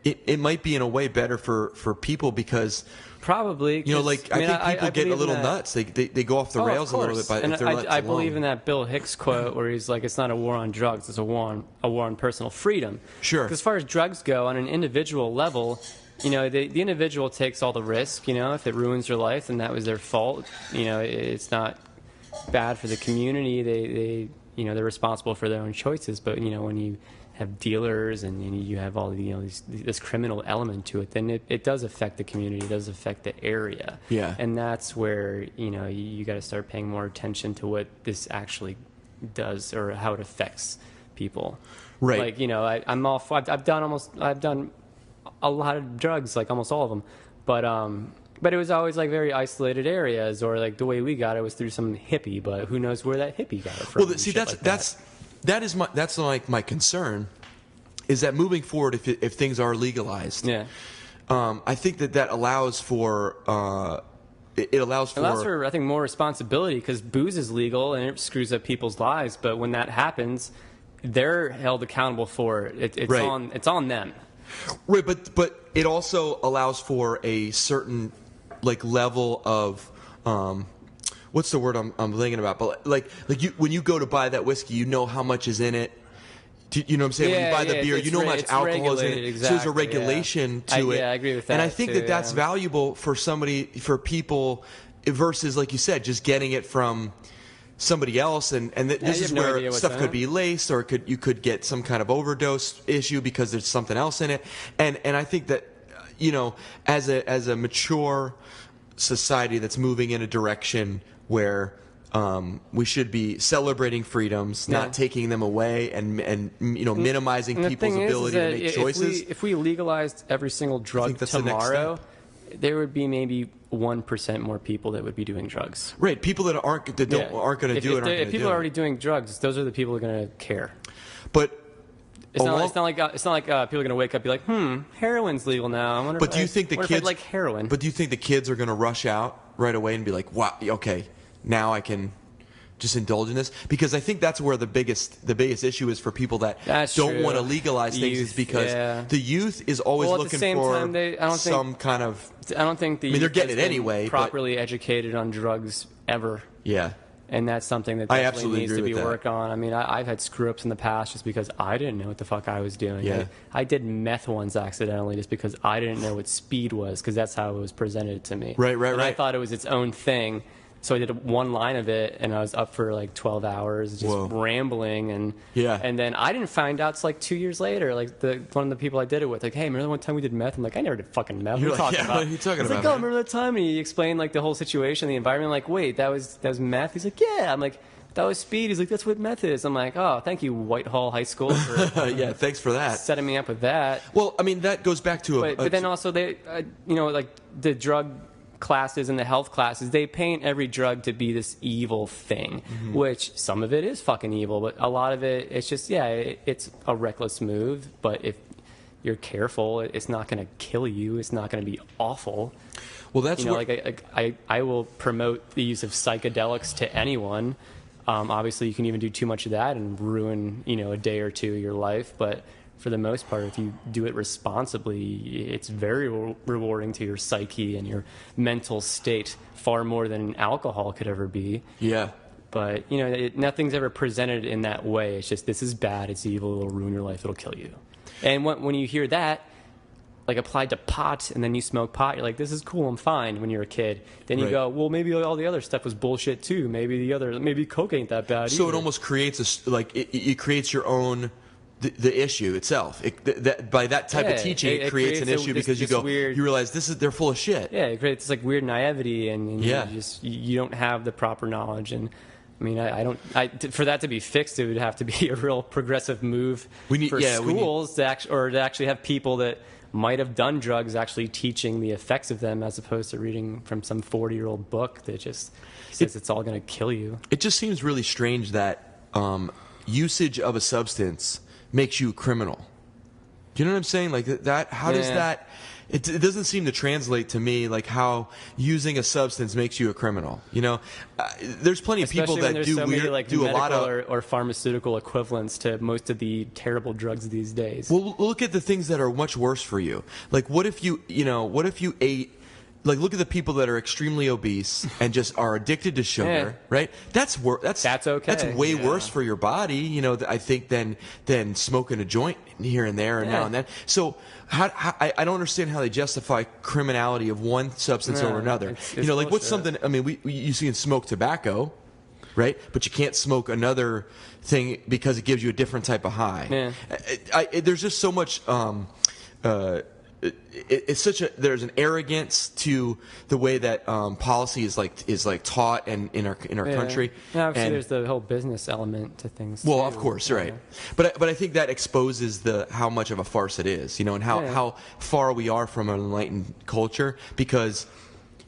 Speaker 8: it might be in a way better for people because
Speaker 7: probably,
Speaker 8: I think people get a little nuts. They go off the rails a little bit if they're left
Speaker 7: I
Speaker 8: alone.
Speaker 7: believe in that Bill Hicks quote where he's like, "It's not a war on drugs; it's a war on personal freedom."
Speaker 8: Sure.
Speaker 7: Because as far as drugs go, on an individual level, the individual takes all the risk. If it ruins your life, then that was their fault. It's not bad for the community. They're responsible for their own choices. But when you have dealers and you have all this criminal element to it, then it does affect the community, it does affect the area.
Speaker 8: Yeah.
Speaker 7: And that's where you got to start paying more attention to what this actually does or how it affects people.
Speaker 8: Right.
Speaker 7: Like I've done a lot of drugs, like almost all of them, but it was always like very isolated areas, or like the way we got it was through some hippie, but who knows where that hippie got it from.
Speaker 8: Well, see, that's like my concern, is that moving forward, if things are legalized, I think that allows for it allows for
Speaker 7: I think more responsibility, because booze is legal and it screws up people's lives. But when that happens, they're held accountable for it. It's on them.
Speaker 8: Right, but it also allows for a certain level of what's the word I'm thinking about? But when you go to buy that whiskey, you know how much is in it. You know what I'm saying? When you buy the beer, you know how much alcohol is in it.
Speaker 7: Exactly,
Speaker 8: so there's a regulation to it.
Speaker 7: Yeah, I agree with that.
Speaker 8: And I think that's valuable for people versus, like you said, just getting it from somebody else. And this is where stuff could be laced, or you could get some kind of overdose issue because there's something else in it. And I think that as a mature society that's moving in a direction where we should be celebrating freedoms, not taking them away, and minimizing people's ability to make choices.
Speaker 7: If we legalized every single drug tomorrow, there would be maybe 1% more people that would be doing drugs.
Speaker 8: Right, people that aren't going to do it.
Speaker 7: If people are already doing drugs, those are the people who are going to care.
Speaker 8: But
Speaker 7: it's not like people are going to wake up and be like, heroin's legal now. I wonder.
Speaker 8: But do you think the kids
Speaker 7: like heroin?
Speaker 8: But do you think the kids are going to rush out right away and be like, wow, okay, now I can just indulge in this? Because I think that's where the biggest issue is for people that don't want to legalize things, is because the youth is always looking for some kind of.
Speaker 7: I don't think
Speaker 8: they're getting it anyway.
Speaker 7: Properly educated on drugs ever.
Speaker 8: Yeah.
Speaker 7: And that's something that definitely needs to be worked on. I mean, I've had screw-ups in the past just because I didn't know what the fuck I was doing.
Speaker 8: Yeah.
Speaker 7: I did meth once accidentally just because I didn't know what speed was, because that's how it was presented to me.
Speaker 8: Right.
Speaker 7: I thought it was its own thing. So I did one line of it, and I was up for like 12 hours just rambling. And then I didn't find out till like 2 years later. Like one of the people I did it with, like, hey, remember the one time we did meth? I'm like, I never did fucking meth.
Speaker 8: You're
Speaker 7: what are you talking about?
Speaker 8: What are you talking about?
Speaker 7: Like, oh, remember that time? And he explained like the whole situation, the environment. I'm like, wait, that was meth? He's like, yeah. I'm like, that was speed. He's like, that's what meth is. I'm like, oh, thank you, Whitehall High School, for
Speaker 8: yeah, thanks for that.
Speaker 7: Setting me up with that.
Speaker 8: Well, I mean, that goes back to
Speaker 7: but then also they, like the drug classes and the health classes, they paint every drug to be this evil thing, which some of it is fucking evil, but a lot of it, it's just, it's a reckless move. But if you're careful, it's not going to kill you. It's not going to be awful.
Speaker 8: Well, that's
Speaker 7: I will promote the use of psychedelics to anyone. Obviously, you can even do too much of that and ruin, a day or two of your life. But for the most part, if you do it responsibly, it's very rewarding to your psyche and your mental state, far more than alcohol could ever be.
Speaker 8: Yeah.
Speaker 7: But, nothing's ever presented in that way. It's just, this is bad, it's evil, it'll ruin your life, it'll kill you. And when you hear that, like applied to pot, and then you smoke pot, you're like, this is cool, I'm fine, when you're a kid. Then you go, well, maybe all the other stuff was bullshit too. Maybe coke ain't that bad
Speaker 8: So
Speaker 7: either.
Speaker 8: it almost creates it creates your own, the issue itself. By that type of teaching, it creates an issue because you realize they're full of shit.
Speaker 7: Yeah, it creates this like weird naivety, and you don't have the proper knowledge. And I mean, for that to be fixed, it would have to be a real progressive move for schools to actually have people that might have done drugs actually teaching the effects of them, as opposed to reading from some 40-year-old book that just says it's all going to kill you.
Speaker 8: It just seems really strange that usage of a substance makes you a criminal. Do you know what I'm saying? Like that. How does that? It doesn't seem to translate to me like how using a substance makes you a criminal. There's plenty of people that do a lot of
Speaker 7: or pharmaceutical equivalents to most of the terrible drugs these days.
Speaker 8: Well, look at the things that are much worse for you. Like what if you ate. Like, look at the people that are extremely obese and just are addicted to sugar, right? That's okay. That's way worse for your body, I think, than smoking a joint here and there and now and then. So, I don't understand how they justify criminality of one substance over another.
Speaker 7: It's
Speaker 8: like
Speaker 7: bullshit.
Speaker 8: what's something? I mean, you can smoke tobacco, right? But you can't smoke another thing because it gives you a different type of high. Yeah. There's just so much. There's an arrogance to the way that policy is taught and in our country.
Speaker 7: Yeah, obviously, there's the whole business element to things.
Speaker 8: Well,
Speaker 7: too.
Speaker 8: of course, right. But I think that exposes how much of a farce it is, and how far we are from an enlightened culture. Because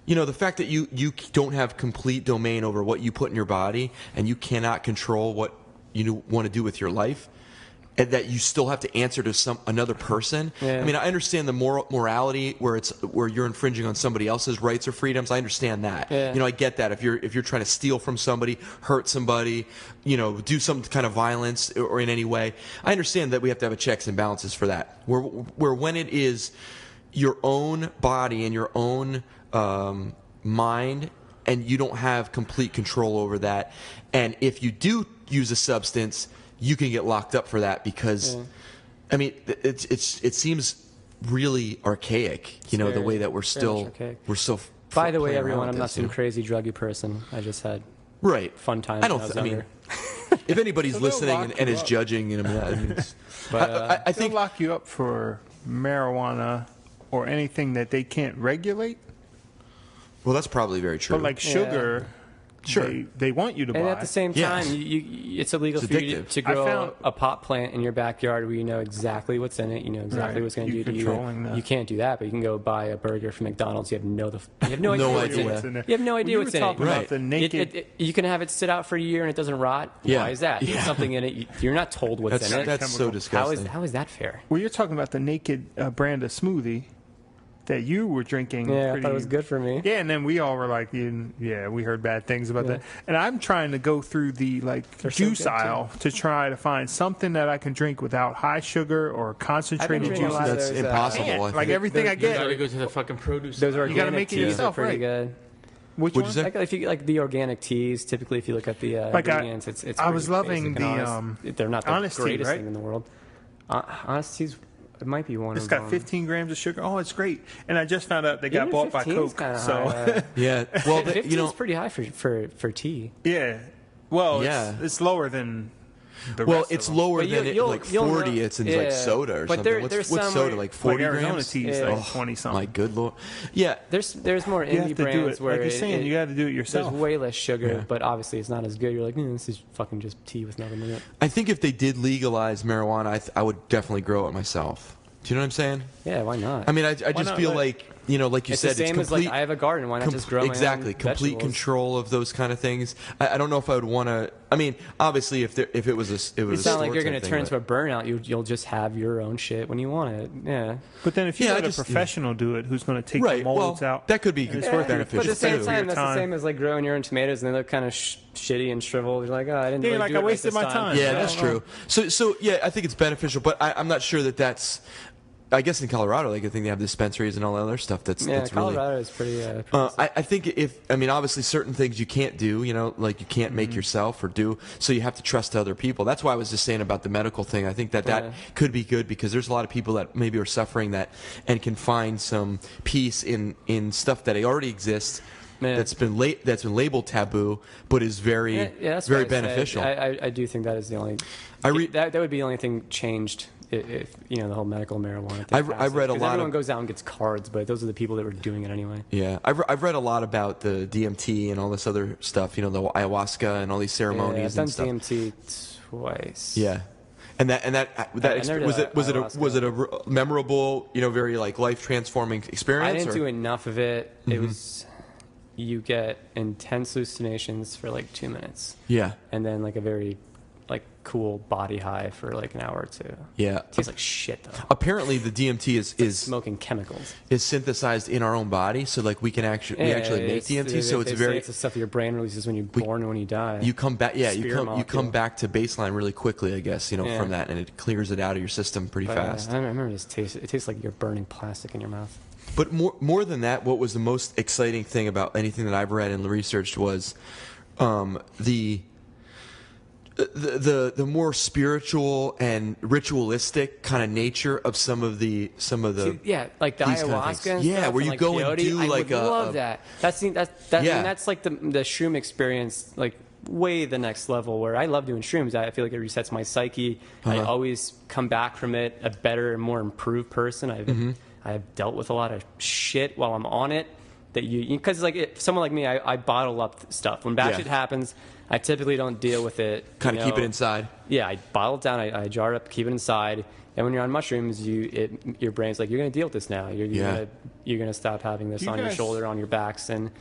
Speaker 8: the fact that you don't have complete domain over what you put in your body, and you cannot control what you want to do with your life, and that you still have to answer to another person. Yeah. I mean, I understand the morality where you're infringing on somebody else's rights or freedoms. I understand that. Yeah. I get that. If you're trying to steal from somebody, hurt somebody, do some kind of violence or in any way, I understand that we have to have a checks and balances for that. Where when it is your own body and your own mind, and you don't have complete control over that, and if you do use a substance, you can get locked up for that because, I mean, it seems really archaic, the way that we're still.
Speaker 7: By the way, everyone, I'm not some crazy druggy person. I just had fun times.
Speaker 8: I mean, if anybody's listening and is judging,
Speaker 6: but I think they'll lock you up for marijuana or anything that they can't regulate.
Speaker 8: Well, that's probably very true.
Speaker 6: But like sugar. Sure. They want you to buy.
Speaker 7: And at the same time, it's illegal for you to grow a pot plant in your backyard where you know exactly what's in it, you know exactly what's going to do to you. You can't do that, but you can go buy a burger from McDonald's. You have no idea what's in it. You have no idea what's in it.
Speaker 6: About the naked...
Speaker 7: you can have it sit out for a year and it doesn't rot.
Speaker 8: Yeah.
Speaker 7: Why is that? There's something in it. You're not told what's in it.
Speaker 8: That's so disgusting.
Speaker 7: How is that fair?
Speaker 6: Well, you're talking about the naked brand of smoothie that you were drinking.
Speaker 7: Yeah, I thought it was good for me.
Speaker 6: Yeah, and then we all were like, we heard bad things about that. And I'm trying to go through the juice aisle to try to find something that I can drink without high sugar or concentrated juice.
Speaker 8: That's impossible.
Speaker 6: Like everything I get.
Speaker 5: You gotta go to the fucking produce.
Speaker 7: Those
Speaker 6: you gotta make it yourself,
Speaker 7: pretty good.
Speaker 6: Which one?
Speaker 7: If you like the organic teas, typically if you look at the ingredients, it's
Speaker 6: I was loving
Speaker 7: they're not the
Speaker 6: Honest
Speaker 7: greatest
Speaker 6: tea,
Speaker 7: thing in the world. Honest tea's. It might be one
Speaker 6: it's
Speaker 7: of
Speaker 6: got
Speaker 7: them.
Speaker 6: 15 grams of sugar. Oh, it's great. And I just found out they got bought by Coke.
Speaker 7: So
Speaker 8: yeah, well,
Speaker 7: 15 is pretty high for tea.
Speaker 6: Yeah, well, it's lower than.
Speaker 8: It's lower than like 40. It's in like soda or something. What's soda like 40 grams?
Speaker 6: Arizona tea is like 20 something.
Speaker 8: My good lord. Yeah,
Speaker 7: there's more indie brands where
Speaker 6: like you're saying you got to do it yourself.
Speaker 7: There's way less sugar, but obviously it's not as good. You're like, this is fucking just tea with nothing in it.
Speaker 8: I think if they did legalize marijuana, I would definitely grow it myself. Do you know what I'm saying?
Speaker 7: Yeah, why not?
Speaker 8: I mean, I just feel like like you
Speaker 7: it's
Speaker 8: said,
Speaker 7: the same
Speaker 8: it's
Speaker 7: as like I have a garden. Why not just grow my
Speaker 8: exactly
Speaker 7: own
Speaker 8: complete
Speaker 7: vegetables?
Speaker 8: control of those kind of things. I don't know if I would want to. I mean, obviously, if it was
Speaker 7: it's not like you're going to turn into a burnout. You'll just have your own shit when you want it. Yeah.
Speaker 6: But then if you let a professional do it, who's going to take the molds out?
Speaker 8: That could be beneficial.
Speaker 7: But at the same time, that's the same as like growing your own tomatoes, and they look kind of shitty and shriveled. You're like, oh, I didn't.
Speaker 6: Yeah,
Speaker 7: really do
Speaker 6: I
Speaker 7: it
Speaker 6: wasted
Speaker 7: right
Speaker 6: my
Speaker 7: this
Speaker 6: time.
Speaker 8: Yeah, that's true. So yeah, I think it's beneficial, but I'm not sure that's. I guess in Colorado, I think they have dispensaries and all that other stuff. That's
Speaker 7: Colorado
Speaker 8: really,
Speaker 7: is pretty.
Speaker 8: I think obviously certain things you can't do, like you can't make yourself or do, so you have to trust other people. That's why I was just saying about the medical thing. I think that could be good because there's a lot of people that maybe are suffering that and can find some peace in stuff that already exists. That's been labeled taboo, but is very very beneficial.
Speaker 7: I do think that is the only. That would be the only thing changed. If the whole medical marijuana thing
Speaker 8: I've read a lot.
Speaker 7: Everyone goes out and gets cards, but those are the people that were doing it anyway.
Speaker 8: Yeah, I've read a lot about the DMT and all this other stuff. The ayahuasca and all these ceremonies and stuff.
Speaker 7: I've done DMT twice.
Speaker 8: Yeah, and was it a memorable, very like life transforming experience?
Speaker 7: I didn't do enough of it. It was. You get intense hallucinations for like 2 minutes.
Speaker 8: Yeah,
Speaker 7: and then like a very cool body high for like an hour or two.
Speaker 8: Yeah,
Speaker 7: it tastes like shit though.
Speaker 8: Apparently, the DMT is
Speaker 7: smoking chemicals.
Speaker 8: Is synthesized in our own body, so like we can actually make DMT. So it's very.
Speaker 7: It's the stuff your brain releases when you're born and when you die.
Speaker 8: You come back. Yeah, you come back to baseline really quickly, I guess. From that, and it clears it out of your system pretty fast.
Speaker 7: I remember this taste. It tastes like you're burning plastic in your mouth.
Speaker 8: But more than that, what was the most exciting thing about anything that I've read and researched was the more spiritual and ritualistic kind of nature of some of the
Speaker 7: like the ayahuasca and stuff,
Speaker 8: where you go
Speaker 7: peyote,
Speaker 8: and do
Speaker 7: I
Speaker 8: like
Speaker 7: would love that. That's like the shroom experience, like way the next level, where I love doing shrooms. I feel like it resets my psyche. I always come back from it a better and more improved person. I've dealt with a lot of shit while I'm on it because someone like me, I bottle up stuff when bad shit happens. I typically don't deal with it.
Speaker 8: Kind of keep it inside.
Speaker 7: Yeah, I bottle it down. I jar it up, keep it inside. And when you're on mushrooms, your brain's like, you're going to deal with this now. You're going to stop having this on your shoulder, on your backs, and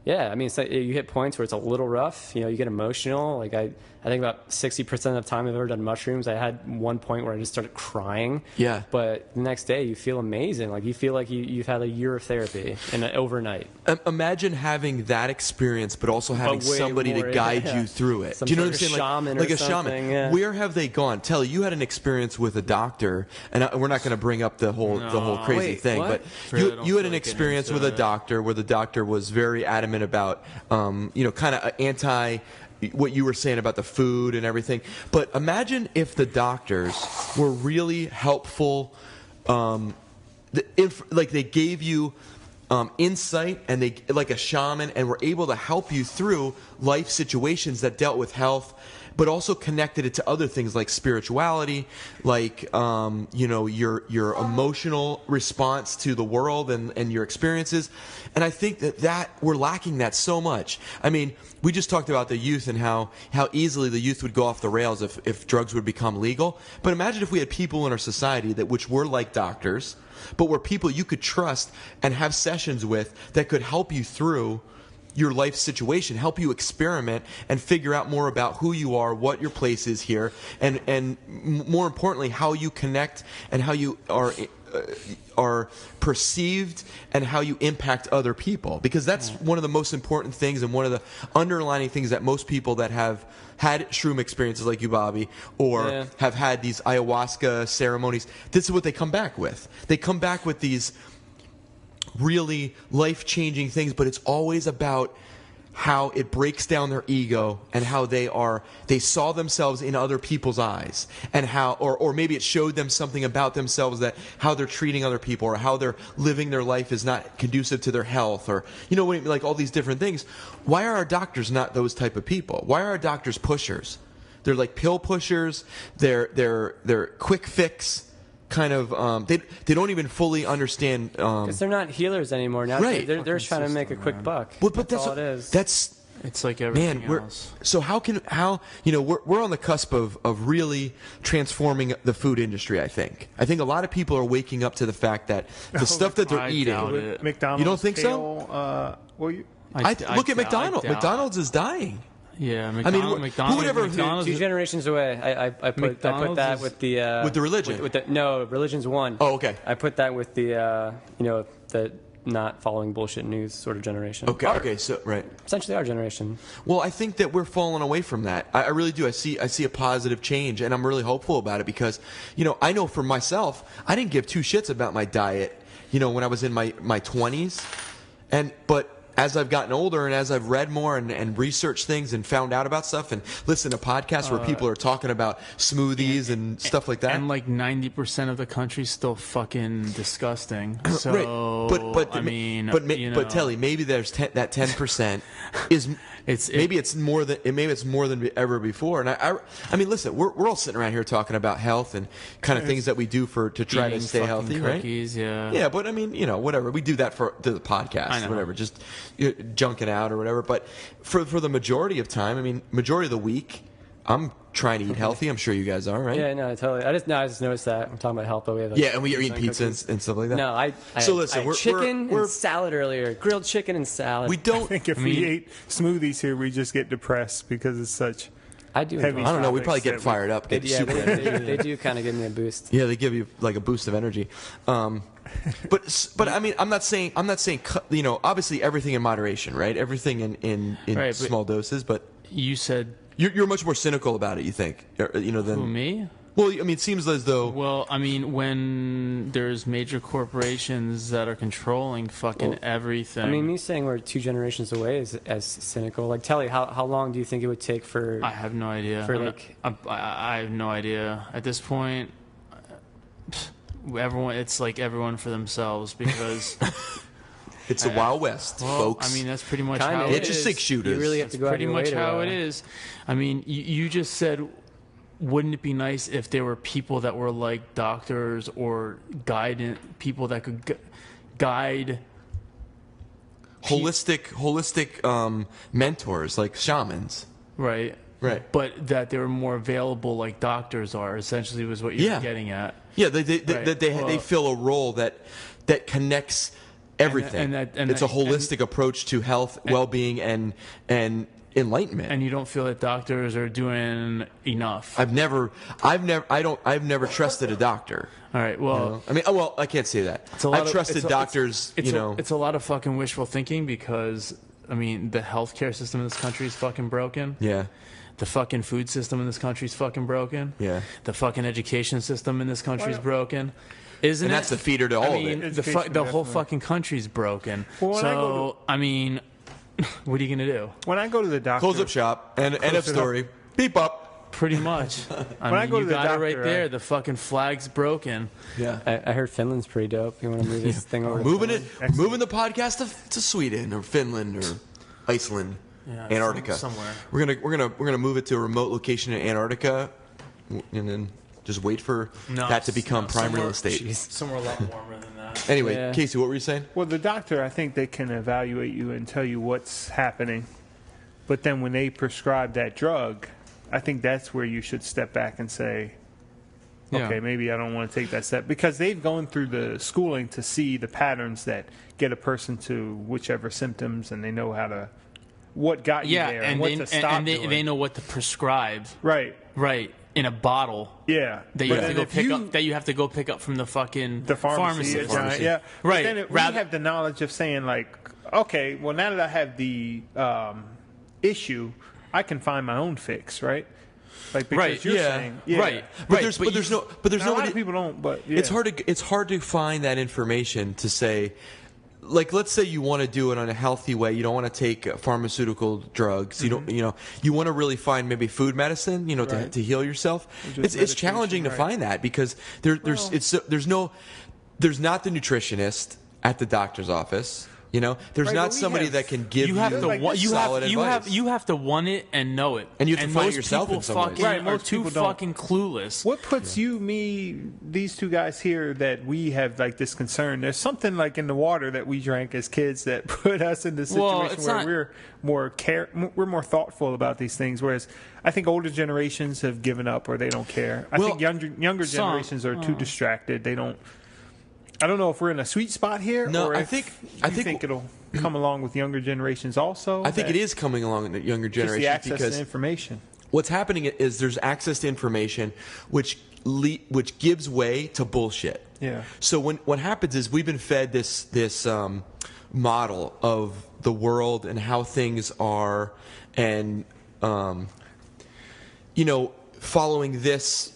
Speaker 7: yeah, I mean, it's like you hit points where it's a little rough. You get emotional. Like I think about 60% of the time I've ever done mushrooms, I had one point where I just started crying.
Speaker 8: Yeah.
Speaker 7: But the next day you feel amazing. Like you feel like you've had a year of therapy overnight.
Speaker 8: Imagine having that experience, but also having somebody to guide you through it. Do you know what I'm saying? Like a shaman.
Speaker 7: Yeah.
Speaker 8: Where have they gone? Telly, you had an experience with a doctor, and we're not going to bring up the whole crazy thing,
Speaker 7: what?
Speaker 8: But you had an experience with a doctor where the doctor was very adamant about, kind of anti. What you were saying about the food and everything. But imagine if the doctors were really helpful, they gave you insight and they like a shaman and were able to help you through life situations that dealt with health, but also connected it to other things like spirituality, like your emotional response to the world and your experiences. And I think that we're lacking that so much. I mean, we just talked about the youth and how easily the youth would go off the rails if drugs would become legal. But imagine if we had people in our society which were like doctors, but were people you could trust and have sessions with that could help you through your life situation, help you experiment and figure out more about who you are, what your place is here, and more importantly, how you connect and how you are perceived and how you impact other people. Because that's one of the most important things and one of the underlining things that most people that have had shroom experiences like you, Bobby, or have had these ayahuasca ceremonies, this is what they come back with. They come back with these really life-changing things, but it's always about how it breaks down their ego and how they saw themselves in other people's eyes, and how or maybe it showed them something about themselves, that how they're treating other people or how they're living their life is not conducive to their health, or like all these different things. Why are our doctors not those type of people? Why are our doctors pushers? They're like pill pushers. They're quick fix kind of they don't even fully understand
Speaker 7: because they're not healers anymore now.
Speaker 8: Right.
Speaker 7: They're trying to make a quick buck.
Speaker 8: But
Speaker 7: that's all it is.
Speaker 8: That's
Speaker 5: It's like everything else.
Speaker 8: So how we're on the cusp of really transforming the food industry. I think a lot of people are waking up to the fact that the stuff that they're eating.
Speaker 6: McDonald's,
Speaker 8: you don't think
Speaker 6: kale,
Speaker 8: so?
Speaker 6: I
Speaker 8: look at McDonald's. McDonald's is dying.
Speaker 5: Yeah,
Speaker 8: McDonald's.
Speaker 5: Who would ever?
Speaker 7: Two generations away. I put that with the
Speaker 8: with the religion.
Speaker 7: No, religion's one.
Speaker 8: Oh, okay.
Speaker 7: I put that with the the not following bullshit news sort of generation.
Speaker 8: Okay, so right.
Speaker 7: Essentially our generation.
Speaker 8: Well, I think that we're falling away from that. I really do. I see a positive change, and I'm really hopeful about it because, I know for myself, I didn't give two shits about my diet, when I was in my 20s, but as I've gotten older and as I've read more and researched things and found out about stuff and listened to podcasts where people are talking about smoothies and stuff like that.
Speaker 5: And like 90% of the country's still fucking disgusting. So,
Speaker 8: right. But Telly, maybe there's that 10% is maybe it's more than ever before. And I mean, listen, we're all sitting around here talking about health and kind of things that we do to try to stay healthy,
Speaker 5: cookies,
Speaker 8: right? Yeah, but I mean, whatever. We do that for the podcast, whatever. Just junking out or whatever. But for the majority of time, I mean, majority of the week, I'm trying to eat healthy. I'm sure you guys are, right?
Speaker 7: Yeah, no, totally. I just noticed that. I'm talking about health, but we have
Speaker 8: and we are eating pizza and stuff like that.
Speaker 7: No, I had chicken and salad earlier. Grilled chicken and salad.
Speaker 8: We don't.
Speaker 6: I think if we ate smoothies here, we just get depressed because it's such.
Speaker 7: I do.
Speaker 8: I don't know. We probably get fired up.
Speaker 7: They do kind of give me a boost.
Speaker 8: Yeah, they give you like a boost of energy. But I mean, I'm not saying obviously everything in moderation, right? Everything in
Speaker 5: right,
Speaker 8: small doses. But
Speaker 5: you said
Speaker 8: you're much more cynical about it. You think than
Speaker 5: who, me?
Speaker 8: Well, I mean, it seems as though.
Speaker 5: Well, I mean, when there's major corporations that are controlling fucking everything.
Speaker 7: I mean, me saying we're two generations away is as cynical. Like, Telly, how long do you think it would take for?
Speaker 5: I have no idea. I have no idea at this point. It's like everyone for themselves because.
Speaker 8: It's the Wild West, folks.
Speaker 5: I mean, that's pretty much how it is.
Speaker 8: It's just 6 shooters.
Speaker 7: You really have to go
Speaker 5: pretty
Speaker 7: out
Speaker 5: much
Speaker 7: your way
Speaker 5: how it is. I mean, you just said, wouldn't it be nice if there were people that were like doctors or people that could guide
Speaker 8: holistic mentors like shamans,
Speaker 5: right?
Speaker 8: Right.
Speaker 5: But that they were more available like doctors are. Essentially, was what you're getting at.
Speaker 8: Yeah, they fill a role that connects everything. It's a holistic approach to health, well-being, and enlightenment.
Speaker 5: And you don't feel that doctors are doing enough.
Speaker 8: I've never trusted a doctor.
Speaker 5: All right. Well,
Speaker 8: I mean, I can't say that. I've trusted doctors.
Speaker 5: It's a lot of fucking wishful thinking because I mean the healthcare system in this country is fucking broken.
Speaker 8: Yeah.
Speaker 5: The fucking food system in this country is fucking broken.
Speaker 8: Yeah.
Speaker 5: The fucking education system in this country is broken. Isn't
Speaker 8: and that's the feeder to all of it.
Speaker 5: The whole fucking country's broken. Well, I mean, what are you going to do?
Speaker 6: When I go to the doctor...
Speaker 8: Close up shop. End of story. Beep up.
Speaker 5: Pretty much. I mean, you got it right there. The fucking flag's broken.
Speaker 8: Yeah.
Speaker 7: I heard Finland's pretty dope. You want to move this thing over?
Speaker 8: Moving the podcast to Sweden or Finland or Iceland, Antarctica.
Speaker 5: Somewhere.
Speaker 8: We're gonna move it to a remote location in Antarctica, and then just wait for that to become prime real estate.
Speaker 5: Somewhere a lot warmer than that.
Speaker 8: Anyway, Casey, what were you saying?
Speaker 6: Well, the doctor, I think they can evaluate you and tell you what's happening. But then when they prescribe that drug, I think that's where you should step back and say, okay, maybe I don't want to take that step. Because they've gone through the schooling to see the patterns that get a person to whichever symptoms, and they know what got you there and what to stop doing.
Speaker 5: And they know what to prescribe.
Speaker 6: Right.
Speaker 5: In a bottle.
Speaker 6: Yeah.
Speaker 5: That you have to go pick up. That you have to go pick up from the fucking pharmacy.
Speaker 6: Yeah.
Speaker 5: Right.
Speaker 6: But then we have the knowledge of saying like, okay, well now that I have the issue, I can find my own fix, right? Like because you're saying,
Speaker 5: right.
Speaker 8: But there's no.
Speaker 6: A lot of people don't. But
Speaker 8: it's hard to find that information to say. Like, let's say you want to do it in a healthy way. You don't want to take pharmaceutical drugs. You don't, you want to really find maybe food medicine, to heal yourself. It's challenging to find that because there's not the nutritionist at the doctor's office, You know, there's
Speaker 6: Right,
Speaker 8: not
Speaker 6: but we
Speaker 8: somebody
Speaker 6: have-
Speaker 8: that can give
Speaker 5: You have to
Speaker 6: like
Speaker 5: want.
Speaker 6: this
Speaker 5: You
Speaker 8: solid
Speaker 5: have. You
Speaker 8: advice.
Speaker 5: have. You have to want it and know it.
Speaker 8: And you have to find
Speaker 5: most
Speaker 8: yourself
Speaker 5: people
Speaker 8: in some ways.
Speaker 5: fucking
Speaker 6: Right,
Speaker 5: are
Speaker 6: most
Speaker 5: too
Speaker 6: people don't.
Speaker 5: fucking clueless.
Speaker 6: What puts you, me, these two guys here that we have like this concern? There's something like in the water that we drank as kids that put us in the situation
Speaker 5: it's
Speaker 6: where
Speaker 5: not-
Speaker 6: we're more thoughtful about these things. Whereas I think older generations have given up or they don't care. I
Speaker 8: Well,
Speaker 6: think younger
Speaker 5: some-
Speaker 6: generations are too distracted. They don't. I don't know if we're in a sweet spot here.
Speaker 8: No,
Speaker 6: or
Speaker 8: I
Speaker 6: if
Speaker 8: think-
Speaker 6: you
Speaker 8: I think-
Speaker 6: it'll come along with younger generations also.
Speaker 8: I think
Speaker 6: that-
Speaker 8: it is coming along in the younger
Speaker 6: just the
Speaker 8: generation
Speaker 6: access
Speaker 8: because
Speaker 6: to information.
Speaker 8: what's happening is there's access to information which gives way to bullshit.
Speaker 6: Yeah.
Speaker 8: So what happens is we've been fed this model of the world and how things are, and following this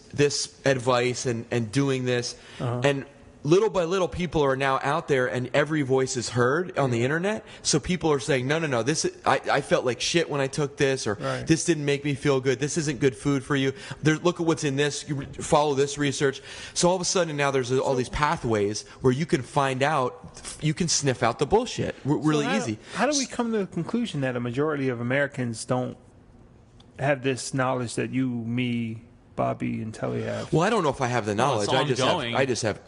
Speaker 8: advice and doing this, and little by little people are now out there and every voice is heard on the internet. So people are saying, no, I felt like shit when I took this, or
Speaker 6: Right.
Speaker 8: this didn't make me feel good. This isn't good food for you. Look at what's in this. You follow this research. So all of a sudden now there's all these pathways where you can find out, you can sniff out the bullshit really
Speaker 6: So
Speaker 8: easy.
Speaker 6: How do we come to the conclusion that a majority of Americans don't have this knowledge that you, me, Bobby, and Telly have?
Speaker 8: Well, I don't know if I have the knowledge.
Speaker 5: it's
Speaker 8: I
Speaker 5: ongoing.
Speaker 8: just have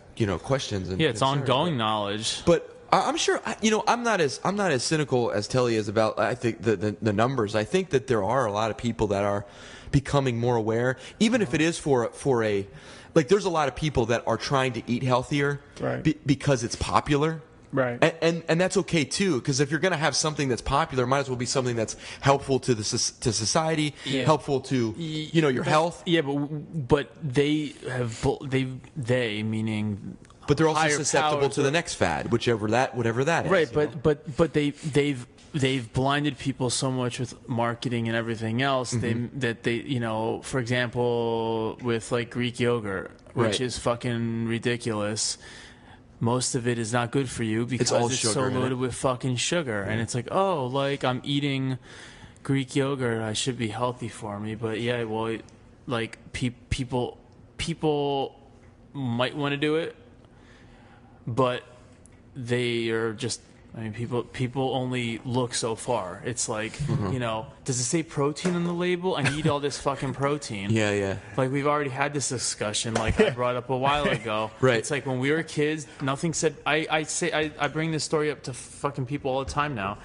Speaker 8: questions. And
Speaker 5: Yeah, it's
Speaker 8: concerns.
Speaker 5: ongoing knowledge.
Speaker 8: But I'm sure, I'm not as cynical as Telly is about, I think, the numbers. I think that there are a lot of people that are becoming more aware, even if it is for a, like, there's a lot of people that are trying to eat healthier
Speaker 6: Right.
Speaker 8: because it's popular.
Speaker 6: Right.
Speaker 8: And that's okay too, because if you're going to have something that's popular, it might as well be something that's helpful to to society, helpful to your health.
Speaker 5: Yeah, but they have they meaning.
Speaker 8: But they're also
Speaker 5: higher
Speaker 8: susceptible
Speaker 5: powers
Speaker 8: to the
Speaker 5: or-
Speaker 8: next fad, whatever that is.
Speaker 5: Right,
Speaker 8: you know?
Speaker 5: but they've blinded people so much with marketing and everything else. They for example, with like Greek yogurt, which
Speaker 8: Right.
Speaker 5: is fucking ridiculous. Most of it is not good for you because
Speaker 8: all
Speaker 5: it's
Speaker 8: sugar
Speaker 5: so
Speaker 8: in it.
Speaker 5: loaded with fucking sugar. And it's like, oh, like I'm eating Greek yogurt, I should be healthy for me. But yeah, well, like people might want to do it, but they are just. I mean, people only look so far. It's like, does it say protein on the label? I need all this fucking protein.
Speaker 8: Yeah.
Speaker 5: Like, we've already had this discussion, like I brought up a while ago.
Speaker 8: Right.
Speaker 5: It's like when we were kids, nothing said. I bring this story up to fucking people all the time now.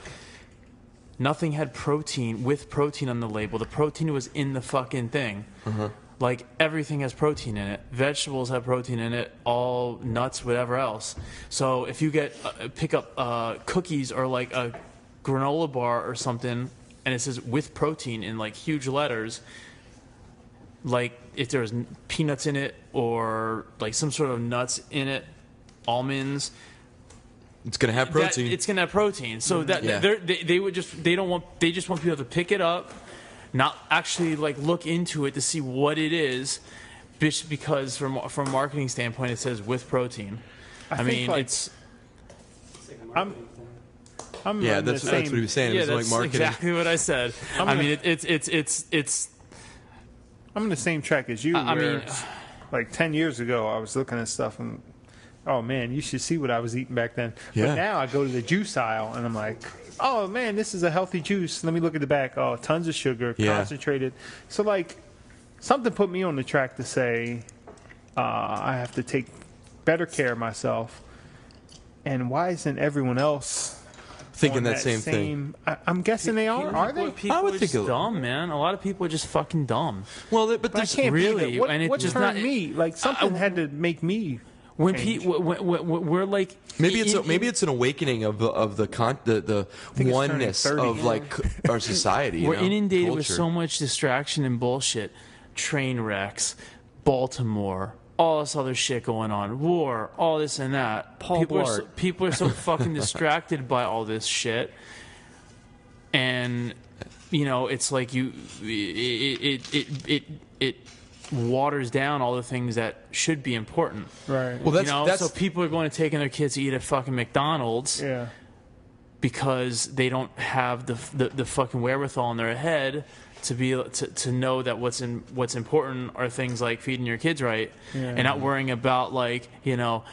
Speaker 5: Nothing had protein on the label. The protein was in the fucking thing. Like, everything has protein in it. Vegetables have protein in it. All nuts, whatever else. So if you pick up cookies or like a granola bar or something, and it says with protein in like huge letters, like if there's peanuts in it or like some sort of nuts in it, almonds,
Speaker 8: It's going to have protein.
Speaker 5: it's gonna have protein. So that they just want people to pick it up, not actually like look into it to see what it is, just because from a marketing standpoint it says with protein. I mean,
Speaker 6: like,
Speaker 5: it's
Speaker 6: I'm
Speaker 8: yeah,
Speaker 6: in the
Speaker 8: that's what he was saying.
Speaker 5: yeah,
Speaker 8: It was
Speaker 5: that's
Speaker 8: like marketing.
Speaker 5: exactly what I said. I mean, it's.
Speaker 6: I'm in the same track as you.
Speaker 5: I mean,
Speaker 6: like 10 years ago, I was looking at stuff and, oh man, you should see what I was eating back then.
Speaker 8: Yeah.
Speaker 6: But now I go to the juice aisle and I'm like, oh man, this is a healthy juice. Let me look at the back. Oh, tons of sugar, concentrated. So like, something put me on the track to say, I have to take better care of myself. And why isn't everyone else
Speaker 8: Thinking
Speaker 6: on
Speaker 8: that same thing.
Speaker 6: I'm guessing they are. Are they?
Speaker 5: People
Speaker 8: I would
Speaker 5: are
Speaker 8: think
Speaker 5: just
Speaker 8: a-
Speaker 5: dumb, man. A lot of people are just fucking dumb.
Speaker 8: Well, but
Speaker 6: But I
Speaker 8: there's
Speaker 6: can't
Speaker 5: really-
Speaker 6: be that.
Speaker 5: and it's
Speaker 6: What
Speaker 5: just
Speaker 6: turned
Speaker 5: not-
Speaker 6: me? Like something had to make me.
Speaker 5: When
Speaker 6: change.
Speaker 5: we're like
Speaker 8: maybe it's an awakening of the
Speaker 6: it's
Speaker 8: oneness
Speaker 6: turning 30.
Speaker 8: of like our society.
Speaker 5: We're inundated with
Speaker 8: Culture.
Speaker 5: so much distraction and bullshit. Train wrecks, Baltimore, all this other shit going on, war, all this and that. People are so fucking distracted by all this shit, and it's like it waters down all the things that should be important.
Speaker 6: Right.
Speaker 8: Well, that's
Speaker 5: so people are going to taking their kids to eat at fucking McDonald's.
Speaker 6: Yeah.
Speaker 5: Because they don't have the fucking wherewithal in their head to know that what's important are things like feeding your kids right, and not worrying about like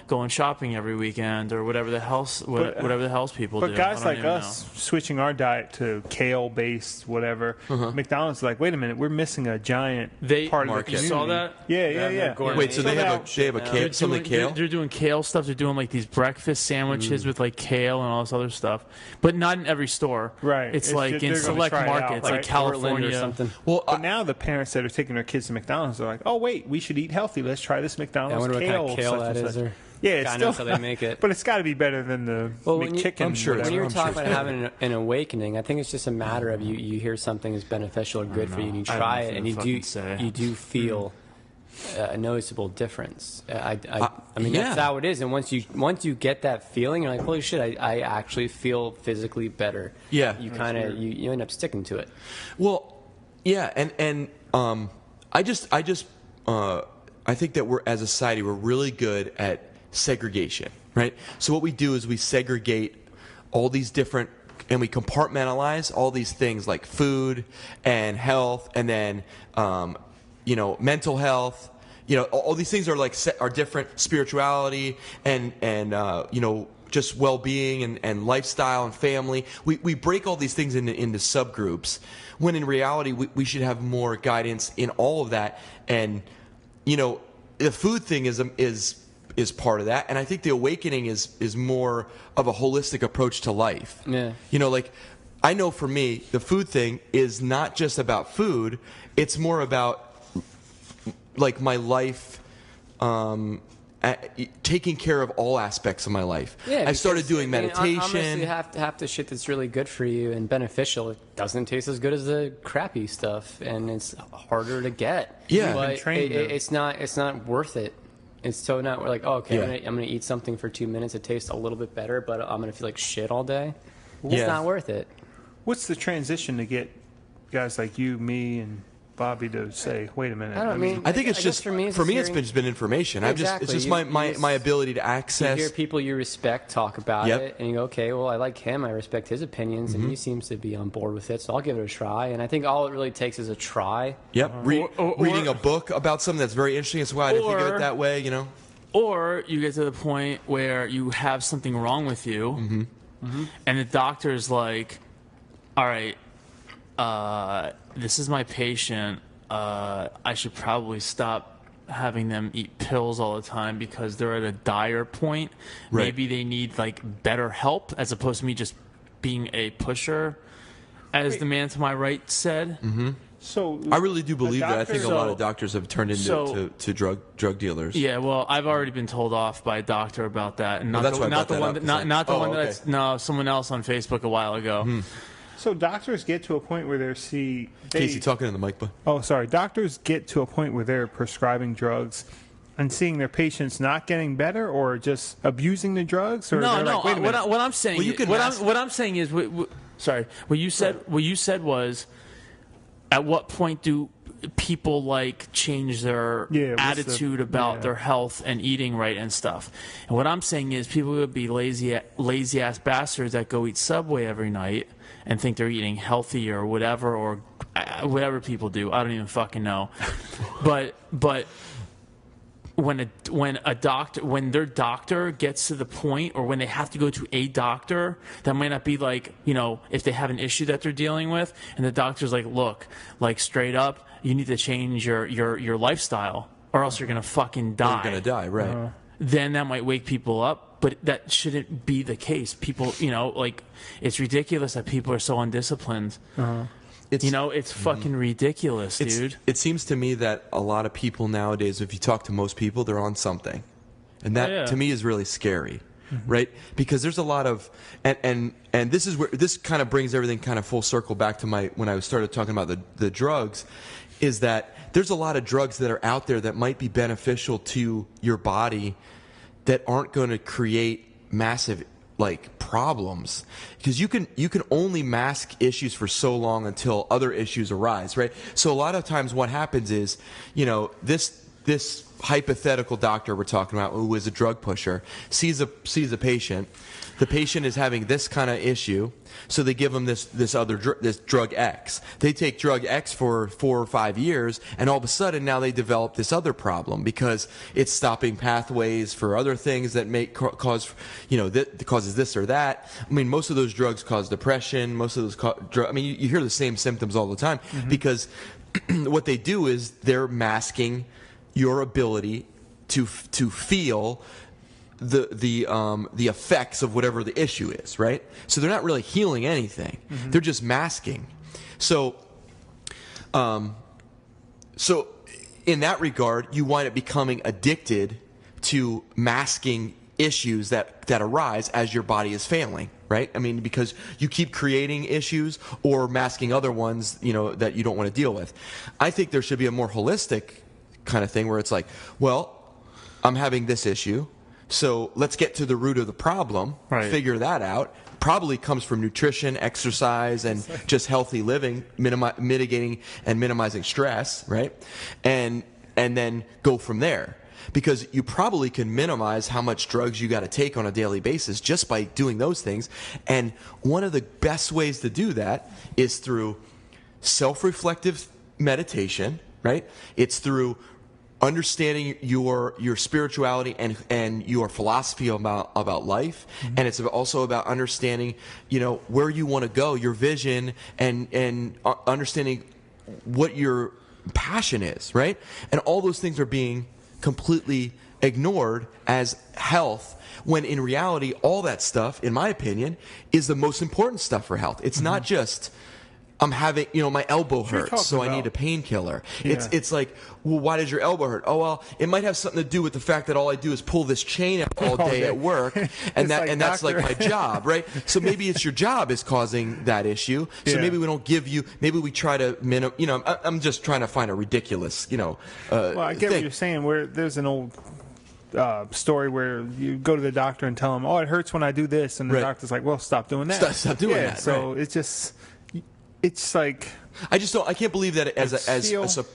Speaker 5: going shopping every weekend or whatever the hell's people do.
Speaker 6: But guys like us switching our diet to kale based whatever, McDonald's is like, wait a minute, we're missing a giant part of the community.
Speaker 5: You saw that?
Speaker 6: Yeah.
Speaker 8: Wait, so they have a kale, something kale?
Speaker 5: They're doing kale stuff. They're doing like these breakfast sandwiches with like kale and all this other stuff, but not in every store.
Speaker 6: Right.
Speaker 5: It's like in select markets, like California
Speaker 7: or something.
Speaker 8: Well,
Speaker 6: but now the parents that are taking their kids to McDonald's are like, oh wait, we should eat healthy. Let's try this McDonald's
Speaker 7: I wonder
Speaker 6: kale.
Speaker 7: what kind of kale that is. Or
Speaker 6: it's
Speaker 7: God
Speaker 6: still
Speaker 7: knows how they make it.
Speaker 6: But it's got to be better than the McChicken.
Speaker 8: I'm sure.
Speaker 7: When you're talking about having an awakening, I think it's just a matter of you hear something is beneficial or good for you, and you try it, and you do feel a noticeable difference. I mean, that's how it is. And once you get that feeling, you're like, holy shit, I actually feel physically better.
Speaker 8: Yeah.
Speaker 7: You kind of you end up sticking to it.
Speaker 8: Well, yeah, and I think that we're, as a society, we're really good at segregation, right? So what we do is we segregate all these different, and we compartmentalize all these things like food and health, and then mental health. All these things are like are different, spirituality and just well-being and lifestyle and family. We break all these things into subgroups, when in reality we should have more guidance in all of that. And the food thing is part of that, and I think the awakening is more of a holistic approach to life.
Speaker 7: Yeah.
Speaker 8: Like I know for me, the food thing is not just about food; it's more about like my life. Taking care of all aspects of my life.
Speaker 7: Yeah,
Speaker 8: I started doing meditation.
Speaker 7: Honestly, half the shit that's really good for you and beneficial, it doesn't taste as good as the crappy stuff, and it's harder to get.
Speaker 8: Yeah,
Speaker 7: but it's not worth it. It's so not like, oh, okay, I'm gonna eat something for 2 minutes. It tastes a little bit better, but I'm gonna feel like shit all day. It's not worth it.
Speaker 6: What's the transition to get guys like you, me, and Bobby to say, wait a minute?
Speaker 8: I think it's just for me. It's been information.
Speaker 7: Exactly.
Speaker 8: It's just my ability to access.
Speaker 7: You hear people you respect talk about it, and you go, okay, well, I like him. I respect his opinions, and he seems to be on board with it. So I'll give it a try. And I think all it really takes is a try.
Speaker 8: Yep. Reading a book about something that's very interesting. That's why I didn't think of it that way.
Speaker 5: Or you get to the point where you have something wrong with you, and the doctor's like, all right. This is my patient. I should probably stop having them eat pills all the time because they're at a dire point.
Speaker 8: Right.
Speaker 5: Maybe they need like better help as opposed to me just being a pusher, as the man to my right said.
Speaker 8: Mm-hmm.
Speaker 6: So
Speaker 8: I really do believe that. I think a lot of doctors have turned into to drug dealers.
Speaker 5: Yeah, well, I've already been told off by a doctor about that, and not someone else on Facebook a while ago.
Speaker 6: So doctors get to a point where
Speaker 8: Casey, talking to the mic, bud.
Speaker 6: Oh, sorry. Doctors get to a point where they're prescribing drugs and seeing their patients not getting better, or just abusing the drugs. Or
Speaker 5: no.
Speaker 6: Like, wait a minute.
Speaker 5: What I'm saying, what I'm saying is, sorry. What you said was, at what point do people like change their attitude about their health and eating right and stuff? And what I'm saying is, people would be lazy ass bastards that go eat Subway every night and think they're eating healthy or whatever, or whatever people do. I don't even fucking know. But when their doctor gets to the point, or when they have to go to a doctor, that might not be like, if they have an issue that they're dealing with, and the doctor's like, look, like straight up, you need to change your lifestyle, or else you're gonna fucking die.
Speaker 8: You're gonna die, right?
Speaker 5: Then that might wake people up, but that shouldn't be the case. People, like, it's ridiculous that people are so undisciplined. It's fucking ridiculous, dude.
Speaker 8: It seems to me that a lot of people nowadays, if you talk to most people, they're on something. And that, to me, is really scary, right? Because there's a lot of, and this is where, this kind of brings everything kind of full circle back to when I started talking about the drugs, is that there's a lot of drugs that are out there that might be beneficial to your body that aren't going to create massive problems, because you can only mask issues for so long until other issues arise, right? So a lot of times what happens is, this hypothetical doctor we're talking about, who is a drug pusher, sees a patient. The patient is having this kind of issue, so they give them this drug X. They take drug X for 4 or 5 years, and all of a sudden now they develop this other problem because it's stopping pathways for other things that may cause, causes this or that. I mean, most of those drugs cause depression. Most of those you hear the same symptoms all the time because what they do is they're masking your ability to feel the effects of whatever the issue is, right? So they're not really healing anything. They're just masking. So in that regard, you wind up becoming addicted to masking issues that arise as your body is failing, right? I mean, because you keep creating issues or masking other ones, that you don't want to deal with. I think there should be a more holistic kind of thing where it's like, well, I'm having this issue, so let's get to the root of the problem, figure that out. Probably comes from nutrition, exercise, and just healthy living, mitigating and minimizing stress, right? And then go from there. Because you probably can minimize how much drugs you got to take on a daily basis just by doing those things. And one of the best ways to do that is through self-reflective meditation, right? It's through understanding your spirituality and your philosophy about life, and it's also about understanding where you want to go, your vision, and understanding what your passion is, right? And all those things are being completely ignored as health, when in reality all that stuff, in my opinion, is the most important stuff for health. It's not just I'm having, my elbow hurts, so I need a painkiller. Yeah. It's like, well, why does your elbow hurt? Oh, well, it might have something to do with the fact that all I do is pull this chain out all day at work, and that's like my job, right? So maybe it's your job is causing that issue. So maybe we don't give you. Maybe we try to I'm just trying to find a ridiculous, well, I get
Speaker 6: what you're saying. Where there's an old story where you go to the doctor and tell him, oh, it hurts when I do this, and the doctor's like, well, stop doing that.
Speaker 8: Stop doing that.
Speaker 6: So it's like,
Speaker 8: I can't believe that as a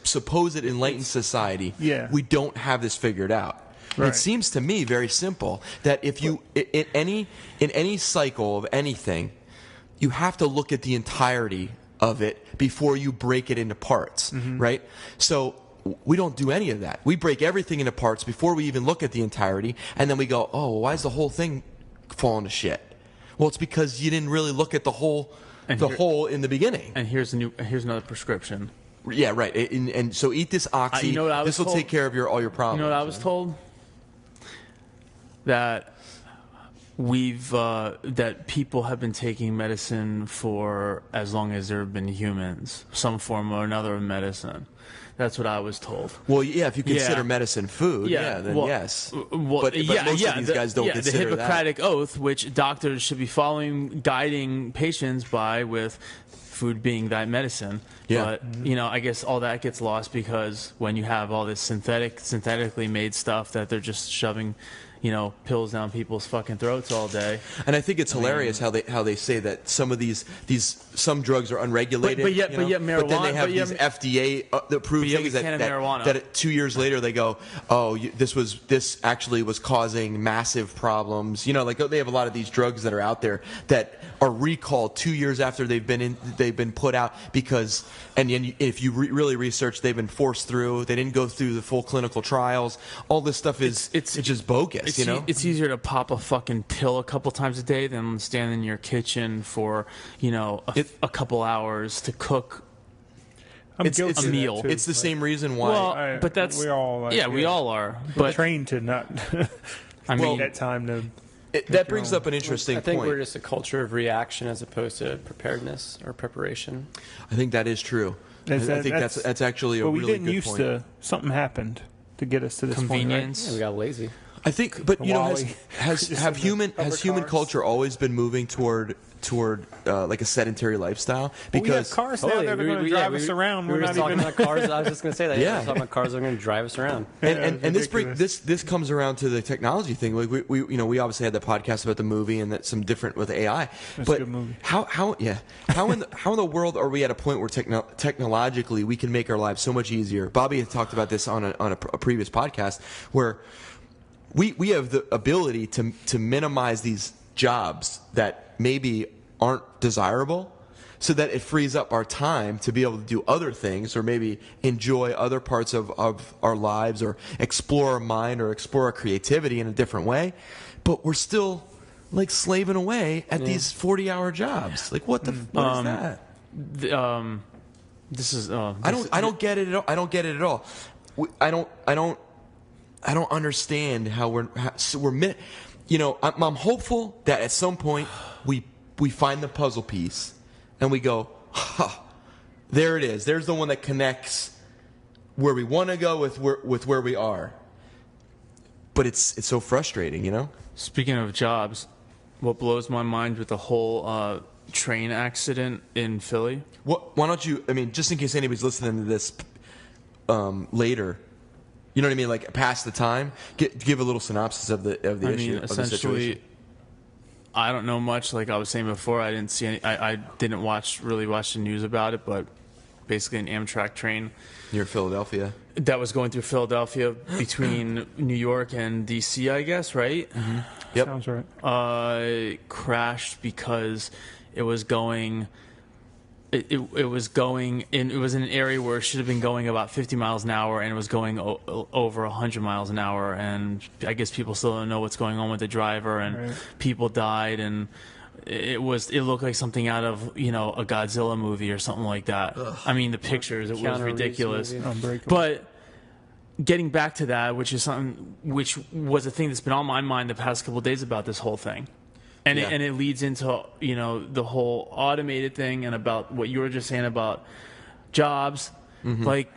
Speaker 8: supposed enlightened society, we don't have this figured out. Right. It seems to me very simple that if you in any cycle of anything, you have to look at the entirety of it before you break it into parts, right? So we don't do any of that. We break everything into parts before we even look at the entirety, and then we go, oh, why is the whole thing falling to shit? Well, it's because you didn't really look at the whole whole in the beginning.
Speaker 5: And here's another prescription.
Speaker 8: Yeah, right. And so eat this oxy. This will take care of all your problems.
Speaker 5: You know what I was told? That that people have been taking medicine for as long as there have been humans, some form or another of medicine. That's what I was told.
Speaker 8: Well, yeah, if you consider medicine food, then yes. But most of these guys don't consider
Speaker 5: the Hippocratic Oath, which doctors should be following, guiding patients by, with food being that medicine. Yeah. But, I guess all that gets lost because when you have all this synthetically made stuff that they're just shoving pills down people's fucking throats all day.
Speaker 8: And I think it's hilarious how they say that some of some drugs are unregulated.
Speaker 5: But yet marijuana.
Speaker 8: But then they have these FDA approved things that 2 years later they go, oh, this actually was causing massive problems. Like they have a lot of these drugs that are out there that are recalled 2 years after they've been put out because, and if you really research, they've been forced through. They didn't go through the full clinical trials. All this stuff it's just bogus.
Speaker 5: It's easier to pop a fucking pill a couple times a day than stand in your kitchen for a couple hours to cook
Speaker 6: a
Speaker 5: meal.
Speaker 8: It's the same reason why.
Speaker 5: Well, but that's
Speaker 6: we all are.
Speaker 5: We all are.
Speaker 6: But trained to not. That time to.
Speaker 8: That brings up an interesting point.
Speaker 7: I think we're just a culture of reaction as opposed to preparedness or preparation.
Speaker 8: I think that is true. I think that's actually a really good point.
Speaker 6: We didn't used to. Something happened to get us to this
Speaker 5: convenience.
Speaker 6: Point, right?
Speaker 7: Yeah, we got lazy.
Speaker 8: I think, but has human culture always been moving toward toward like a sedentary lifestyle because
Speaker 6: we have cars now that are going to drive us around.
Speaker 7: We were just talking about cars. I was just going to say that.
Speaker 8: Yeah.
Speaker 7: We're talking about cars that are going to drive us around.
Speaker 8: And this comes around to the technology thing. Like we obviously had the podcast about the movie and that some different with AI.
Speaker 6: That's
Speaker 8: but
Speaker 6: a good movie.
Speaker 8: How in the world are we at a point where technologically we can make our lives so much easier? Bobby had talked about this on a previous podcast where we have the ability to minimize these jobs that maybe aren't desirable, so that it frees up our time to be able to do other things or maybe enjoy other parts of our lives or explore our mind or explore our creativity in a different way. But we're still like slaving away at these 40-hour jobs. Like what is that?
Speaker 5: This is
Speaker 8: I don't get it at all. I don't get it at all. I don't understand how we're you know, I'm hopeful that at some point we find the puzzle piece and we go, there it is. There's the one that connects where we want to go with where we are. But it's so frustrating, you know?
Speaker 5: Speaking of jobs, what blows my mind with the whole train accident in Philly.
Speaker 8: Why don't you, I mean, just in case anybody's listening to this later, you know what I mean? Like past the time, give a little synopsis of the issue, of the situation.
Speaker 5: I don't know much. Like I was saying before, I didn't see any. I didn't really watch the news about it, but basically an Amtrak train
Speaker 8: near Philadelphia
Speaker 5: that was going through Philadelphia between New York and D.C. I guess, right?
Speaker 8: Mm-hmm. Yep,
Speaker 6: sounds right.
Speaker 5: Crashed because it was going. It was going in. It was in an area where it should have been going about 50 miles an hour, and it was going over 100 miles an hour. And I guess people still don't know what's going on with the driver, and people died, and it looked like something out of a Godzilla movie or something like that. Ugh. I mean, the pictures, it was ridiculous. But getting back to that, which was a thing that's been on my mind the past couple of days about this whole thing. And it leads into the whole automated thing and about what you were just saying about jobs, like,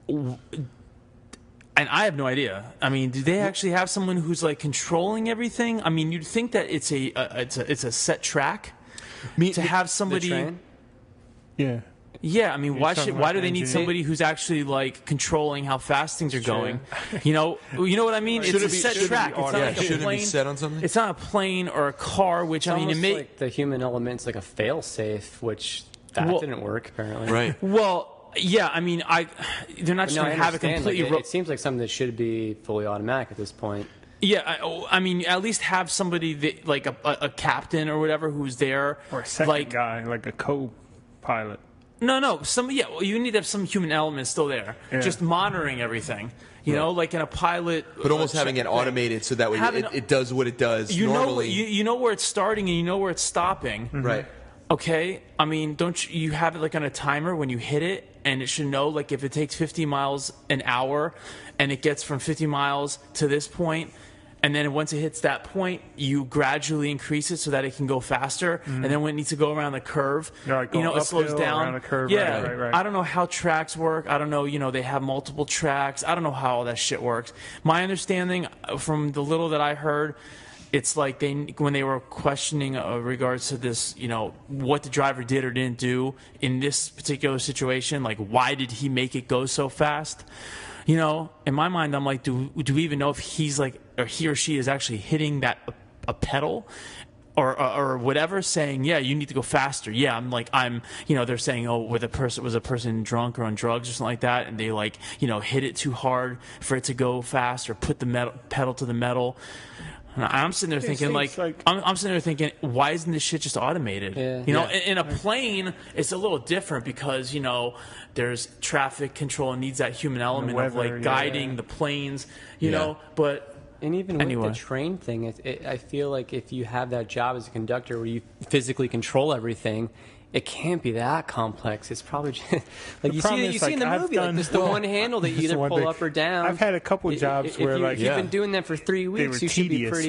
Speaker 5: and I have no idea. I mean, do they actually have someone who's like controlling everything? I mean, you'd think that it's a set track to have somebody.
Speaker 7: The train?
Speaker 6: Yeah.
Speaker 5: Yeah, I mean, why do they need somebody who's actually like controlling how fast things are going? You know what I mean? It's a set track. It's not like a plane.
Speaker 8: Be set on something?
Speaker 5: It's not a plane or a car, which
Speaker 7: it's
Speaker 5: I mean,
Speaker 7: almost like the human element's like a fail-safe, which didn't work apparently.
Speaker 8: Right.
Speaker 5: Well, yeah, I mean, they're not just going to have it completely.
Speaker 7: It seems like something that should be fully automatic at this point.
Speaker 5: Yeah, I mean, at least have somebody like a captain or whatever who's there,
Speaker 6: or a second guy, like a co-pilot.
Speaker 5: No, you need to have some human element still there, just monitoring everything. You know, like in a pilot.
Speaker 8: But almost having it automated so that way it does what it does normally.
Speaker 5: You know where it's starting and you know where it's stopping.
Speaker 8: Mm-hmm. Right.
Speaker 5: Okay? I mean, don't you have it like on a timer when you hit it, and it should know like if it takes 50 miles an hour and it gets from 50 miles to this point, and then once it hits that point, you gradually increase it so that it can go faster. And then when it needs to go around the curve, it slows down.
Speaker 6: Around the curve,
Speaker 5: yeah,
Speaker 6: right.
Speaker 5: I don't know how tracks work. I don't know, they have multiple tracks. I don't know how all that shit works. My understanding from the little that I heard, it's like when they were questioning regards to this, what the driver did or didn't do in this particular situation, like why did he make it go so fast? In my mind, I'm like, do we even know if he's like, or he or she is actually hitting a pedal or whatever, saying, yeah, you need to go faster. Yeah, they're saying, oh, was a person drunk or on drugs or something like that, and they like, hit it too hard for it to go fast or put the pedal to the metal. And I'm sitting there thinking, I'm sitting there thinking, why isn't this shit just automated?
Speaker 7: Yeah.
Speaker 5: In a plane, it's a little different because, there's traffic control and needs that human element of like guiding the planes, you know, but.
Speaker 7: And even with the train thing, I feel like if you have that job as a conductor where you physically control everything, it can't be that complex. It's probably just, like you see in the movie, like just the one handle that you either pull up or down.
Speaker 6: I've had a couple jobs where
Speaker 7: if you've been doing that for 3 weeks, you should be pretty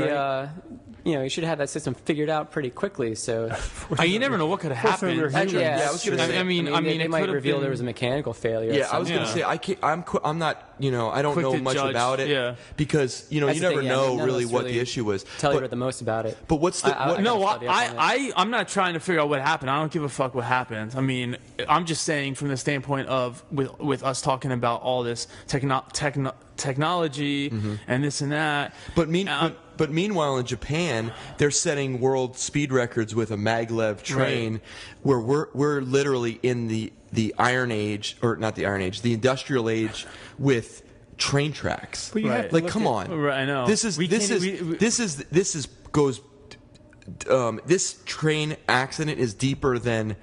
Speaker 7: you should have that system figured out pretty quickly. So
Speaker 5: you never know what could have happened.
Speaker 7: Yeah,
Speaker 8: I was going to say.
Speaker 5: I mean,
Speaker 7: they might reveal there was a mechanical failure.
Speaker 8: Yeah, I was going to say I'm not. I don't know much about it because you never know really what the issue was.
Speaker 7: Telly read the most about it.
Speaker 8: But what's the?
Speaker 5: I'm not trying to figure out what happened. I don't give a fuck what happened. I mean, I'm just saying from the standpoint of with us talking about all this technology and this and that.
Speaker 8: But meanwhile, in Japan, they're setting world speed records with a maglev train, where we're literally in the Iron Age, or not the Iron Age, the Industrial Age with train tracks. Like, come on.
Speaker 5: Right, I know.
Speaker 8: This train accident is deeper than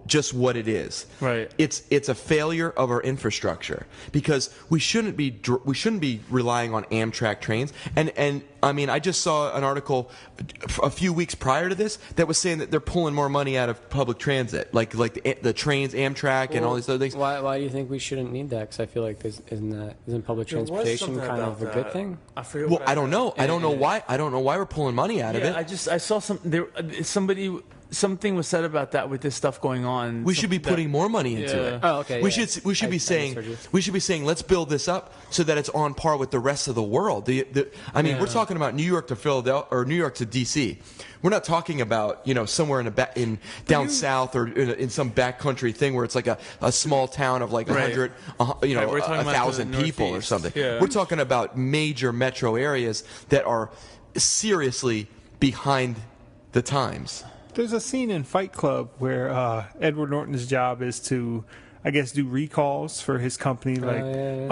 Speaker 8: just what it is.
Speaker 5: Right.
Speaker 8: It's a failure of our infrastructure because we shouldn't be relying on Amtrak trains. And I mean, I just saw an article a few weeks prior to this that was saying that they're pulling more money out of public transit, like the trains, Amtrak, and all these other things.
Speaker 7: Why do you think we shouldn't need that? Because I feel like isn't public transportation kind of a good thing?
Speaker 5: I forget.
Speaker 8: Well, I don't know. I don't know why. I don't know why we're pulling money out of it.
Speaker 5: I saw something was said about that with this stuff going on.
Speaker 8: We should be putting more money into it.
Speaker 7: Oh, okay.
Speaker 8: We should be saying let's build this up so that it's on par with the rest of the world. I mean, we're talking about New York to Philadelphia or New York to DC. We're not talking about somewhere down south or in some backcountry thing where it's like a small town of like 100, 1,000 people or something.
Speaker 5: Yeah.
Speaker 8: We're talking about major metro areas that are seriously behind the times.
Speaker 6: There's a scene in Fight Club where Edward Norton's job is to, I guess, do recalls for his company. Like,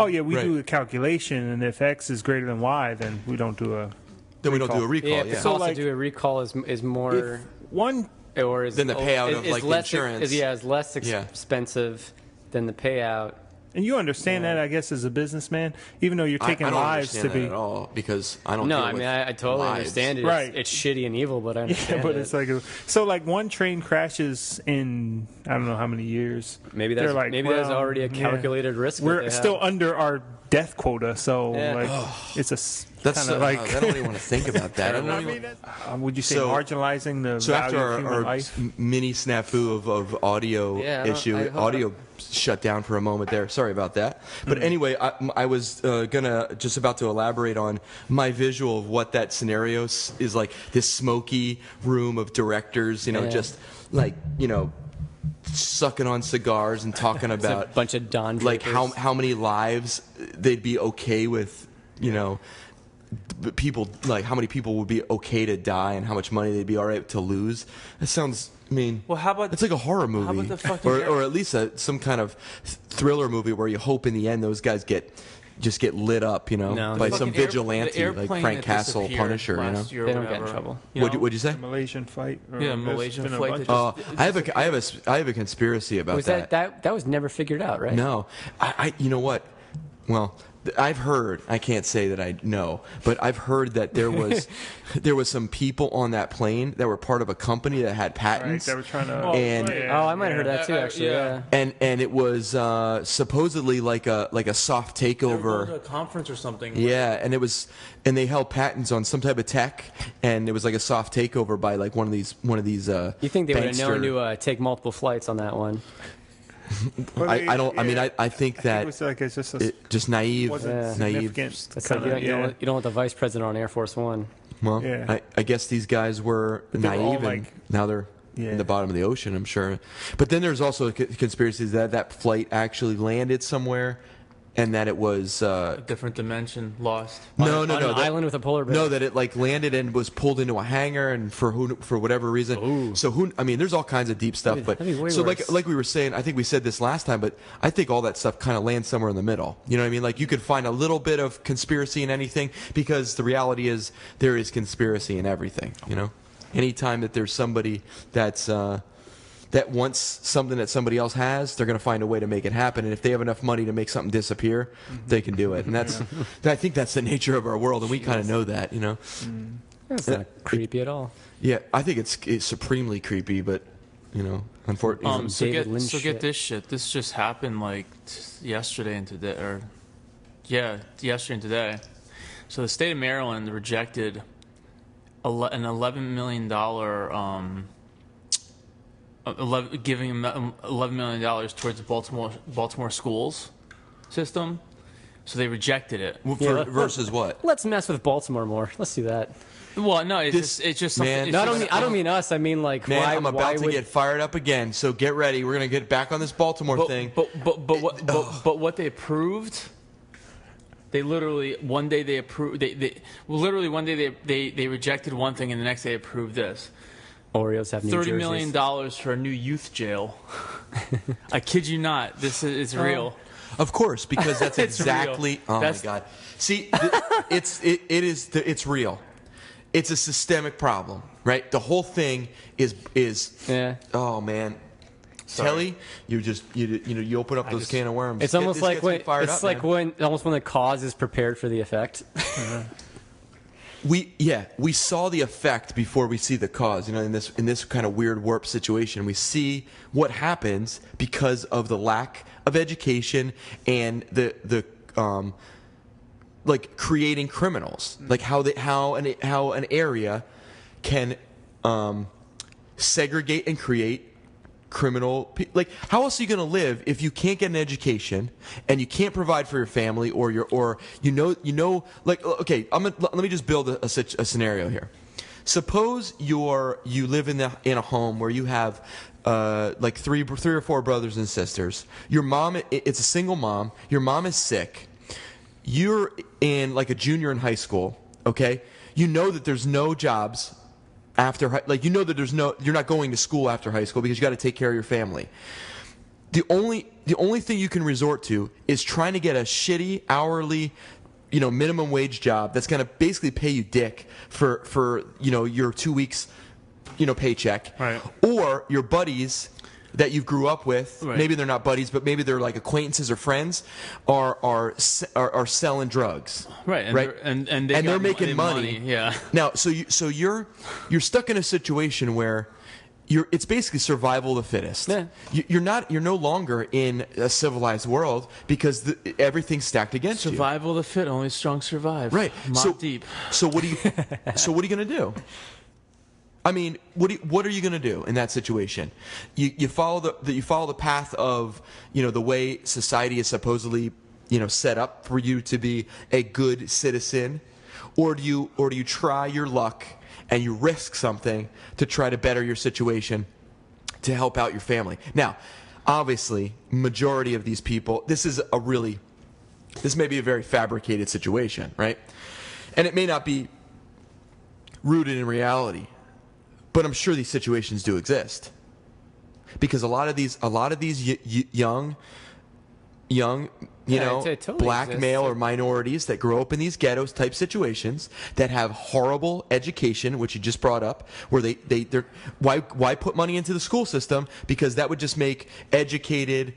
Speaker 6: we do a calculation, and if X is greater than Y, then we don't do a.
Speaker 8: Then we don't do a recall.
Speaker 7: Yeah, so also do a recall is more
Speaker 6: one
Speaker 7: or is
Speaker 8: than the payout of like
Speaker 7: less,
Speaker 8: insurance.
Speaker 7: Is less expensive than the payout.
Speaker 6: And you understand that, I guess, as a businessman, even though you're taking lives to be.
Speaker 8: I don't understand that at all because I don't.
Speaker 7: No, I mean I totally understand it.
Speaker 6: Right.
Speaker 7: It's shitty and evil, but I understand.
Speaker 6: Yeah, but it's like one train crashes in I don't know how many years.
Speaker 7: Maybe there's already a calculated risk.
Speaker 6: We're still under our death quota, so it's a.
Speaker 8: That's I don't even want to think about that.
Speaker 6: Would you say marginalizing the value of human life?
Speaker 8: Mini snafu of audio audio shut down for a moment there. Sorry about that. But anyway, I was just about to elaborate on my visual of what that scenario is like. This smoky room of directors, just like sucking on cigars and talking about
Speaker 7: a bunch of Don
Speaker 8: like
Speaker 7: Drapers.
Speaker 8: how many lives they'd be okay with, people, like how many people would be okay to die and how much money they'd be all right to lose. That sounds,
Speaker 5: well, how about
Speaker 8: it's like a horror movie,
Speaker 5: how about the fucking
Speaker 8: or at least some kind of thriller movie where you hope in the end those guys get lit up, by some vigilante like Frank Castle, Punisher,
Speaker 7: They don't get in trouble.
Speaker 8: What'd you say?
Speaker 6: Malaysian flight.
Speaker 5: Malaysian flight.
Speaker 8: I have a conspiracy about that.
Speaker 7: That was never figured out, right?
Speaker 8: No, I you know what? Well, I've heard. I can't say that I know, but I've heard that there was some people on that plane that were part of a company that had patents.
Speaker 6: Right, they were trying to.
Speaker 7: I might have heard that too, actually. Yeah.
Speaker 8: And it was supposedly like a soft takeover.
Speaker 5: They were going to a conference or something.
Speaker 8: Yeah, and they held patents on some type of tech, and it was like a soft takeover by like one of these.
Speaker 7: You think they would have known to take multiple flights on that one?
Speaker 8: I don't. I mean, I think that
Speaker 6: it was like it's
Speaker 8: just naive.
Speaker 6: Naive.
Speaker 7: It's like you don't want the vice president on Air Force One.
Speaker 8: Well, I guess these guys were naive, and now they're in the bottom of the ocean, I'm sure. But then there's also conspiracies that flight actually landed somewhere, and that it was
Speaker 5: a different dimension, lost.
Speaker 8: No,
Speaker 7: an island with a polar bear.
Speaker 8: No, that it like landed and was pulled into a hangar, and for whatever reason.
Speaker 7: Ooh.
Speaker 8: So I mean, there's all kinds of deep stuff. But so like we were saying, I think we said this last time, but I think all that stuff kind of lands somewhere in the middle. You know what I mean? Like you could find a little bit of conspiracy in anything because the reality is there is conspiracy in everything. Anytime that there's somebody that's that wants something that somebody else has, they're going to find a way to make it happen. And if they have enough money to make something disappear, they can do it. And I think that's the nature of our world, and we kind of know that,
Speaker 7: That's not creepy at all.
Speaker 8: Yeah, I think it's supremely creepy, but unfortunately.
Speaker 5: So get this shit. This just happened like yesterday and today, yesterday and today. So the state of Maryland rejected an $11 million giving him $11 million towards the Baltimore schools system. So they rejected it.
Speaker 8: Versus what?
Speaker 7: Let's mess with Baltimore more. Let's do that.
Speaker 5: Well, no, it's just something.
Speaker 8: Man,
Speaker 7: I don't mean us. I mean like
Speaker 8: man,
Speaker 7: why?
Speaker 8: I'm about to get fired up again. So get ready. We're gonna get back on this Baltimore thing.
Speaker 5: But what they approved, they literally one day they approved. They rejected one thing, and the next day approved this.
Speaker 7: Oreos have New Jerseys.
Speaker 5: $30 million for a new youth jail. I kid you not. This is real.
Speaker 8: Of course, because that's exactly. Oh my God! See, it's real. It's a systemic problem, right? The whole thing is.
Speaker 7: Yeah.
Speaker 8: Oh man, Telly, you open up those can of worms.
Speaker 7: It's almost like when when the cause is prepared for the effect.
Speaker 8: We saw the effect before we see the cause. In this kind of weird warp situation, we see what happens because of the lack of education and the like creating criminals, like how an area can segregate and create criminal. Like, how else are you going to live if you can't get an education and you can't provide for your family or like, okay, let me just build a scenario here. Suppose you live in a home where you have like three or four brothers and sisters. Your mom, it's a single mom. Your mom is sick. You're in like a junior in high school. Okay, you know that there's no jobs after, like, you know that you're not going to school after high school because you got to take care of your family. The only thing you can resort to is trying to get a shitty hourly, minimum wage job that's going to basically pay you dick for your 2 weeks, paycheck.
Speaker 5: Right.
Speaker 8: Or your buddies that you grew up with,
Speaker 5: right.
Speaker 8: Maybe they're not buddies, but maybe they're like acquaintances or friends, are selling drugs.
Speaker 5: Right. And
Speaker 8: they're making money.
Speaker 5: Yeah.
Speaker 8: Now, so you're stuck in a situation where it's basically survival of the fittest.
Speaker 7: Yeah.
Speaker 8: You're no longer in a civilized world because everything's stacked against you.
Speaker 5: Survival of the fit, only strong survive.
Speaker 8: Right.
Speaker 5: Mob deep.
Speaker 8: So what are you going to do? I mean, what are you going to do in that situation? You follow the path of the way society is supposedly set up for you to be a good citizen, or do you try your luck and you risk something to try to better your situation to help out your family? Now, obviously, majority of these people, this may be a very fabricated situation, right? And it may not be rooted in reality. But I'm sure these situations do exist, because a lot of these young,
Speaker 7: totally
Speaker 8: black
Speaker 7: exists.
Speaker 8: male or minorities that grow up in these ghettos type situations that have horrible education, which you just brought up, where they're why put money into the school system? Because that would just make educated,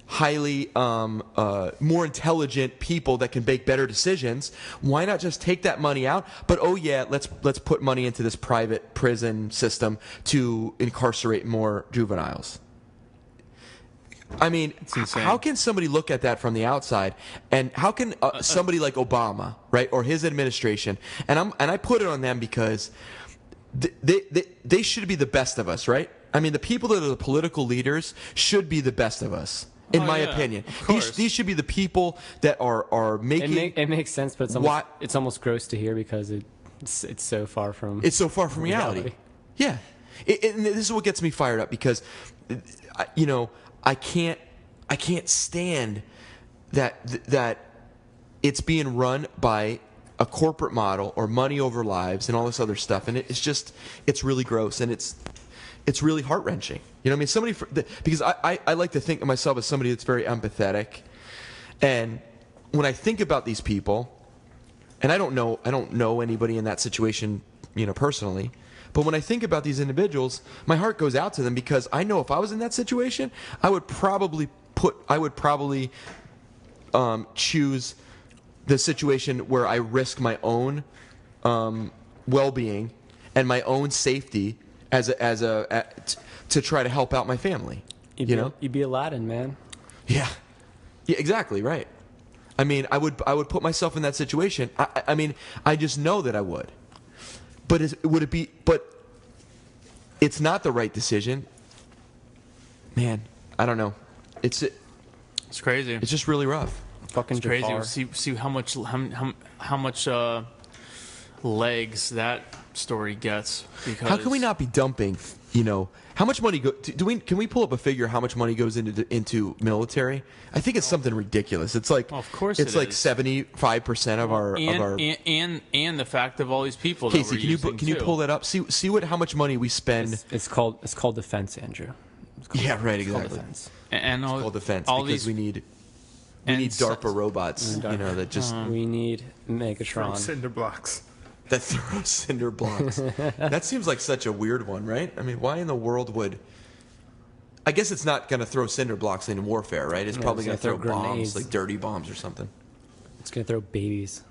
Speaker 8: highly more intelligent people that can make better decisions. Why not just take that money out? But let's put money into this private prison system to incarcerate more juveniles. I mean, how can somebody look at that from the outside, and how can somebody like Obama, right, or his administration, and I put it on them because they should be the best of us, right? I mean, the people that are the political leaders should be the best of us. In my opinion, these should be the people that are making.
Speaker 7: It makes sense, but it's almost gross to hear because it's so far from.
Speaker 8: It's so far from reality. Yeah, and this is what gets me fired up because, I can't stand that it's being run by a corporate model or money over lives and all this other stuff, and it's really gross, and it's really heart-wrenching. You know what I mean? Because I like to think of myself as somebody that's very empathetic. And when I think about these people, and I don't know anybody in that situation, personally, but when I think about these individuals, my heart goes out to them because I know if I was in that situation, I would probably choose the situation where I risk my own well-being and my own safety to try to help out my family.
Speaker 7: You'd be Aladdin, man.
Speaker 8: Yeah, exactly right. I mean, I would put myself in that situation. I mean, I just know that I would. But would it be? But it's not the right decision. Man, I don't know. It's
Speaker 5: crazy.
Speaker 8: It's just really rough.
Speaker 7: Fucking
Speaker 5: It's crazy.
Speaker 7: Jafar.
Speaker 5: See how much legs that story gets. Because
Speaker 8: How can we not be dumping? How much money can we pull up a figure how much money goes into military? I think it's something ridiculous. It's like,
Speaker 5: of course,
Speaker 8: it's
Speaker 5: it
Speaker 8: like
Speaker 5: is.
Speaker 8: 75% of our
Speaker 5: and the fact of all these people.
Speaker 8: Casey,
Speaker 5: that
Speaker 8: can you pull that up? See how much money we spend.
Speaker 7: It's called defense, Andrew.
Speaker 8: Yeah, right,
Speaker 7: It's called
Speaker 8: exactly.
Speaker 7: defense.
Speaker 5: And
Speaker 8: It's called defense
Speaker 5: all
Speaker 8: because
Speaker 5: these,
Speaker 8: we need DARPA robots. That just
Speaker 7: We need Megatron.
Speaker 6: Cinder blocks.
Speaker 8: that throw cinder blocks. That seems like such a weird one, right? I mean, why in the world would? I guess it's not going to throw cinder blocks in warfare, right? It's probably going to throw bombs,
Speaker 7: grenades.
Speaker 8: like dirty bombs or something.
Speaker 7: It's gonna throw babies.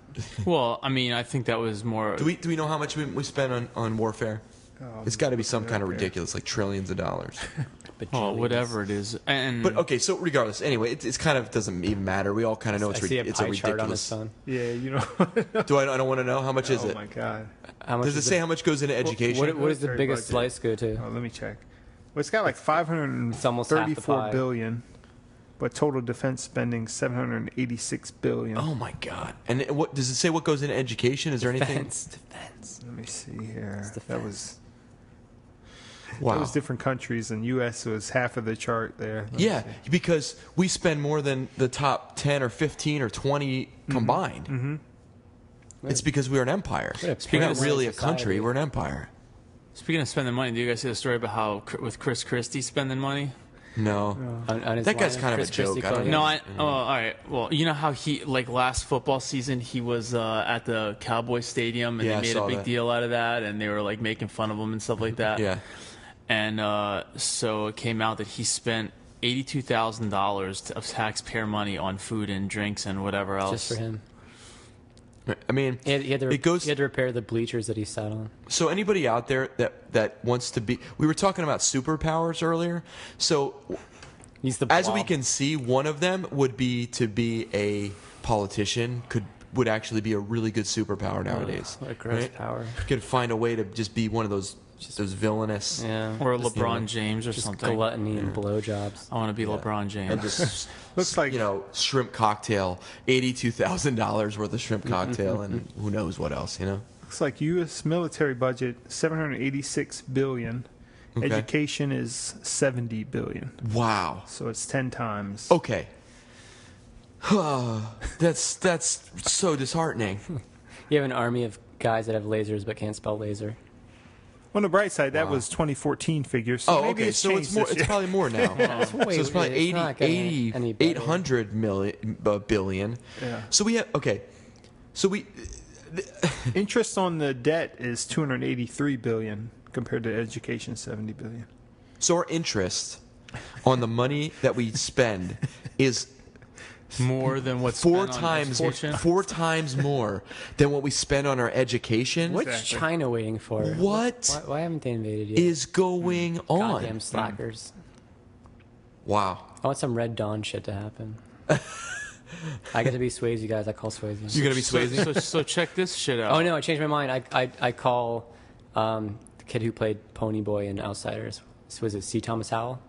Speaker 5: Well, I mean, I think that was more.
Speaker 8: Do we know how much we spend on warfare? It's got to be some kind of ridiculous, like trillions of dollars.
Speaker 5: Well, whatever it is, and
Speaker 8: But okay, so regardless, anyway, it's kind of doesn't even matter. We all kind of know
Speaker 7: I see a
Speaker 8: it's a
Speaker 7: pie chart on his
Speaker 8: ridiculous.
Speaker 7: phone.
Speaker 6: Yeah,
Speaker 8: Do I don't want to know how much is
Speaker 6: oh
Speaker 8: it?
Speaker 6: my God.
Speaker 7: How much
Speaker 8: Does it
Speaker 7: is
Speaker 8: say how much goes into education?
Speaker 7: What does the
Speaker 6: Military
Speaker 7: biggest
Speaker 6: budget.
Speaker 7: slice go to?
Speaker 6: Oh, let me check. Well, it's got like
Speaker 7: It's almost half the
Speaker 6: 534
Speaker 7: pie.
Speaker 6: billion, but total defense spending 786 billion.
Speaker 8: Oh my God! And what does it say? What goes into education? Is there anything?
Speaker 7: Defense.
Speaker 6: Let me see here.
Speaker 7: defense.
Speaker 6: That
Speaker 8: Wow.
Speaker 6: was different countries, and U.S. was half of the chart there. Let me
Speaker 8: Yeah,
Speaker 6: see.
Speaker 8: because we spend more than the top 10 or 15 or 20 combined. Mm-hmm. It's because we're an empire.
Speaker 7: We're a
Speaker 8: We're not
Speaker 7: pyramid
Speaker 8: really a
Speaker 7: society.
Speaker 8: country. We're an empire.
Speaker 5: speaking of spending money, do you guys see the story about how with Chris Christie spending money?
Speaker 8: No.
Speaker 7: On his
Speaker 8: That guy's
Speaker 7: line,
Speaker 8: kind of a
Speaker 7: Chris Christie
Speaker 8: joke. I don't
Speaker 7: called
Speaker 8: know.
Speaker 7: him.
Speaker 5: No, all right. Well, you know how he last football season he was at the Cowboy Stadium and
Speaker 8: Yeah, I
Speaker 5: they made
Speaker 8: saw
Speaker 5: a big
Speaker 8: that.
Speaker 5: deal out of that, and they were like making fun of him and stuff like that.
Speaker 8: Yeah.
Speaker 5: And so it came out that he spent $82,000 of taxpayer money on food and drinks and whatever else.
Speaker 7: Just for him.
Speaker 8: I mean,
Speaker 7: He had to,
Speaker 8: it goes.
Speaker 7: he had to repair the bleachers that he sat on.
Speaker 8: So anybody out there that wants to be, we were talking about superpowers earlier. So
Speaker 7: He's the
Speaker 8: as we
Speaker 7: blob.
Speaker 8: can see, one of them would be to be a politician. Would actually be a really good superpower nowadays.
Speaker 7: What a gross
Speaker 8: right?
Speaker 7: power.
Speaker 8: You could find a way to just be one of those villainous.
Speaker 7: Yeah.
Speaker 5: Or
Speaker 7: Just,
Speaker 5: LeBron James or
Speaker 7: just
Speaker 5: something.
Speaker 7: gluttony and blowjobs.
Speaker 5: I want to be LeBron James.
Speaker 8: And just
Speaker 6: Looks like
Speaker 8: shrimp cocktail, $82,000 worth of shrimp cocktail, and who knows what else,
Speaker 6: looks like U.S. military budget 786 billion.
Speaker 8: Okay.
Speaker 6: Education is 70 billion.
Speaker 8: Wow.
Speaker 6: So it's 10 times.
Speaker 8: Okay. That's so disheartening.
Speaker 7: You have an army of guys that have lasers but can't spell laser.
Speaker 6: On the bright side, that
Speaker 8: Wow.
Speaker 6: was 2014 figures. So
Speaker 8: Oh,
Speaker 6: maybe
Speaker 8: okay.
Speaker 6: it's
Speaker 8: So it's
Speaker 6: changed
Speaker 8: more.
Speaker 6: this
Speaker 8: It's
Speaker 6: year.
Speaker 8: probably more now.
Speaker 7: It's way-
Speaker 8: So it's probably
Speaker 7: it's not getting any better.
Speaker 8: 800 billion.
Speaker 6: Yeah.
Speaker 8: So we have So we.
Speaker 6: Interest on the debt is 283 billion compared to education 70 billion.
Speaker 8: So our interest on the money that we spend is
Speaker 5: More than what's
Speaker 8: four
Speaker 5: spent on
Speaker 8: times
Speaker 5: education.
Speaker 8: more than what we spend on our education.
Speaker 7: What's
Speaker 6: Exactly.
Speaker 7: China waiting for?
Speaker 8: What
Speaker 7: Why haven't they invaded yet?
Speaker 8: is going on?
Speaker 7: Goddamn slackers.
Speaker 8: Wow.
Speaker 7: I want some Red Dawn shit to happen. I get to be Swayze, guys. I call Swayze.
Speaker 8: You're gonna be Swayze.
Speaker 5: So check this shit out.
Speaker 7: Oh no, I changed my mind. I call the kid who played Pony Boy in Outsiders. Was it C. Thomas Howell?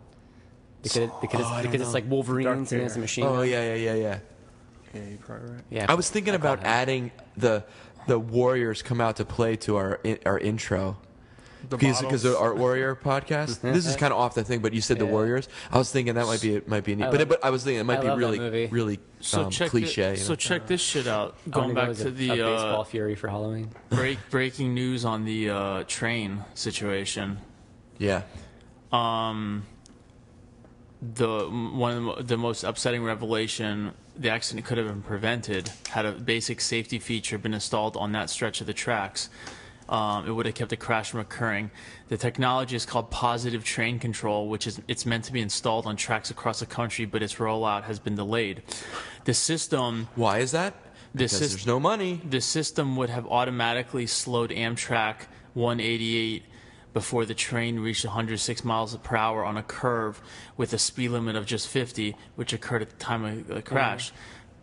Speaker 7: The kid that's like Wolverines and he has a machine.
Speaker 8: Oh
Speaker 7: gun.
Speaker 8: yeah.
Speaker 6: Yeah, you're probably right.
Speaker 7: Yeah.
Speaker 8: I was thinking about adding the Warriors come out to play to our intro. Because of our Warrior podcast. This is kind of off the thing, but you said the
Speaker 7: Yeah.
Speaker 8: Warriors. I was thinking that might be neat. But I was thinking it might
Speaker 7: I
Speaker 8: be
Speaker 7: love that
Speaker 8: really
Speaker 7: movie.
Speaker 8: really
Speaker 5: So check
Speaker 8: cliche.
Speaker 5: So check this shit out.
Speaker 7: I
Speaker 5: Going
Speaker 7: wanna go
Speaker 5: back
Speaker 7: as
Speaker 5: to
Speaker 7: a
Speaker 5: the
Speaker 7: baseball fury for Halloween.
Speaker 5: breaking news on the train situation.
Speaker 8: Yeah.
Speaker 5: One of the most upsetting revelation, the accident could have been prevented had a basic safety feature been installed on that stretch of the tracks. It would have kept a crash from occurring. The technology is called positive train control, which is it's meant to be installed on tracks across the country, but its rollout has been delayed. The system
Speaker 8: Why is that? Because there's no money.
Speaker 5: the system would have automatically slowed Amtrak 188 before the train reached 106 miles per hour on a curve with a speed limit of just 50, which occurred at the time of the crash.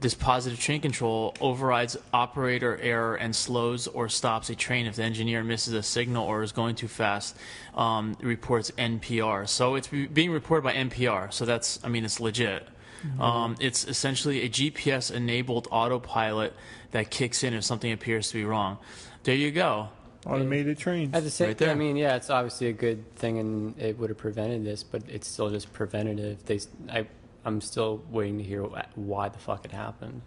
Speaker 5: this positive train control overrides operator error and slows or stops a train if the engineer misses a signal or is going too fast, reports NPR. So it's being reported by NPR, so that's, I mean, it's legit. It's essentially a GPS-enabled autopilot that kicks in if something appears to be wrong. There you go.
Speaker 6: Automated trains.
Speaker 7: At the same,
Speaker 8: Right there.
Speaker 7: I mean, yeah, it's obviously a good thing, and it would have prevented this, but it's still just preventative. I'm still waiting to hear why the fuck it happened.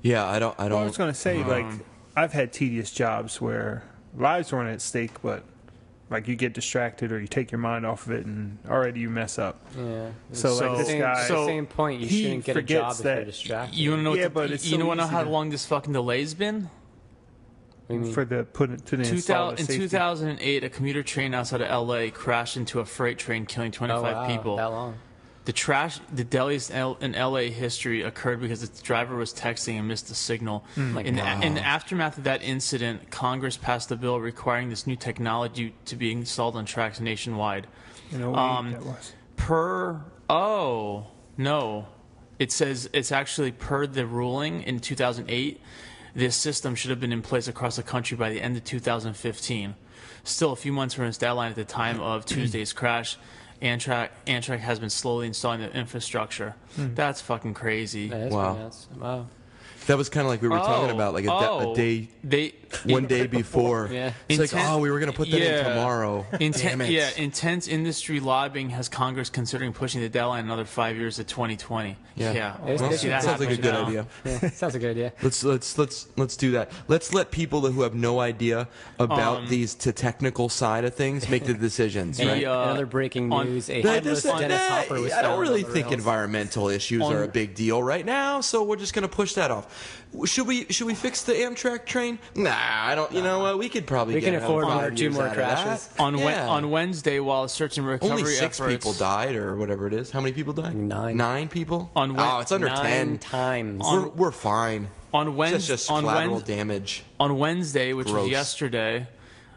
Speaker 8: Yeah, I don't.
Speaker 6: Well, I was going to say, like, I've had tedious jobs where lives weren't at stake, but like you get distracted or you take your mind off of it, and already you mess up.
Speaker 7: Yeah.
Speaker 6: So, like this guy,
Speaker 7: At the same point, you
Speaker 6: he
Speaker 7: shouldn't get a job
Speaker 6: forgets
Speaker 7: if you're
Speaker 6: that-
Speaker 7: distracted.
Speaker 5: You want to know?
Speaker 6: Yeah,
Speaker 5: What
Speaker 6: but
Speaker 5: the,
Speaker 6: it's
Speaker 5: you
Speaker 6: so
Speaker 5: want to know
Speaker 6: easy
Speaker 5: how
Speaker 6: to-
Speaker 5: long this fucking delay's been?
Speaker 7: What do you mean?
Speaker 6: for the put it to the installer
Speaker 5: In
Speaker 6: safety.
Speaker 5: 2008, a commuter train outside of L.A. crashed into a freight train, killing 25
Speaker 7: oh, wow,
Speaker 5: people.
Speaker 7: That long?
Speaker 5: The deadliest in LA history occurred because the driver was texting and missed the signal. In the aftermath of that incident, Congress passed a bill requiring this new technology to be installed on tracks nationwide.
Speaker 6: You know, that was.
Speaker 5: It says it's actually per the ruling in 2008. This system should have been in place across the country by the end of 2015. Still, a few months from its deadline at the time of Tuesday's crash, Amtrak has been slowly installing the infrastructure. That's fucking crazy.
Speaker 7: That is
Speaker 8: Wow.
Speaker 7: pretty nuts. Wow.
Speaker 8: That was kind of like we were talking about, like a day, one day before.
Speaker 7: Yeah.
Speaker 8: It's like, we were going to put that in tomorrow. Damn it.
Speaker 5: Yeah, intense industry lobbying has Congress considering pushing the deadline another 5 years to 2020.
Speaker 8: Yeah.
Speaker 7: Well,
Speaker 5: See, that
Speaker 8: sounds like a
Speaker 5: happens
Speaker 8: good
Speaker 5: now.
Speaker 8: idea.
Speaker 7: Yeah, sounds like a good idea.
Speaker 8: Let's do that. Let's let people who have no idea about these technical side of things make the decisions.
Speaker 7: And
Speaker 8: Right?
Speaker 7: another breaking
Speaker 5: on-
Speaker 7: news: a
Speaker 8: Nah,
Speaker 7: headless Dennis Hopper was
Speaker 8: I don't
Speaker 7: found
Speaker 8: really
Speaker 7: on the
Speaker 8: think
Speaker 7: rails.
Speaker 8: environmental issues are a big deal right now, so we're just going to push that off. Should we fix the Amtrak train? Nah, I don't. You know what? We could probably
Speaker 7: We
Speaker 8: get
Speaker 7: can
Speaker 8: another
Speaker 7: afford
Speaker 8: 5
Speaker 7: one or two
Speaker 8: years
Speaker 7: more
Speaker 8: out of that.
Speaker 7: crashes.
Speaker 5: On Wednesday, while search and recovery
Speaker 8: Only 6
Speaker 5: efforts,
Speaker 8: people died, or whatever it is. How many people died?
Speaker 7: 9.
Speaker 8: 9 people. It's under
Speaker 7: 9
Speaker 8: 10.
Speaker 7: times.
Speaker 8: We're fine.
Speaker 5: on
Speaker 8: It's
Speaker 5: Wednesday,
Speaker 8: just collateral damage.
Speaker 5: On Wednesday, which
Speaker 8: Gross.
Speaker 5: was yesterday,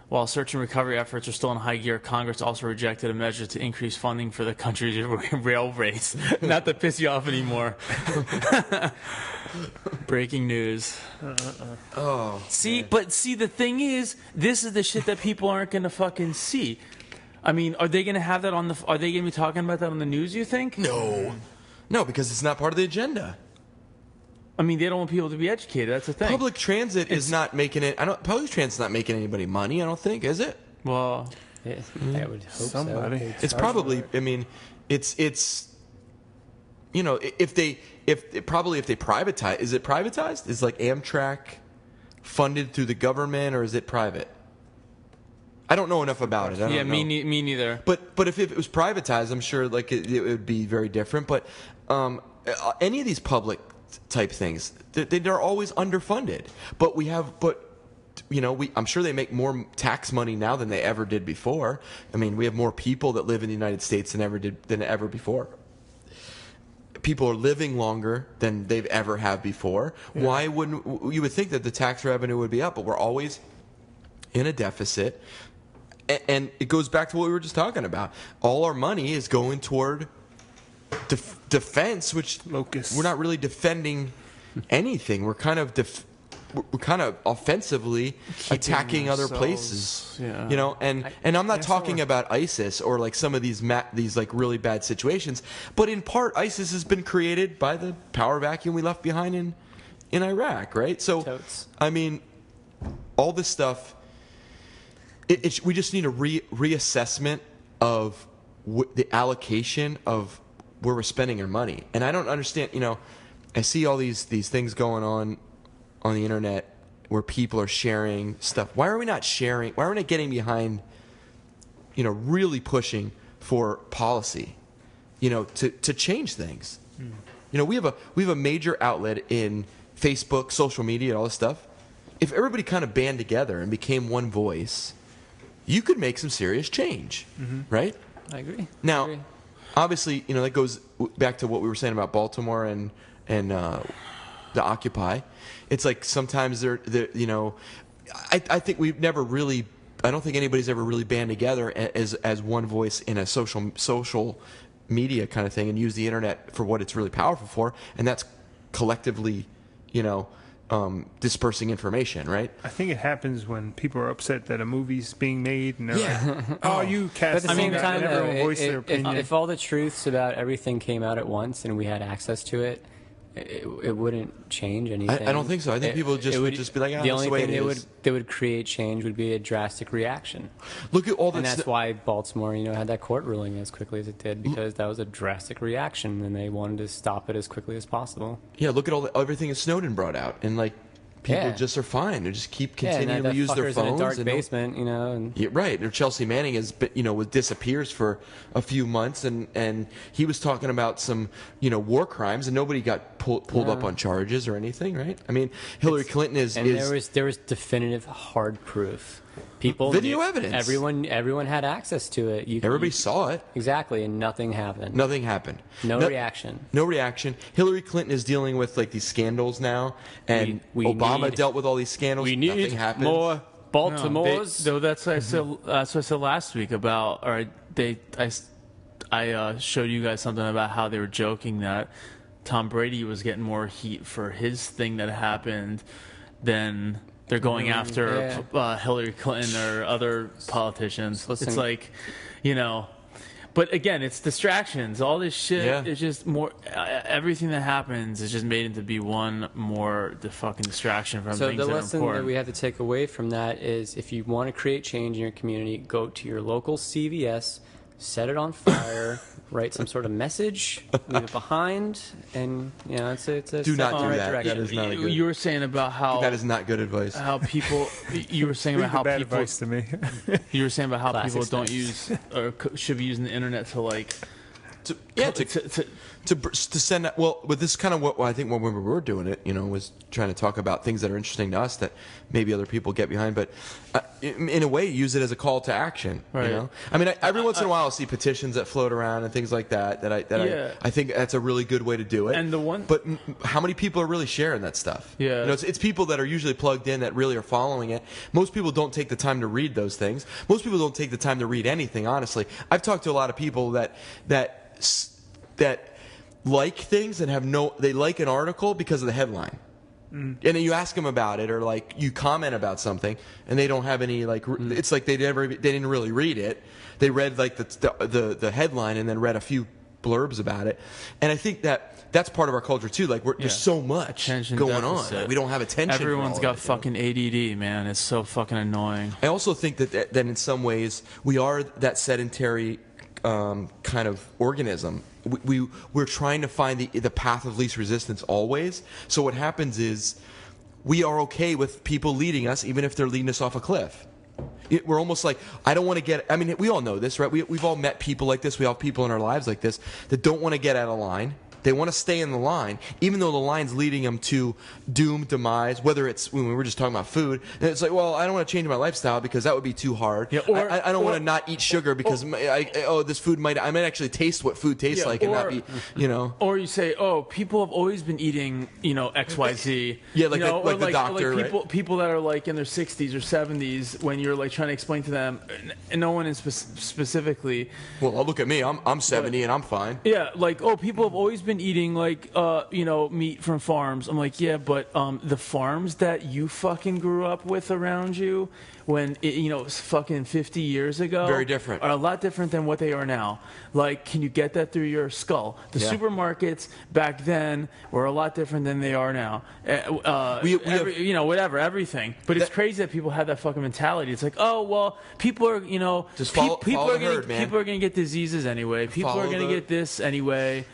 Speaker 5: while search and recovery efforts are still in high gear, Congress also rejected a measure to increase funding for the country's rail rates. Not to piss you off anymore. Breaking news.
Speaker 8: Oh.
Speaker 5: See, but the thing is, this is the shit that people aren't going to fucking see. I mean, are they going to have that on the? Are they going to be talking about that on the news? You think?
Speaker 8: No, because it's not part of the agenda.
Speaker 5: I mean, they don't want people to be educated. That's the thing.
Speaker 8: Public transit is not making it. Public transit's not making anybody money. I don't think, is it?
Speaker 5: Well,
Speaker 7: Yeah, I would hope
Speaker 6: Somebody.
Speaker 7: so.
Speaker 8: It's probably. I mean, it's. You know, if they privatize, is it privatized? Is like Amtrak funded through the government, or is it private? I don't know enough about it. I don't know.
Speaker 5: me neither.
Speaker 8: But if it was privatized, I'm sure like it would be very different. But any of these public type things, they're always underfunded. But I'm sure they make more tax money now than they ever did before. I mean, we have more people that live in the United States than ever before. People are living longer than they've ever have before. Yeah. Why wouldn't you would think that the tax revenue would be up, but we're always in a deficit. And it goes back to what we were just talking about. All our money is going toward defense, which
Speaker 6: Locust.
Speaker 8: we're not really defending anything. We're kind of offensively attacking other places.
Speaker 5: Yeah.
Speaker 8: You know, and I'm not talking about ISIS or like some of these like really bad situations, but in part ISIS has been created by the power vacuum we left behind in Iraq, right? So
Speaker 7: Totes.
Speaker 8: I mean, all this stuff. We just need a reassessment of the allocation of where we're spending our money. And I don't understand. You know, I see all these things going on the internet where people are sharing stuff. Why are we not sharing? Why are we not getting behind? You know, really pushing for policy. You know, to change things. You know, we have a major outlet in Facebook, social media, all this stuff. If everybody kind of band together and became one voice, you could make some serious change, right?
Speaker 7: I agree.
Speaker 8: Now, obviously, you know, that goes back to what we were saying about Baltimore and the Occupy. It's like sometimes they're you know, I think we've never really. I don't think anybody's ever really band together as one voice in a social media kind of thing and use the internet for what it's really powerful for, and that's collectively, dispersing information, right?
Speaker 6: I think it happens when people are upset that a movie's being made and they're like, "Oh, you
Speaker 7: But
Speaker 6: cast."
Speaker 7: at the same time, though,
Speaker 6: everyone voice their opinion.
Speaker 7: if all the truths about everything came out at once and we had access to it, it wouldn't change anything.
Speaker 8: I don't think so. I think people would just be like,
Speaker 7: the
Speaker 8: that's
Speaker 7: only
Speaker 8: the way
Speaker 7: thing
Speaker 8: it is.
Speaker 7: that would create change would be a drastic reaction.
Speaker 8: Look at all the
Speaker 7: And that's why Baltimore, had that court ruling as quickly as it did, because that was a drastic reaction, and they wanted to stop it as quickly as possible.
Speaker 8: Yeah, look at everything that Snowden brought out, and people just are fine. They just keep continuing to use their phones.
Speaker 7: In a dark
Speaker 8: and
Speaker 7: basement, And
Speaker 8: yeah, right. Or Chelsea Manning disappears for a few months, and he was talking about some, war crimes, and nobody got pulled up on charges or anything, right? I mean, Hillary Clinton is
Speaker 7: there was definitive hard proof. People
Speaker 8: video evidence.
Speaker 7: Everyone had access to it.
Speaker 8: Everybody saw it.
Speaker 7: Exactly, and nothing happened.
Speaker 8: Nothing happened.
Speaker 7: No reaction.
Speaker 8: No reaction. Hillary Clinton is dealing with these scandals now, and Obama dealt with all these scandals. Nothing happened.
Speaker 5: More
Speaker 7: Baltimore's.
Speaker 5: That's what I said. That's what I said last week about. I showed you guys something about how they were joking that Tom Brady was getting more heat for his thing that happened than they're going after Hillary Clinton or other politicians.
Speaker 7: Listen.
Speaker 5: It's like, but again, it's distractions. All this shit is just more. Everything that happens is just made into be one more fucking distraction from things that are important.
Speaker 7: So the lesson that we have to take away from that is, if you want to create change in your community, go to your local CVS, set it on fire, write some sort of message, leave it behind, and it's a
Speaker 8: do not do
Speaker 7: right
Speaker 8: that.
Speaker 7: direction.
Speaker 8: That is not a good.
Speaker 5: You were saying about how
Speaker 8: that is not good advice.
Speaker 5: How people. You were saying about how
Speaker 6: bad
Speaker 5: people.
Speaker 6: advice to me.
Speaker 5: You were saying about how
Speaker 7: Classic
Speaker 5: people don't
Speaker 7: snacks.
Speaker 5: use or should be using the internet to
Speaker 8: to send that. Well, but this is kind of what I think when we were doing it, was trying to talk about things that are interesting to us that maybe other people get behind. But in a way, use it as a call to action.
Speaker 5: Right.
Speaker 8: I mean, every once in a while, I'll see petitions that float around and things like that. I think that's a really good way to do it.
Speaker 5: And the one,
Speaker 8: but how many people are really sharing that stuff?
Speaker 5: Yeah.
Speaker 8: It's people that are usually plugged in that really are following it. Most people don't take the time to read those things. Most people don't take the time to read anything. Honestly, I've talked to a lot of people that like things and they like an article because of the headline. And then you ask them about it, or you comment about something, and they don't have any it's like they didn't really read it. They read the headline and then read a few blurbs about it. And I think that's part of our culture too. There's so much
Speaker 5: attention
Speaker 8: going
Speaker 5: deficit.
Speaker 8: on. We don't have attention.
Speaker 5: Everyone's got
Speaker 8: it,
Speaker 5: fucking ADD, man. It's so fucking annoying.
Speaker 8: I also think that in some ways we are that sedentary kind of organism. We're trying to find the path of least resistance always. So what happens is we are okay with people leading us, even if they're leading us off a cliff. We're almost like, I don't want to get. I mean, we all know this, right? We've all met people like this. We all have people in our lives like this that don't want to get out of line. They want to stay in the line, even though the line's leading them to doom, demise, whether it's when we were just talking about food. And it's like, well, I don't want to change my lifestyle because that would be too hard. Yeah, I don't want to not eat sugar because, this food I might actually taste what food tastes like and not be,
Speaker 5: Or you say, people have always been eating, XYZ.
Speaker 8: Yeah, like the doctor,
Speaker 5: right? People that are in their 60s or 70s, when you're trying to explain to them, and no one is specifically.
Speaker 8: Well, look at me. I'm 70 and I'm fine.
Speaker 5: Yeah, people have always been eating meat from farms. I'm like, yeah, but the farms that you fucking grew up with around you when it was fucking 50 years ago,
Speaker 8: very different,
Speaker 5: are a lot different than what they are now. Can you get that through your skull? The supermarkets back then were a lot different than they are now. Everything. But it's crazy that people have that fucking mentality. It's like, oh well, people are
Speaker 8: just follow the herd, man.
Speaker 5: People are gonna get diseases anyway. People are gonna get this anyway.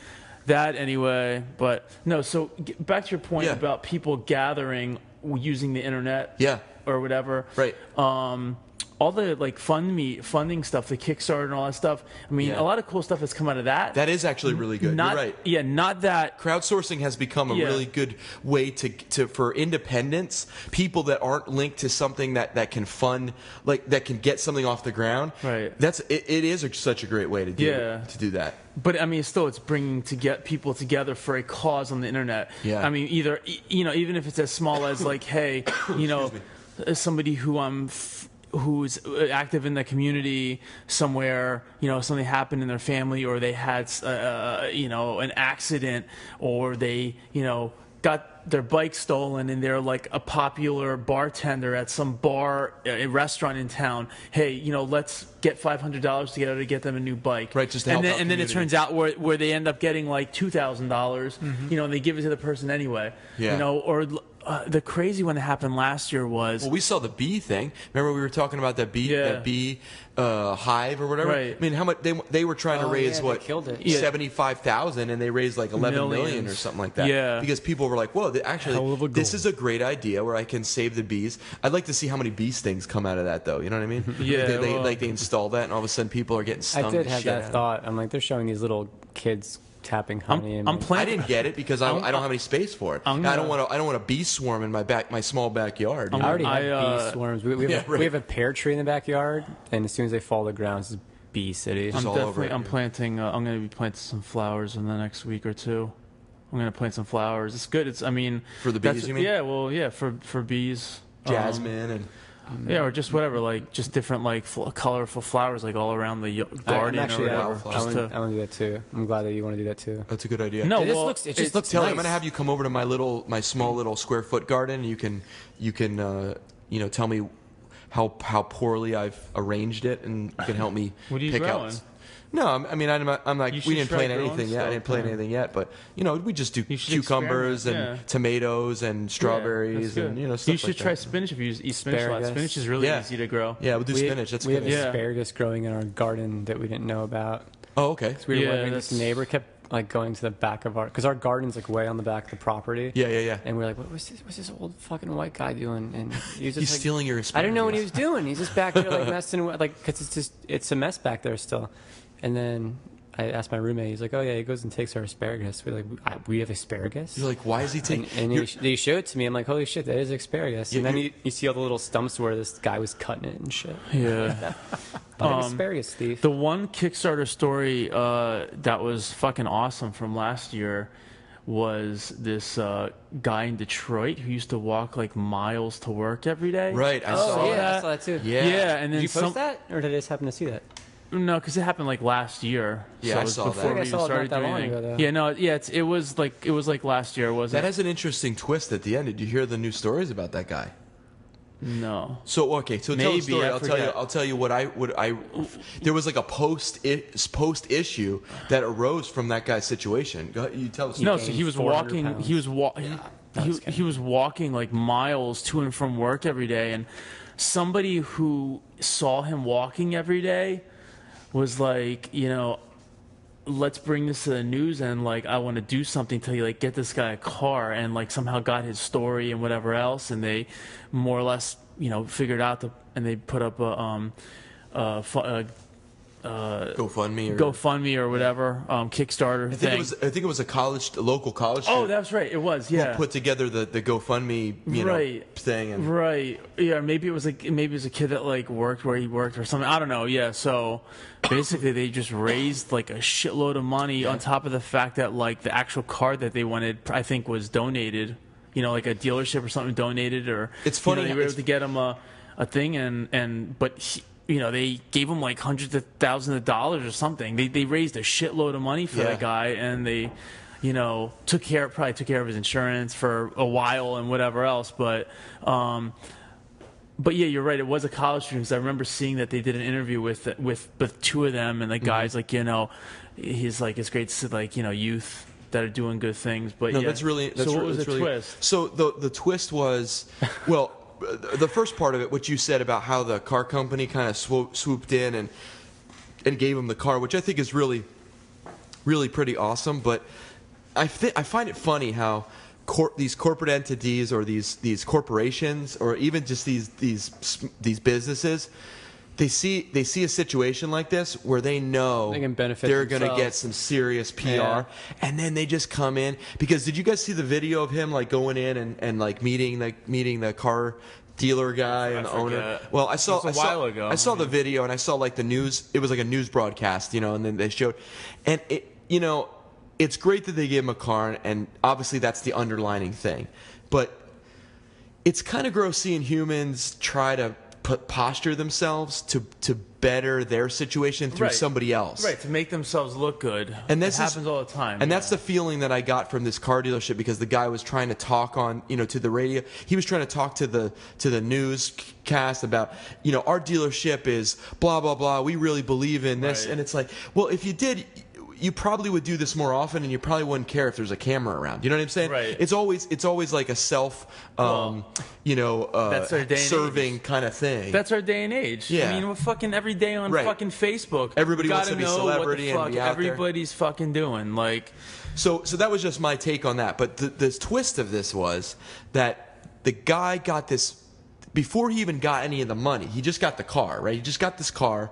Speaker 5: That anyway, but no. So back to your point about people gathering using the internet, or whatever.
Speaker 8: Right.
Speaker 5: All the funding stuff, the Kickstarter and all that stuff. I mean, a lot of cool stuff has come out of that.
Speaker 8: That is actually really good. You're right.
Speaker 5: Yeah, not that.
Speaker 8: Crowdsourcing has become a really good way to for independents, people that aren't linked to something that can fund, that can get something off the ground.
Speaker 5: Right.
Speaker 8: It is such a great way to do that.
Speaker 5: But I mean, still, it's bringing people together for a cause on the internet.
Speaker 8: Yeah.
Speaker 5: I mean, either even if it's as small as hey, somebody who's active in the community somewhere, something happened in their family, or they had an accident, or they got their bike stolen and they're like a popular bartender at some bar, a restaurant in town. Hey, let's get $500 together to get them a new bike.
Speaker 8: Right, just to help out
Speaker 5: and then it turns out where they end up getting like $2,000, and they give it to the person anyway.
Speaker 8: Yeah.
Speaker 5: Or the crazy one that happened last year was...
Speaker 8: Well, we saw the bee thing. Remember we were talking about that bee hive or whatever?
Speaker 5: Right.
Speaker 8: I mean, how much they were trying to raise,
Speaker 7: they killed it.
Speaker 8: $75,000, and they raised like 11 million or something like that.
Speaker 5: Yeah.
Speaker 8: Because people were like, whoa, this is a great idea where I can save the bees. I'd like to see how many bee stings come out of that, though. You know what I mean?
Speaker 5: Yeah.
Speaker 8: They install that, and all of a sudden people are getting stung.
Speaker 7: I did
Speaker 8: to
Speaker 7: have
Speaker 8: shit
Speaker 7: that
Speaker 8: out of
Speaker 7: thought. I'm like, they're showing these little kids tapping honey.
Speaker 8: I didn't get it because I don't have any space for it. I don't want a bee swarm in my small backyard.
Speaker 7: I already have bee swarms. We have a pear tree in the backyard, and as soon as they fall to the ground, it's bee city.
Speaker 5: I'm planting. I'm going to be planting some flowers in the next week or two. I'm going to plant some flowers. It's good.
Speaker 8: For the bees, you mean?
Speaker 5: Yeah. Well, yeah. For bees.
Speaker 8: Jasmine and.
Speaker 5: Yeah, or just whatever, like just different, like colorful flowers, like all around the garden or whatever.
Speaker 7: I want to do that too. I'm glad that you want to do that too.
Speaker 8: That's a good idea.
Speaker 5: No,
Speaker 7: it just looks.
Speaker 8: Telly,
Speaker 7: nice.
Speaker 8: I'm gonna have you come over to my small little square foot garden. You can tell me how poorly I've arranged it, and you can help me
Speaker 5: what are you
Speaker 8: pick
Speaker 5: growing?
Speaker 8: out. No, I'm like we didn't plant anything yet. I didn't plant anything yet, but we just do cucumbers and tomatoes and strawberries and stuff
Speaker 5: You should
Speaker 8: like
Speaker 5: try
Speaker 8: that.
Speaker 5: spinach if you eat spinach a lot. Spinach is really easy to grow.
Speaker 8: Yeah, we'll do spinach. That's good.
Speaker 7: We have asparagus growing in our garden that we didn't know about.
Speaker 8: Oh, okay.
Speaker 7: So we were wondering, this neighbor kept like going to the back of because our garden's like way on the back of the property.
Speaker 8: Yeah.
Speaker 7: And we're like, what's this old fucking white guy doing? And he was just
Speaker 8: he's stealing your asparagus.
Speaker 7: I didn't know what he was doing. He's just back there like messing with because it's a mess back there still. And then I asked my roommate. He's like, "Oh yeah," he goes and takes our asparagus. We're like, "We have asparagus."
Speaker 8: You're like, "Why is he taking?"
Speaker 7: And he showed it to me. I'm like, "Holy shit, that is asparagus!" And then you see all the little stumps where this guy was cutting it and shit.
Speaker 5: Yeah,
Speaker 7: asparagus thief.
Speaker 5: The one Kickstarter story that was fucking awesome from last year was this guy in Detroit who used to walk like miles to work every day.
Speaker 8: Right, I saw that.
Speaker 7: I saw that too.
Speaker 5: Yeah, and then
Speaker 7: did you post that, or did I just happen to see that?
Speaker 5: No, because it happened like last year.
Speaker 8: Yeah,
Speaker 5: so
Speaker 8: I
Speaker 5: it was
Speaker 8: saw
Speaker 5: before
Speaker 8: that.
Speaker 5: we
Speaker 7: I saw it
Speaker 5: started
Speaker 7: not that
Speaker 5: doing
Speaker 7: long
Speaker 5: anything.
Speaker 7: ago, though.
Speaker 5: Yeah, no, it was like last year, wasn't it?
Speaker 8: That has an interesting twist at the end. Did you hear the new stories about that guy?
Speaker 5: No.
Speaker 8: So okay, so tell the story. I'll tell you what I. There was like a post issue that arose from that guy's situation. Go ahead, you tell us.
Speaker 5: No, so he was walking. He was walking like miles to and from work every day, and somebody who saw him walking every day was like, let's bring this to the news, and like I want to do something to like get this guy a car, and like somehow got his story and whatever else, and they more or less figured out and they put up GoFundMe or whatever, Kickstarter thing.
Speaker 8: I think it was a local college student.
Speaker 5: Oh, that's right. It was, yeah.
Speaker 8: Who put together the GoFundMe, thing. And
Speaker 5: right. Yeah, maybe it was a kid that like worked where he worked or something. I don't know. Yeah. So basically, they just raised like a shitload of money on top of the fact that like the actual car that they wanted, I think, was donated. Like a dealership or something donated, or
Speaker 8: it's funny
Speaker 5: they were able to get him a thing, but he, they gave him like hundreds of thousands of dollars or something. They raised a shitload of money for that guy, and they, took care of his insurance for a while and whatever else. But yeah, you're right. It was a college student. 'Cause I remember seeing that they did an interview with two of them, and the guy's like, he's like, it's great to see like youth that are doing good things. But
Speaker 8: no, that's really.
Speaker 5: So what was the twist?
Speaker 8: So the twist was, well. The first part of it, what you said about how the car company kind of swooped in and gave him the car, which I think is really, really pretty awesome. But I find it funny how these corporate entities or these corporations or even just these businesses, they see a situation like this where they know
Speaker 7: they can benefit
Speaker 8: they're going to
Speaker 7: themselves.
Speaker 8: get some serious PR, and then they just come in. Because did you guys see the video of him like going in and like meeting the car dealer guy and the owner? Well, I saw the video, and I saw like the news. It was like a news broadcast, and then they showed, and it's great that they gave him a car, and obviously that's the underlining thing, but it's kind of gross seeing humans try to posture themselves to better their situation through
Speaker 5: Right.
Speaker 8: somebody else.
Speaker 5: Right, to make themselves look good.
Speaker 8: And this
Speaker 5: happens all the time.
Speaker 8: And that's the feeling that I got from this car dealership, because the guy was trying to talk on, to the radio. He was trying to talk to the newscast about, our dealership is blah blah blah. We really believe in this,
Speaker 5: Right.
Speaker 8: and it's like, well, if you did, you probably would do this more often, and you probably wouldn't care if there's a camera around. You know what I'm saying?
Speaker 5: Right.
Speaker 8: It's always like a self,
Speaker 5: that's our day and
Speaker 8: serving
Speaker 5: age.
Speaker 8: kind of thing.
Speaker 5: That's our day and age.
Speaker 8: Yeah.
Speaker 5: I mean, we're fucking every day on
Speaker 8: Right.
Speaker 5: fucking Facebook.
Speaker 8: Everybody
Speaker 5: You
Speaker 8: wants
Speaker 5: gotta
Speaker 8: to be
Speaker 5: know
Speaker 8: celebrity
Speaker 5: what the
Speaker 8: and
Speaker 5: fuck
Speaker 8: be out there.
Speaker 5: everybody's fucking doing. Like,
Speaker 8: So that was just my take on that. But the twist of this was that the guy got this before he even got any of the money. He just got the car, right? He just got this car.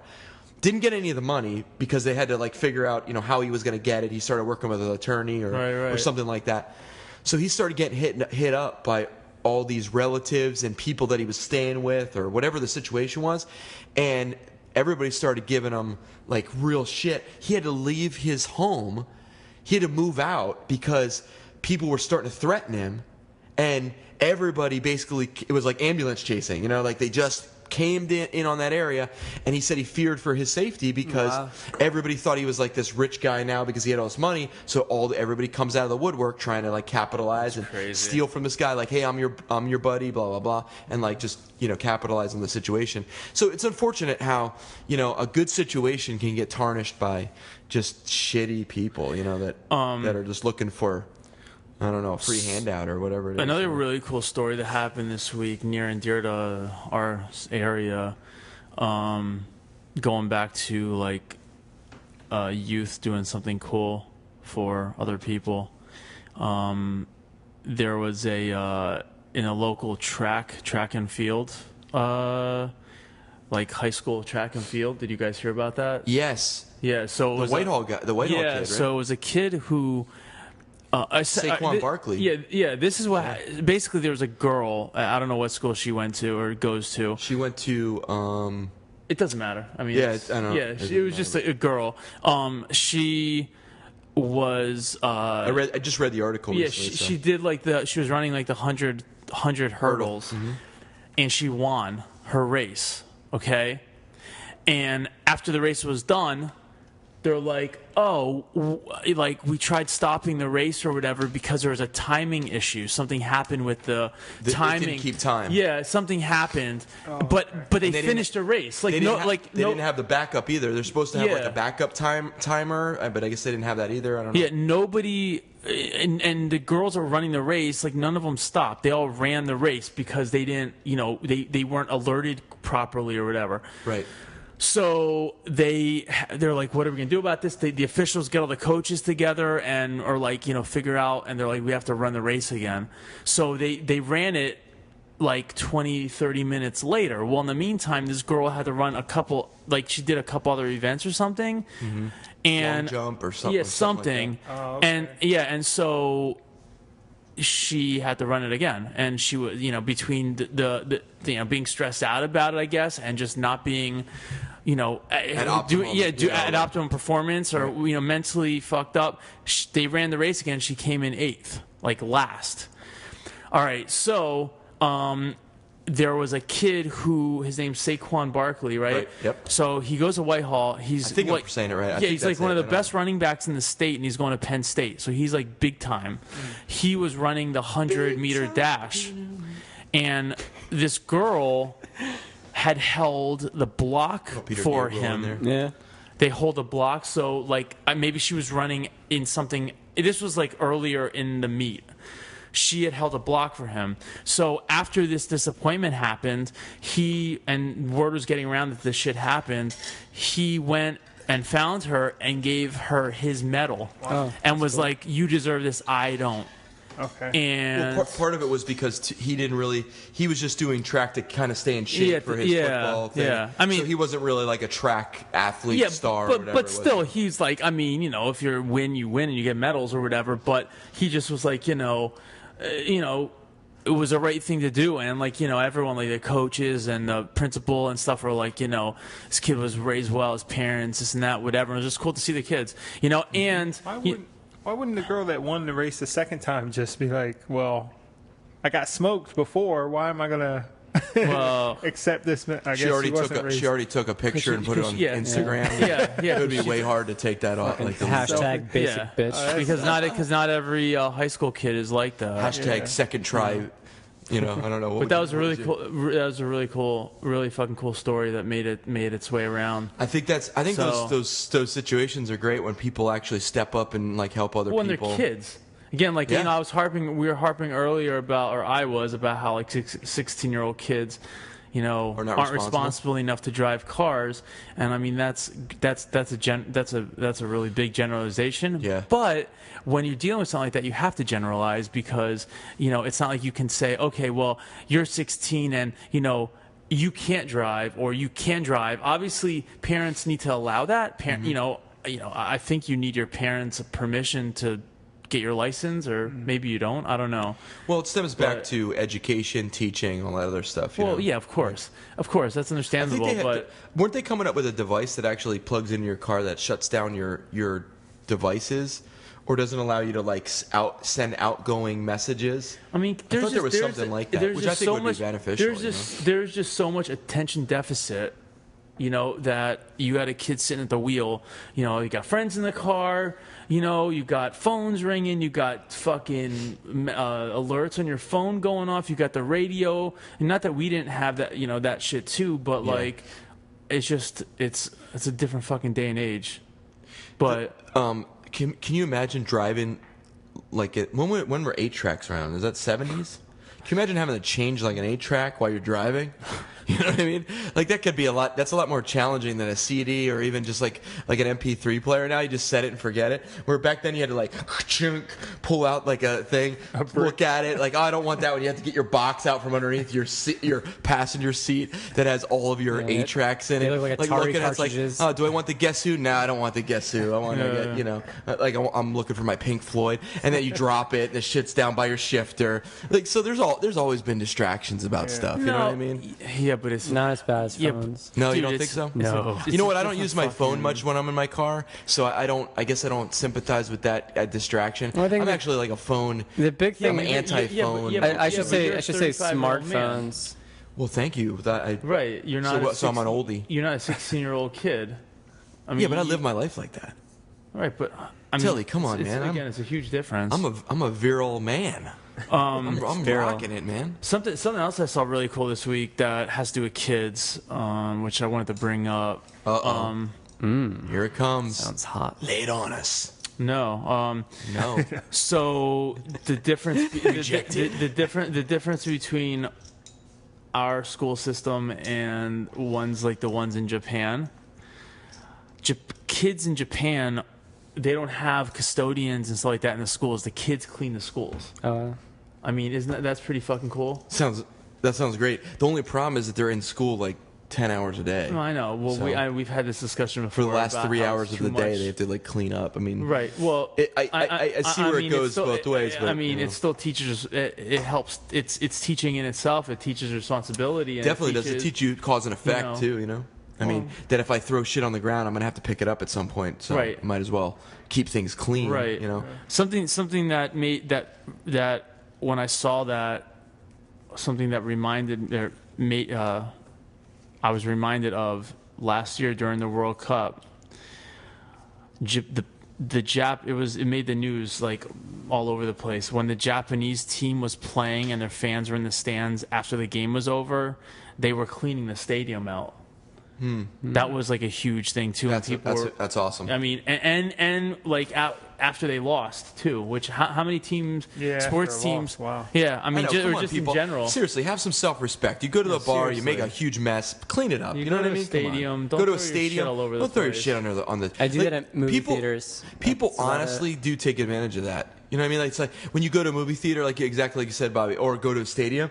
Speaker 8: Didn't get any of the money because they had to like figure out, how he was going to get it. He started working with an attorney or something like that. So he started getting hit up by all these relatives and people that he was staying with or whatever the situation was. And everybody started giving him like real shit. He had to leave his home. He had to move out because people were starting to threaten him. And everybody basically, it was like ambulance chasing, like they just came in on that area, and he said he feared for his safety because everybody thought he was like this rich guy now because he had all this money. So everybody comes out of the woodwork trying to like capitalize and steal from this guy, like, hey, I'm your buddy, blah blah blah, and like just capitalize on the situation. So it's unfortunate how a good situation can get tarnished by just shitty people, that are just looking for, I don't know, a free handout or whatever it is.
Speaker 5: another really cool story that happened this week near and dear to our area, going back to like youth doing something cool for other people. There was in a local track and field, like high school track and field. Did you guys hear about that?
Speaker 8: Yes.
Speaker 5: Yeah. So it was
Speaker 8: the Whitehall guy, the Whitehall kid, right?
Speaker 5: So it was a kid who.
Speaker 8: Saquon Barkley.
Speaker 5: Yeah. This is what basically there was a girl. I don't know what school she went to or goes to.
Speaker 8: She went to.
Speaker 5: It doesn't matter. I mean,
Speaker 8: yeah, I don't know.
Speaker 5: Yeah, it was just a girl. She was.
Speaker 8: I just read the article.
Speaker 5: Yeah,
Speaker 8: recently,
Speaker 5: she did she was running like the 100 hurdles, and she won her race. Okay, and after the race was done, they're like, like we tried stopping the race or whatever because there was a timing issue. Something happened with the timing.
Speaker 8: They didn't keep time.
Speaker 5: Yeah, something happened, but they finished the race. Like
Speaker 8: they didn't have the backup either. They're supposed to have like a backup timer, but I guess they didn't have that either. I don't know.
Speaker 5: Yeah, nobody. And the girls are running the race. Like none of them stopped. They all ran the race because they didn't. They weren't alerted properly or whatever.
Speaker 8: Right.
Speaker 5: So they're like, what are we gonna do about this? The officials get all the coaches together or figure out, and they're like, we have to run the race again. So they ran it like 20, 30 minutes later. Well, in the meantime, this girl had to run she did a couple other events or something, and
Speaker 8: long jump or something.
Speaker 5: Yeah, something.
Speaker 8: Like that.
Speaker 5: And so she had to run it again, and she was between the being stressed out about it, I guess, and just not being at optimum performance or mentally fucked up. They ran the race again. She came in 8th, like last. All right, so there was a kid who his name's Saquon Barkley, right?
Speaker 8: Yep.
Speaker 5: So he goes to Whitehall.
Speaker 8: I think I'm saying it right.
Speaker 5: He's like one of the best running backs in the state, and he's going to Penn State. So he's like big time. He was running the 100-meter dash, and this girl had held the block for him.
Speaker 7: Yeah.
Speaker 5: They hold the block, so like maybe she was running in something. This was like earlier in the meet. She had held a block for him. So after this disappointment happened, word was getting around that this shit happened, he went and found her and gave her his medal.
Speaker 6: Wow.
Speaker 5: And was like, you deserve this, I don't.
Speaker 6: Okay.
Speaker 5: And
Speaker 8: part of it was because he was just doing track to kind of stay in shape for his football thing.
Speaker 5: Yeah, I mean,
Speaker 8: so he wasn't really like a track athlete star or whatever.
Speaker 5: But still, he's like, I mean, if you win, you win and you get medals or whatever. But he just was like, it was the right thing to do, and everyone, like the coaches and the principal and stuff, were like, this kid was raised well, his parents, this and that, whatever. It was just cool to see the kids, and
Speaker 6: why wouldn't the girl that won the race the second time just be like, well, I got smoked before, why am I gonna
Speaker 5: Well,
Speaker 6: Except this, I guess
Speaker 8: She already
Speaker 6: wasn't raised.
Speaker 8: she already took a picture and put it on Instagram.
Speaker 5: Yeah.
Speaker 8: It would be way hard to take that off. Like
Speaker 7: Hashtag basic bitch.
Speaker 5: Because not every high school kid is like that.
Speaker 8: hashtag second try. You know, I don't know.
Speaker 5: But that was a really cool. That was a really cool, really fucking cool story that made its way around.
Speaker 8: I think those situations are great when people actually step up and like help other
Speaker 5: When
Speaker 8: people.
Speaker 5: they're kids. Again, like, you know, we were harping earlier about how like 16-year-old kids, you know, aren't responsible enough to drive cars, and I mean that's a really big generalization.
Speaker 8: Yeah.
Speaker 5: But when you're dealing with something like that, you have to generalize because, you know, it's not like you can say, okay, well, you're 16 and, you know, you can't drive or you can drive. Obviously, parents need to allow that. You know, I think you need your parents' permission to get your license, or maybe you don't. I don't know.
Speaker 8: Well, it stems back to education, teaching, all that other stuff. You know?
Speaker 5: Yeah, of course, that's understandable. But
Speaker 8: weren't they coming up with a device that actually plugs into your car that shuts down your devices, or doesn't allow you to like send outgoing messages?
Speaker 5: I mean,
Speaker 8: I thought there was something like that, which I think would be beneficial.
Speaker 5: There's just so much attention deficit. You know, that you got a kid sitting at the wheel, you know, you got friends in the car, you know, you got phones ringing, you got fucking alerts on your phone going off, you got the radio, and not that we didn't have that, you know, that shit too, but like, it's just, it's a different fucking day and age. But
Speaker 8: can you imagine driving like when were 8-tracks around? Is that 70s? Can you imagine having to change like an 8-track while you're driving? You know what I mean? Like that could be that's a lot more challenging than a CD or even just like an MP3 player. Now you just set it and forget it. Where back then you had to like pull out like a thing, look at it, like, oh, I don't want that one. You have to get your box out from underneath your passenger seat that has all of your 8-tracks in it.
Speaker 7: They look like Atari
Speaker 8: looking at it's like,
Speaker 7: cartridges.
Speaker 8: oh, do I want the Guess Who? No, I don't want the Guess Who. I want to get, you know, like I'm looking for my Pink Floyd, and then you drop it and the shit's down by your shifter. Like, so there's always been distractions about stuff. You know what I mean?
Speaker 5: Yeah, but it's
Speaker 7: not as bad as phones.
Speaker 8: No, you
Speaker 5: Dude,
Speaker 8: don't think so?
Speaker 7: No.
Speaker 8: You know what? I don't use my phone much when I'm in my car, so I guess I don't sympathize with that distraction.
Speaker 7: Well, I think
Speaker 8: I'm actually like a phone.
Speaker 7: The big thing.
Speaker 8: I'm anti-phone.
Speaker 7: I should say smartphones.
Speaker 8: Well, thank you.
Speaker 5: Right, you're not.
Speaker 8: So I'm an oldie.
Speaker 5: You're not a 16-year-old kid. I mean,
Speaker 8: yeah, but I live my life like that.
Speaker 5: Right, but I mean,
Speaker 8: Telly, come on, man.
Speaker 5: Again, it's a huge difference.
Speaker 8: I'm a virile man. I'm rocking it, man.
Speaker 5: Something else I saw really cool this week that has to do with kids, which I wanted to bring up.
Speaker 8: Here it comes.
Speaker 7: Sounds hot.
Speaker 8: Lay it on us.
Speaker 5: No.
Speaker 8: No.
Speaker 5: So the difference, the difference between our school system and ones like the ones in Japan. Kids in Japan, they don't have custodians and stuff like that in the schools. The kids clean the schools. I mean, that's pretty fucking cool?
Speaker 8: That sounds great. The only problem is that they're in school like 10 hours a day.
Speaker 5: No, I know. Well,
Speaker 8: so,
Speaker 5: we've had this discussion before.
Speaker 8: For the last 3 hours of the day, they have to like clean up. I mean,
Speaker 5: right. Well,
Speaker 8: I see where it goes both ways. But,
Speaker 5: I mean, it still teaches. It helps. It's teaching in itself. It teaches responsibility. And
Speaker 8: definitely does. It teach you cause and effect too. You know. I mean, that if I throw shit on the ground, I'm gonna have to pick it up at some point. So I might as well keep things clean.
Speaker 5: Right.
Speaker 8: You know.
Speaker 5: Something that made that when I saw that, something that I was reminded of last year during the World Cup. It made the news like all over the place when the Japanese team was playing and their fans were in the stands after the game was over. They were cleaning the stadium out. That was like a huge thing too.
Speaker 8: That's awesome.
Speaker 5: I mean, and like after they lost too. Which how many teams, sports teams?
Speaker 6: Wow.
Speaker 5: Yeah, I mean, just
Speaker 8: people.
Speaker 5: in general.
Speaker 8: Seriously, have some self-respect. You go to the bar, you make a huge mess, clean it up. You know what I mean?
Speaker 5: Stadium.
Speaker 8: Go to a stadium. Don't throw your shit on the.
Speaker 7: I do that at movie theaters.
Speaker 8: People honestly do take advantage of that. You know what I mean? Like, it's like when you go to a movie theater, like exactly like you said, Bobby, or go to a stadium.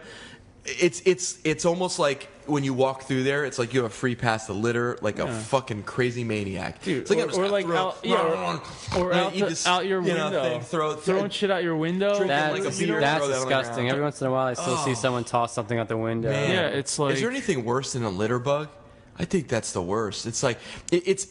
Speaker 8: It's almost like when you walk through there, it's like you have a free pass to litter like a fucking crazy maniac.
Speaker 5: Dude,
Speaker 8: it's like
Speaker 5: out your window, throwing shit out your window.
Speaker 8: That's
Speaker 7: disgusting. Every once in a while, I still see someone toss something out the window.
Speaker 8: Man.
Speaker 5: Yeah, it's like.
Speaker 8: Is there anything worse than a litter bug? I think that's the worst. It's like it's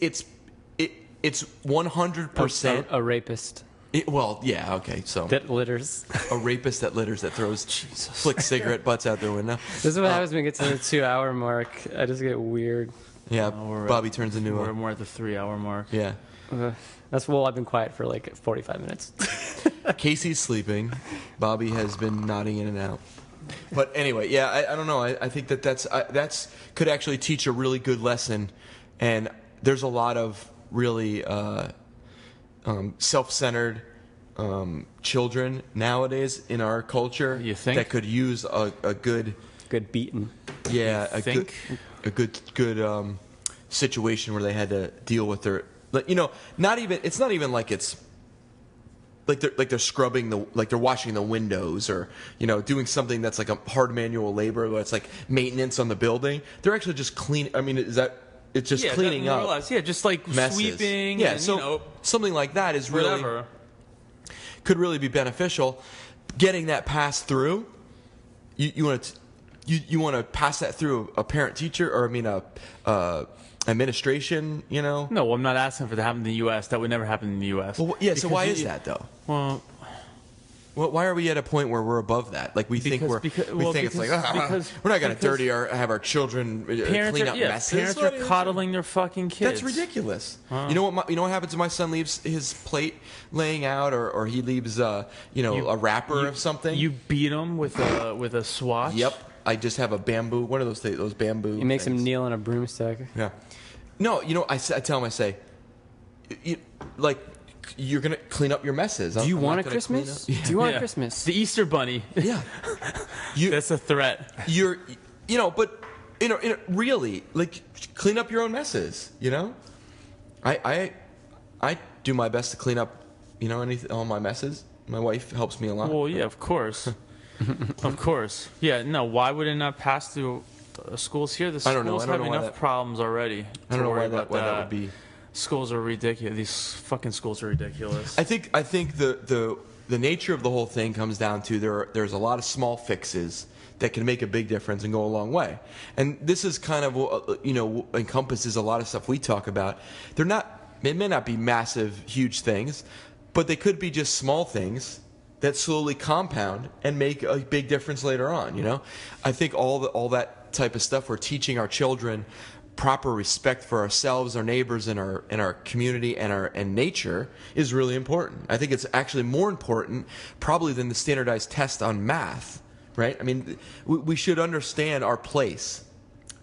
Speaker 8: 100%
Speaker 7: a rapist.
Speaker 8: Well, yeah, okay. So
Speaker 7: That litters.
Speaker 8: a rapist that litters, that throws flick cigarette butts out their window.
Speaker 7: This is what happens when we get to the 2-hour mark. I just get weird.
Speaker 8: Yeah, Bobby turns into
Speaker 5: We're more at the 3-hour mark.
Speaker 8: Yeah.
Speaker 7: I've been quiet for like 45 minutes.
Speaker 8: Casey's sleeping. Bobby has been nodding in and out. But anyway, yeah, I don't know. I think that's could actually teach a really good lesson. And there's a lot of really self-centered children nowadays in our culture.
Speaker 5: You think?
Speaker 8: That could use a good
Speaker 7: beating.
Speaker 8: Yeah, a good situation where they had to deal with their, like, it's not even like it's like they're scrubbing they're washing the windows, or doing something that's like a hard manual labor where it's like maintenance on the building. They're actually just clean. I mean, it's just cleaning up?
Speaker 5: Yeah, just like
Speaker 8: messes.
Speaker 5: sweeping.
Speaker 8: Yeah,
Speaker 5: and,
Speaker 8: so something like that is
Speaker 5: whatever.
Speaker 8: could really be beneficial. Getting that passed through, you want to pass that through a parent teacher, or administration.
Speaker 5: No, I'm not asking for that to happen in the U.S. That would never happen in the U.S.
Speaker 8: Well, yeah. So why is that though?
Speaker 5: Well,
Speaker 8: why are we at a point where we're above that? Like we think it's like we're not going to have our children clean up messes.
Speaker 5: Parents are coddling their fucking kids.
Speaker 8: That's ridiculous. You know what happens if my son leaves his plate laying out, or he leaves a wrapper of something?
Speaker 5: You beat him with a swatch.
Speaker 8: Yep. I just have a bamboo. What are those things? Those bamboo.
Speaker 7: He makes him kneel on a broomstick.
Speaker 8: Yeah. No, I tell him, I say, you're gonna clean up your messes.
Speaker 7: Do you want a Christmas?
Speaker 8: Yeah.
Speaker 7: Do you want a Christmas?
Speaker 5: The Easter Bunny.
Speaker 8: Yeah.
Speaker 5: That's a threat.
Speaker 8: Really, like, clean up your own messes. I do my best to clean up, all my messes. My wife helps me a lot.
Speaker 5: Well, yeah, of course. Of course. Yeah, no, why would it not pass through schools here? The schools have enough problems already.
Speaker 8: I don't know why that would be.
Speaker 5: Schools are ridiculous. These fucking schools are ridiculous.
Speaker 8: I think the nature of the whole thing comes down to there's a lot of small fixes that can make a big difference and go a long way. And this is kind of encompasses a lot of stuff we talk about. It may not be massive, huge things, but they could be just small things that slowly compound and make a big difference later on. I think all that type of stuff, we're teaching our children proper respect for ourselves, our neighbors, and our community and nature is really important. I think it's actually more important probably than the standardized test on math, right? I mean, we should understand our place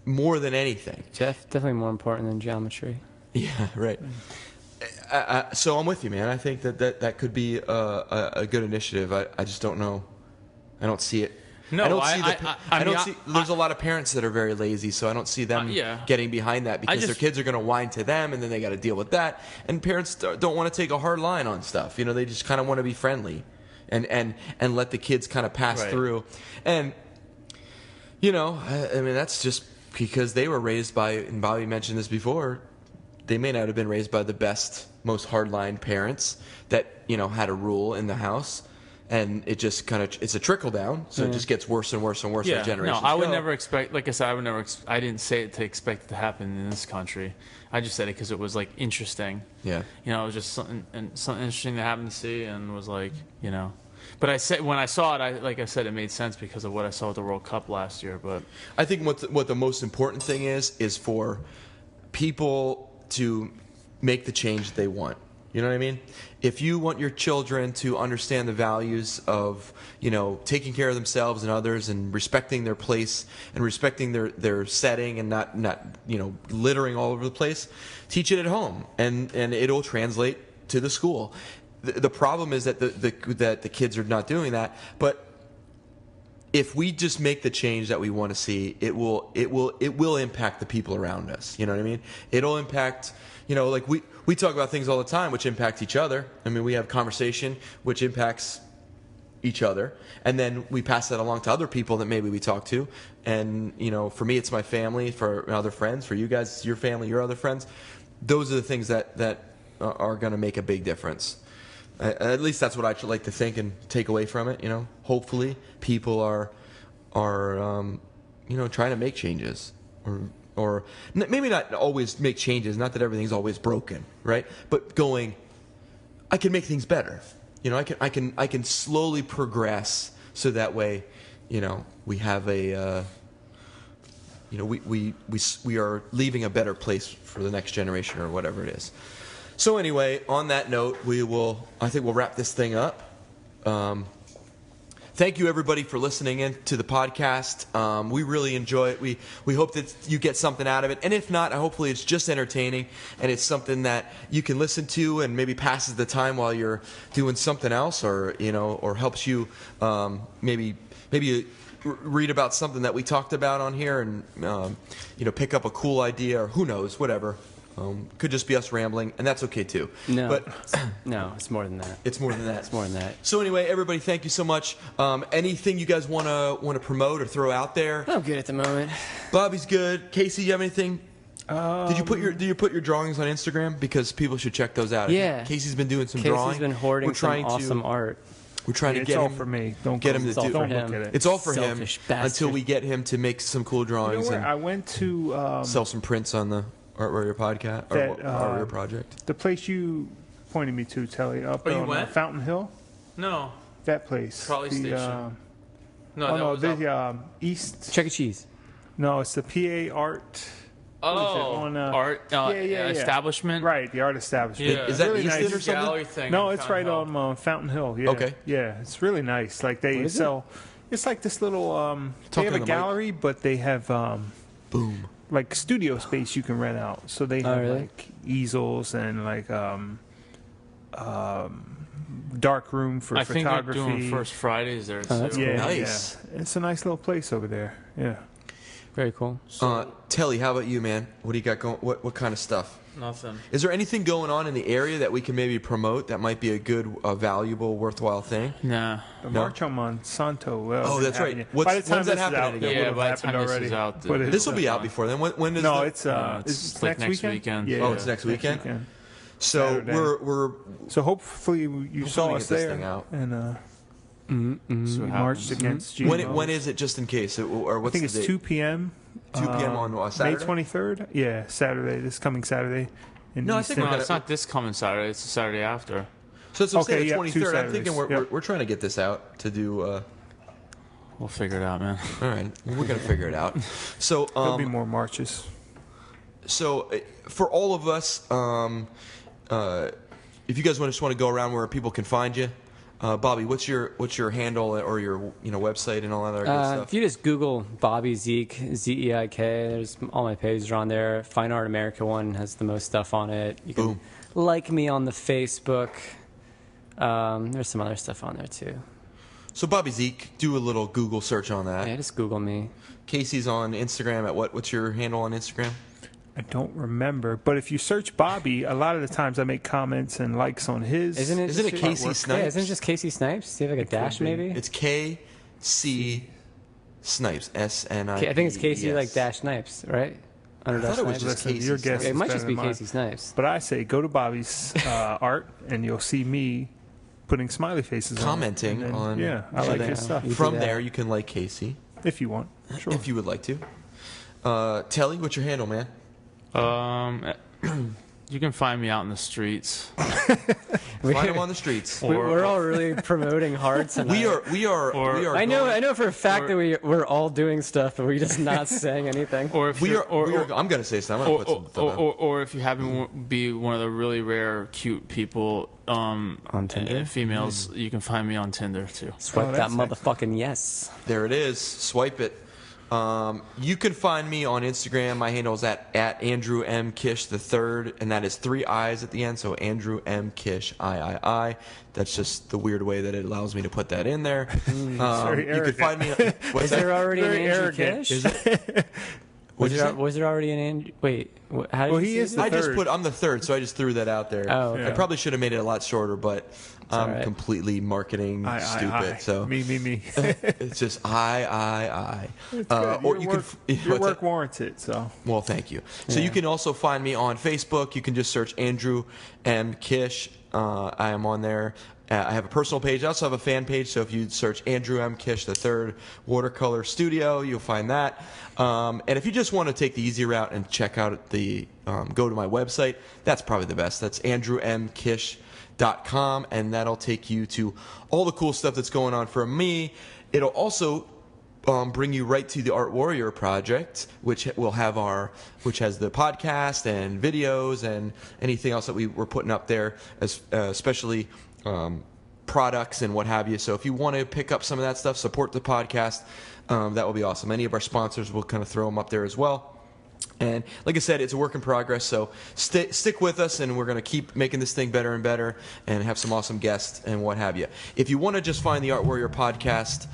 Speaker 8: more than anything.
Speaker 7: Definitely more important than geometry.
Speaker 8: Yeah, right. So I'm with you, man. I think that could be a good initiative. I just don't know. I don't see it.
Speaker 5: No,
Speaker 8: I don't see. There's a lot of parents that are very lazy, so I don't see them getting behind that because their kids are going to whine to them, and then they got to deal with that. And parents don't want to take a hard line on stuff. They just kind of want to be friendly, and let the kids kind of pass through. And I mean, that's just because they were raised by. And Bobby mentioned this before. They may not have been raised by the best, most hardline parents that had a rule in the house. And it just it's a trickle down, so it just gets worse and worse and worse as generations
Speaker 5: I would
Speaker 8: go.
Speaker 5: never expect, like I said, I didn't say it to expect it to happen in this country. I just said it because it was, like, interesting.
Speaker 8: Yeah.
Speaker 5: It was just something interesting that happened to see, and was like, But I said, when I saw it, like I said, it made sense because of what I saw at the World Cup last year. But
Speaker 8: I think what the most important thing is for people to make the change they want. You know what I mean? If you want your children to understand the values of, taking care of themselves and others and respecting their place and respecting their setting and not littering all over the place, teach it at home and it'll translate to the school. The problem is that the kids are not doing that, but if we just make the change that we want to see, it will impact the people around us. You know what I mean? It'll impact, like we talk about things all the time which impact each other. I mean, we have conversation which impacts each other, and then we pass that along to other people that maybe we talk to. And for me, it's my family. For other friends, for you guys, it's your family, your other friends. Those are the things that are going to make a big difference. At least that's what I should like to think and take away from it. Hopefully people are trying to make changes, or maybe not always make changes. Not that everything's always broken, right? But I can make things better. I can slowly progress so that way, we have a, we are leaving a better place for the next generation or whatever it is. So anyway, on that note, I think we'll wrap this thing up. Thank you, everybody, for listening in to the podcast. We really enjoy it. We hope that you get something out of it. And if not, hopefully it's just entertaining and it's something that you can listen to and maybe passes the time while you're doing something else, or or helps you maybe read about something that we talked about on here and pick up a cool idea, or who knows, whatever. Could just be us rambling, and that's okay too.
Speaker 7: No,
Speaker 8: but
Speaker 7: no, it's more than that.
Speaker 8: It's more than that.
Speaker 7: It's more than that.
Speaker 8: So anyway, everybody, thank you so much. Anything you guys want to promote or throw out there?
Speaker 7: I'm good at the moment.
Speaker 8: Bobby's good. Casey, you have anything? Did you put your drawings on Instagram? Because people should check those out.
Speaker 7: Yeah.
Speaker 8: Casey's been doing some drawing.
Speaker 7: Casey's been hoarding some awesome art.
Speaker 8: We're trying to get him.
Speaker 6: It's all for me. Don't
Speaker 8: get him to do.
Speaker 6: Don't look at it.
Speaker 8: It's all for him
Speaker 7: Selfish bastard.
Speaker 8: until we get him to make some cool drawings and
Speaker 6: I went to
Speaker 8: sell some prints on the Art Warrior podcast or Art Warrior project.
Speaker 6: The place you pointed me to, Telly, up
Speaker 5: you
Speaker 6: on
Speaker 5: went?
Speaker 6: Fountain Hill.
Speaker 5: No.
Speaker 6: That place.
Speaker 5: Trolley
Speaker 6: the,
Speaker 5: Station. No,
Speaker 6: oh
Speaker 5: that
Speaker 6: no,
Speaker 5: was
Speaker 6: the
Speaker 5: up.
Speaker 6: East.
Speaker 7: Chuck E. Cheese.
Speaker 6: No, it's the PA Art.
Speaker 5: Art establishment.
Speaker 6: Right, the art establishment.
Speaker 5: Yeah.
Speaker 8: Is that
Speaker 6: really
Speaker 8: Easton
Speaker 6: nice.
Speaker 8: or something?
Speaker 5: Gallery thing
Speaker 6: No,
Speaker 5: in
Speaker 6: it's
Speaker 5: Fountain
Speaker 6: right
Speaker 5: Hill.
Speaker 6: on Fountain Hill. Yeah.
Speaker 8: Okay.
Speaker 6: Yeah, it's really nice. Like they sell. It's like this little. They
Speaker 8: Talk
Speaker 6: have
Speaker 8: on
Speaker 6: a
Speaker 8: the
Speaker 6: gallery, but they have
Speaker 8: Boom.
Speaker 6: like studio space you can rent out. So they have
Speaker 7: really?
Speaker 6: like easels and like dark room for
Speaker 5: I think
Speaker 6: photography.
Speaker 5: they're doing First Fridays there.
Speaker 7: Oh, that's
Speaker 5: too.
Speaker 6: Yeah,
Speaker 8: Nice.
Speaker 6: yeah. It's a nice little place over there. Yeah.
Speaker 7: Very cool.
Speaker 8: Telly, how about you, man? What do you got going? What kind of stuff?
Speaker 5: Nothing.
Speaker 8: Is there anything going on in the area that we can maybe promote that might be a good, valuable, worthwhile thing?
Speaker 5: Nah.
Speaker 6: The March on Monsanto.
Speaker 8: Oh, that's right.
Speaker 6: By the time
Speaker 8: when's that
Speaker 6: this is
Speaker 8: happening
Speaker 6: out,
Speaker 8: again?
Speaker 6: it
Speaker 5: Yeah,
Speaker 6: would have
Speaker 5: by the time
Speaker 6: happened
Speaker 5: this
Speaker 6: already.
Speaker 5: is out,
Speaker 6: But it's-
Speaker 8: This will be out before then. When is
Speaker 6: No,
Speaker 8: the,
Speaker 6: it's
Speaker 5: it's like next weekend.
Speaker 6: Yeah,
Speaker 8: Oh, it's next weekend? So
Speaker 6: Saturday.
Speaker 8: we're
Speaker 6: So hopefully you saw
Speaker 8: we
Speaker 6: us
Speaker 8: get this
Speaker 6: there
Speaker 8: thing out.
Speaker 6: and
Speaker 5: So
Speaker 6: we
Speaker 5: it
Speaker 6: marched
Speaker 5: happens.
Speaker 6: against
Speaker 8: when
Speaker 6: GMOs.
Speaker 8: is it, just in case, or
Speaker 6: I
Speaker 8: what's
Speaker 6: think
Speaker 8: the
Speaker 6: it's
Speaker 8: date?
Speaker 6: 2 p.m.
Speaker 8: 2 p.m. on Saturday.
Speaker 6: May 23rd. Yeah, Saturday. This coming Saturday. In
Speaker 8: No, I think
Speaker 6: Easton.
Speaker 5: No, it's not this coming Saturday. It's the Saturday after.
Speaker 8: So it's okay,
Speaker 6: Okay,
Speaker 8: the
Speaker 6: yeah,
Speaker 8: 23rd.
Speaker 6: 2
Speaker 8: I'm thinking
Speaker 6: Saturdays.
Speaker 8: we're trying to get this out to do.
Speaker 5: We'll figure it out, man.
Speaker 8: All right, we're gonna figure it out. So
Speaker 6: There'll be more marches.
Speaker 8: So for all of us, if you guys just want to go around where people can find you, Bobby, what's your handle or your website and all that other good stuff?
Speaker 7: If you just Google Bobby Zeek, Zeik, there's all my pages are on there. Fine Art America one has the most stuff on it. You can
Speaker 8: Boom.
Speaker 7: like me on the Facebook. There's some other stuff on there too.
Speaker 8: So Bobby Zeke, do a little Google search on that.
Speaker 7: Yeah, just Google me.
Speaker 8: Casey's on Instagram at what? What's your handle on Instagram?
Speaker 6: I don't remember, but if you search Bobby, a lot of the times I make comments and likes on his.
Speaker 7: Isn't it
Speaker 8: Isn't it
Speaker 7: just-
Speaker 8: Casey
Speaker 7: Yeah,
Speaker 8: Snipes?
Speaker 7: isn't it just Casey Snipes? Do you have like a dash
Speaker 6: be.
Speaker 7: maybe?
Speaker 8: It's KC Snipes. SNIPES.
Speaker 7: I think it's Casey like dash Snipes, right? Under
Speaker 8: I
Speaker 7: dash
Speaker 8: thought it was
Speaker 7: Snipes.
Speaker 8: just
Speaker 6: Listen,
Speaker 8: Casey
Speaker 6: your guess
Speaker 8: Snipes.
Speaker 7: It might
Speaker 6: better
Speaker 7: just be
Speaker 6: than mine.
Speaker 7: Casey Snipes.
Speaker 6: But I say go to Bobby's art, and you'll see me putting smiley faces
Speaker 8: Commenting
Speaker 6: on it. And then,
Speaker 8: on-
Speaker 6: Yeah, I like
Speaker 7: Yeah.
Speaker 6: his stuff.
Speaker 7: You do
Speaker 8: From
Speaker 7: that.
Speaker 8: there, you can like Casey
Speaker 6: If you want, sure.
Speaker 8: if you would like to. Telly, what's your handle, man?
Speaker 5: You can find me out in the streets.
Speaker 8: Find him on the streets.
Speaker 7: We're all really promoting hard tonight.
Speaker 8: We are.
Speaker 7: I know for a fact that we're all doing stuff, but we're just not saying anything.
Speaker 5: Or if
Speaker 8: We
Speaker 5: you're,
Speaker 8: are. I'm gonna say something. I'm gonna put some stuff out.
Speaker 5: or if you happen to be one of the really rare, cute people,
Speaker 7: On Tinder?
Speaker 5: females, you can find me on Tinder too.
Speaker 7: Swipe
Speaker 6: Oh,
Speaker 7: that
Speaker 6: that's
Speaker 7: motherfucking yes.
Speaker 8: There it is. Swipe it. You can find me on Instagram. My handle is at Andrew M Kish III, and that is 3 I's at the end. So Andrew M Kish III. That's just the weird way that it allows me to put that in there.
Speaker 6: very
Speaker 8: You can
Speaker 6: arrogant.
Speaker 8: find me. What's
Speaker 7: Is
Speaker 8: that?
Speaker 7: there already an
Speaker 6: Very
Speaker 7: Andrew
Speaker 6: arrogant.
Speaker 7: Kish?
Speaker 8: Is it? What'd you say?
Speaker 7: Was there already an Andrew? Wait, how did
Speaker 6: Well,
Speaker 7: you
Speaker 6: he
Speaker 7: say
Speaker 6: is
Speaker 7: it?
Speaker 6: the
Speaker 8: I just
Speaker 6: third.
Speaker 8: put. I'm the third, so I just threw that out there.
Speaker 7: Oh, okay.
Speaker 8: I probably should have made it a lot shorter, but I'm
Speaker 7: all right.
Speaker 8: completely marketing stupid. So
Speaker 6: me.
Speaker 8: it's just I.
Speaker 6: Your
Speaker 8: you
Speaker 6: work,
Speaker 8: can.
Speaker 6: your
Speaker 8: what's
Speaker 6: work
Speaker 8: that?
Speaker 6: warranted. So
Speaker 8: Well, thank you. So you can also find me on Facebook. You can just search Andrew M Kish. I am on there. I have a personal page. I also have a fan page. So if you search Andrew M Kish III Watercolor Studio, you'll find that. And if you just want to take the easy route and check out the go to my website, that's probably the best. That's Andrew M Kish superpowers.com, and that'll take you to all the cool stuff that's going on for me. It'll also bring you right to the Art Warrior project, which has the podcast and videos and anything else that we're putting up there, especially products and what have you. So if you want to pick up some of that stuff, support the podcast, that will be awesome. Any of our sponsors will kind of throw them up there as well. And like I said, it's a work in progress, so stick with us, and we're going to keep making this thing better and better and have some awesome guests and what have you. If you want to just find the Art Warrior podcast,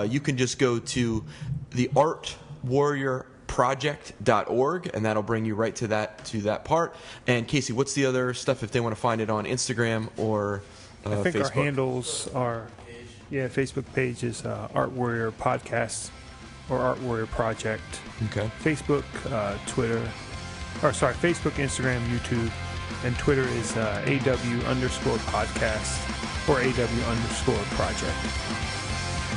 Speaker 8: you can just go to the artwarriorproject.org, and that'll bring you right to that part. And Casey, what's the other stuff if they want to find it on Instagram or
Speaker 6: I think
Speaker 8: Facebook?
Speaker 6: Our handles are, Facebook page is Art Warrior Podcast or Art Warrior Project.
Speaker 8: Okay.
Speaker 6: Facebook, Facebook, Instagram, YouTube, and Twitter is AW_podcast or AW_project.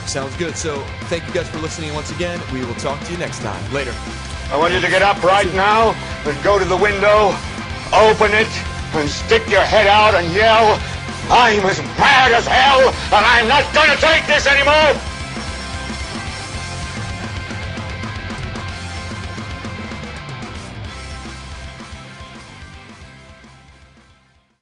Speaker 8: Sounds good. So thank you guys for listening once again. We will talk to you next time. Later.
Speaker 2: I want you to get up right now and go to the window, open it, and stick your head out and yell, "I'm as mad as hell, and I'm not going to take this anymore!"